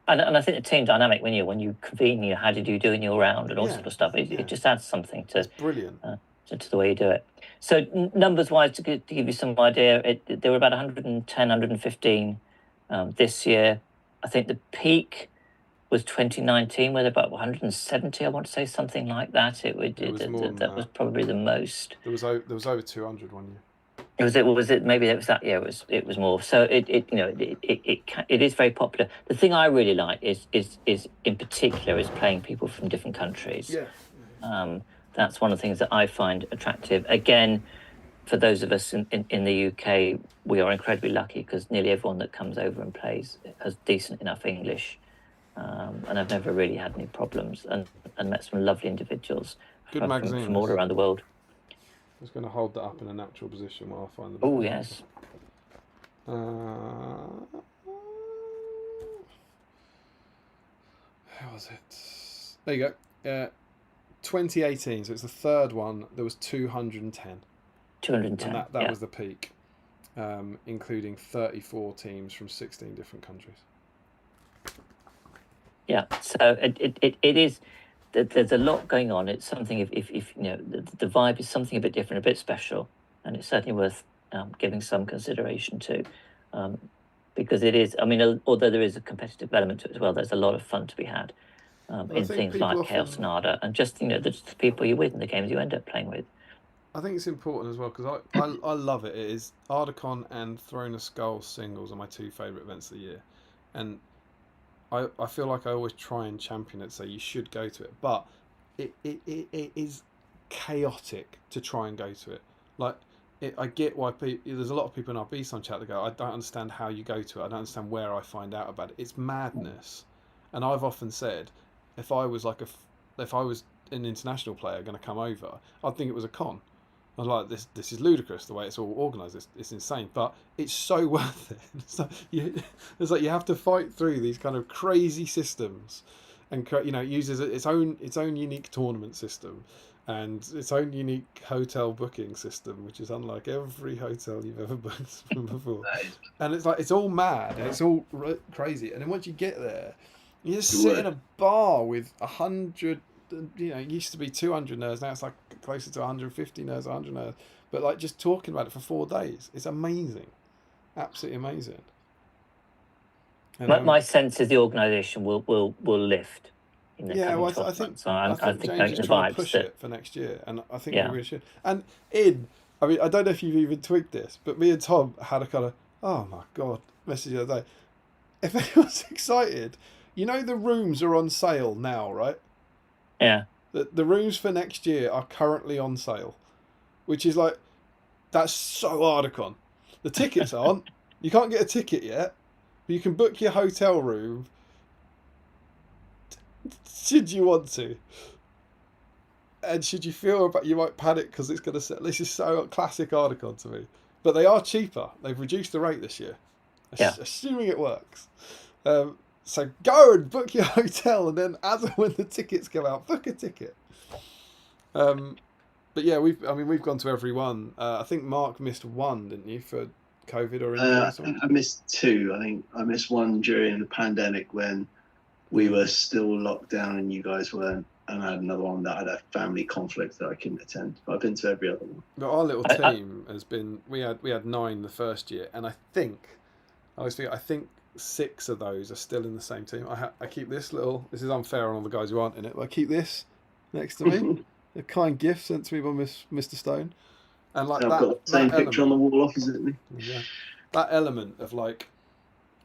And I think the team dynamic when you convene, how did you do in your round and all Yeah, sort of stuff, it just adds something It's brilliant. to the way you do it. So numbers wise, to give you some idea, there were about 110, 115 this year. I think the peak was 2019, where there were about 170. I want to say something like that. It was more than that was probably the most. There was over 200 one year. Was it maybe it was that year? It was more. So it is very popular. The thing I really like is in particular is playing people from different countries. Yeah. That's one of the things that I find attractive. Again, for those of us in the UK, we are incredibly lucky because nearly everyone that comes over and plays has decent enough English, and I've never really had any problems and met some lovely individuals Good magazine. from all around the world. I'm just going to hold that up in a natural position while I find the. Oh yes. Where was it? There you go. 2018, so it's the third one. There was 210. 210. And that was the peak, including 34 teams from 16 different countries. Yeah, so it is. There's a lot going on. It's something if the vibe is something a bit different, a bit special, and it's certainly worth giving some consideration to, because it is. I mean, although there is a competitive element to it as well, there's a lot of fun to be had in things like Chaos and Arda, and just the people you're with and the games you end up playing with. I think it's important as well because I love it. It is Articon and Throne of Skulls singles are my two favourite events of the year, and I feel like I always try and champion it, so you should go to it. But it is chaotic to try and go to it. Like, I get why there's a lot of people in our BSIME chat that go, I don't understand how you go to it. I don't understand where I find out about it. It's madness. And I've often said, if I was an international player going to come over, I'd think it was a con. I was like, this is ludicrous the way it's all organised. It's insane, but it's so worth it. It's like you have to fight through these kind of crazy systems, and it uses its own unique tournament system, and its own unique hotel booking system, which is unlike every hotel you've ever booked from before. And it's like it's all mad and it's all crazy. And then once you get there, you just sit in a bar with 100. It used to be 200 nerds, now it's like closer to 150 nerds, 100 nerds. But like just talking about it for 4 days, it's amazing, absolutely amazing. My sense is the organisation will lift. I think James is trying to push it for next year, and I think we really should. And I don't know if you've even tweaked this, but me and Tom had a kind of oh my god message the other day. If anyone's excited, the rooms are on sale now, right? Yeah. The rooms for next year are currently on sale, which is like, that's so Articon. The tickets aren't. You can't get a ticket yet, but you can book your hotel room should you want to. And should you feel you might panic because it's going to sell. This is so classic Articon to me. But they are cheaper. They've reduced the rate this year. Assuming it works. So go and book your hotel, and then as and when the tickets come out, book a ticket. But yeah, we've gone to every one. I think Mark missed one, didn't you, for COVID or anything? I missed 2. I think I missed one during the pandemic when we were still locked down and you guys weren't, and I had another one that had a family conflict that I couldn't attend. But I've been to every other one. But our little team has been. We had 9 the first year, and I think 6 of those are still in the same team. I keep this This is unfair on all the guys who aren't in it, but I keep this next to me. A kind gift sent to me by Mr. Stone. And like I've got the same picture on the wall opposite me. Yeah. That element of like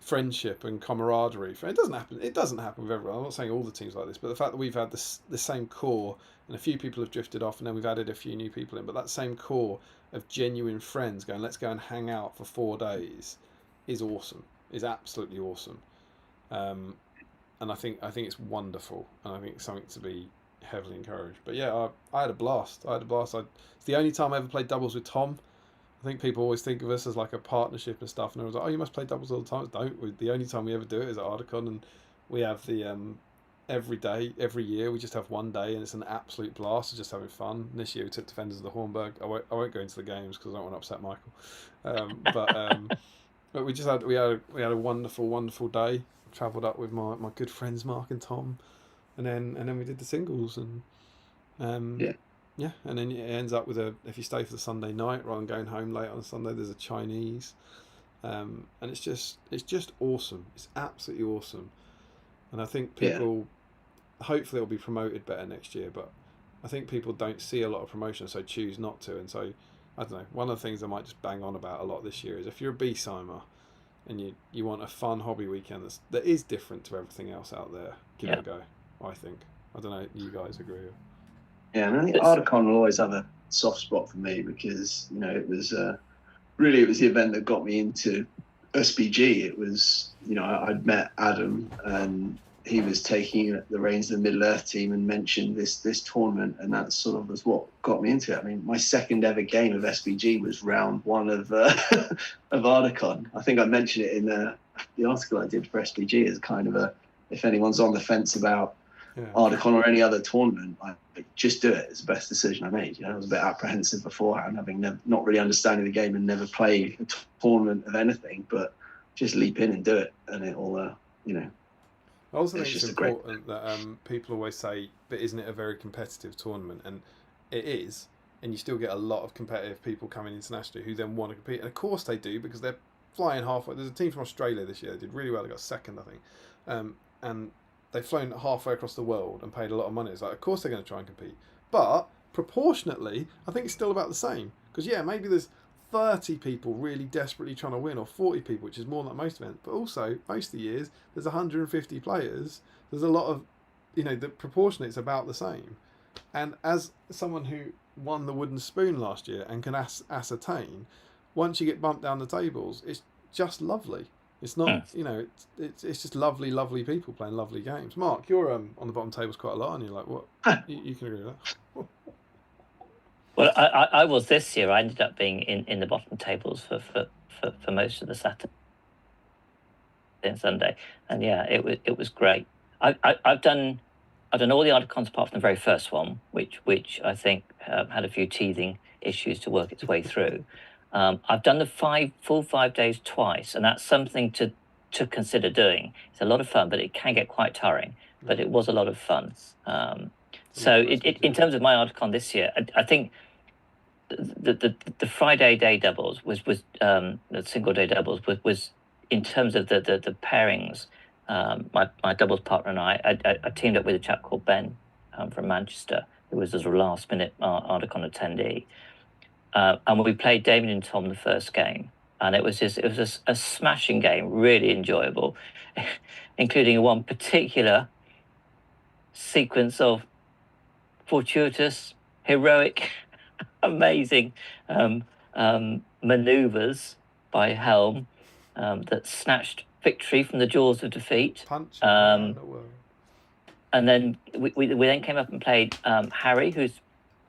friendship and camaraderie. It doesn't happen. It doesn't happen with everyone. I'm not saying all the teams like this, but the fact that we've had the same core, and a few people have drifted off, and then we've added a few new people in, but that same core of genuine friends going, let's go and hang out for 4 days, is awesome. Is absolutely awesome, and I think it's wonderful, and I think it's something to be heavily encouraged. But yeah, I had a blast. It's the only time I ever played doubles with Tom. I think people always think of us as like a partnership and stuff, and I was like, oh, you must play doubles all the time. Don't. The only time we ever do it is at Articon, and we have the every year we just have one day, and it's an absolute blast. It's just having fun. And this year we took Defenders of the Hornburg. I won't go into the games because I don't want to upset Michael, but we had a wonderful day. travelled up with my good friends Mark and Tom, and then we did the singles, and yeah, and then it ends up with if you stay for the Sunday night rather than going home late on a Sunday, there's a Chinese, and it's just awesome. It's absolutely awesome, and I think people, hopefully, it'll be promoted better next year, but I think people don't see a lot of promotion, so choose not to, and so I don't know. One of the things I might just bang on about a lot this year is if you're a BSIMer and you want a fun hobby weekend that is different to everything else out there, give it a go. I think. I don't know. You guys agree? Yeah, and I think Articon will always have a soft spot for me because it was really it was the event that got me into SBG. It was I'd met Adam and he was taking the reins of the Middle Earth team and mentioned this tournament, and that sort of was what got me into it. I mean, my second ever game of SBG was round 1 of Articon. I think I mentioned it in the article I did for SBG as kind of if anyone's on the fence about Articon or any other tournament, just do it. It's the best decision I made. I was a bit apprehensive beforehand, having not really understanding the game and never played a tournament of anything, but just leap in and do it, and it'll I also think it's important that people always say, but isn't it a very competitive tournament? And it is, and you still get a lot of competitive people coming internationally who then want to compete. And of course they do, because they're flying halfway. There's a team from Australia this year that did really well. They got second, I think. And they've flown halfway across the world and paid a lot of money. It's like, of course they're going to try and compete. But proportionately, I think it's still about the same. Because, maybe there's 30 people really desperately trying to win, or 40 people, which is more than most events. But also, most of the years, there's 150 players. There's a lot of, the proportion, it's about the same. And as someone who won the wooden spoon last year and can ascertain, once you get bumped down the tables, it's just lovely. It's not, it's just lovely, lovely people playing lovely games. Mark, you're on the bottom tables quite a lot, and you're like, what? You can agree with that. Well, I was this year. I ended up being in the bottom tables for most of the Saturday and Sunday, and it was great. I've done all the Articons apart from the very first one, which I think had a few teething issues to work its way through. I've done the full 5 days twice, and that's something to consider doing. It's a lot of fun, but it can get quite tiring. But it was a lot of fun. So in terms of my Articon this year, I think the Friday day doubles was the single day doubles was in terms of the pairings. My doubles partner and I teamed up with a chap called Ben from Manchester, who was a sort of last minute Articon attendee, and we played Damien and Tom the first game, and it was a smashing game, really enjoyable, including one particular sequence of fortuitous, heroic, amazing maneuvers by Helm that snatched victory from the jaws of defeat. And then we then came up and played Harry, who's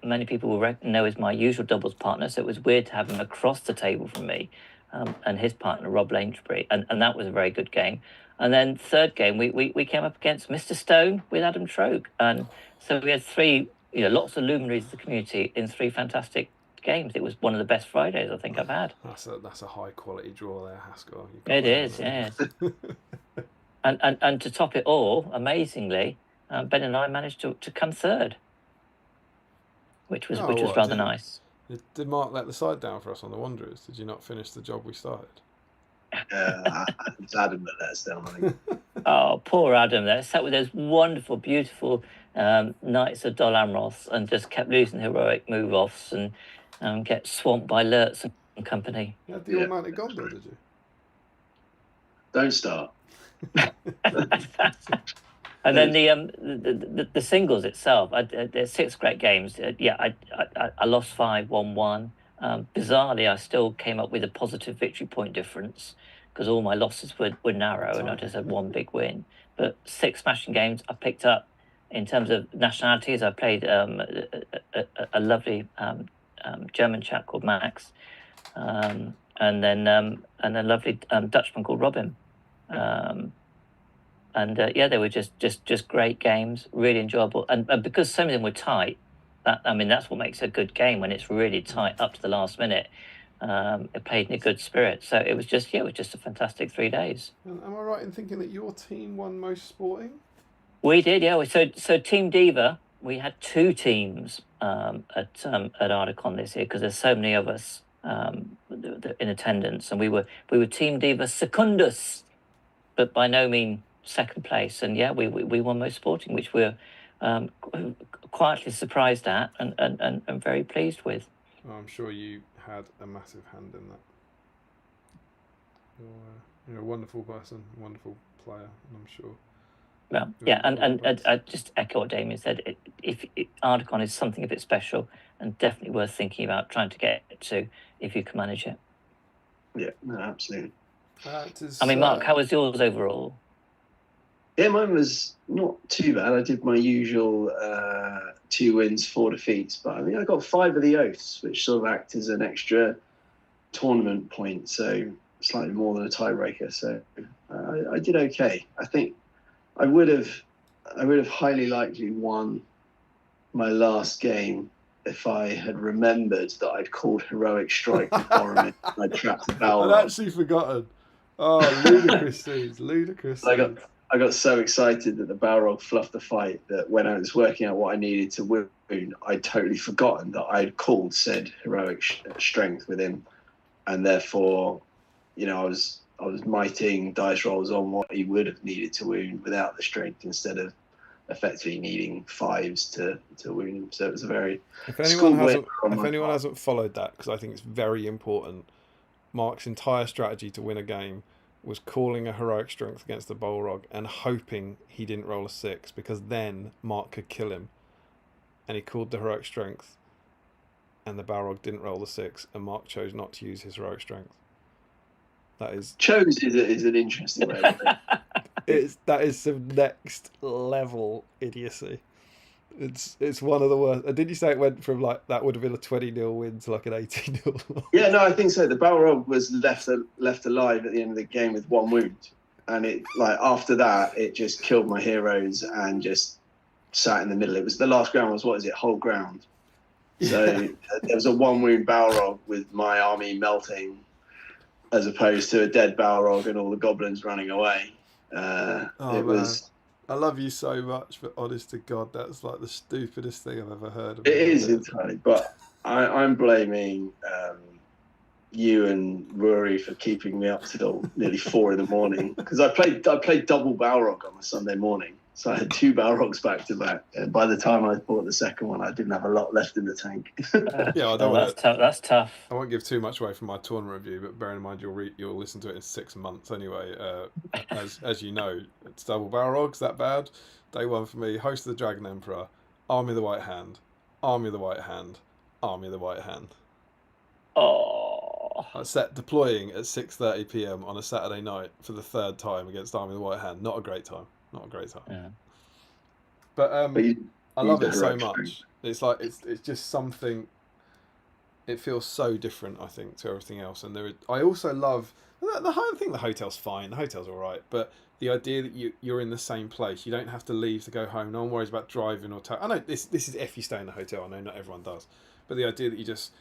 many people will know is my usual doubles partner, so it was weird to have him across the table from me, and his partner Rob Lanesbury, and that was a very good game. And then third game we came up against Mr. Stone with Adam Trogue, and so we had three, lots of luminaries of the community in 3 fantastic games. It was one of the best Fridays I think I've had. That's a high quality draw there, Haskell. It is, yes. and to top it all, amazingly, Ben and I managed to come third, which was rather nice. Did Mark let the side down for us on the Wanderers? Did you not finish the job we started? It's Adam that let us down, I think. Oh, poor Adam there. Sat with those wonderful, beautiful Knights of Dol Amroth and just kept losing heroic move-offs and get swamped by Lurtz and company. You had the automatic Gondor, did you? Don't start. And then the singles itself, there's 6 great games. I lost 5, won 1. Bizarrely, I still came up with a positive victory point difference because all my losses were narrow, and I just had 1 big win. But 6 smashing games I picked up. In terms of nationalities, I played a lovely German chap called Max, and then a lovely Dutchman called Robin. They were just great games, really enjoyable, and because so many of them were tight, that's what makes a good game when it's really tight up to the last minute. It played in a good spirit. So it was just a fantastic 3 days. And am I right in thinking that your team won most sporting? We did, yeah. So Team Diva, we had 2 teams at Articon this year because there's so many of us in attendance, and we were Team Diva Secundus, but by no means second place. And yeah, we won most sporting, which we're quietly surprised at and very pleased with. Oh, I'm sure you had a massive hand in that. You're a wonderful person, wonderful player, and I'm sure. Well, yeah, and I just echo what Damien said. If Articon is something a bit special and definitely worth thinking about trying to get to if you can manage it. Yeah, no, absolutely. I mean, Mark, how was yours overall? Yeah, mine was not too bad. I did my usual 2 wins, 4 defeats, but I mean, I got 5 of the oaths, which sort of act as an extra tournament point, so slightly more than a tiebreaker. So I did okay. I think I would have highly likely won my last game if I had remembered that I'd called heroic strike to Boromir and I trapped a Balrog. I'd actually forgotten. Oh, ludicrous scenes, ludicrous scenes. I got so excited that the Balrog fluffed the fight that when I was working out what I needed to wound, I'd totally forgotten that I'd called said heroic strength with him, and therefore, you know, I was miting dice rolls on what he would have needed to wound without the strength, instead of effectively needing 5s to wound him. So it was a very If anyone hasn't followed that, because I think it's very important, Mark's entire strategy to win a game was calling a heroic strength against the Balrog and hoping he didn't roll a 6, because then Mark could kill him. And he called the heroic strength, and the Balrog didn't roll the 6, and Mark chose not to use his heroic strength. That is an interesting way. That is some next level idiocy. It's one of the worst. Did you say it went from like that would have been a 20-0 win to like an 18-0? Yeah, no, I think so. The Balrog was left alive at the end of the game with 1 wound, and it after that it just killed my heroes and just sat in the middle. It was the last ground was whole ground. So there was a 1 wound Balrog with my army melting, as opposed to a dead Balrog and all the goblins running away. I love you so much, but honest to God, that's like the stupidest thing I've ever heard of. It is entirely, but I'm blaming you and Rory for keeping me up till nearly 4 a.m. because I played double Balrog on a Sunday morning, so I had 2 Balrogs back to back. And by the time I bought the second one, I didn't have a lot left in the tank. Yeah, that's tough. I won't give too much away from my tournament review, but bearing in mind you'll listen to it in 6 months anyway. As you know, it's double Balrogs that bad. Day 1 for me: Host of the Dragon Emperor, Army of the White Hand, Army of the White Hand, Army of the White Hand. Oh. I set deploying at 6:30 p.m. on a Saturday night for the 3rd time against Army of the White Hand. Not a great time. Yeah. But I love it so much. It's like it's just something. It feels so different, I think, to everything else. And I also love the whole thing. The hotel's fine. The hotel's all right, but the idea that you're in the same place, you don't have to leave to go home. No one worries about driving or. I know this is if you stay in the hotel. I know not everyone does, but the idea that you just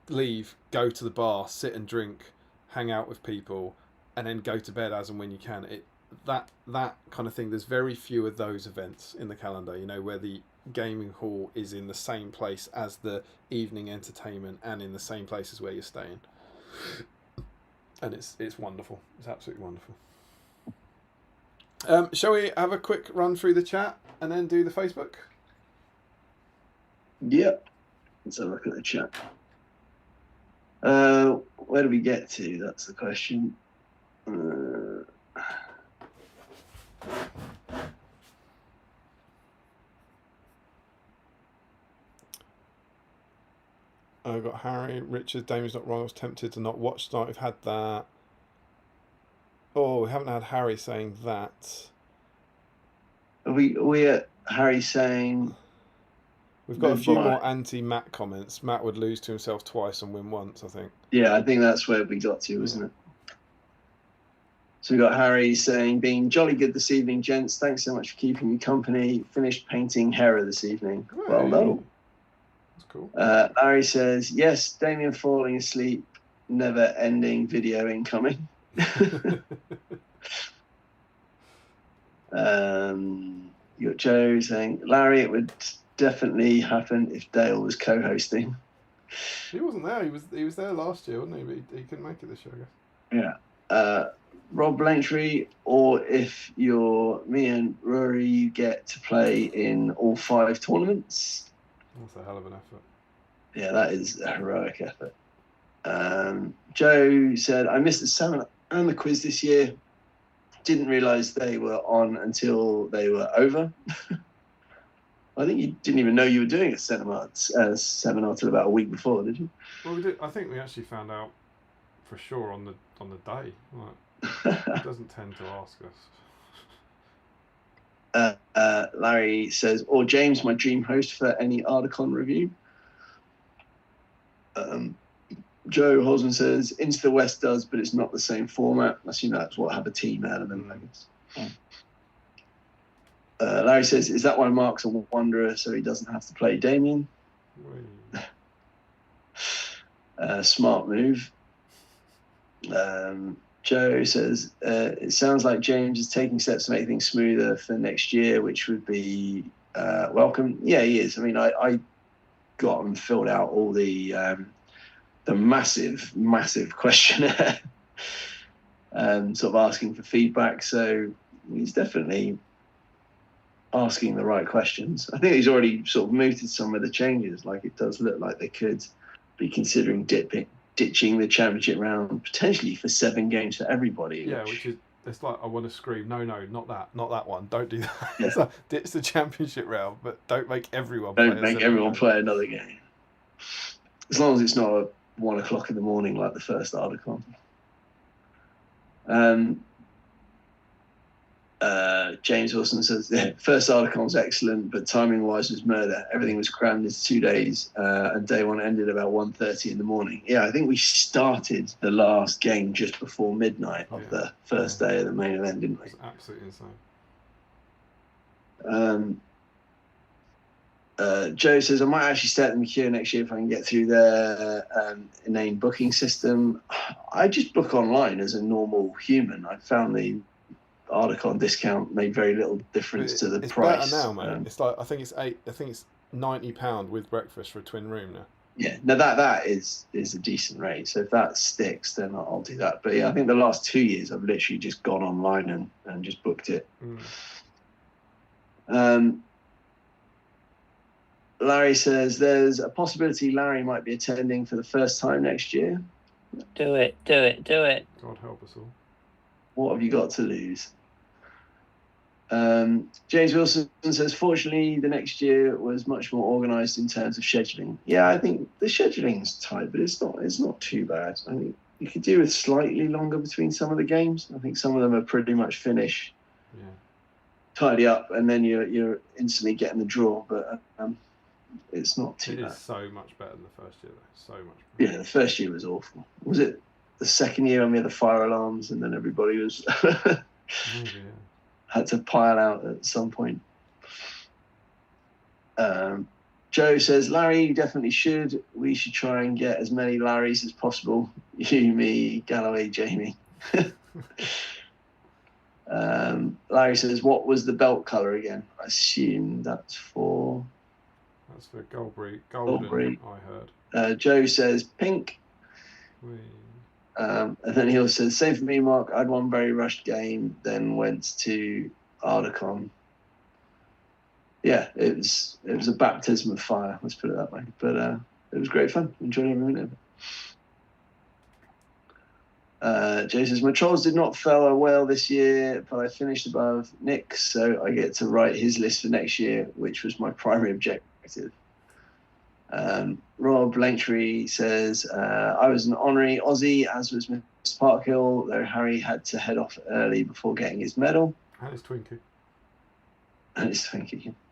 leave, go to the bar, sit and drink, hang out with people, and then go to bed as and when you can. That kind of thing. There's very few of those events in the calendar, you know, where the gaming hall is in the same place as the evening entertainment and in the same place as where you're staying. And it's wonderful. It's absolutely wonderful. Shall we have a quick run through the chat and then do the Facebook? Yep. Let's have a look at the chat. Where do we get to? That's the question. I've got Harry, Richard, Damien's not wrong. I was tempted to not watch tonight. We've had that. Oh, we haven't had Harry saying that. Are we at Harry saying... We've got a few more anti-Matt comments. Matt would lose to himself twice and win once, I think. Yeah, I think that's where we got to, isn't it? So we got Harry saying, being jolly good this evening, gents. Thanks so much for keeping me company. Finished painting Hera this evening. Hey. Well done. It's cool. Larry says, yes, Damien falling asleep, never ending video incoming. You got Joe saying, Larry, it would definitely happen if Dale was co-hosting. He wasn't there. He was there last year, wasn't he? But he couldn't make it this year, I guess. Yeah. Rob Blanchard, or if you're me and Rory, you get to play in all 5 tournaments. That's a hell of an effort. Yeah, that is a heroic effort. Joe said, I missed the seminar and the quiz this year. Didn't realise they were on until they were over. I think you didn't even know you were doing a seminar till about a week before, did you? Well, we did. I think we actually found out for sure on the day. He doesn't tend to ask us. Larry says, or James, my dream host for any Articon review. Joe Hosman says, Into the West does, but it's not the same format. I assume that's what have a team element, I guess. Larry says, is that why Mark's a wanderer so he doesn't have to play Damien? Smart move. Joe says, it sounds like James is taking steps to make things smoother for next year, which would be welcome. Yeah, he is. I mean, I got and filled out all the massive questionnaire sort of asking for feedback. So he's definitely asking the right questions. I think he's already sort of mooted some of the changes. Like, it does look like they could be considering ditching the championship round potentially for 7 games for everybody. Yeah, which is, it's like, I want to scream, no, not that one. Don't do that. Yeah. It's like, ditch the championship round, but don't make everyone play another game. As long as it's not at 1 o'clock in the morning like the first Articon. James Wilson says, the first Articon was excellent, but timing-wise was murder. Everything was crammed into 2 days, and day 1 ended about 1:30 in the morning. Yeah, I think we started the last game just before midnight of the first day of the main event, didn't we? It's absolutely insane. Joe says, I might actually start in the queue next year if I can get through their inane booking system. I just book online as a normal human. I found the Articon discount made very little difference to the price. It's better now, mate. It's like, I think it's £90 with breakfast for a twin room now. Yeah, no, that is a decent rate. So if that sticks, then I'll do that. But yeah, I think the last 2 years I've literally just gone online and just booked it. Larry says there's a possibility Larry might be attending for the first time next year. Do it. God help us all. What have you got to lose? James Wilson says, fortunately, the next year was much more organised in terms of scheduling. Yeah, I think the scheduling's tight, but it's not too bad. I think you could do with slightly longer between some of the games. I think some of them are pretty much finished, tidy up, and then you're instantly getting the draw. But it's not too bad. It is so much better than the first year, though. So much better. Yeah, the first year was awful. Was it the second year when we had the fire alarms and then everybody was had to pile out at some point? Joe says, Larry, you definitely should. We should try and get as many Larrys as possible. You, me, Galloway, Jamie. Larry says, what was the belt colour again? I assume that's for Golden, I heard. Joe says pink. And then he also says, same for me, Mark. I had one very rushed game, then went to Articon. Yeah, it was a baptism of fire, let's put it that way. But it was great fun. Enjoyed every minute of it. Joe says, my trolls did not fare well this year, but I finished above Nick, so I get to write his list for next year, which was my primary objective. Rob Blanchard says, I was an honorary Aussie, as was Mr. Parkhill, though Harry had to head off early before getting his medal. And his Twinkie.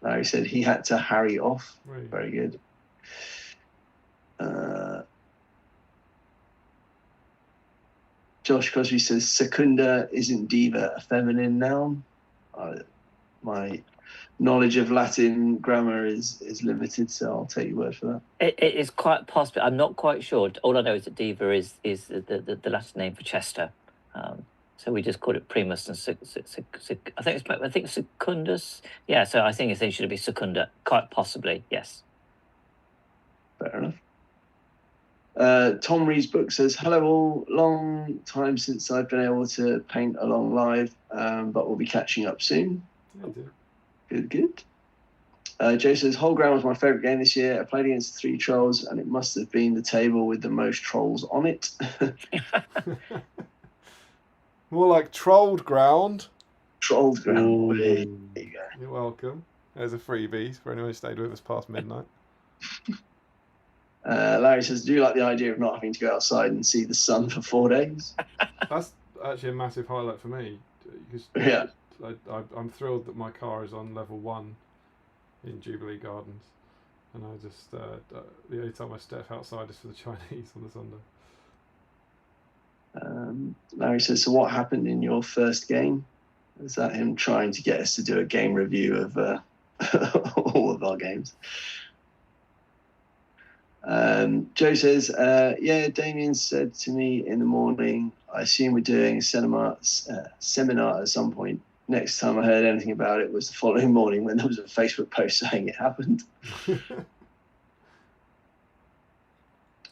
Larry said he had to harry off. Right. Very good. Josh Crosby says, Secunda isn't diva a feminine noun? My knowledge of Latin grammar is limited, so I'll take your word for that. It is quite possible. I'm not quite sure. All I know is that Diva is the Latin name for Chester. So we just call it Primus and I think Secundus. Yeah, so I think it should be Secunda. Quite possibly, yes. Fair enough. Tom Reed's book says, "Hello all. Long time since I've been able to paint along live, but we'll be catching up soon." Good. Joe says, "Whole Ground was my favourite game this year. I played against 3 trolls, and it must have been the table with the most trolls on it." More like Trolled Ground. Trolled Ground. There you go. You're welcome. There's a freebie for anyone who stayed with us past midnight. Larry says, "Do you like the idea of not having to go outside and see the sun for 4 days?" That's actually a massive highlight for me. Because Yeah. I'm thrilled that my car is on level 1 in Jubilee Gardens. And I just, the only time I step outside is for the Chinese on the Sunday. Larry says, "So what happened in your first game?" Is that him trying to get us to do a game review of all of our games? Joe says, "Yeah, Damien said to me in the morning, I assume we're doing a seminar at some point. Next time I heard anything about it was the following morning when there was a Facebook post saying it happened."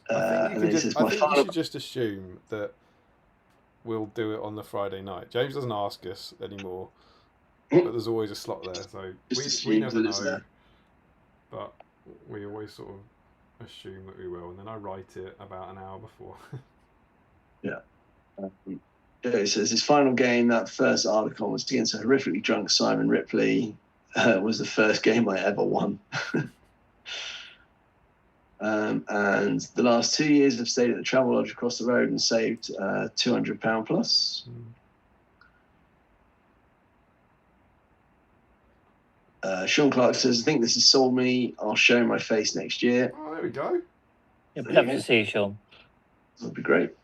I think you should just assume that we'll do it on the Friday night. James doesn't ask us anymore, but there's always a slot there, so we never know. But we always sort of assume that we will, and then I write it about an hour before. Yeah. It says his final game, that first Articon, was against a horrifically drunk Simon Ripley. Was the first game I ever won. And the last 2 years I've stayed at the Travel Lodge across the road and saved £200 plus. Sean Clark says, "I think this has sold me. I'll show my face next year." Oh, there we go. Yeah, love to see you, Sean. That'd be great.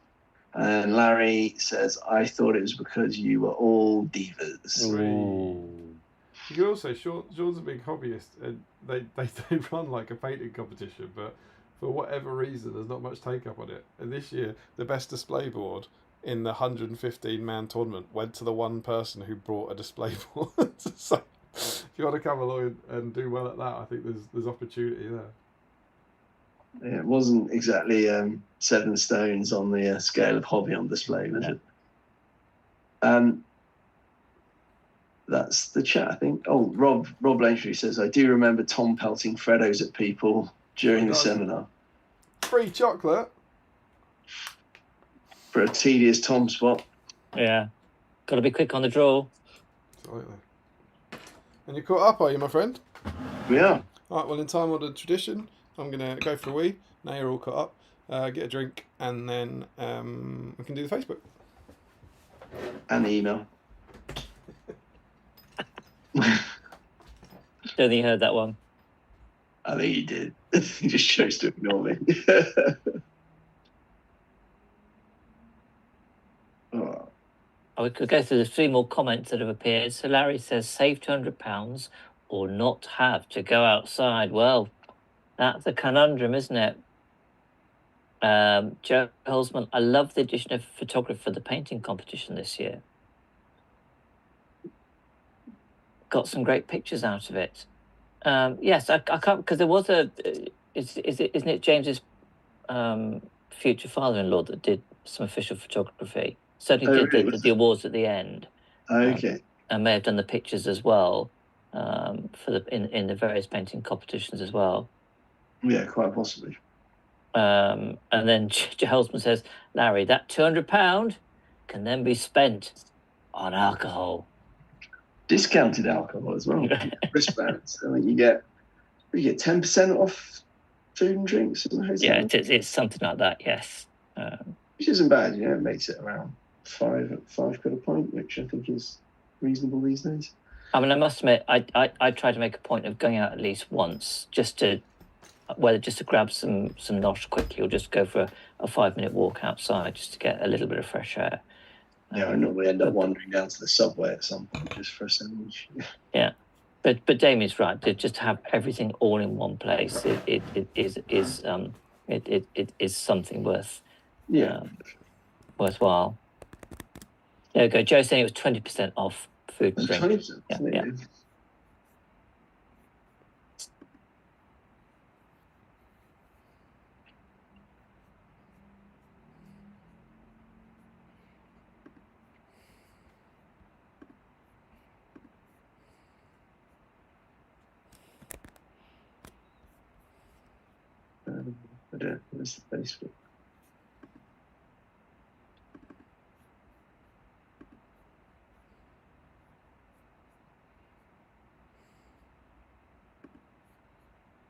And Larry says, "I thought it was because you were all divas." You could also, Sean's a big hobbyist, and they run like a painting competition, but for whatever reason, there's not much take up on it. And this year, the best display board in the 115-man tournament went to the one person who brought a display board. So, if you want to come along and do well at that, I think there's opportunity there. Yeah, it wasn't exactly 7 stones on the scale of hobby on display, was it? That's the chat, I think. Oh, Rob Langtry says, "I do remember Tom pelting Freddos at people during the seminar." Free chocolate For a tedious Tom spot. Yeah. Got to be quick on the draw. Absolutely. And you're caught up, are you, my friend? We are. All right, well, in time-ordered tradition, I'm going to go for a wee. Now you're all caught up. Get a drink, and then we can do the Facebook. And the email. Don't think you heard that one. I think he did. He just chose to ignore me. Oh. We could go through the 3 more comments that have appeared. So Larry says, "Save £200 or not have to go outside." Well, that's a conundrum, isn't it? Joe Holzman, "I love the addition of photography for the painting competition this year. Got some great pictures out of it." Yes, I can't, because there was isn't it James's future father-in-law that did some official photography? Certainly did the awards at the end. Okay. And may have done the pictures as well, for in the various painting competitions as well. Yeah, quite possibly. And then Joe Holzman says, "Larry, that £200 can then be spent on alcohol." Discounted alcohol as well. Wristbands. I think you get 10% off food and drinks in the hotel. Yeah, it's something like that. Yes. Which isn't bad. You know, it makes it around five quid a pint, which I think is reasonable these days. I mean, I must admit, I try to make a point of going out at least once, whether just to grab some nosh quickly or just go for a 5-minute walk outside just to get a little bit of fresh air. Yeah, I normally end up wandering down to the subway at some point just for a sandwich. Yeah. But Damien's right. To just have everything all in one place, it is something worthwhile. There we go. Joe saying it was 20% off food and drink. 20%. Yeah. I don't know. Where's the Facebook?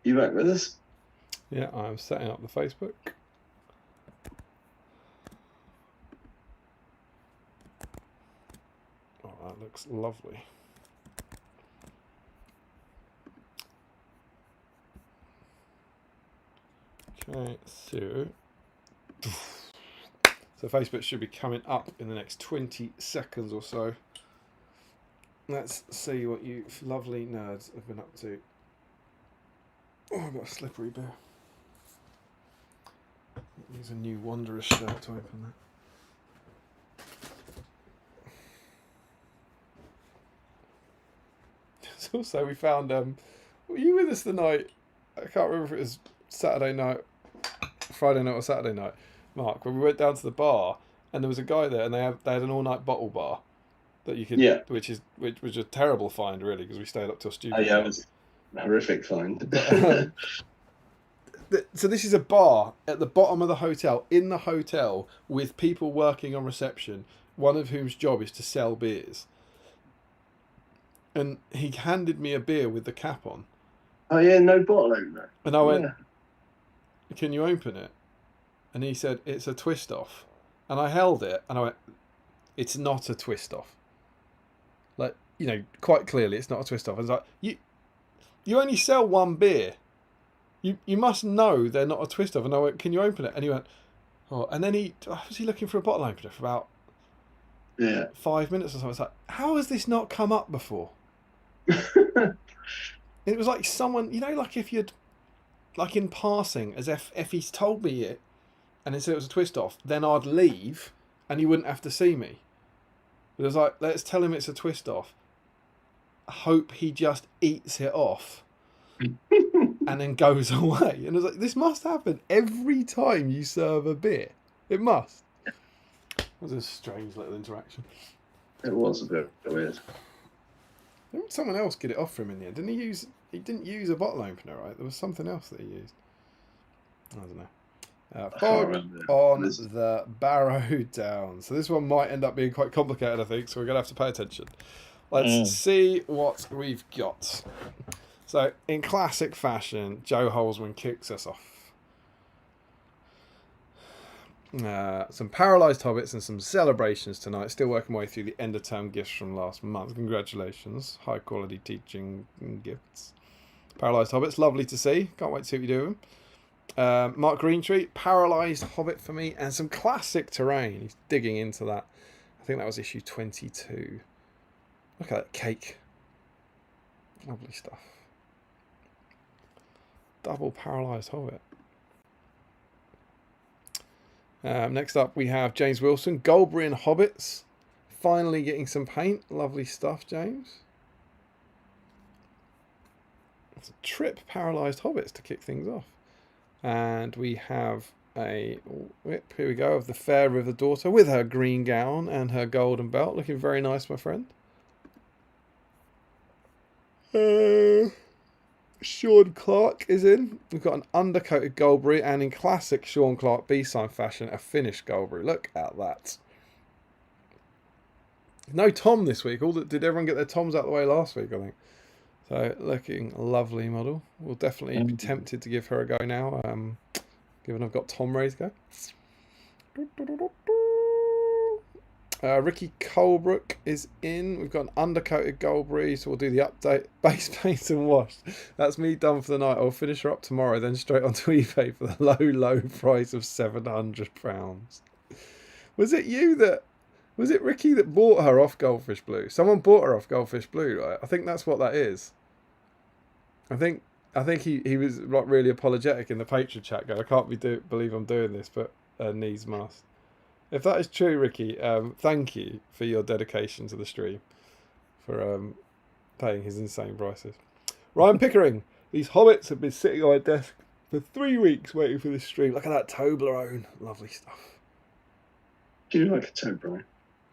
You back with us? Yeah, I'm setting up the Facebook. Oh, that looks lovely. Okay, so Facebook should be coming up in the next 20 seconds or so. Let's see what you lovely nerds have been up to. Oh, I've got a slippery bear. Use a new Wanderers shirt to open that. Also, we found. Were you with us the night? I can't remember if it was Saturday night, Friday night, or Saturday night, Mark. When we went down to the bar, and there was a guy there, and they had an all-night bottle bar that you could, which was a terrible find really, because we stayed up till stupid. Oh yeah, it was a horrific find. So this is a bar at the bottom of the hotel, in the hotel, with people working on reception, one of whose job is to sell beers. And he handed me a beer with the cap on. Oh yeah, no bottle opener. And I went, "Can you open it?" And he said, "It's a twist off." And I held it, and I went, "It's not a twist off." Like, you know, quite clearly, it's not a twist off. I was like, "You only sell one beer. You must know they're not a twist off." And I went, "Can you open it?" And he went, "Oh." And then was he looking for a bottle opener for about 5 minutes or something. It's like, how has this not come up before? It was like someone, you know, like if you'd, like in passing, as if he's told me it and he said it was a twist off, then I'd leave and you wouldn't have to see me. But it was like, let's tell him it's a twist off. I hope he just eats it off and then goes away. And I was like, this must happen every time you serve a beer. It must. It was a strange little interaction. It was a bit weird. Didn't someone else get it off for him in the end? Didn't he use? He didn't use a bottle opener, right? There was something else that he used. I don't know. Fog on the Barrow-Downs. So this one might end up being quite complicated, I think. So we're gonna have to pay attention. Let's see what we've got. So in classic fashion, Joe Holzman kicks us off. Some paralysed hobbits and some celebrations tonight. Still working my way through the end of term gifts from last month. Congratulations, high quality teaching gifts. Paralysed hobbits, lovely to see. Can't wait to see what you do with them. Mark Greentree, paralysed hobbit for me, and some classic terrain. He's digging into that. I think that was issue 22. Look at that cake. Lovely stuff. Double paralysed hobbit. Next up, we have James Wilson, Goldberry and Hobbits. Finally getting some paint. Lovely stuff, James. It's a trip paralysed hobbits to kick things off. And we have a whip, here we go, of the Fair River Daughter with her green gown and her golden belt. Looking very nice, my friend. Sean Clark is in. We've got an undercoated Goldberry and in classic Sean Clark BSIME fashion, a finished Goldberry. Look at that. No Tom this week. Did everyone get their Toms out of the way last week, I think. So looking lovely model. We'll definitely be tempted to give her a go now, given I've got Tom ready to go. Ricky Colebrook is in. We've got an undercoated Goldberry, so we'll do the update. Base paint and washed. That's me done for the night. I'll finish her up tomorrow, then straight onto eBay for the low price of £700. Was it Ricky that bought her off Goldfish Blue? Someone bought her off Goldfish Blue, right? I think that's what that is. I think he was like really apologetic in the Patreon chat. Going, I can't believe I'm doing this, but needs must. If that is true, Ricky, thank you for your dedication to the stream, for paying his insane prices. Ryan Pickering, these hobbits have been sitting on my desk for 3 weeks waiting for this stream. Look at that Toblerone, lovely stuff. Do you like a Toblerone?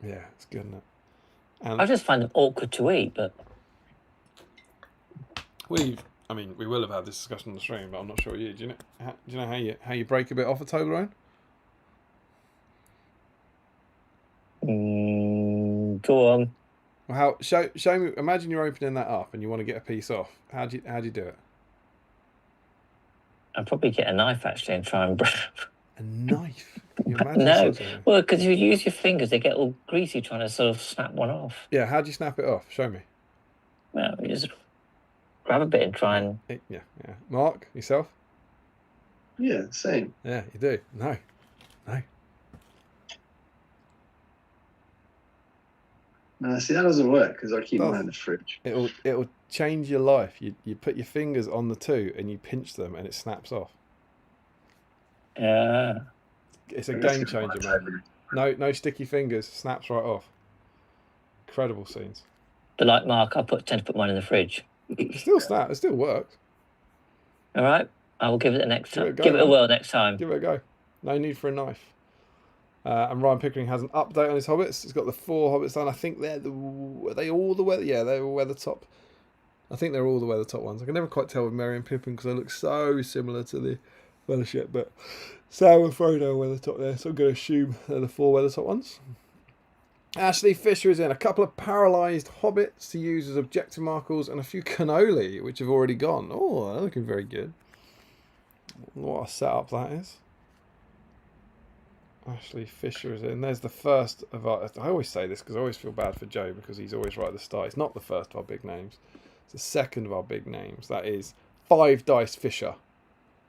Yeah, it's good, isn't it? And I just find them awkward to eat, but we will have had this discussion on the stream, but I'm not sure you. Do you know how you break a bit off a Toblerone? Go on. Well, show me. Imagine you're opening that up and you want to get a piece off. How do you do it? I'd probably get a knife actually and try and. A knife? Can you imagine No, such a- well, because if you use your fingers, they get all greasy trying to sort of snap one off. Yeah, how do you snap it off? Show me. Well, you just grab a bit and try and. Yeah. Mark, yourself? Yeah, same. Yeah, you do. No. No, see, that doesn't work because I keep Does. mine in the fridge. It'll change your life. You put your fingers on the two and you pinch them and it snaps off. Yeah. It's a game changer, man. No sticky fingers. Snaps right off. Incredible scenes. But like Mark, tend to put mine in the fridge. It still snaps. It still works. All right, I will give it the next Give it a time. go, Give it a man. whirl next time. Give it a go. No need for a knife. And Ryan Pickering has an update on his hobbits. He's got the 4 hobbits done. I think are they all the weather? Yeah, they're all Weathertop. I think they're all the Weathertop ones. I can never quite tell with Merry and Pippin because they look so similar to the Fellowship. But Sam and Frodo are Weathertop there, so I'm going to assume they're the 4 Weathertop ones. Ashley Fisher is in. A couple of paralysed hobbits to use as objective markers and a few cannoli, which have already gone. Oh, they're looking very good. What a setup that is. Ashley Fisher is in. There's the first of our... I always say this because I always feel bad for Joe because he's always right at the start. It's not the first of our big names. It's the second of our big names. That is 5 Dice Fisher.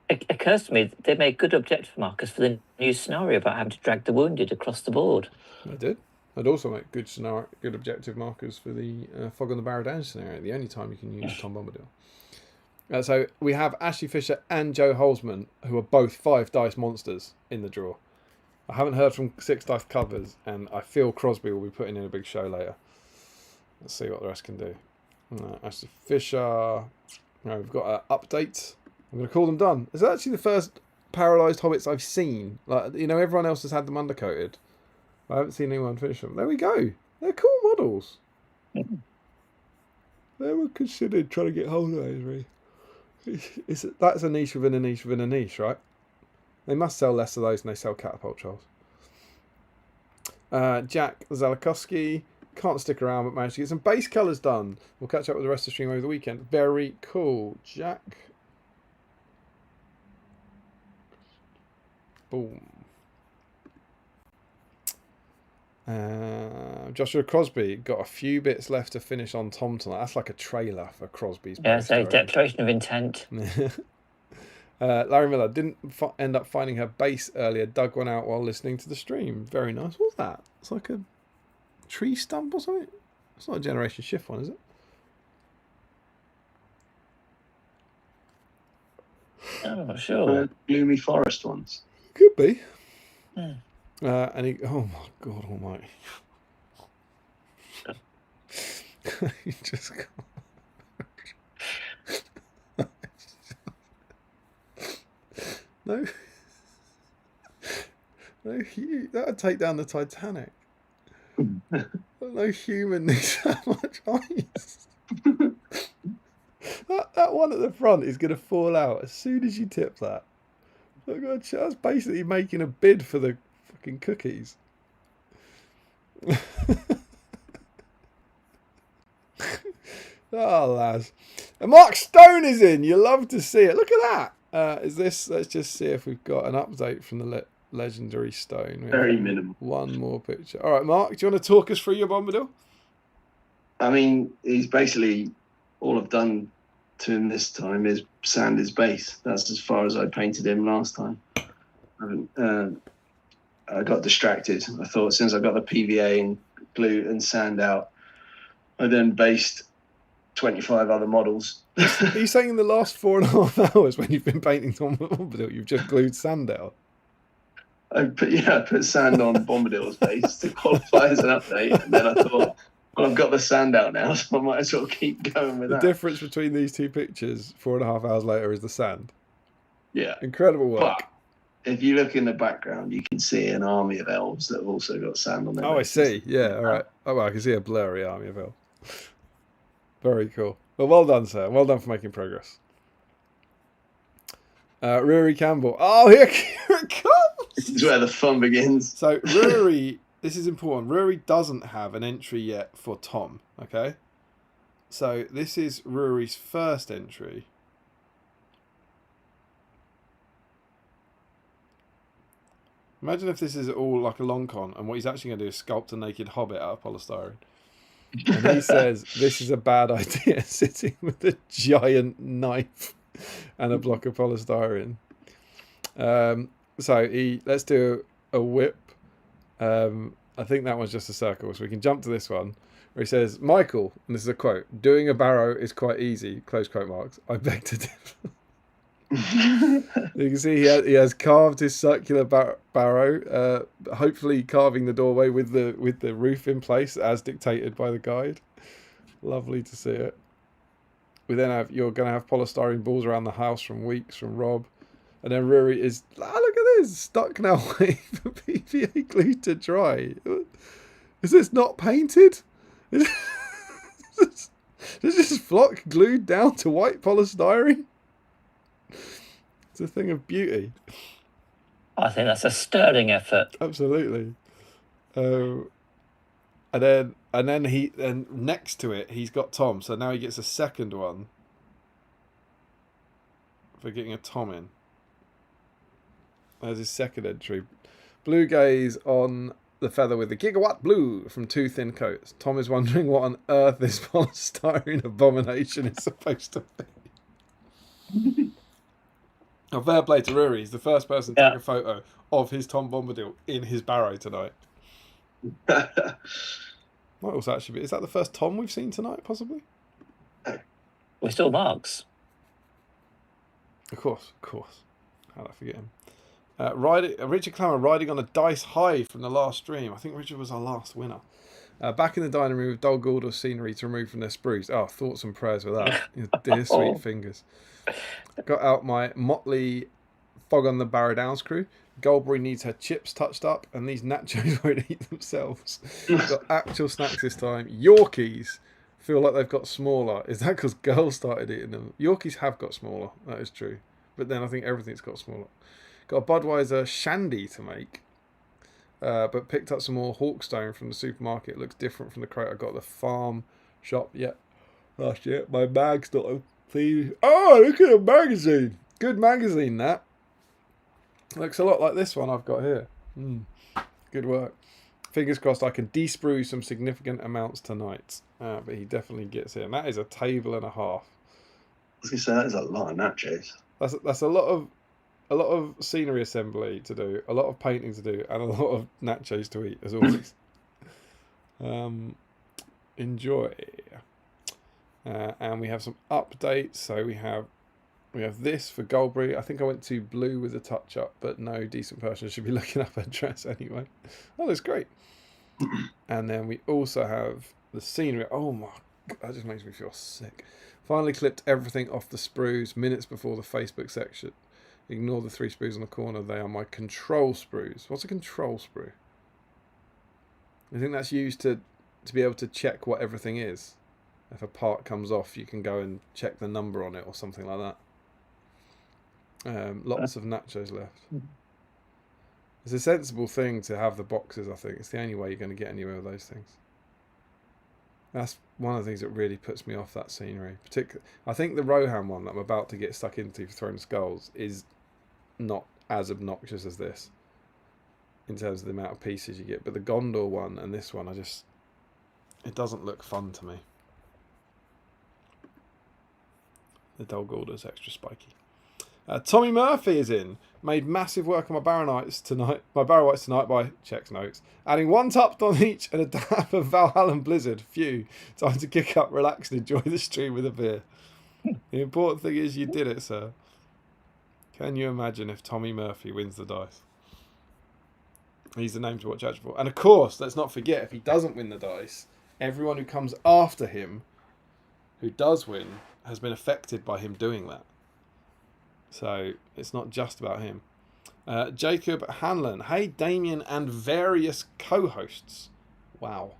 It occurs to me they made good objective markers for the new scenario about having to drag the wounded across the board. They did. They'd also make good objective markers for the Fog on the Barrow-Downs scenario. The only time you can use Tom Bombadil. So we have Ashley Fisher and Joe Holzman, who are both 5 Dice monsters in the draw. I haven't heard from 6 Dice Covers, and I feel Crosby will be putting in a big show later. Let's see what the rest can do. Ashley Fisher. We've got an update. I'm going to call them done. It's actually the first paralysed hobbits I've seen. Like, everyone else has had them undercoated. I haven't seen anyone finish them. There we go. They're cool models. They were considered trying to get hold of those, really. That's a niche within a niche within a niche, right? They must sell less of those than they sell catapult trolls. Jack Zalakowski can't stick around but managed to get some base colours done. We'll catch up with the rest of the stream over the weekend. Very cool. Jack. Boom. Joshua Crosby got a few bits left to finish on Tom tonight. That's like a trailer for Crosby's. Yeah, so declaration of intent. Larry Miller didn't end up finding her base earlier. Dug one out while listening to the stream. Very nice. What's that? It's like a tree stump or something. It's not a Generation Shift one, is it? I'm not sure. Gloomy Forest ones. Could be. Hmm. And he, oh my God almighty. He just no, that would take down the Titanic. No human needs that much ice. that one at the front is going to fall out as soon as you tip that. Oh God, that's basically making a bid for the fucking cookies. Oh, lads. And Mark Stone is in. You love to see it. Look at that. Is this? Let's just see if we've got an update from the legendary Stone. Very minimal. One more picture. All right, Mark, do you want to talk us through your Bombadil? I mean, he's basically, all I've done to him this time is sand his base. That's as far as I painted him last time. I got distracted. I thought as soon as I got the PVA and glue and sand out, I then based 25 other models. Are you saying in the last 4.5 hours when you've been painting Tom Bombadil, you've just glued sand down? I put sand on Bombadil's base to qualify as an update, and then I thought, well, I've got the sand out now, so I might as well keep going with The that. difference between these two pictures 4.5 hours later is the sand. Yeah. Incredible work. But if you look in the background, you can see an army of elves that have also got sand on their bases. I see. Yeah, all right. Oh, well, I can see a blurry army of elves. Very cool. Well done, sir. Well done for making progress. Rory Campbell. Oh, here it comes. This is where the fun begins. So, Rory, this is important. Rory doesn't have an entry yet for Tom, okay? So, this is Rory's first entry. Imagine if this is all like a long con, and what he's actually going to do is sculpt a naked hobbit out of polystyrene. And he says, this is a bad idea, sitting with a giant knife and a block of polystyrene. So let's do a whip. I think that one's just a circle, so we can jump to this one, where he says, Michael, and this is a quote, doing a barrow is quite easy, close quote marks. I beg to differ. You can see he has carved his circular barrow, hopefully carving the doorway with the roof in place as dictated by the guide. Lovely to see it. We then have, you're going to have polystyrene balls around the house from Weeks, from Rob. And then Rory is, look at this, stuck now waiting for PVA glue to dry. Is this not painted? Is this flock glued down to white polystyrene? It's a thing of beauty. I think that's a sterling effort. Absolutely. And then next to it he's got Tom, so now he gets a second one for getting a Tom in. There's his second entry. Blue gaze on the feather with the gigawatt blue from two thin coats. Tom is wondering what on earth this polystyrene abomination is supposed to be. Oh, fair play to Rory. He's the first person to take a photo of his Tom Bombadil in his barrow tonight. Might also actually be. Is that the first Tom we've seen tonight, possibly? We're still Marks. Of course. How'd I forget him? Richard Clammer riding on a dice high from the last stream. I think Richard was our last winner. Back in the dining room with Dol Guldur scenery to remove from their sprues. Oh, thoughts and prayers with that. Dear sweet fingers. Got out my motley Fog on the Barrow-Downs crew. Goldberry needs her chips touched up, and these nachos won't eat themselves. Got actual snacks this time. Yorkies feel like they've got smaller. Is that because girls started eating them? Yorkies have got smaller. That is true. But then I think everything's got smaller. Got a Budweiser shandy to make. But picked up some more Hawkstone from the supermarket. It looks different from the crate I got at the farm shop. Yeah. Last year. My bag's not a thing. Oh, look at a magazine. Good magazine, that. Looks a lot like this one I've got here. Good work. Fingers crossed I can de-sprue some significant amounts tonight. But he definitely gets it. And that is a table and a half. I was going to say, that is a lot of nachos. That's a lot of scenery assembly to do, a lot of painting to do, and a lot of nachos to eat, as always. Enjoy. And we have some updates. So we have this for Goldberry. I think I went to blue with a touch-up, but no decent person should be looking up her dress anyway. Oh, that's great. And then we also have the scenery. Oh my God, that just makes me feel sick. Finally clipped everything off the sprues minutes before the Facebook section. Ignore the 3 sprues on the corner. They are my control sprues. What's a control sprue? I think that's used to be able to check what everything is. If a part comes off, you can go and check the number on it or something like that. Lots of nachos left. It's a sensible thing to have the boxes, I think. It's the only way you're going to get anywhere with those things. That's one of the things that really puts me off that scenery. I think the Rohan one that I'm about to get stuck into for throwing skulls is not as obnoxious as this in terms of the amount of pieces you get. But the Gondor one and this one, it doesn't look fun to me. The Dol Guldur's extra spiky. Tommy Murphy is in. Made massive work on my Barrow-Wights tonight. By checks notes. Adding 1 top on each and a dab of Valhalla and Blizzard. Phew. Time to kick up, relax, and enjoy the stream with a beer. The important thing is you did it, sir. Can you imagine if Tommy Murphy wins the dice? He's the name to watch out for. And of course, let's not forget, if he doesn't win the dice, everyone who comes after him, who does win, has been affected by him doing that. So it's not just about him. Jacob Hanlon. Hey, Damien and various co-hosts. Wow.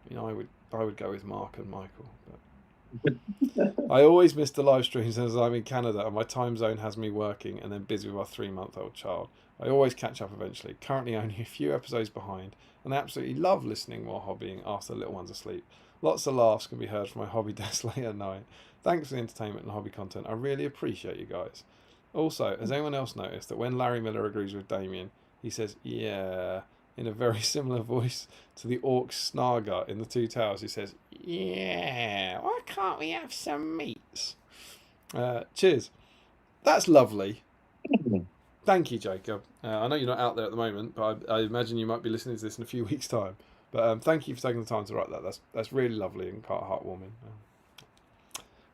You know, I would go with Mark and Michael. But I always miss the live streams as I'm in Canada and my time zone has me working and then busy with our 3-month-old child. I always catch up eventually. Currently only a few episodes behind, and I absolutely love listening while hobbying after the little one's asleep. Lots of laughs can be heard from my hobby desk late at night. Thanks for the entertainment and hobby content. I really appreciate you guys. Also, has anyone else noticed that when Larry Miller agrees with Damien, he says, yeah, in a very similar voice to the orc Snarger in the Two Towers, who says, yeah, why can't we have some meats? Cheers. That's lovely. Thank you, Jacob. I know you're not out there at the moment, but I imagine you might be listening to this in a few weeks' time. But thank you for taking the time to write that. That's really lovely and quite heartwarming.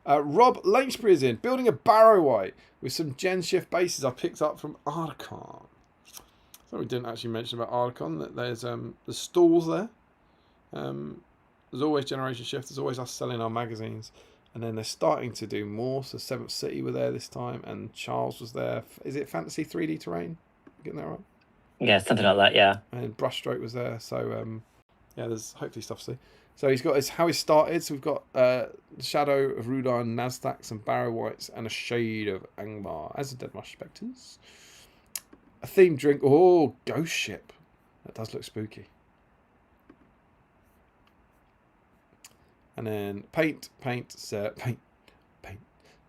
Rob Lynchbury is in. Building a Barrow-Wight with some Gen Shift bases I picked up from Articon. So we didn't actually mention about Articon that there's the stalls there. There's always Generation Shift. There's always us selling our magazines. And then they're starting to do more. So 7th City were there this time. And Charles was there. Is it Fantasy 3D Terrain? Getting that right? Yeah, something like that, yeah. And Brushstroke was there. So, yeah, there's hopefully stuff to see. So he's got how he started. So we've got the Shadow of Rudan, Nasdaqs and Barrow-Wights, and a Shade of Angmar as a Deadmarsh Spectres. A themed drink. Oh, Ghost Ship. That does look spooky. And then paint,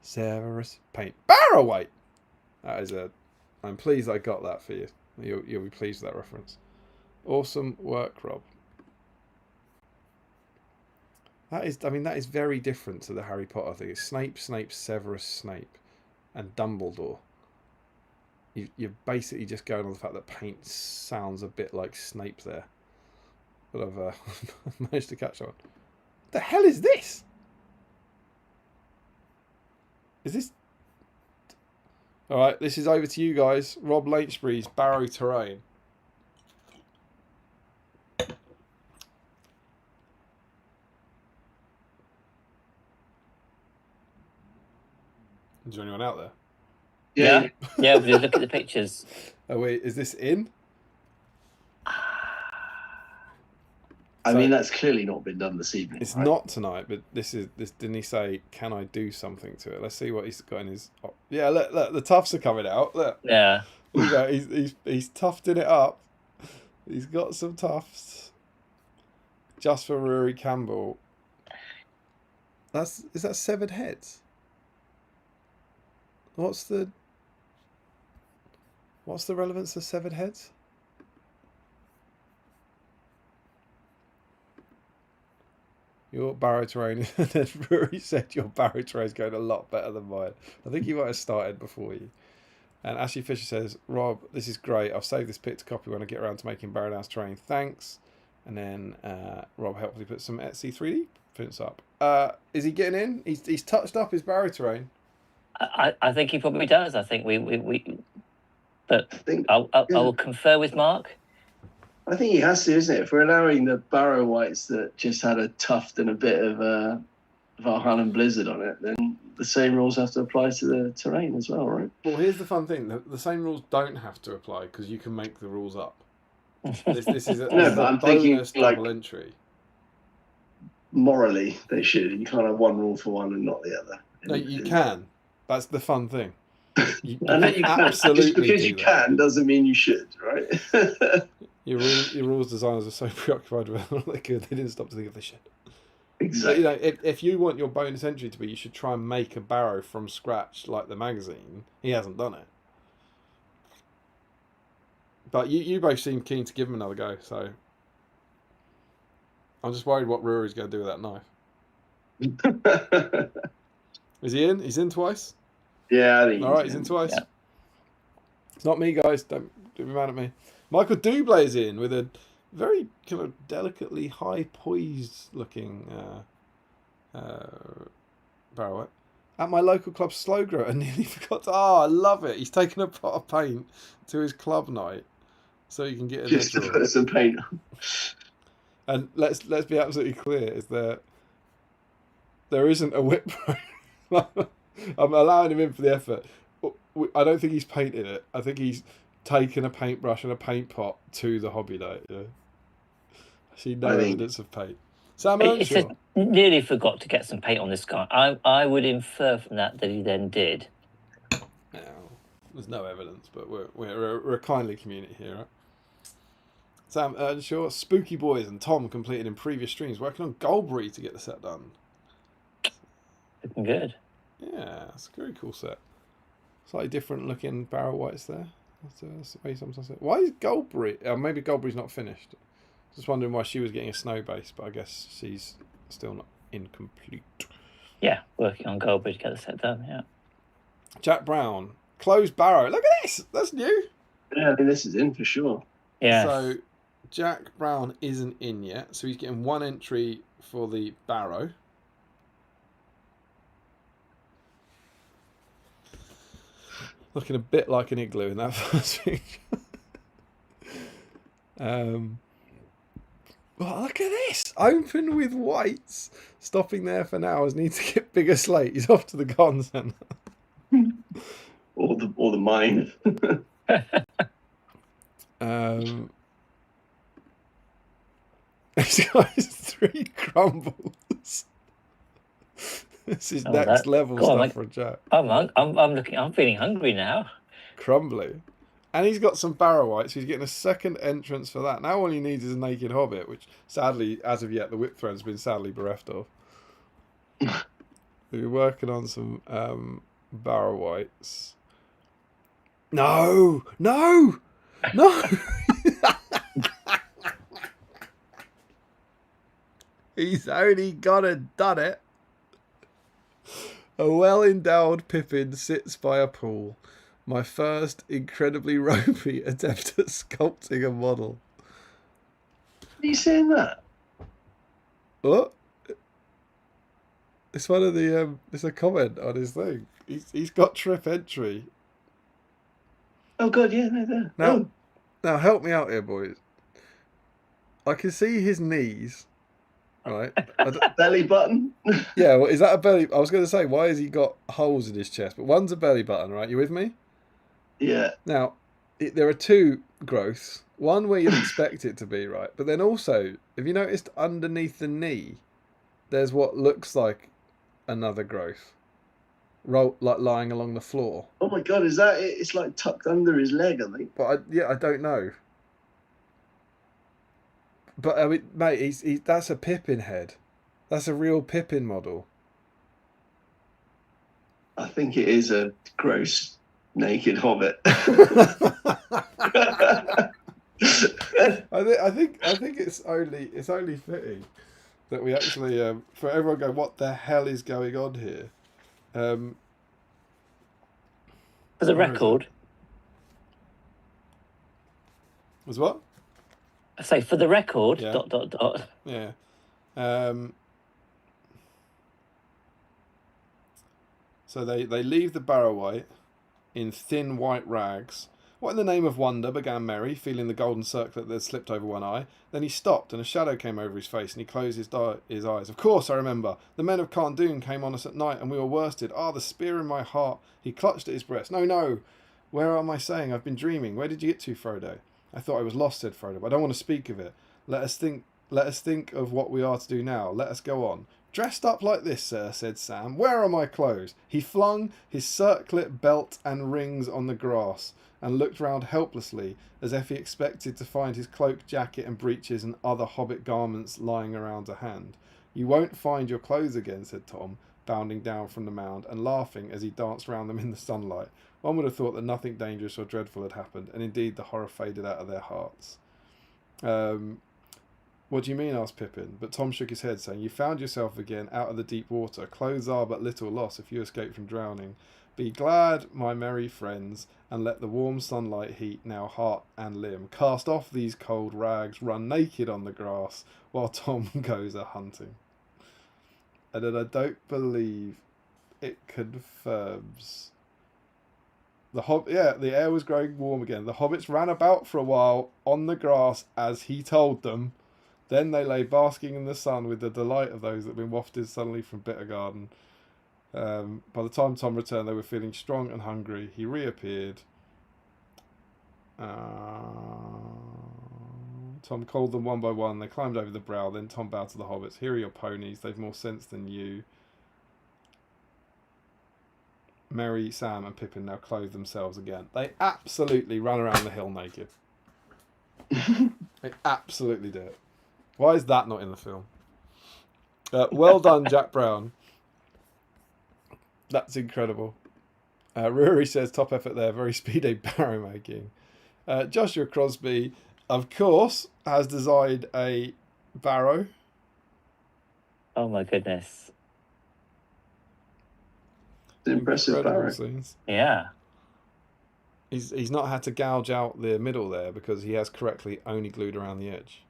Severus, paint, Barrow-Wight. That is I'm pleased I got that for you. You'll be pleased with that reference. Awesome work, Rob. That is very different to the Harry Potter thing. It's Snape, Severus, Snape, and Dumbledore. You're basically just going on the fact that paint sounds a bit like Snape there. But I've managed to catch on. The hell is this? Is this... Alright, this is over to you guys. Rob Lynchbury's Barrow Terrain. Is there anyone out there? Yeah, yeah. If you look at the pictures. Oh wait, is this in? I mean, that's clearly not been done this evening. It's right? not tonight, but this. Didn't he say, "Can I do something to it?" Let's see what he's got in his. Oh, yeah, look, the tufts are coming out. Look. Yeah. He's tufting it up. He's got some tufts. Just for Rory Campbell. Is that severed heads? What's the relevance of severed heads? Your Barrow Terrain, and then Rory said your Barrow Terrain is going a lot better than mine. I think he might have started before you. And Ashley Fisher says, Rob, this is great. I'll save this pic to copy when I get around to making Barrow-Downs terrain. Thanks. And then Rob helpfully put some Etsy 3D prints up. Is he getting in? He's touched up his Barrow Terrain. I think he probably does. I think but I will confer with Mark. I think he has to, isn't it? If we're allowing the Barrow-Wights that just had a tuft and a bit of Valhalla and Blizzard on it, then the same rules have to apply to the terrain as well, right? Well, here's the fun thing. The same rules don't have to apply because you can make the rules up. This is a No, but I'm thinking, bonus like, double entry. Morally, they should. You can't have one rule for one and not the other. No, you can. That's the fun thing. You I know you can. Just because you can doesn't mean you should, right? Your rules designers are so preoccupied with what they could, they didn't stop to think if they should. Exactly. But, if you want your bonus entry to be, you should try and make a barrow from scratch like the magazine. He hasn't done it. But you both seem keen to give him another go, so I'm just worried what Rory's going to do with that knife. Is he in? He's in twice? Yeah, I think All right, he's in twice. Yeah. It's not me, guys. Don't be mad at me. Michael Dublay's in with a very kind of delicately high poised looking barrel. At my local club, Slow Grow, I nearly forgot to... Oh, I love it. He's taken a pot of paint to his club night so he can get an just edge to on. put some paint on. And let's be absolutely clear, is that there isn't a whip pro. I'm allowing him in for the effort. I don't think he's painted it. I think he's taken a paintbrush and a paint pot to the hobby night. Yeah. I see no evidence of paint. Sam It says Earnshaw. nearly forgot to get some paint on this guy. I would infer from that he then did. No, there's no evidence, but we're a kindly community here, right? Sam Earnshaw, Spooky Boys and Tom completed in previous streams, working on Goldberry to get the set done. Looking good. Yeah, it's a very cool set. Slightly different looking barrel whites there. That's the way sometimes say. Why is Goldberry? Maybe Goldberry's not finished. Just wondering why she was getting a snow base, but I guess she's still not incomplete. Yeah, working on Goldberry to get the set done. Yeah. Jack Brown, closed barrow. Look at this. That's new. Yeah, I mean, this is in for sure. Yeah. So Jack Brown isn't in yet, so he's getting one entry for the barrow. Looking a bit like an igloo in that first picture. Well, look at this. Open with whites. Stopping there for now as need to get bigger slate. He's off to the garden centre. Or the mine. This guy's 3 crumbles. This is next level stuff for Jack. I'm feeling hungry now. Crumbly. And he's got some barrow whites, so he's getting a second entrance for that. Now all he needs is a naked hobbit, which sadly, as of yet, the whip thread's been sadly bereft of. We're working on some barrow whites. No! He's only done it. A well-endowed Pippin sits by a pool. My first incredibly ropey attempt at sculpting a model. Are you saying that? What? It's one of the it's a comment on his thing. He's got trip entry. Oh god, yeah, no, there. Now help me out here, boys. I can see his knees. Right. Belly button. Yeah, well, is that a belly? I was going to say, why has he got holes in his chest? But one's a belly button, right? You with me? Yeah. Now, there are 2 growths. One where you'd expect it to be, right? But then also, have you noticed underneath the knee, there's what looks like another growth, like lying along the floor. Oh my god, is that it? It's like tucked under his leg, I think. But I don't know. But I mean, mate, that's a Pippin head. That's a real Pippin model. I think it is a gross naked hobbit. I think it's only fitting that we actually for everyone go, what the hell is going on here? For the record, Was what? I say for the record. Yeah. ... Yeah. So they leave the barrow white in thin white rags. What in the name of wonder, began Merry, feeling the golden circlet that had slipped over one eye. Then he stopped, and a shadow came over his face, and he closed his eyes. Of course, I remember. The men of Cardoon came on us at night, and we were worsted. Ah, the spear in my heart. He clutched at his breast. No. Where am I saying? I've been dreaming. Where did you get to, Frodo? I thought I was lost, said Frodo, but I don't want to speak of it. Let us think of what we are to do now. Let us go on. Dressed up like this, sir, said Sam. Where are my clothes? He flung his circlet, belt, and rings on the grass, and looked round helplessly, as if he expected to find his cloak, jacket, and breeches and other hobbit garments lying around to hand. You won't find your clothes again, said Tom, bounding down from the mound, and laughing as he danced round them in the sunlight. One would have thought that nothing dangerous or dreadful had happened, and indeed the horror faded out of their hearts. What do you mean? Asked Pippin, but Tom shook his head, saying, "You found yourself again out of the deep water. Clothes are but little loss if you escape from drowning. Be glad, my merry friends, and let the warm sunlight heat now heart and limb. Cast off these cold rags, run naked on the grass, while Tom goes a-hunting." And then I don't believe it confirms. The air was growing warm again. The hobbits ran about for a while on the grass as he told them. Then they lay basking in the sun with the delight of those that had been wafted suddenly from Bittergarden. By the time Tom returned, they were feeling strong and hungry. He reappeared. Tom called them one by one. They climbed over the brow. Then Tom bowed to the hobbits. "Here are your ponies. They've more sense than you." Merry, Sam and Pippin now clothed themselves again. They absolutely ran around the hill naked. They absolutely did. Why is that not in the film? Well done, Jack Brown. That's incredible. Rory says, "Top effort there. Very speedy barrow making." Joshua Crosby, of course, has designed a barrow. Oh my goodness. Impressive Incredible barrow. scenes. Yeah. He's not had to gouge out the middle there because he has correctly only glued around the edge.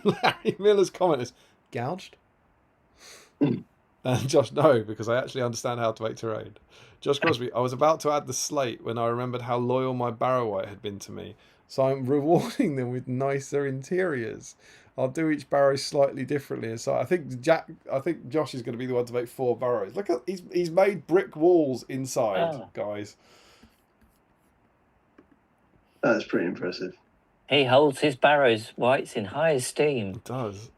Larry Miller's comment is, "Gouged?" And Josh, "No, because I actually understand how to make terrain." Josh Crosby, "I was about to add the slate when I remembered how loyal my Barrow-Wight had been to me, so I'm rewarding them with nicer interiors. I'll do each barrow slightly differently." And so I think Josh is going to be the one to make 4 barrows. Look at he's made brick walls inside, guys. That's pretty impressive. He holds his Barrow-Wights in high esteem. It does.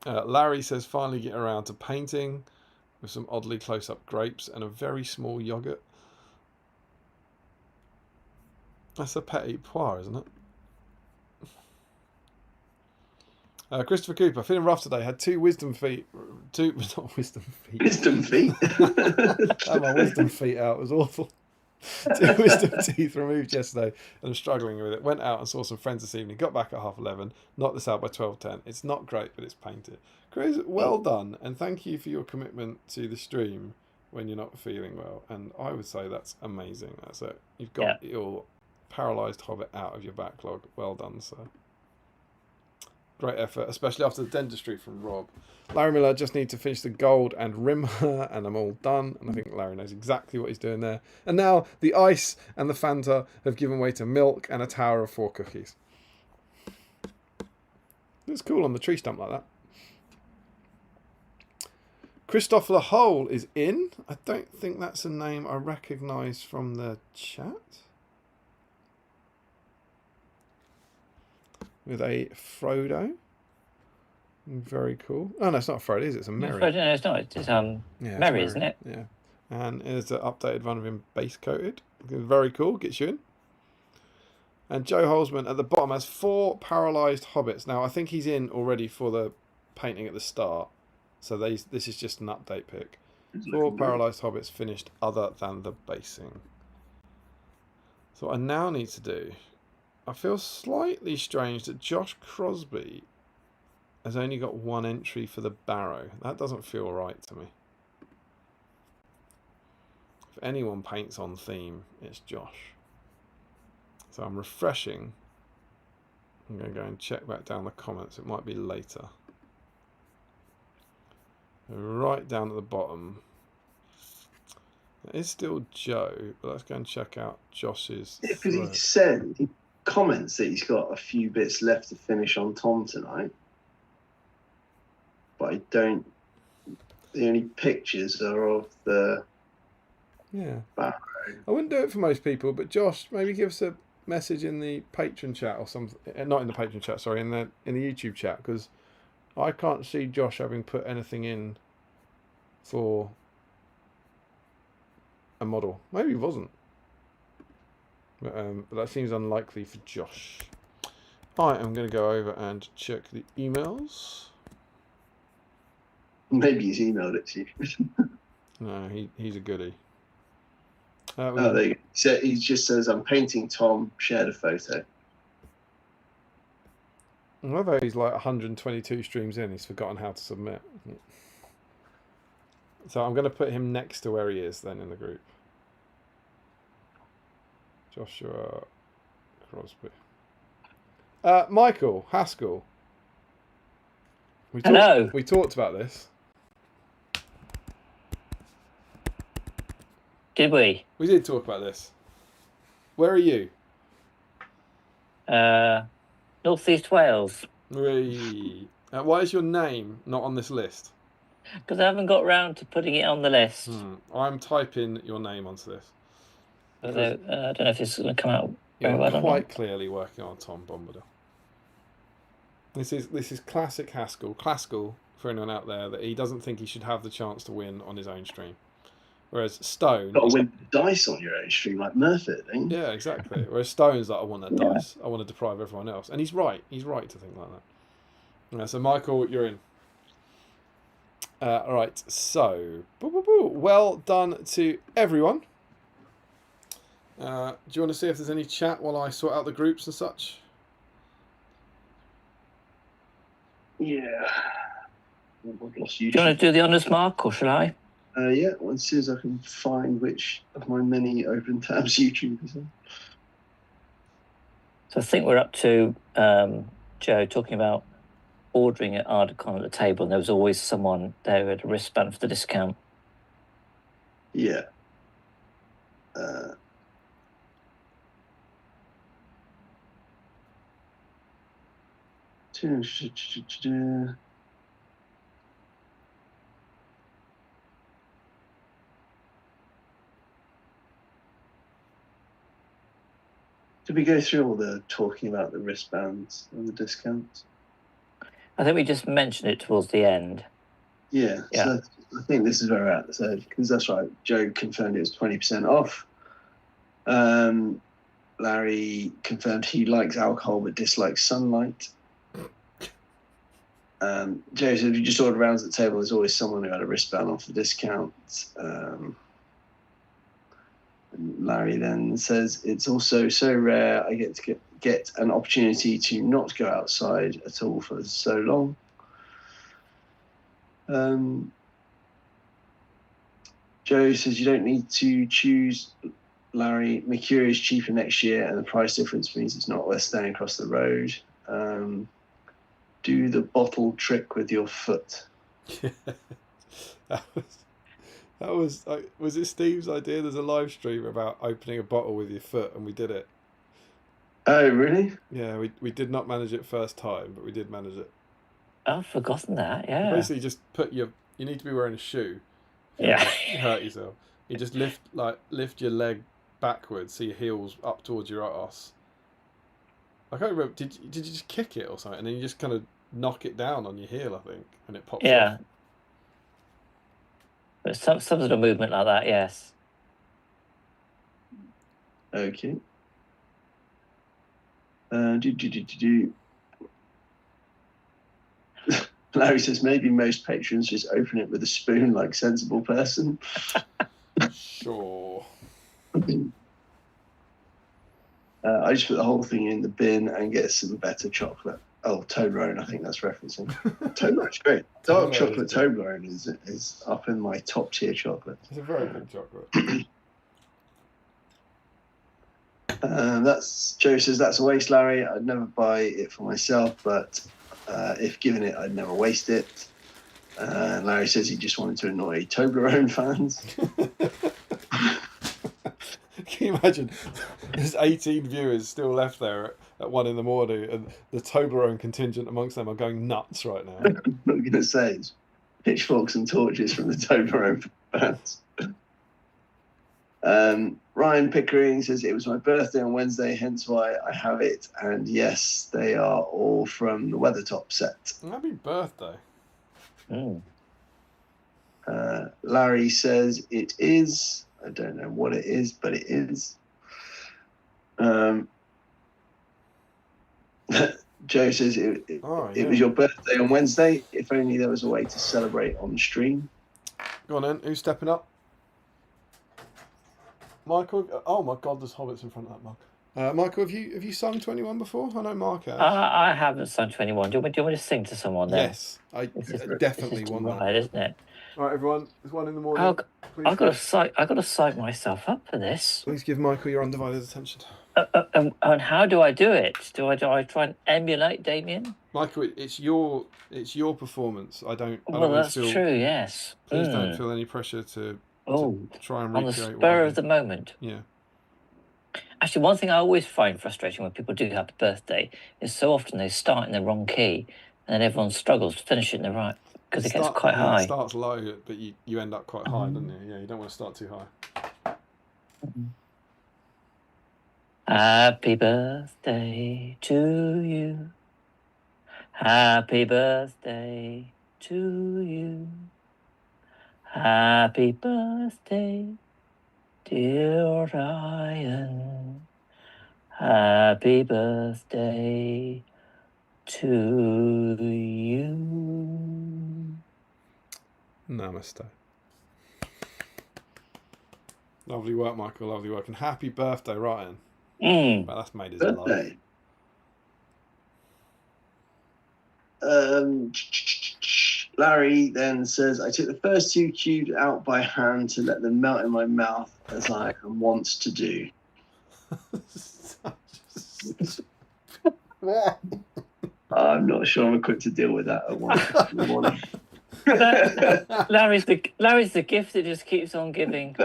Larry says, "Finally get around to painting with some oddly close-up grapes and a very small yoghurt." That's a petit poire, isn't it? Christopher Cooper, "Feeling rough today. Had not wisdom feet. Wisdom feet. Had my wisdom feet out. It was awful. 2 wisdom teeth removed yesterday and I'm struggling with it. Went out and saw some friends this evening. Got back at 11:30. Knocked this out by 12:10. It's not great, but it's painted." Chris, well done, and thank you for your commitment to the stream when you're not feeling well. And I would say that's amazing. That's it. You've got your paralysed hobbit out of your backlog. Well done, sir. Great effort, especially after the dentistry from Rob. Larry Miller, "Just need to finish the gold and rim her, and I'm all done." And I think Larry knows exactly what he's doing there. And now the ice and the Fanta have given way to milk and a tower of 4 cookies. Looks cool on the tree stump like that. Christophe Lahole is in. I don't think that's a name I recognise from the chat. With a Frodo. Very cool. Oh, no, it's not a Frodo, is it? It's a Merry. No, it's not. It's Merry, isn't it? Yeah. And it's an updated one of him base coated. Very cool. Gets you in. And Joe Holzman at the bottom has 4 paralysed hobbits. Now, I think he's in already for the painting at the start. So this is just an update pick. 4 paralysed hobbits finished other than the basing. So what I now need to do, I feel slightly strange that Josh Crosby has only got 1 entry for the Barrow. That doesn't feel right to me. If anyone paints on theme, it's Josh. So I'm refreshing. I'm going to go and check back down the comments. It might be later. Right down at the bottom. It is still Joe, but let's go and check out Josh's. Yeah, because he comments that he's got a few bits left to finish on Tom tonight. But I don't. The only pictures are of the. Yeah. Barrow. I wouldn't do it for most people, but Josh, maybe give us a message in the patron chat or something. Not in the patron chat, sorry, in the YouTube chat, because I can't see Josh having put anything in for a model. Maybe he wasn't. But that seems unlikely for Josh. I am going to go over and check the emails. Maybe he's emailed it to you. No, he's a goodie. There you go. He just says, "I'm painting Tom, shared a photo." Although he's like 122 streams in, he's forgotten how to submit. So I'm going to put him next to where he is then in the group. Joshua Crosby. Michael Haskell. Hello. We talked about this. Did we? We did talk about this. Where are you? North East Wales. Why is your name not on this list? Because I haven't got round to putting it on the list. I'm typing your name onto this. Although, I don't know if this is going to come out very You're well or not. quite clearly working on Tom Bombadil. This is classic Haskell. Classical, for anyone out there, that he doesn't think he should have the chance to win on his own stream. Whereas Stone... Got to win dice on your own stream like Murphy, I think. Yeah, exactly. Whereas Stone's like, I want that dice. I want to deprive everyone else. And he's right. He's right to think like that. Yeah, so, Michael, you're in. All right, so... Well done to everyone. Do you want to see if there's any chat while I sort out the groups and such? Yeah. I've lost you. Do you want to do the honours, Mark, or shall I? Yeah, well, as soon as I can find which of my many open tabs YouTube is on. So I think we're up to Joe talking about ordering at Articon at the table, and there was always someone there who had a wristband for the discount. Yeah. Did we go through all the talking about the wristbands and the discounts? I think we just mentioned it towards the end. Yeah. So I think this is where we're at. So, because that's right, Joe confirmed it was 20% off. Larry confirmed he likes alcohol but dislikes sunlight. Joe said, if you just order rounds at the table, there's always someone who had a wristband off the discount. And Larry then says, it's also so rare I get an opportunity to not go outside at all for so long. Joe says, you don't need to choose, Larry. Mercury is cheaper next year, and the price difference means it's not worth staying across the road. Do the bottle trick with your foot. That was it Steve's idea? There's a live stream about opening a bottle with your foot, and we did it. Oh, really? Yeah, we did not manage it first time, but we did manage it. I've forgotten that, yeah. Basically, just you need to be wearing a shoe. Yeah. Hurt yourself. You just lift your leg backwards, so your heels up towards your arse. I can't remember. Did you just kick it or something, and then you just kind of knock it down on your heel, I think, and it pops off. But some sort of movement like that, yes. Okay. Larry says maybe most patrons just open it with a spoon like sensible person. Sure. I just put the whole thing in the bin and get some better chocolate. Oh, Toblerone, I think that's referencing. Toblerone's great. Dark chocolate Toblerone is up in my top tier chocolate. It's a very good chocolate. Joe says that's a waste, Larry. I'd never buy it for myself, but if given it, I'd never waste it. Larry says he just wanted to annoy Toblerone fans. Can you imagine? There's 18 viewers still left there at 1 a.m, and the Toblerone contingent amongst them are going nuts right now. I'm not going to say it's pitchforks and torches from the Toblerone fans. Ryan Pickering says it was my birthday on Wednesday, hence why I have it. And yes, they are all from the Weathertop set. Happy birthday. Larry says it is. I don't know what it is, but it is. Joe says it was your birthday on Wednesday. If only there was a way to celebrate on stream. Go on then. Who's stepping up? Michael. Oh my God, there's hobbits in front of that mug. Michael, have you sung 21 before? I know Mark has. I haven't sung 21. Do you want me to sing to someone then? Yes, I This is definitely too want right, that. isn't it? All right, everyone, it's 1 in the morning. Oh, Please I've got to psych myself up for this. Please give Michael your undivided attention. And how do I do it? Do I try and emulate Damien? Michael, it's your performance. I don't Well, want that's to feel. true. Yes. Please don't feel any pressure to try and on the recreate spur what I of the do. moment. Yeah. Actually, one thing I always find frustrating when people do happy birthday is so often they start in the wrong key, and then everyone struggles to finish it in the right because it gets quite high. It starts low, but you end up quite high, don't you? Yeah, you don't want to start too high. Happy birthday to you. Happy birthday to you. Happy birthday, dear Ryan. Happy birthday to you. Namaste. Lovely work, Michael. Lovely work. And happy birthday, Ryan. Well, that's made his life. Larry then says, I took the first 2 cubes out by hand to let them melt in my mouth as I am wont to do. I'm not sure I'm equipped to deal with that at 1 in the morning. Larry's the gift that just keeps on giving.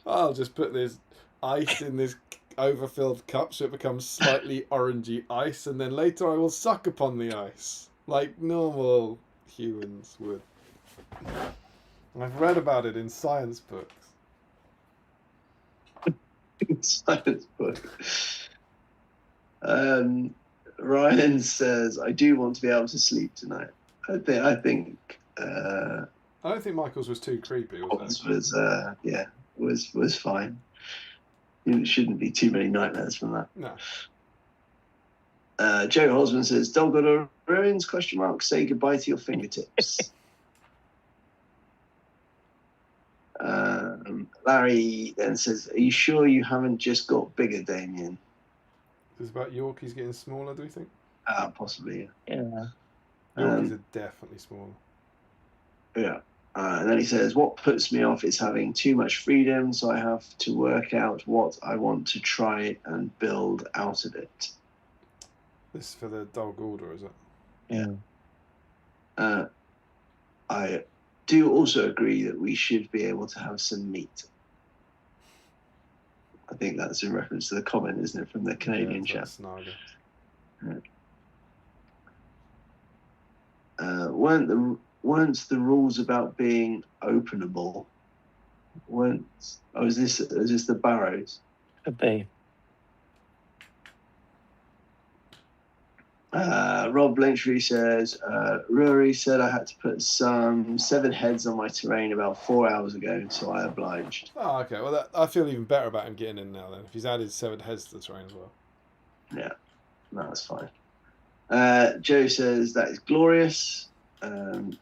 I'll just put this ice in this overfilled cup so it becomes slightly orangey ice, and then later I will suck upon the ice like normal humans would. I've read about it in science books. Science book. Ryan says, I do want to be able to sleep tonight. I think I don't think Michael's was too creepy, was it? was fine. It shouldn't be too many nightmares from that. No. Joe Hosman says, Dolgodor ruins, ? Say goodbye to your fingertips. Larry then says, are you sure you haven't just got bigger, Damien? Is it about Yorkies getting smaller, do you think? Possibly, Yeah. Yorkies are definitely smaller. Yeah. And then he says, what puts me off is having too much freedom, so I have to work out what I want to try and build out of it. This is for the dog order, is it? Yeah. I do also agree that we should be able to have some meat. I think that's in reference to the comment, isn't it, from the Canadian chap? Weren't the rules about being openable? Is this the Barrows? Could be. Rob Blanchard says, Rory said I had to put some 7 heads on my terrain about 4 hours ago, so I obliged. Oh, okay. Well, I feel even better about him getting in now then, if he's added 7 heads to the terrain as well. Yeah, no, that's fine. Joe says, that is glorious. And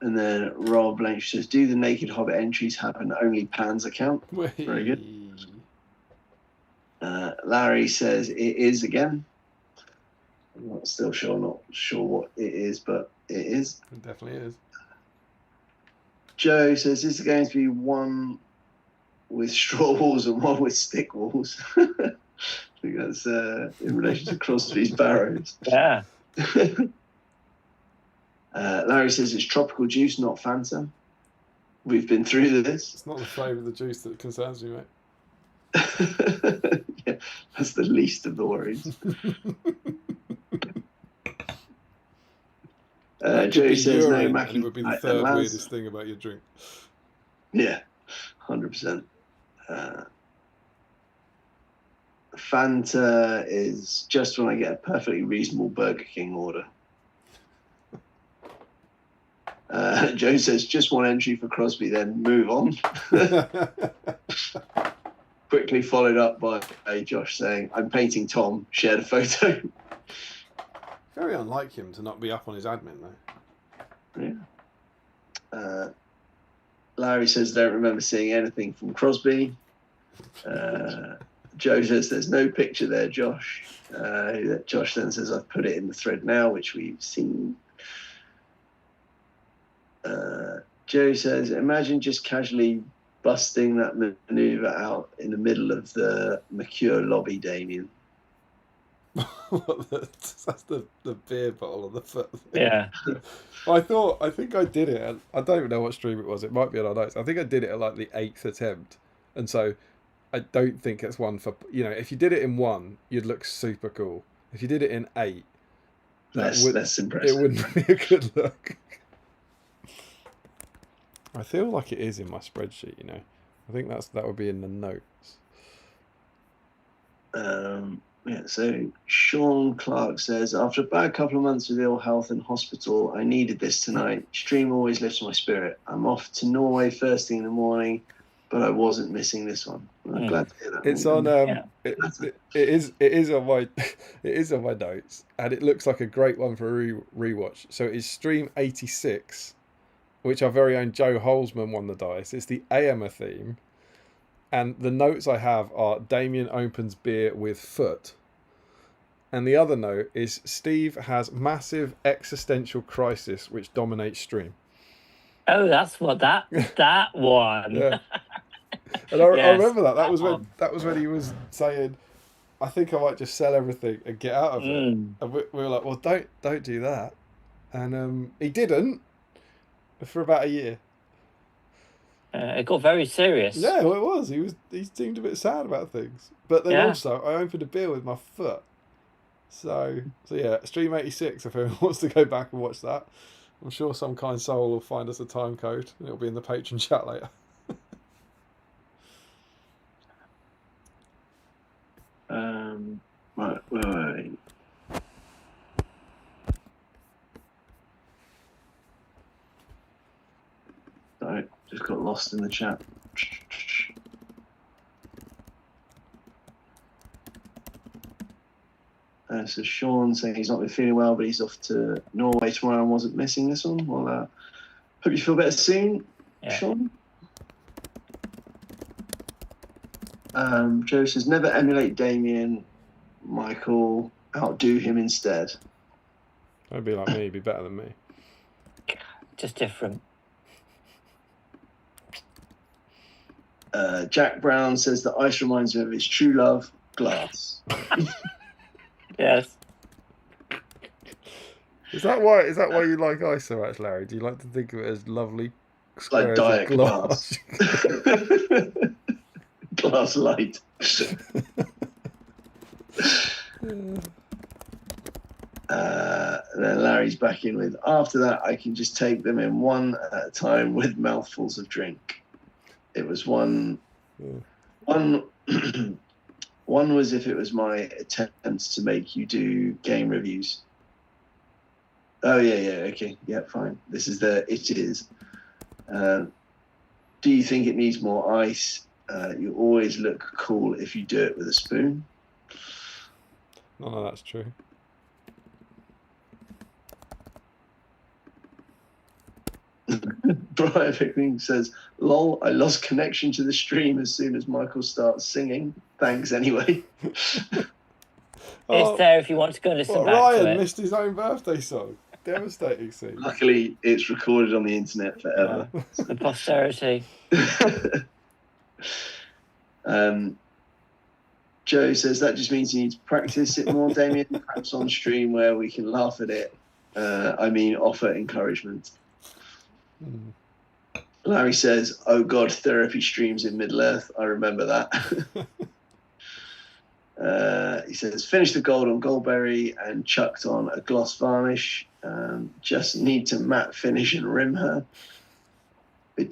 then Rob Blanchard says, do the Naked Hobbit entries have an Only Pans account? Very good. Larry says it is again. I'm not sure what it is, but it is. It definitely is. Joe says, is there going to be one with straw walls and one with stick walls? I think that's in relation to Crosby's Barrows. Yeah. Larry says it's tropical juice, not Fanta. We've been through this. It's not the flavour of the juice that concerns me, mate. Yeah, that's the least of the worries. Joe says no, Mackie. And it would be the third weirdest thing about your drink. Yeah, 100%. Fanta is just when I get a perfectly reasonable Burger King order. Joe says just one entry for Crosby, then move on. Quickly followed up by Josh saying, I'm painting Tom, shared a photo. Very unlike him to not be up on his admin, though. Yeah. Larry says, don't remember seeing anything from Crosby. Joe says, there's no picture there, Josh. Josh then says, I've put it in the thread now, which we've seen. Joe says, imagine just casually busting that maneuver out in the middle of the Mercure lobby, Damien. That's the beer bottle on the foot. Yeah. I think I did it. I don't even know what stream it was. It might be on our notes. I think I did it at like the 8th attempt, and so I don't think it's one for, you know, if you did it in 1, you'd look super cool. If you did it in 8, That's impressive. it wouldn't be a good look. I feel like it is in my spreadsheet, you know. I think that would be in the notes. Yeah, so Sean Clark says, after a bad couple of months with ill health and hospital, I needed this tonight. Stream always lifts my spirit. I'm off to Norway first thing in the morning, but I wasn't missing this one. I'm glad to hear that. It's on it is on my it is on my notes, and it looks like a great one for a rewatch. So it's stream 86, which our very own Joe Holzman won the dice. It's the AMA theme. And the notes I have are Damien opens beer with foot. And the other note is Steve has massive existential crisis which dominates stream. Oh, that's what that one. Yeah. And I remember that. That was when he was saying, I think I might just sell everything and get out of it. And we were like, well, don't do that. And he didn't for about a year. It got very serious. Yeah, well, it was. He seemed a bit sad about things. But then also, I opened a beer with my foot. So yeah, stream 86, if anyone wants to go back and watch that. I'm sure some kind soul will find us a time code, and it'll be in the patron chat later. Right. Sorry, just got lost in the chat. So Sean saying he's not been feeling well, but he's off to Norway tomorrow and wasn't missing this one. Well, hope you feel better soon, Sean. Joe says, never emulate Damien. Michael, outdo him instead. That'd be like me, be better than me. Just different. Jack Brown says that ice reminds him of his true love, glass. Yes. Is that why you like ice so much, Larry? Do you like to think of it as lovely squares like of glass? Glass light. And then Larry's back in with, after that I can just take them in one at a time with mouthfuls of drink. It was one was if it was my attempts to make you do game reviews. Oh yeah, okay, yeah, fine. This is it is. Do you think it needs more ice? You always look cool if you do it with a spoon. No, that's true. Brian Pickering says, lol, I lost connection to the stream as soon as Michael starts singing. Thanks anyway. It's there if you want to go and listen back Ryan to it. missed his own birthday song. Devastating scene. Luckily, it's recorded on the internet forever. The posterity. Joe says that just means you need to practice it more, Damien. Perhaps on stream where we can laugh at it. Offer encouragement. Larry says, oh God, therapy streams in Middle-earth. I remember that. He says, finish the gold on Goldberry and chucked on a gloss varnish. Just need to matte finish and rim her. I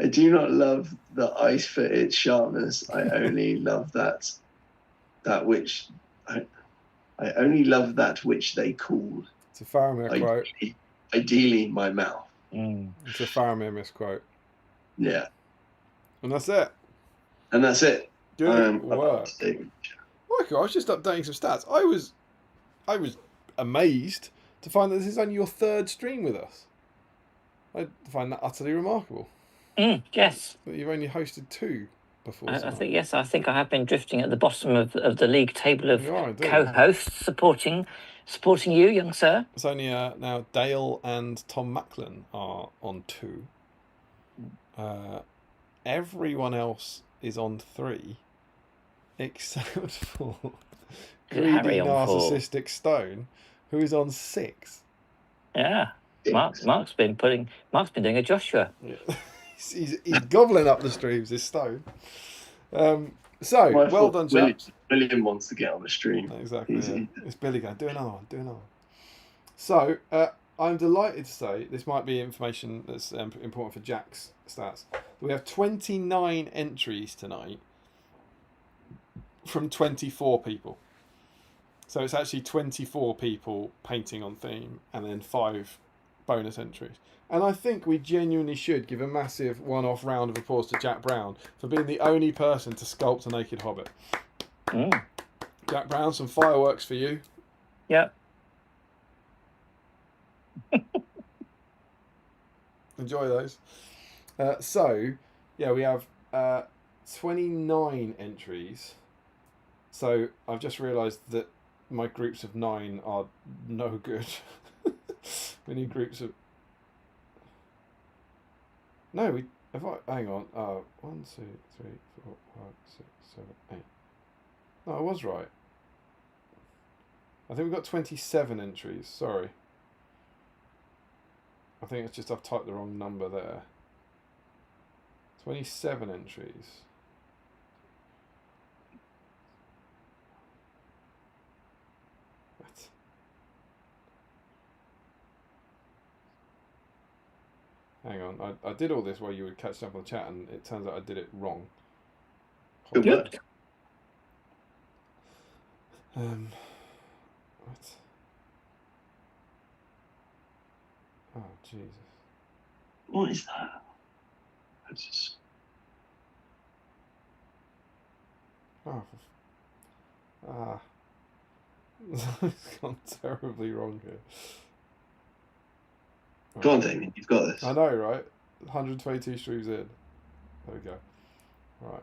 do not love the ice for its sharpness. I only love that which they call. It's a Faramir quote. Ideally, my mouth. It's a Faramir misquote. Yeah. And that's it. Good work. Michael, I was just updating some stats. I was amazed to find that this is only your 3rd stream with us. I find that utterly remarkable. Yes. That you've only hosted 2 before. I tonight. think yes. I think I have been drifting at the bottom of the league table of You are indeed. co-hosts, supporting you, young sir. It's only now Dale and Tom Macklin are on 2. Everyone else is on 3, except for greedy Harry on 4? narcissistic Stone, who is on 6. Yeah. Mark's been doing a Joshua. Yeah. he's gobbling up the streams, this Stone. So, My well fault. done, Jack. William wants to get on the stream. Exactly. Easy. Yeah. It's Billy going, do another one. So, I'm delighted to say, this might be information that's important for Jack's stats. We have 29 entries tonight from 24 people. So it's actually 24 people painting on theme and then 5 bonus entries. And I think we genuinely should give a massive one-off round of applause to Jack Brown for being the only person to sculpt a naked hobbit. Jack Brown, some fireworks for you. Yep. Enjoy those. We have 29 entries. So I've just realised that my groups of 9 are no good. We need groups of... No, we... Hang on. 1, 2, 3, 4, 5, 6, 7, 8. No, I was right. I think we've got 27 entries. Sorry. I think it's just I've typed the wrong number there. 27 entries. What? Hang on, I did all this while you were catching up on the chat, and it turns out I did it wrong. Good work. What? Oh, Jesus. What is that? That's just... Oh, it's gone terribly wrong here. Go on, Damien, you've got this. I know, right? 122 streams in. There we go. Right.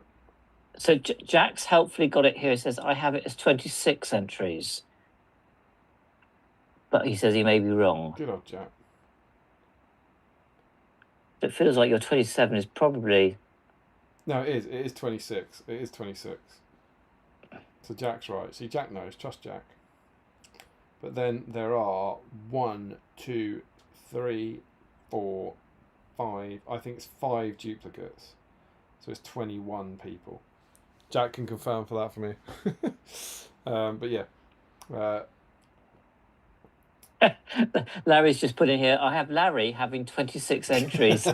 So Jack's helpfully got it here. He says, I have it as 26 entries. But he says he may be wrong. Good old Jack. It feels like your 27 is probably... No, it is. It is 26. It is 26. So Jack's right. See, Jack knows. Trust Jack. But then there are 1, 2, 3, 4, 5. I think it's 5 duplicates. So it's 21 people. Jack can confirm for that for me. But yeah. Larry's just put in here, I have Larry having 26 entries.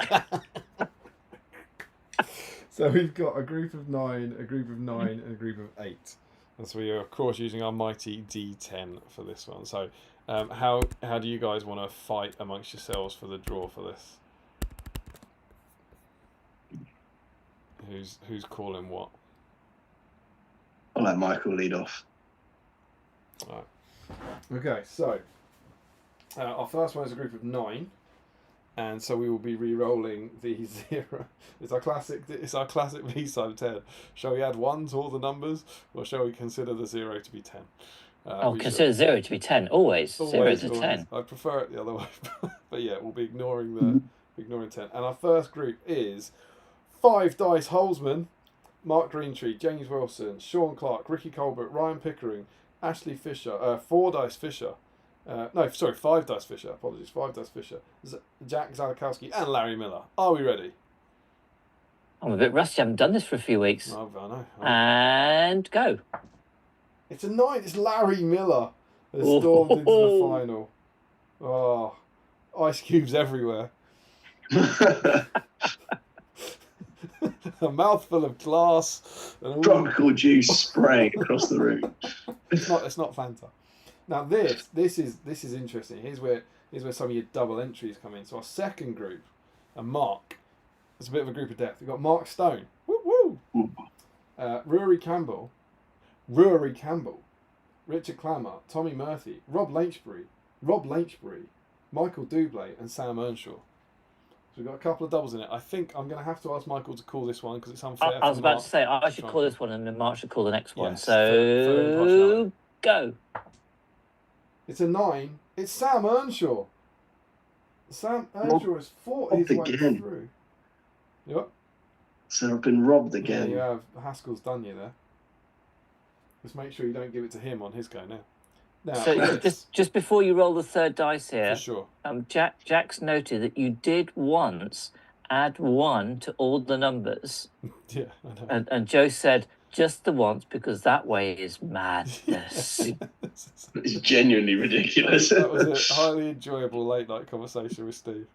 So we've got a group of 9, a group of 9, and a group of 8. And so we are, of course, using our mighty D10 for this one. So how do you guys want to fight amongst yourselves for the draw for this? Who's calling what? I'll let Michael lead off. Right. Okay, so our first one is a group of 9, and so we will be re-rolling the 0. It's our classic B-side of 10. Shall we add 1 to all the numbers, or shall we consider the 0 to be 10? Consider 0 to be 10. Always 0 to 10. I prefer it the other way, but yeah, we'll be ignoring 10. And our first group is 5 Dice Holzman, Mark Greentree, James Wilson, Sean Clark, Ricky Colbert, Ryan Pickering, Ashley Fisher, 4 Dice Fisher. 5 Dice Fisher. Apologies, 5 Dice Fisher. Jack Zalakowski and Larry Miller. Are we ready? I'm a bit rusty. I haven't done this for a few weeks. Oh, I know. And go. It's a 9. It's Larry Miller has stormed into the final. Oh, ice cubes everywhere. A mouthful of glass. And tropical juice spraying across the room. It's not Fanta. Now this is interesting. Here's where some of your double entries come in. So our second group, and Mark, it's a bit of a group of death. We've got Mark Stone, woo woo, Rory Campbell, Richard Clammer, Tommy Murphy, Rob Lynchbury, Michael Dublé, and Sam Earnshaw. we've got a couple of doubles in it. I think I'm going to have to ask Michael to call this one because it's unfair. I was for about Mark to say I should try call and- this one, and then Mark should call the next one. Yes, So for impartiality. go. It's a 9. It's Sam Earnshaw. Sam Earnshaw has fought his way again. through. Yep. So I've been robbed Yeah, again. you have. Haskell's done you there. Just make sure you don't give it to him on his go now. Now, So Chris, just before you roll the third dice here, for sure. Jack's noted that you did once add 1 to all the numbers, Yeah, I know. and Joe said just the once because that way is madness. It's genuinely ridiculous. That was a highly enjoyable late night conversation with Steve.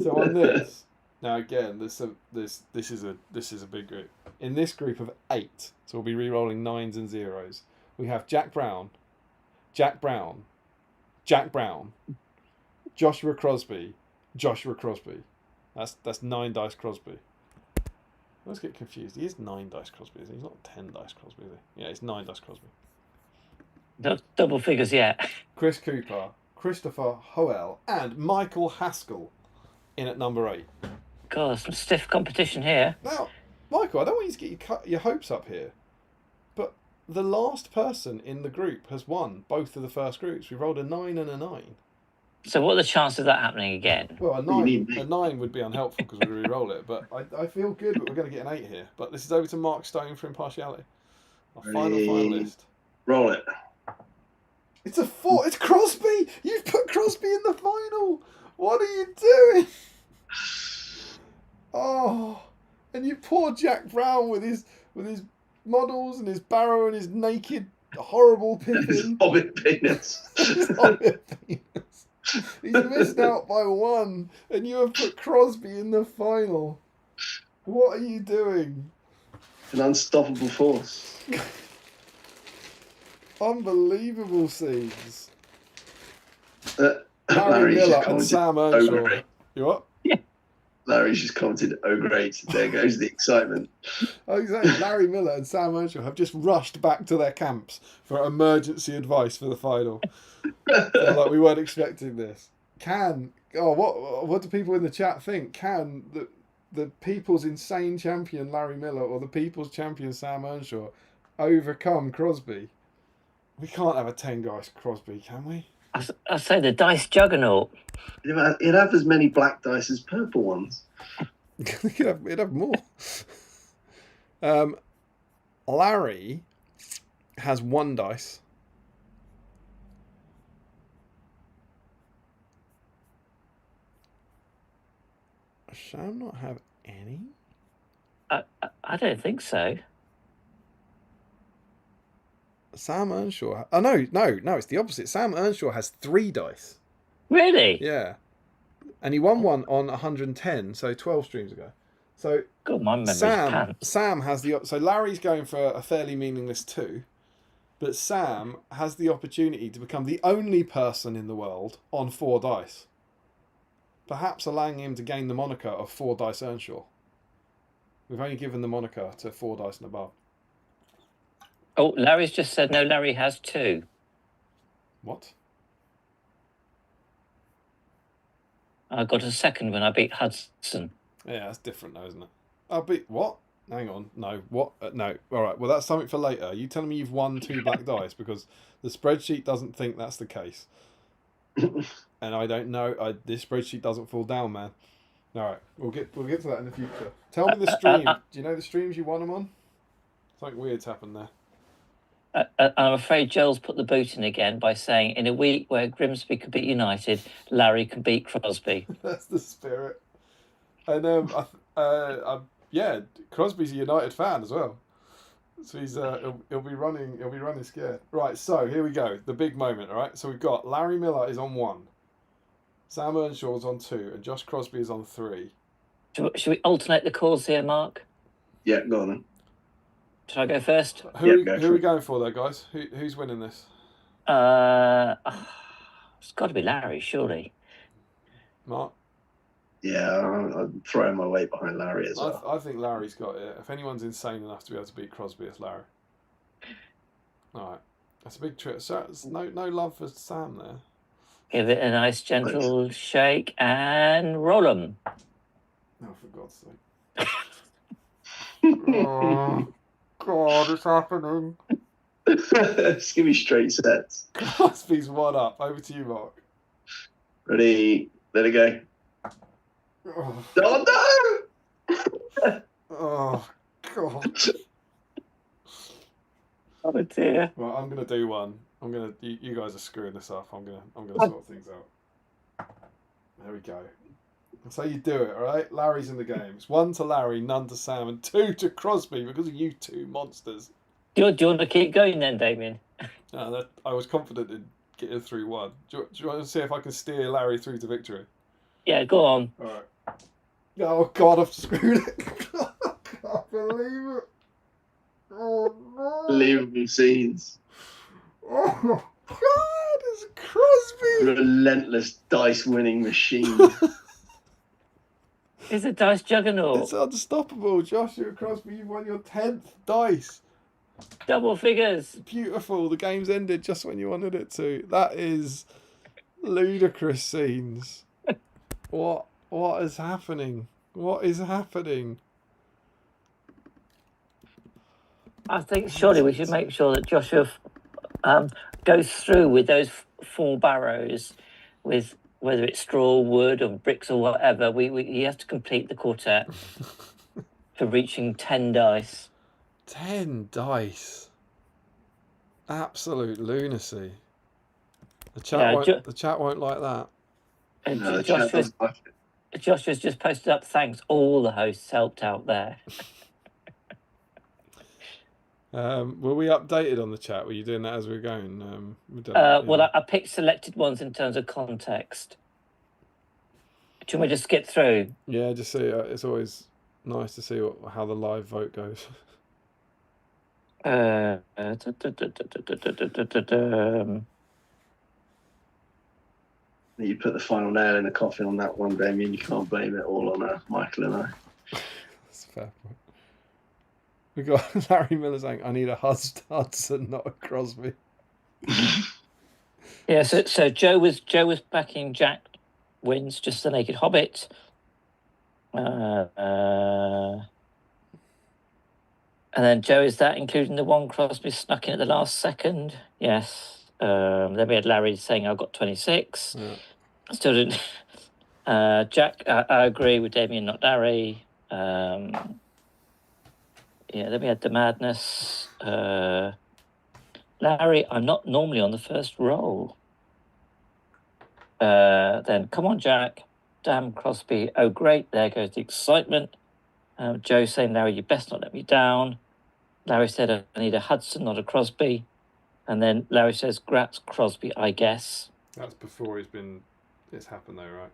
So on this, now again, this is a big group. In this group of 8, so we'll be re-rolling 9s and 0s. We have Jack Brown, Joshua Crosby. That's 9 dice Crosby. I always get confused. He is 9 dice Crosby, isn't he? He's not 10 dice Crosby, is he? Yeah, it's 9 dice Crosby. Double figures yet. Chris Cooper, Christopher Hoel, and Michael Haskell in at number 8. God, some stiff competition here. Now, Michael, I don't want you to get your hopes up here, but the last person in the group has won both of the first groups. We rolled a 9 and a 9. So what are the chances of that happening again? Well, a You 9, need me. a 9 would be unhelpful because we re-roll it, but I feel good that we're going to get an 8 here. But this is over to Mark Stone for impartiality. Our final Ready. finalist. Roll it. It's a 4. It's Crosby. You've put Crosby in the final. What are you doing? Oh, and you poor Jack Brown with his models and his Barrow and his naked horrible Pippin. Hobbit penis. His hobbit penis. He's missed out by 1, and you have put Crosby in the final. What are you doing? An unstoppable force. Unbelievable scenes. Larry Larry just Miller and commented, Sam "Oh, Earnshaw. great." You what? Larry's just commented, "Oh great, there goes the excitement." Oh, exactly. Larry Miller and Sam Earnshaw have just rushed back to their camps for emergency advice for the final. They're like, we weren't expecting this. What do people in the chat think? Can the people's insane champion Larry Miller or the people's champion Sam Earnshaw overcome Crosby? We can't have a 10 guys Crosby, can we? I say the dice juggernaut. It'd have as many black dice as purple ones. It'd have more. Larry has 1 dice. Shall not have any? I don't think so. Sam Earnshaw. Oh, no, it's the opposite. Sam Earnshaw has 3 dice. Really? Yeah. And he won one on 110, so 12 streams ago. So God, my memory's pants. Sam has so Larry's going for a fairly meaningless 2, but Sam has the opportunity to become the only person in the world on 4 dice. Perhaps allowing him to gain the moniker of 4 dice Earnshaw. We've only given the moniker to 4 dice and above. Oh, Larry's just said no. Larry has 2. What? I got a second when I beat Hudson. Yeah, that's different though, isn't it? I beat what? Hang on. No. What? No. All right. Well, that's something for later. You telling me you've won 2 black dice because the spreadsheet doesn't think that's the case. And I don't know. This spreadsheet doesn't fall down, man. All right. We'll get to that in the future. Tell me the stream. Do you know the streams you won them on? Something weird's happened there. I'm afraid Joel's put the boot in again by saying, in a week where Grimsby could beat United, Larry can beat Crosby. That's the spirit. And yeah, Crosby's a United fan as well, so he's he'll be running scared. Right, so here we go, the big moment. All right, so we've got Larry Miller is on 1, Sam Earnshaw's on 2, and Josh Crosby is on 3. Should we alternate the calls here, Mark? Yeah, go on then. Should I go first? Who are we going for there, guys? Who's winning this? It's got to be Larry, surely. Mark? Yeah, I'm throwing my weight behind Larry as well. I think Larry's got it. If anyone's insane enough to be able to beat Crosby, it's Larry. All right, that's a big trip. So, no love for Sam there. Give it a nice gentle shake and roll them. Oh, for God's sake. Oh, God, it's happening. Just give me straight sets. Crosby's 1 up. Over to you, Mark. Ready? Let it go. Oh, Oh no! oh God. Oh dear. Well, I'm gonna do one. You guys are screwing this up. I'm gonna sort things out. There we go. That's how you do it, all right? Larry's in the game. It's 1 to Larry, none to Sam, and 2 to Crosby because of you two monsters. Do you want to keep going then, Damien? I was confident in getting through 1. Do you want to see if I can steer Larry through to victory? Yeah, go on. All right. Oh God, I've screwed it. I can't believe it. Oh no. Unbelievable scenes. Oh God, it's Crosby. Relentless dice winning machine. It's a dice juggernaut. It's unstoppable. Joshua Crosby, you've won your 10th dice. Double figures. Beautiful. The game's ended just when you wanted it to. That is ludicrous scenes. What is happening? What is happening? I think surely we should make sure that Joshua goes through with those 4 barrows, with whether it's straw, wood, or bricks or whatever. He has to complete the quartet for reaching 10 dice. 10 dice. Absolute lunacy. The chat won't like that. And No, the chat doesn't like it. Joshua's just posted up, thanks, all the hosts helped out there. Were we updated on the chat? Were you doing that as we were going? Well, I picked selected ones in terms of context. Do you want me to skip through? Yeah, just see. It's always nice to see how the live vote goes. You put the final nail in the coffin on that one, Damien. You can't blame it all on Michael and I. That's a fair point. We got Larry Miller saying, "I need a Hudson, not a Crosby." Yeah. So Joe was backing Jack wins, just the naked hobbit. And then Joe, is that including the one Crosby snuck in at the last second? Yes. Then we had Larry saying, I've got 26. Yeah. Still didn't. Jack, I agree with Damien, not Larry. Yeah, then we had the madness. Larry, I'm not normally on the first roll. Then, come on, Jack. Damn, Crosby. Oh, great. There goes the excitement. Joe saying, Larry, you best not let me down. Larry said, I need a Hudson, not a Crosby. And then Larry says, Grats, Crosby, I guess. That's before it's happened though, right?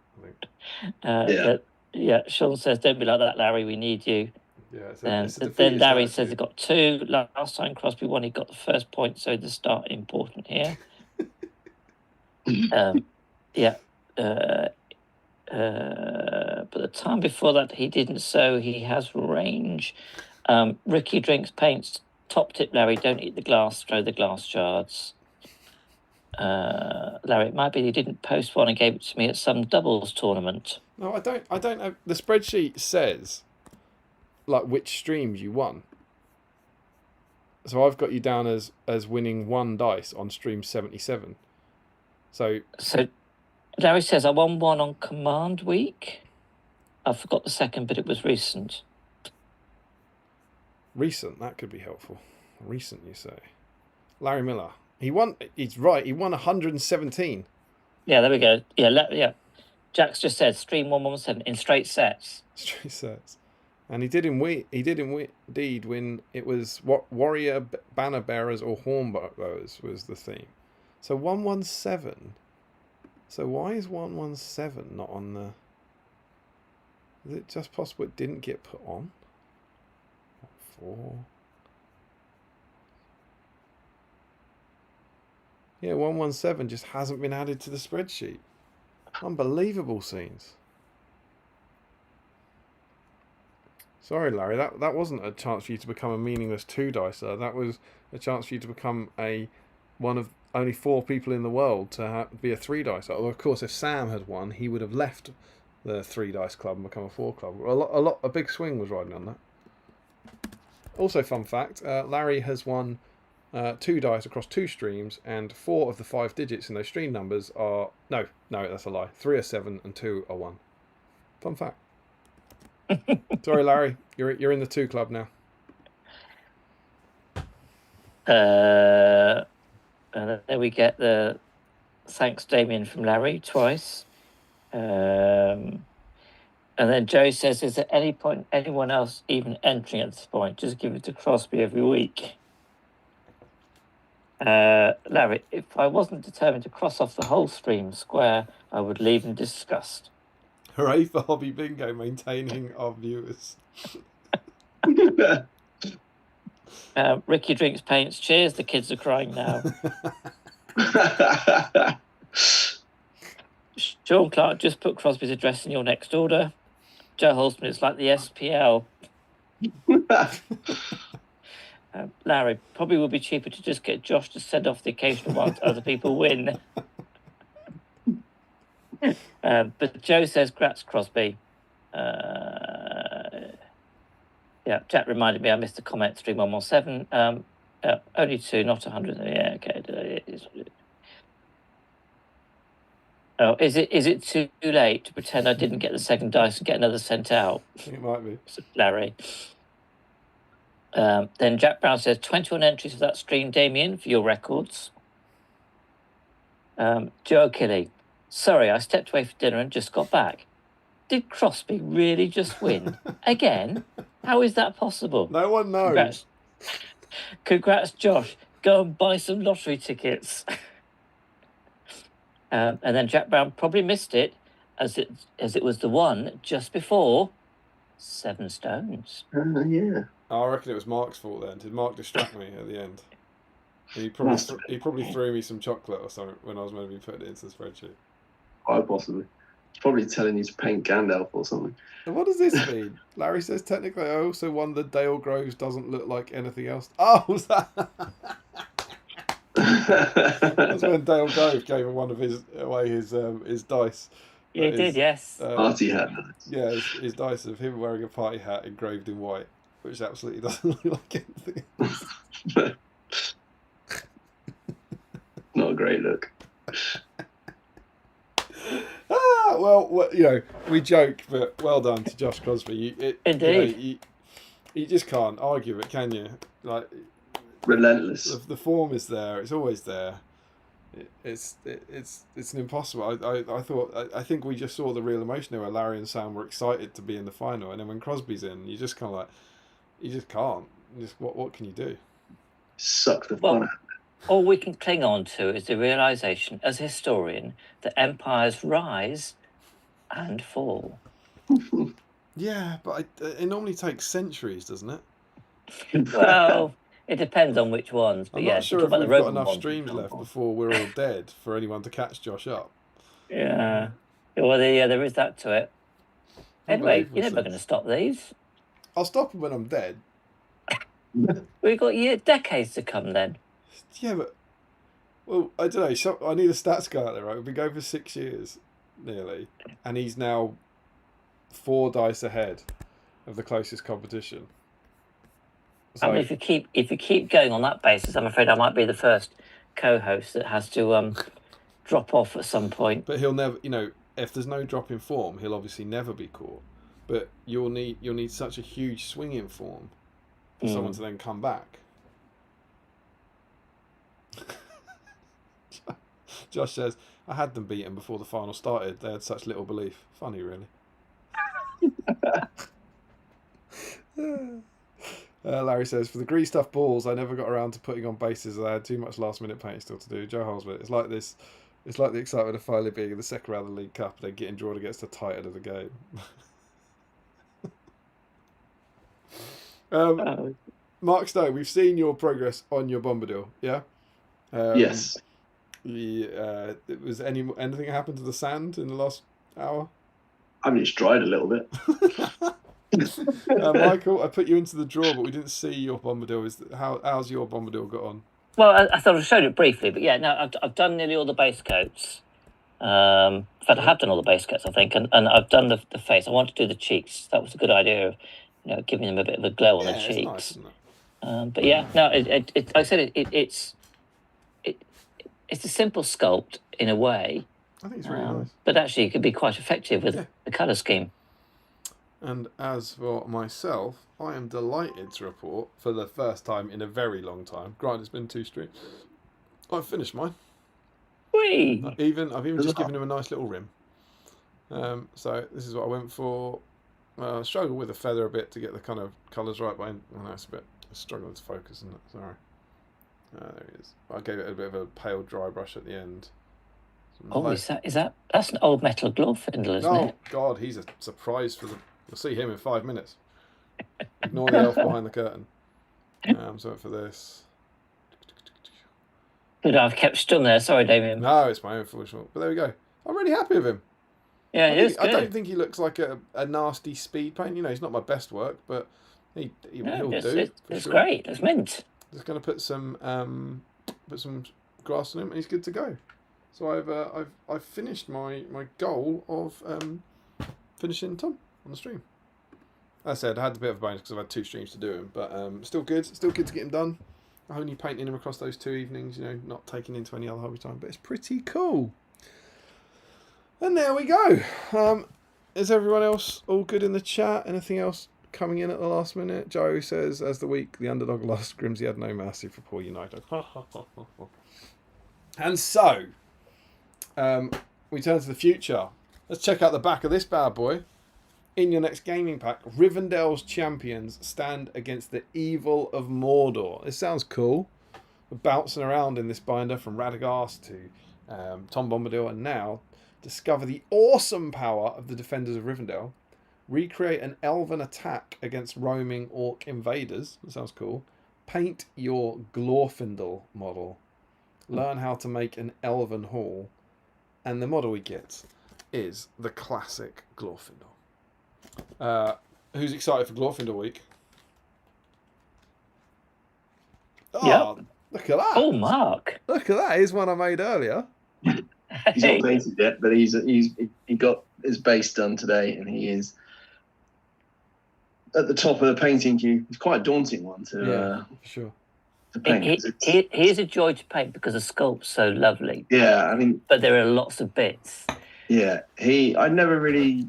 I think. Yeah, Sean says, don't be like that, Larry, we need you. Yeah, then Larry says he got 2. Last time Crosby won, he got the first point, so the start important here. Yeah. But the time before that, he didn't, so he has range. Ricky drinks paints. Top tip, Larry, don't eat the glass, throw the glass shards. Larry, it might be he didn't post one and gave it to me at some doubles tournament. No, I don't know. The spreadsheet says like which streams you won. So I've got you down as winning 1 dice on stream 77. So Larry says I won 1 on Command Week. I forgot the second, but it was recent. Recent, that could be helpful. Recent, you say. Larry Miller. He's right, he won 117. Yeah, there we go. Yeah. Jack's just said stream 117 in straight sets. Straight sets. And he did indeed win. It was what warrior banner bearers or horn bearers was the theme. So 117. So why is 117 not on the? Is it just possible it didn't get put on? 4. Yeah, 117 just hasn't been added to the spreadsheet. Unbelievable scenes. Sorry, Larry, that wasn't a chance for you to become a meaningless 2 dicer. That was a chance for you to become a one of only 4 people in the world to be a 3 dice. Although, of course, if Sam had won, he would have left the 3 dice club and become a 4 club. A big swing was riding on that. Also, fun fact: Larry has won 2 dice across 2 streams, and 4 of the 5 digits in those stream numbers are no, that's a lie. 3 are 7 and 2 are 1. Fun fact. Sorry, Larry, you're in the 2 club now. And there we get the thanks, Damien, from Larry twice. And then Joe says, is there any point anyone else even entering at this point? Just give it to Crosby every week. Larry, if I wasn't determined to cross off the whole stream square, I would leave in disgust. Hooray for Hobby Bingo maintaining our viewers. Ricky drinks paints. Cheers. The kids are crying now. Sean Clark, just put Crosby's address in your next order. Joe Holzman, it's like the SPL. Larry, probably would be cheaper to just get Josh to send off the occasional ones other people win. But Joe says, "Grats, Crosby." Yeah, Jack reminded me I missed a comment. Stream 117. Only 2, not 100. Yeah, okay. Oh, is it too late to pretend I didn't get the second dice and get another sent out? It might be. Larry. Then Jack Brown says 21 entries for that stream, Damien, for your records. Joe Kelly. Sorry, I stepped away for dinner and just got back. Did Crosby really just win? Again? How is that possible? No one knows. Congrats, Josh. Go and buy some lottery tickets. And then Jack Brown probably missed it as it was the one just before 7 stones. Yeah. I reckon it was Mark's fault then. Did Mark distract me at the end? He probably threw me some chocolate or something when I was meant to be putting it into the spreadsheet. Quite possibly. He's probably telling you to paint Gandalf or something. And what does this mean? Larry says, technically, I also won the Dale Groves doesn't look like anything else. Oh, was that? That's when Dale Grove gave one of his dice. Yeah, he did, yes. Party hat. Yeah, his dice of him wearing a party hat engraved in white, which absolutely doesn't look like anything else. Not a great look. Well, we joke, but well done to Josh Crosby. Indeed. You just can't argue it, can you? Like, relentless. The form is there. It's always there. It's an impossible. I think we just saw the real emotion there, where Larry and Sam were excited to be in the final, and then when Crosby's in, you just kind of like, you just can't. What can you do? Suck the fun out. All we can cling on to is the realization, as a historian, that empires rise and fall. Yeah, but it normally takes centuries, doesn't it? Well, it depends on which ones. But I'm yeah, not sure if we've got enough streams left before we're all dead for anyone to catch Josh up. Yeah. Well, there is that to it. Anyway, you're never going to stop these. I'll stop them when I'm dead. We've got decades to come then. Yeah, but well, I don't know. So I need a stats guy out there, right? We've been going for 6 years, nearly, and he's now 4 dice ahead of the closest competition. So, I mean, if you keep going on that basis, I'm afraid I might be the first co-host that has to drop off at some point. But he'll never, if there's no drop in form, he'll obviously never be caught. But you'll need such a huge swing in form for someone to then come back. Josh says, I had them beaten before the final started. They had such little belief. Funny, really. Larry says, for the grease stuff balls, I never got around to putting on bases. I had too much last minute painting still to do. Joe Holzman, it's like this. It's like the excitement of finally being in the second round of the League Cup and then getting drawn against the titan of the game. Mark Stone, we've seen your progress on your Bombadil, yeah? Yes. Was anything happened to the sand in the last hour? I mean, it's dried a little bit. Michael, I put you into the draw, but we didn't see your Bombadil. How's your Bombadil got on? Well, I thought I showed it briefly, but yeah, no, I've done nearly all the base coats. In fact, I have done all the base coats, I think, and I've done the face. I want to do the cheeks. That was a good idea of, giving them a bit of a glow on the It's cheeks. nice, isn't it? But yeah, no, like I said, it's a simple sculpt in a way. I think it's really nice. But actually, it could be quite effective with the colour scheme. And as for myself, I am delighted to report, for the first time in a very long time, granted it's been 2 streams, I've finished mine. Whee! I've even just given him a nice little rim. So this is what I went for. I struggled with the feather a bit to get the kind of colours right, but I know it's a bit struggling to focus, isn't it? Sorry. There he is. I gave it a bit of a pale dry brush at the end. That's an old metal Glorfindel, isn't it? Oh God, he's a surprise for the. You'll see him in 5 minutes. Ignore the elf behind the curtain. So for this. Good, I've kept still there. Sorry, Damien. No, it's my own foolish fault. But there we go. I'm really happy with him. Yeah, it is good. I don't think he looks like a nasty speed paint. He's not my best work, but he'll do. It's great. It's mint. Just going to put some grass on him, and he's good to go. So I've finished my goal of finishing Tom on the stream. As I said, I had a bit of a bonus because I've had 2 streams to do him, but still good. Still good to get him done. I'm only painting him across those 2 evenings, not taking into any other hobby time, but it's pretty cool. And there we go. Is everyone else all good in the chat? Anything else coming in at the last minute? Joe says, as the week the underdog lost, Grimsby had no mercy for poor United. And so, we turn to the future. Let's check out the back of this bad boy. In your next gaming pack, Rivendell's champions stand against the evil of Mordor. This sounds cool. We're bouncing around in this binder from Radagast to Tom Bombadil, and now discover the awesome power of the defenders of Rivendell. Recreate an elven attack against roaming orc invaders. That sounds cool. Paint your Glorfindel model. Learn how to make an elven hall. And the model we get is the classic Glorfindel. Who's excited for Glorfindel week? Oh, Yep. Look at that. Oh, Mark. Look at that. Here's one I made earlier. He's not painted yet, but he got his base done today, and he is at the top of the painting queue. It's quite a daunting one to for sure. to paint. He is a joy to paint because the sculpt's so lovely. Yeah, I mean, but there are lots of bits. Yeah, I never really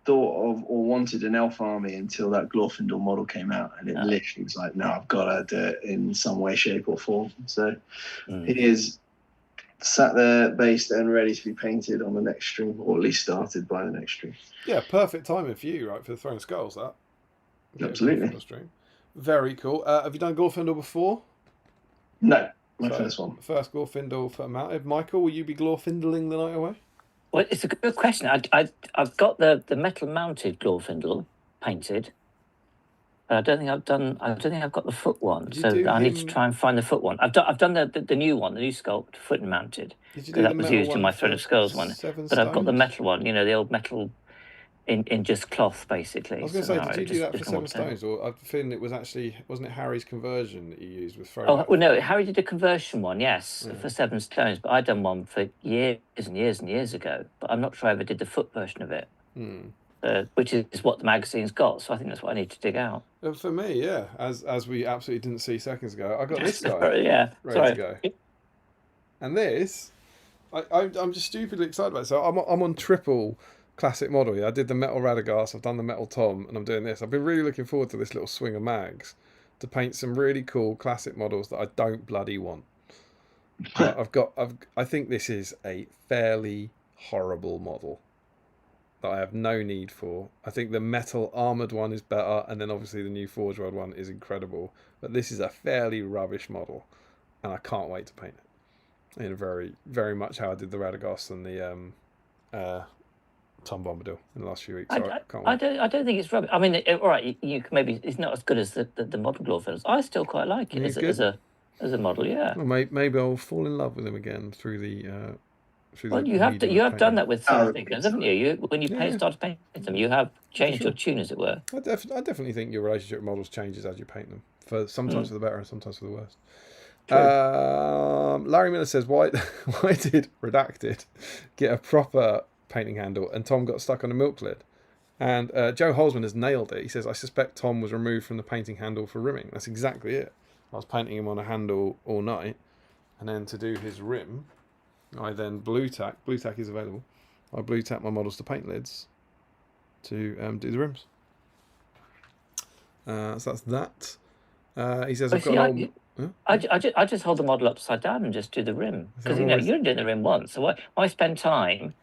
thought of or wanted an elf army until that Glorfindel model came out, and it literally was like, no, I've got to do it in some way, shape, or form. So he is sat there, based and ready to be painted on the next stream, or at least started by the next stream. Yeah, perfect timing for you, right, for the Throne of Skulls, that. Absolutely. Very cool. Have you done Glorfindel before? No, my first one. First Glorfindel for mounted. Michael, will you be Glorfindeling the night away? Well, it's a good question. I've got the metal mounted Glorfindel painted. But I don't think I've got the foot one. So I need to try and find the foot one. I've done the new one, the new sculpt, foot and mounted. That was used in my Throne of Skulls one. But I've got the metal one, the old metal in just cloth, basically. I was going to say, did you do that for 7 stones? Or I'm feeling it was actually, wasn't it Harry's conversion that you used with Frodo? Oh, well, no, Harry did a conversion one, yes, for 7 stones. But I'd done one for years and years and years ago. But I'm not sure I ever did the foot version of it. Which is what the magazine's got, so I think that's what I need to dig out. For me, yeah, as we absolutely didn't see seconds ago, I got this guy ready to go. And this, I'm just stupidly excited about it. So I'm on triple classic model. Yeah, I did the metal Radagast, I've done the metal Tom, and I'm doing this. I've been really looking forward to this little swing of mags to paint some really cool classic models that I don't bloody want. I think this is a fairly horrible model that I have no need for. I think the metal armoured one is better, and then obviously the new Forge World one is incredible. But this is a fairly rubbish model, and I can't wait to paint it. In very, very much how I did the Radagast and the Tom Bombadil in the last few weeks. So I don't think it's rubbish. I mean, all right, you can maybe it's not as good as the model Glorfindels. I still quite like it as a model. Yeah. Well, maybe I'll fall in love with him again through the. Well, you have done that with some figures, haven't you? When you start to paint them, you have changed your tune, as it were. I definitely think your relationship with models changes as you paint them. Sometimes for the better and sometimes for the worse. True. Larry Miller says, why did Redacted get a proper painting handle and Tom got stuck on a milk lid? And Joe Holzman has nailed it. He says, I suspect Tom was removed from the painting handle for rimming. That's exactly it. I was painting him on a handle all night, and then to do his rim, I then blue tack is available. I blue tack my models to paint lids to do the rims. So that's that. He says, I've got an old... I just hold the model upside down and just do the rim, because you're doing the rim once. So why spend time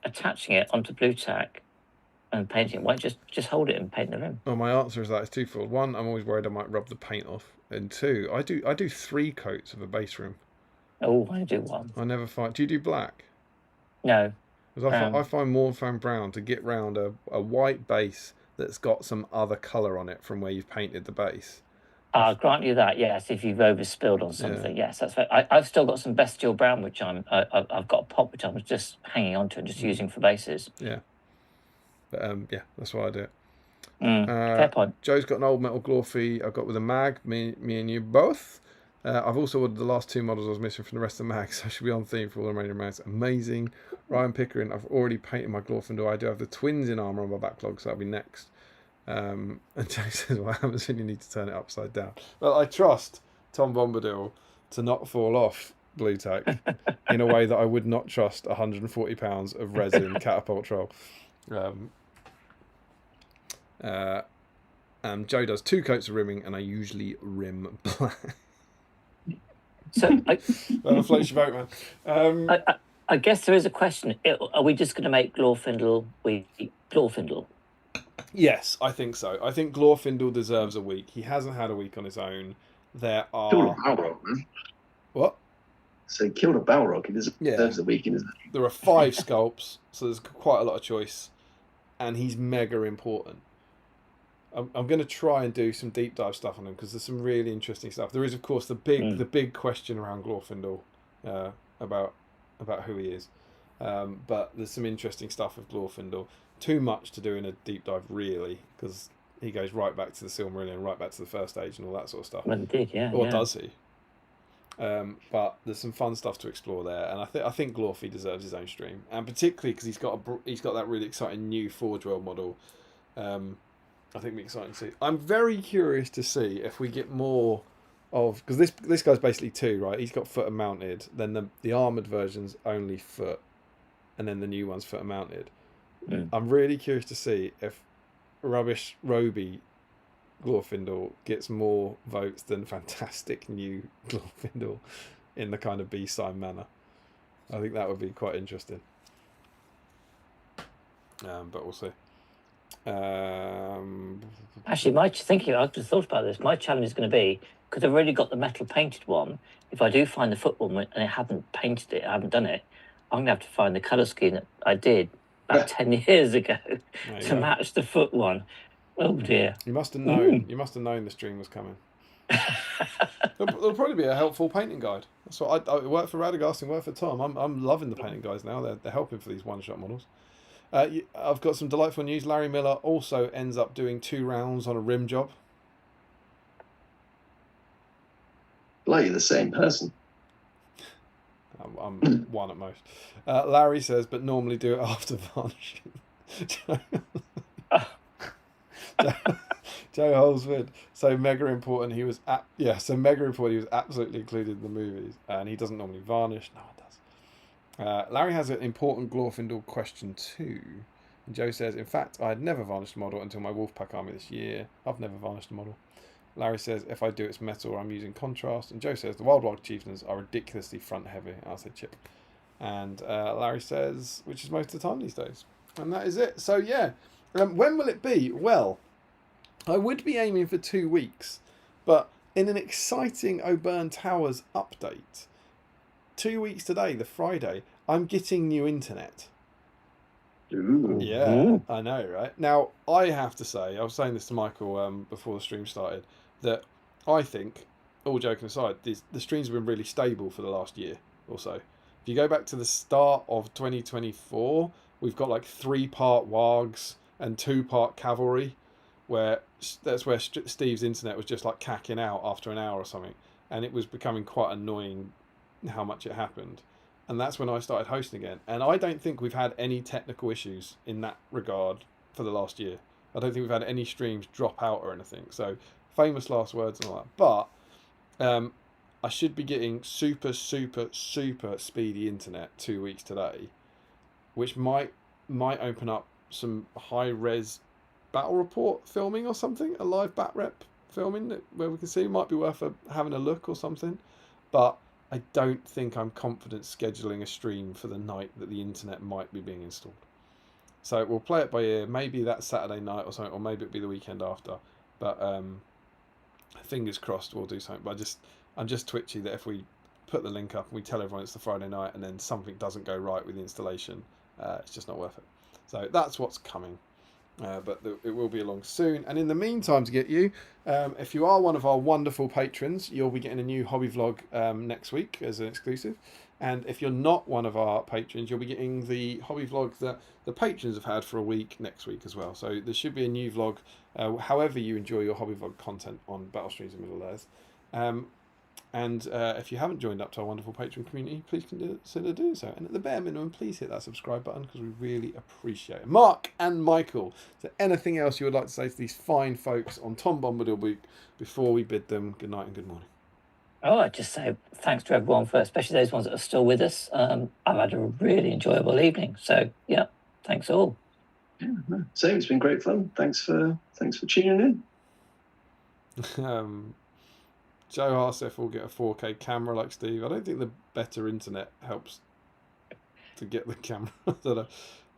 attaching it onto blue tack and painting it? Why just hold it and paint the rim? Well, my answer is that it's twofold. One, I'm always worried I might rub the paint off, and two, I do 3 coats of a base rim. Oh, I do one. I never find. Do you do black? No. Because I find more foam brown to get round a white base that's got some other colour on it from where you've painted the base. I'll grant you that, yes, if you've overspilled on something, yes, that's right. I've still got some bestial brown, which I've got a pot which I'm just hanging on to and just using for bases. Yeah. But yeah, that's why I do it. Fair point. Joe's got an old metal Glorfy I've got with a mag, me and you both. I've also ordered the last 2 models I was missing from the rest of the mags, so I should be on theme for all the remaining mags. Amazing. Ryan Pickering, I've already painted my Glorfindel. I do have the twins in armour on my backlog, so that'll be next. And Joe says, well, I haven't seen you need to turn it upside down. Well, I trust Tom Bombadil to not fall off blue tack in a way that I would not trust £140 of resin catapult roll. Joe does 2 coats of rimming, and I usually rim black. So That floats your boat, man. I guess there is a question. Are we just going to make Glorfindel Glorfindel? Yes, I think so. I think Glorfindel deserves a week. He hasn't had a week on his own. There are... Killed a Balrog, man. What? So he killed a Balrog. He deserves a week in his... There are 5 sculpts, so there's quite a lot of choice. And he's mega important. I'm going to try and do some deep dive stuff on him, because there's some really interesting stuff. There is, of course, the big question around Glorfindel about who he is. But there's some interesting stuff with Glorfindel. Too much to do in a deep dive, really, because he goes right back to the Silmarillion, right back to the First Age and all that sort of stuff. Well, he did, yeah. Or does he? But there's some fun stuff to explore there, and I think Glorfy deserves his own stream, and particularly because he's got that really exciting new Forge World model. I think it'll be exciting to see. I'm very curious to see if we get more of, because this guy's basically 2, right? He's got foot and mounted, then the armoured version's only foot, and then the new one's foot and mounted. I'm really curious to see if Rubbish Roby Glorfindel gets more votes than fantastic new Glorfindel in the kind of BSIME manner. I think that would be quite interesting. But we'll see. Actually, I've just thought about this. My challenge is going to be, because I've already got the metal painted one, if I do find the foot one and I haven't painted it, I haven't done it, I'm going to have to find the colour scheme that I did about 10 years ago to match the foot one. Oh dear. You must have known. You must have known the stream was coming. There'll probably be a helpful painting guide. That's what I work for Radagast and work for Tom. I'm loving the painting guides now. They're helping for these one-shot models. I've got some delightful news. Larry Miller also ends up doing 2 rounds on a rim job. Like you're the same person. I'm one at most. Larry says, but normally do it after varnishing. Joe Holswood. So mega important. He was absolutely included in the movies, and he doesn't normally varnish. No one does. Larry has an important Glorfindel question too. And Joe says, in fact, I had never varnished a model until my Wolfpack army this year. I've never varnished a model. Larry says, if I do, it's metal or I'm using contrast. And Joe says, the Wild Chieftains are ridiculously front heavy. I said chip. And Larry says, which is most of the time these days. And that is it. So yeah, when will it be? Well, I would be aiming for 2 weeks, but in an exciting O'Byrne Towers update, 2 weeks today, the Friday, I'm getting new internet. Ooh. Yeah, I know, right? Now, I have to say, I was saying this to Michael before the stream started, that I think, all joking aside, the streams have been really stable for the last year or so. If you go back to the start of 2024, we've got like 3-part wargs and 2-part cavalry, where that's where Steve's internet was just like cacking out after an hour or something. and it was becoming quite annoying how much it happened. And that's when I started hosting again. And I don't think we've had any technical issues in that regard for the last year. I don't think we've had any streams drop out or anything. So famous last words and all that. But I should be getting super speedy internet 2 weeks today, which might open up some high res battle report filming or something, a live bat rep filming where we can see. Might be worth having a look or something. But I don't think I'm confident scheduling a stream for the night that the internet might be being installed. So we'll play it by ear. Maybe that Saturday night or something, or maybe it'll be the weekend after. But fingers crossed we'll do something. But I'm just twitchy that if we put the link up and we tell everyone it's the Friday night and then something doesn't go right with the installation, it's just not worth it. So that's what's coming. But it will be along soon. And in the meantime, to get you, if you are one of our wonderful patrons, you'll be getting a new hobby vlog next week as an exclusive. And if you're not one of our patrons, you'll be getting the hobby vlog that the patrons have had for a week next week as well. So there should be a new vlog, however you enjoy your hobby vlog content on Battle Streams in Middle-earth. And if you haven't joined up to our wonderful Patreon community, please consider doing so. And at the bare minimum, please hit that subscribe button because we really appreciate it. Mark and Michael, is there anything else you would like to say to these fine folks on Tom Bombadil Week before we bid them good night and good morning? Oh, I'd just say thanks to everyone for, especially those ones that are still with us. I've had a really enjoyable evening. So, yeah, thanks all. Yeah, no, same. It's been great fun. Thanks for tuning in. Joe Harsef will get a 4K camera like Steve. I don't think the better internet helps to get the camera. I don't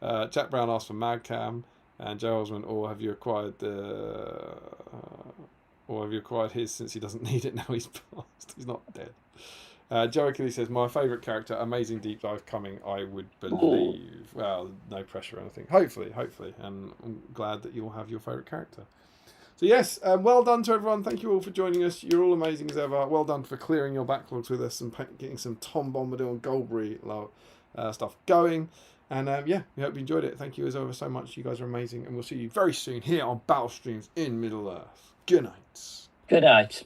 know. Jack Brown asked for Magcam, and Joe Osmond, have you acquired his since he doesn't need it now he's passed? He's not dead. Joe Achilles says, my favourite character, amazing deep dive coming, I would believe. Ooh. Well, no pressure or anything. Hopefully. And I'm glad that you'll have your favourite character. So yes, well done to everyone. Thank you all for joining us. You're all amazing as ever. Well done for clearing your backlogs with us and getting some Tom Bombadil and Goldberry stuff going. And yeah, we hope you enjoyed it. Thank you as ever so much. You guys are amazing. And we'll see you very soon here on Battle Streams in Middle-earth. Good night. Good night.